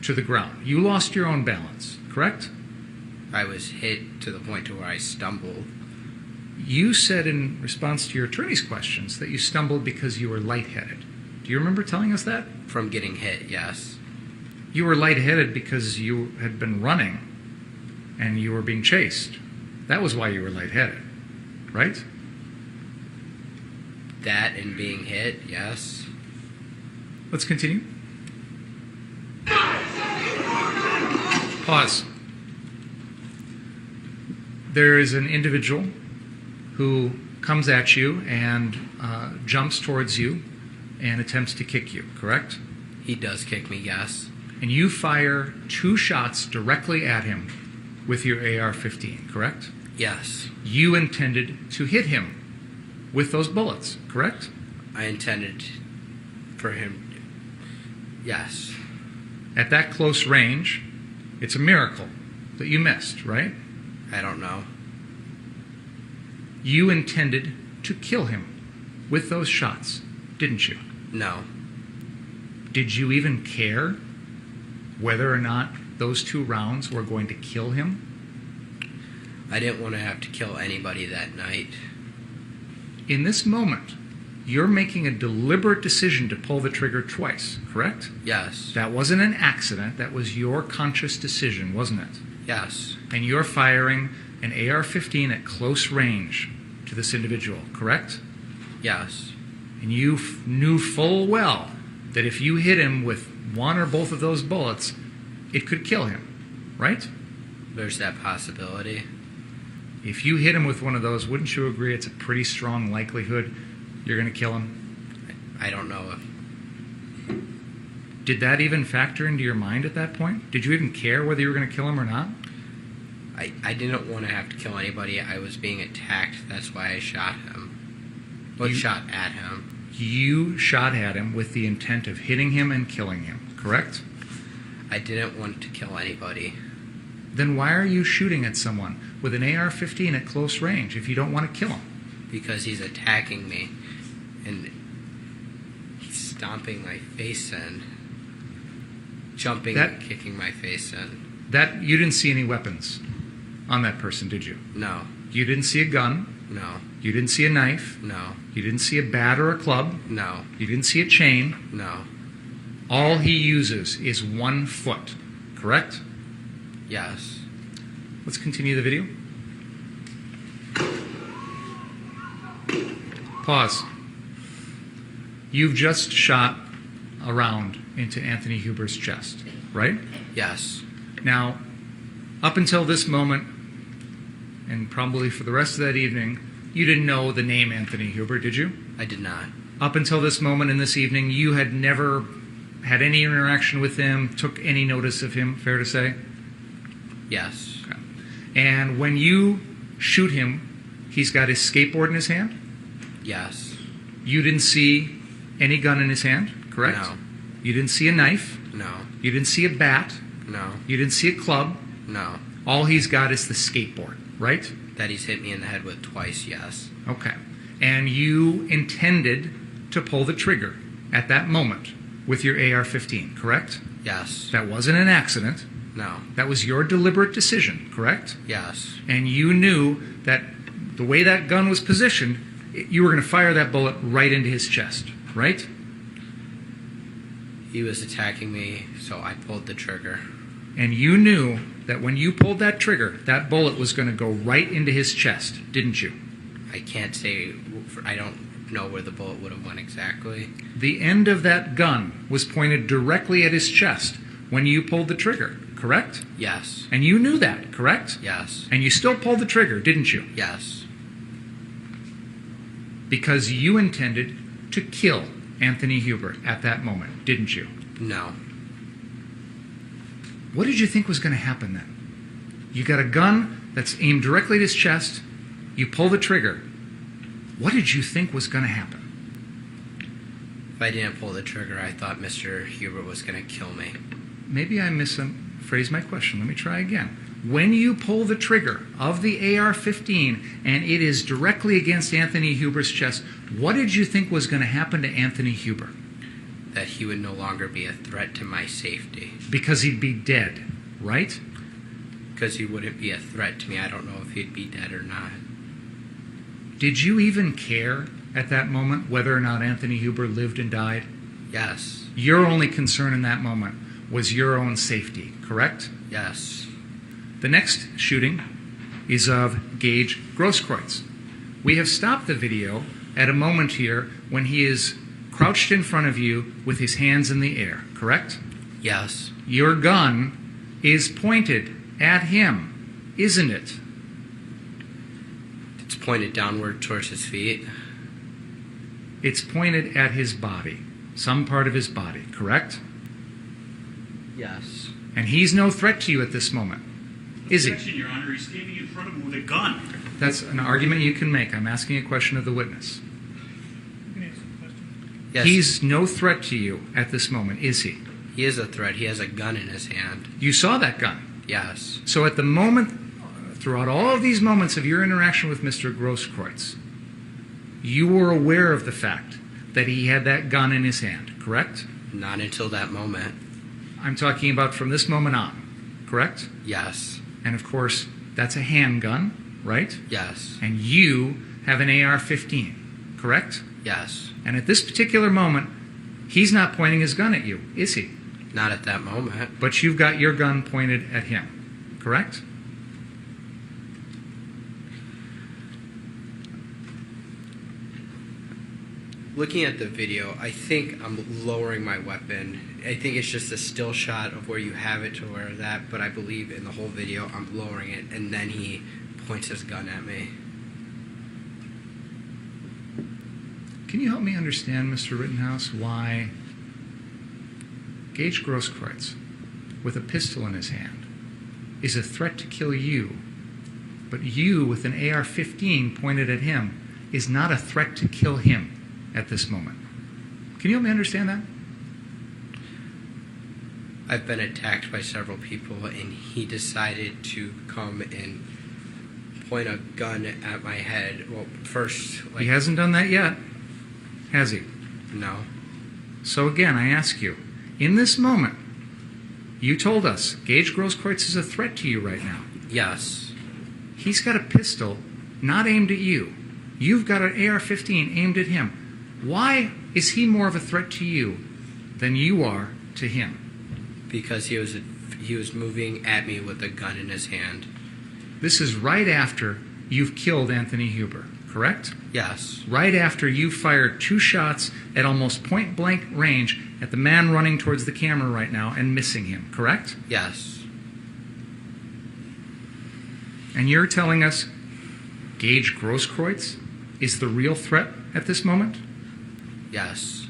to the ground. You lost your own balance, correct?
I was hit to the point to where I stumbled.
You said in response to your attorney's questions that you stumbled because you were lightheaded. Do you remember telling us that?
From getting hit, yes.
You were lightheaded because you had been running and you were being chased. That was why you were lightheaded, right?
That and being hit, yes.
Let's continue. Pause. There is an individual who comes at you and jumps towards you and attempts to kick you, correct?
He does kick me, yes.
And you fire 2 shots directly at him with your AR-15, correct?
Yes.
You intended to hit him with those bullets, correct?
I intended for him, yes.
At that close range, it's a miracle that you missed, right?
I don't know.
You intended to kill him with those shots, didn't you?
No.
Did you even care whether or not those 2 rounds were going to kill him?
I didn't want to have to kill anybody that night.
In this moment, you're making a deliberate decision to pull the trigger twice, correct?
Yes.
That wasn't an accident. That was your conscious decision, wasn't it?
Yes.
And you're firing an AR-15 at close range to this individual, correct?
Yes.
And you knew full well that if you hit him with 1 or both of those bullets, it could kill him, right?
There's that possibility.
If you hit him with one of those, wouldn't you agree it's a pretty strong likelihood you're going to kill him?
I don't know if...
Did that even factor into your mind at that point? Did you even care whether you were going to kill him or not?
I didn't want to have to kill anybody. I was being attacked. That's why I shot him. Well, shot at him.
You shot at him with the intent of hitting him and killing him, correct?
I didn't want to kill anybody.
Then why are you shooting at someone with an AR-15 at close range if you don't want to kill him?
Because he's attacking me. And he's stomping my face in. Jumping and kicking my face in.
That you didn't see any weapons on that person, did you?
No.
You didn't see a gun?
No.
You didn't see a knife?
No.
You didn't see a bat or a club?
No.
You didn't see a chain?
No.
All he uses is 1 foot, correct?
Yes.
Let's continue the video. Pause. You've just shot a round into Anthony Huber's chest, right?
Yes.
Now, up until this moment, and probably for the rest of that evening, you didn't know the name Anthony Huber, did you?
I did not.
Up until this moment in this evening, you had never had any interaction with him, took any notice of him, fair to say?
Yes.
Okay. And when you shoot him, he's got his skateboard in his hand?
Yes.
You didn't see any gun in his hand, correct?
No.
You didn't see a knife?
No.
You didn't see a bat?
No.
You didn't see a club?
No.
All he's got is the skateboard, right?
That he's hit me in the head with twice, yes.
Okay. And you intended to pull the trigger at that moment with your AR-15, correct?
Yes.
That wasn't an accident.
No.
That was your deliberate decision, correct?
Yes.
And you knew that the way that gun was positioned, you were going to fire that bullet right into his chest, right?
He was attacking me, so I pulled the trigger.
And you knew that when you pulled that trigger, that bullet was going to go right into his chest, didn't you?
I can't say, I don't know where the bullet would have went exactly.
The end of that gun was pointed directly at his chest when you pulled the trigger, correct?
Yes.
And you knew that, correct?
Yes.
And you still pulled the trigger, didn't you?
Yes.
Because you intended to kill Anthony Huber at that moment, didn't you?
No.
What did you think was going to happen then? You got a gun that's aimed directly at his chest. You pull the trigger. What did you think was going to happen?
If I didn't pull the trigger, I thought Mr. Huber was going to kill me.
Maybe I misphrased my question. Let me try again. When you pull the trigger of the AR-15 and it is directly against Anthony Huber's chest, what did you think was going to happen to Anthony Huber?
That he would no longer be a threat to my safety.
Because he'd be dead, right?
Because he wouldn't be a threat to me. I don't know if he'd be dead or not.
Did you even care at that moment whether or not Anthony Huber lived and died?
Yes.
Your only concern in that moment was your own safety, correct?
Yes.
The next shooting is of Gage Grosskreutz. We have stopped the video at a moment here when he is crouched in front of you with his hands in the air, correct?
Yes.
Your gun is pointed at him, isn't it?
It's pointed downward towards his feet.
It's pointed at his body, some part of his body, correct?
Yes.
And he's no threat to you at this moment, is he?
Objection, Your Honor. He's standing in front of him with a gun.
That's an argument you can make. I'm asking a question of the witness.
Yes.
He's no threat to you at this moment, is he?
He is a threat. He has a gun in his hand.
You saw that gun?
Yes.
So at the moment, throughout all of these moments of your interaction with Mr. Grosskreutz, you were aware of the fact that he had that gun in his hand, correct?
Not until that moment.
I'm talking about from this moment on, correct?
Yes.
And of course, that's a handgun, right?
Yes.
And you have an AR-15, correct?
Yes.
And at this particular moment, he's not pointing his gun at you, is he?
Not at that moment.
But you've got your gun pointed at him, correct?
Looking at the video, I think I'm lowering my weapon. I think it's just a still shot of where you have it to where that, but I believe in the whole video I'm lowering it, and then he points his gun at me.
Can you help me understand, Mr. Rittenhouse, why Gage Grosskreutz, with a pistol in his hand, is a threat to kill you, but you, with an AR-15 pointed at him, is not a threat to kill him at this moment? Can you help me understand that?
I've been attacked by several people, and he decided to come and point a gun at my head. Well, first...
He hasn't done that yet, has he?
No.
So again, I ask you, in this moment, you told us Gage Grosskreutz is a threat to you right now.
Yes.
He's got a pistol not aimed at you. You've got an AR-15 aimed at him. Why is he more of a threat to you than you are to him?
Because he was moving at me with a gun in his hand.
This is right after you've killed Anthony Huber, correct?
Yes.
Right after you fired 2 shots at almost point-blank range at the man running towards the camera right now and missing him, correct?
Yes.
And you're telling us Gage Grosskreutz is the real threat at this moment?
Yes.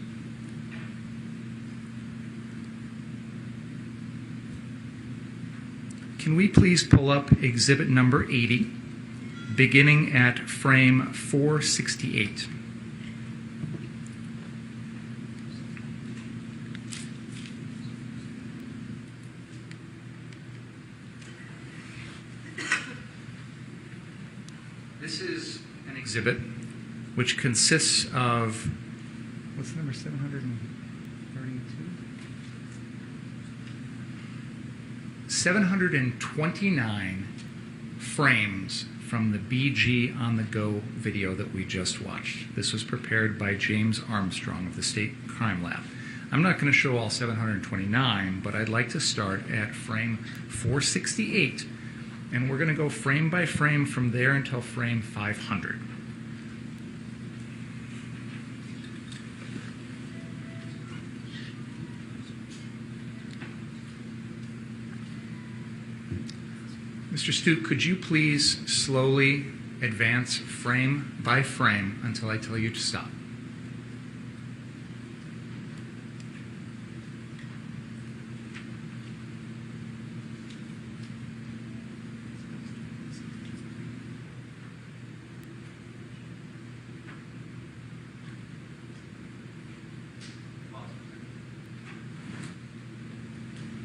Can we please pull up exhibit number 80, beginning at frame 468? This is an exhibit which consists of, what's the number, 732? 729 frames from the BG on the Go video that we just watched. This was prepared by James Armstrong of the State Crime Lab. I'm not going to show all 729, but I'd like to start at frame 468, and we're going to go frame by frame from there until frame 500. Mr. Stute, could you please slowly advance frame by frame until I tell you to stop?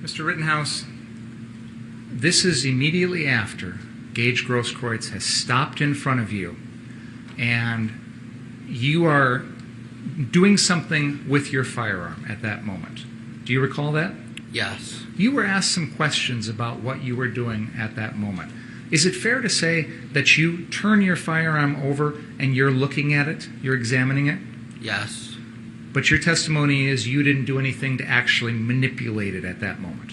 Mr. Rittenhouse, this is immediately after Gage Grosskreutz has stopped in front of you and you are doing something with your firearm at that moment. Do you recall that?
Yes.
You were asked some questions about what you were doing at that moment. Is it fair to say that you turn your firearm over and you're looking at it, you're examining it?
Yes.
But your testimony is you didn't do anything to actually manipulate it at that moment.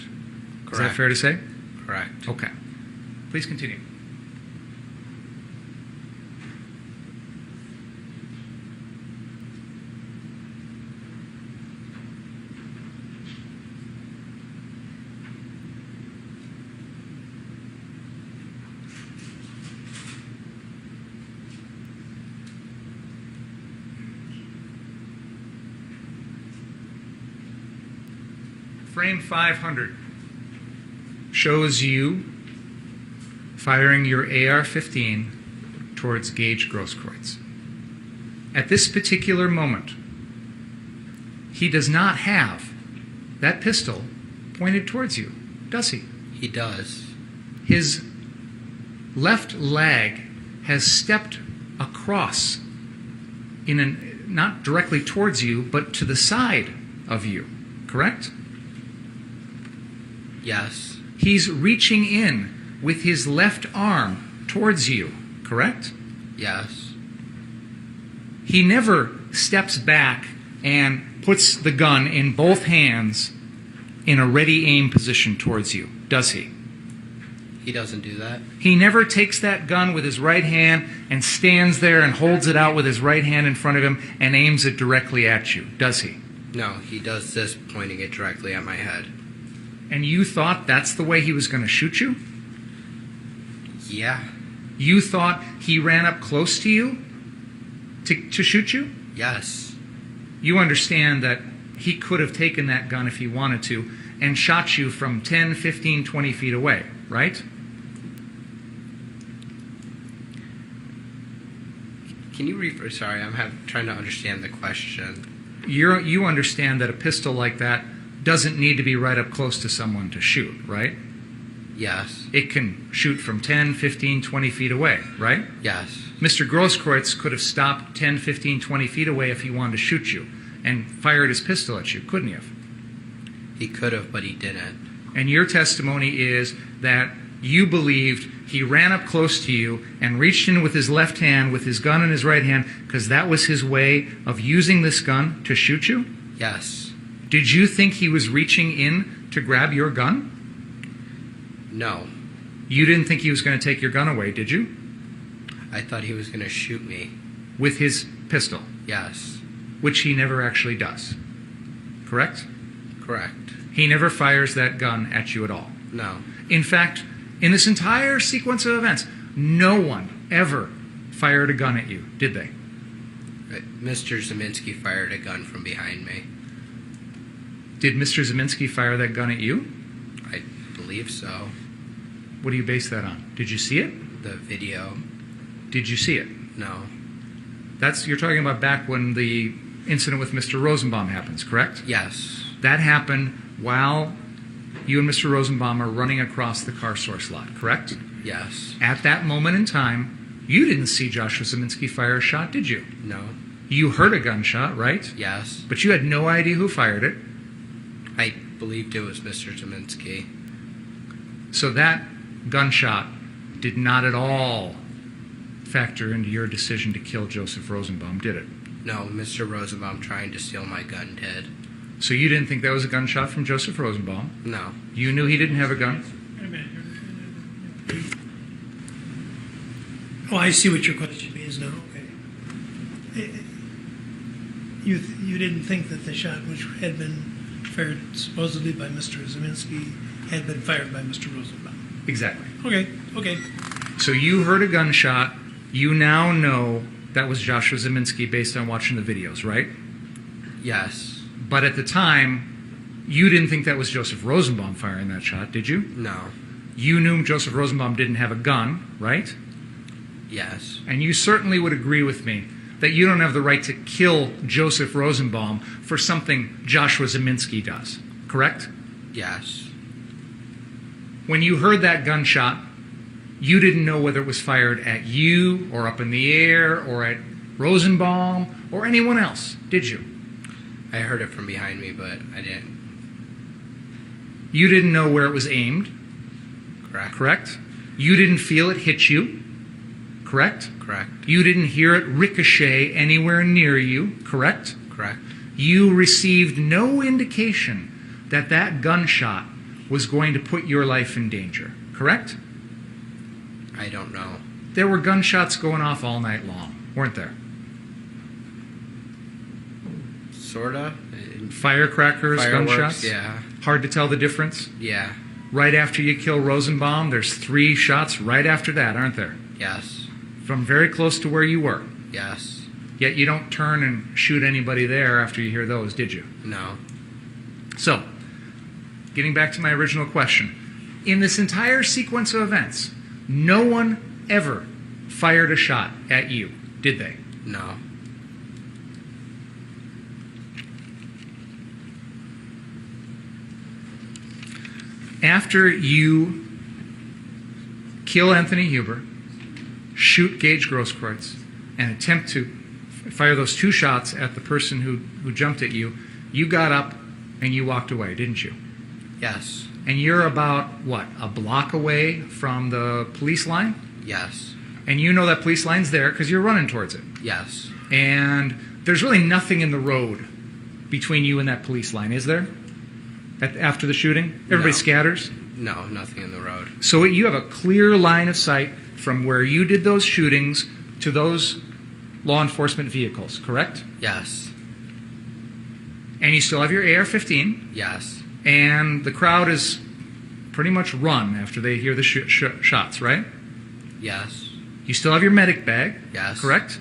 Correct.
Is that fair to say?
Correct.
Okay. Please continue. Frame 500 shows you firing your AR-15 towards Gage Grosskreutz. At this particular moment, he does not have that pistol pointed towards you, does he?
He does.
His left leg has stepped across not directly towards you, but to the side of you, correct?
Yes.
He's reaching in with his left arm towards you, correct?
Yes.
He never steps back and puts the gun in both hands in a ready aim position towards you, does he?
He doesn't do that.
He never takes that gun with his right hand and stands there and holds it out with his right hand in front of him and aims it directly at you, does he?
No, he does this pointing it directly at my head.
And you thought that's the way he was going to shoot you?
Yeah.
You thought he ran up close to you to shoot you?
Yes.
You understand that he could have taken that gun if he wanted to and shot you from 10, 15, 20 feet away, right?
Can you sorry, I'm trying to understand the question.
You understand that a pistol like that doesn't need to be right up close to someone to shoot, right?
Yes.
It can shoot from 10, 15, 20 feet away, right?
Yes.
Mr. Grosskreutz could have stopped 10, 15, 20 feet away if he wanted to shoot you and fired his pistol at you, couldn't he have?
He could have, but he didn't.
And your testimony is that you believed he ran up close to you and reached in with his left hand with his gun in his right hand because that was his way of using this gun to shoot you?
Yes.
Did you think he was reaching in to grab your gun?
No.
You didn't think he was going to take your gun away, did you?
I thought he was going to shoot me.
With his pistol?
Yes.
Which he never actually does. Correct?
Correct.
He never fires that gun at you at all.
No.
In fact, in this entire sequence of events, no one ever fired a gun at you, did they?
Mr. Zeminski fired a gun from behind me.
Did Mr. Zeminski fire that gun at you?
I believe so.
What do you base that on? Did you see it?
The video.
Did you see it?
No.
You're talking about back when the incident with Mr. Rosenbaum happens, correct?
Yes.
That happened while you and Mr. Rosenbaum are running across the car source lot, correct?
Yes.
At that moment in time, You didn't see Joshua Zeminski fire a shot, did you?
No.
You heard a gunshot, right?
Yes.
But you had no idea who fired it.
I believed it was Mr. Zeminski.
So that gunshot did not at all factor into your decision to kill Joseph Rosenbaum, did it?
No, Mr. Rosenbaum trying to steal my gun did.
So you didn't think that was a gunshot from Joseph Rosenbaum?
No.
You knew he didn't have a gun?
Wait a minute. Oh, I see what your question is now. Okay. You didn't think that the shot which had been fired supposedly by Mr. Zeminski had been fired by Mr. Rosenbaum.
Exactly.
Okay.
So you heard a gunshot. You now know that was Joshua Zeminski based on watching the videos, right?
Yes.
But at the time, you didn't think that was Joseph Rosenbaum firing that shot, did you?
No.
You knew Joseph Rosenbaum didn't have a gun, right?
Yes.
And you certainly would agree with me that you don't have the right to kill Joseph Rosenbaum for something Joshua Zeminski does, correct?
Yes.
When you heard that gunshot, you didn't know whether it was fired at you or up in the air or at Rosenbaum or anyone else, did you?
I heard it from behind me, but I didn't.
You didn't know where it was aimed,
Correct.
correct? You didn't feel it hit you, correct?
Correct.
You didn't hear it ricochet anywhere near you, correct?
Correct.
You received no indication that that gunshot was going to put your life in danger, correct?
I don't know.
There were gunshots going off all night long, weren't there?
Sorta.
Firecrackers,
Fireworks,
gunshots?
yeah.
Hard to tell the difference?
Yeah.
Right after you kill Rosenbaum, there's 3 shots right after that, aren't there?
Yes.
From very close to where you were.
Yes.
Yet you don't turn and shoot anybody there after you hear those, did you?
No.
So, getting back to my original question. In this entire sequence of events, no one ever fired a shot at you, did they?
No.
After you kill Anthony Huber, shoot Gage Grosskreutz, and attempt to fire those 2 shots at the person who jumped at you, you got up and you walked away, didn't you?
Yes.
And you're about, what, a block away from the police line?
Yes.
And you know that police line's there because you're running towards it.
Yes.
And there's really nothing in the road between you and that police line, is there? After the shooting? Everybody scatters?
No, nothing in the road.
So you have a clear line of sight from where you did those shootings to those law enforcement vehicles, correct?
Yes.
And you still have your AR-15.
Yes.
And the crowd is pretty much run after they hear the shots, right?
Yes.
You still have your medic bag.
Yes.
Correct?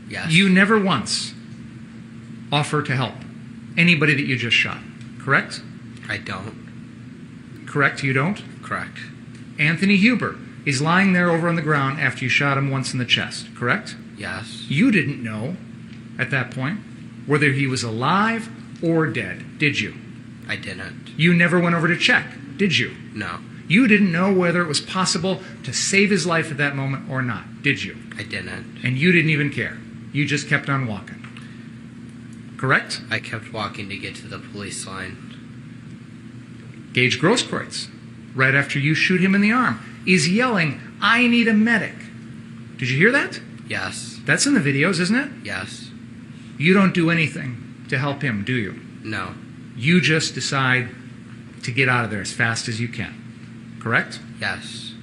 Yes.
You never once offer to help anybody that you just shot, correct?
I don't.
Correct, you don't?
Correct.
Anthony Huber is lying there over on the ground after you shot him once in the chest, correct?
Yes.
You didn't know at that point whether he was alive or dead, did you?
I didn't.
You never went over to check, did you?
No.
You didn't know whether it was possible to save his life at that moment or not, did you?
I didn't.
And you didn't even care. You just kept on walking. Correct?
I kept walking to get to the police line.
Gage Grosskreutz, right after you shoot him in the arm, is yelling, "I need a medic." Did you hear that?
Yes.
That's in the videos, isn't it?
Yes.
You don't do anything to help him, do you?
No.
You just decide to get out of there as fast as you can. Correct?
Yes.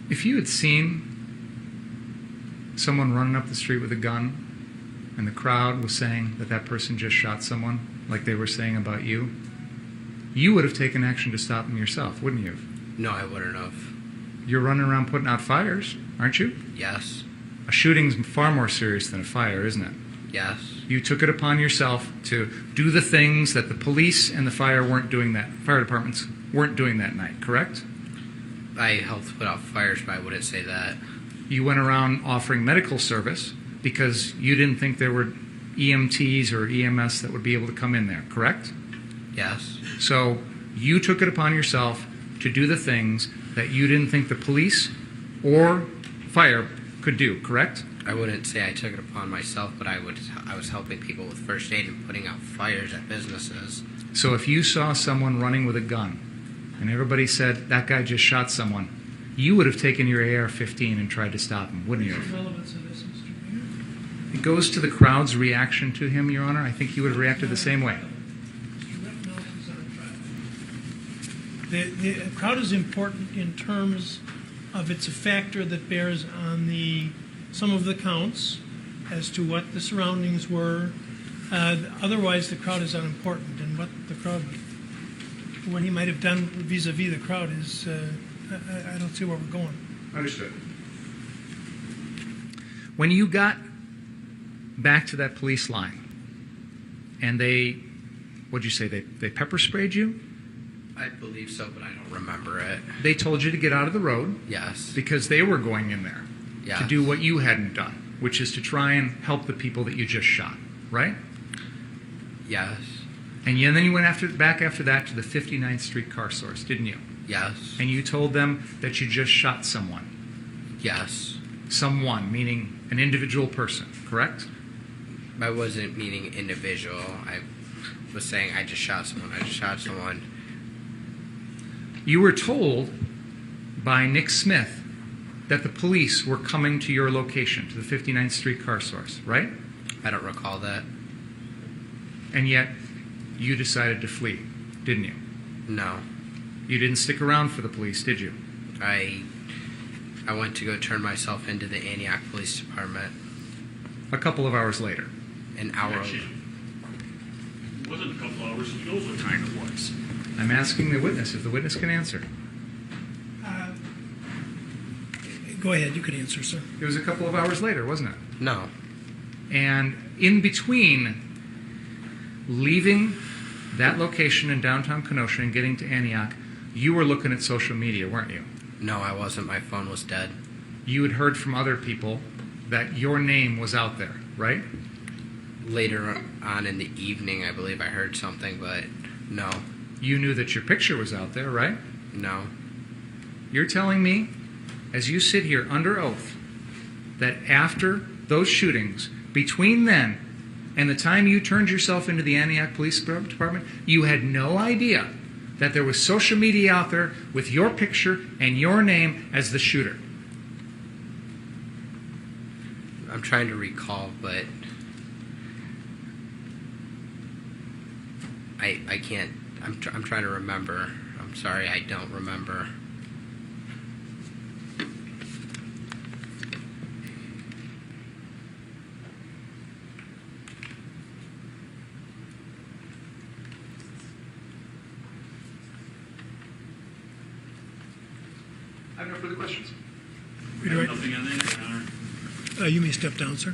If you had seen someone running up the street with a gun and the crowd was saying that that person just shot someone, like they were saying about you, you would have taken action to stop them yourself, wouldn't you?
No, I wouldn't have.
You're running around putting out fires, aren't you?
Yes.
A shooting's far more serious than a fire, isn't it?
Yes.
You took it upon yourself to do the things that the police and the fire departments weren't doing that night, correct?
I helped put out fires, but I wouldn't say that.
You went around offering medical service because you didn't think there were EMTs or EMS that would be able to come in there, correct?
Yes.
So you took it upon yourself to do the things that you didn't think the police or fire could do, correct?
I wouldn't say I took it upon myself, but I was helping people with first aid and putting out fires at businesses.
So if you saw someone running with a gun and everybody said, that guy just shot someone, you would have taken your AR-15 and tried to stop him, wouldn't you? It goes to the crowd's reaction to him, Your Honor. I think he would have reacted the same way.
The crowd is important in terms of it's a factor that bears on some of the counts as to what the surroundings were. Otherwise, the crowd is unimportant, and what he might have done vis-a-vis the crowd is, I don't see where we're going.
Understood. When you got back to that police line, and what'd you say, they pepper sprayed you?
I believe so, but I don't remember it.
They told you to get out of the road?
Yes.
Because they were going in there
Yes.
to do what you hadn't done, which is to try and help the people that you just shot, right?
Yes.
And then you went back after that to the 59th Street car source, didn't you?
Yes.
And you told them that you just shot someone.
Yes.
Someone, meaning an individual person, correct?
I wasn't meaning individual. I was saying I just shot someone.
You were told by Nick Smith that the police were coming to your location, to the 59th Street car source, right?
I don't recall that.
And yet, you decided to flee, didn't you?
No.
You didn't stick around for the police, did you?
I went to go turn myself into the Antioch Police Department.
A couple of hours later.
An hour.
Actually, it wasn't a couple hours. He knows what time it was.
I'm asking the witness if the witness can answer.
Go ahead, you could answer, sir.
It was a couple of hours later, wasn't it?
No.
And in between leaving that location in downtown Kenosha and getting to Antioch, you were looking at social media, weren't you?
No, I wasn't. My phone was dead.
You had heard from other people that your name was out there, right?
Later on in the evening, I believe I heard something, but no.
You knew that your picture was out there, right?
No.
You're telling me, as you sit here under oath, that after those shootings, between then and the time you turned yourself into the Antioch Police Department, you had no idea that there was social media out there with your picture and your name as the shooter?
I'm trying to recall, but I can't. I'm trying to remember. I'm sorry, I don't remember.
I have no further questions.
I have nothing on that, Your Honor.
You may step down, sir.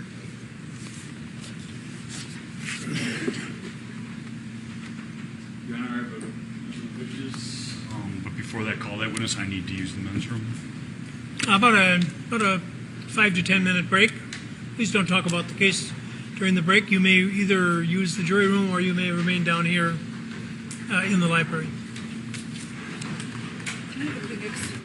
Your Honor, I have a witness. But before that, call that witness. I need to use the men's room.
About a 5 to 10 minute break. Please don't talk about the case during the break. You may either use the jury room or you may remain down here in the library.
Can I have a Kleenex?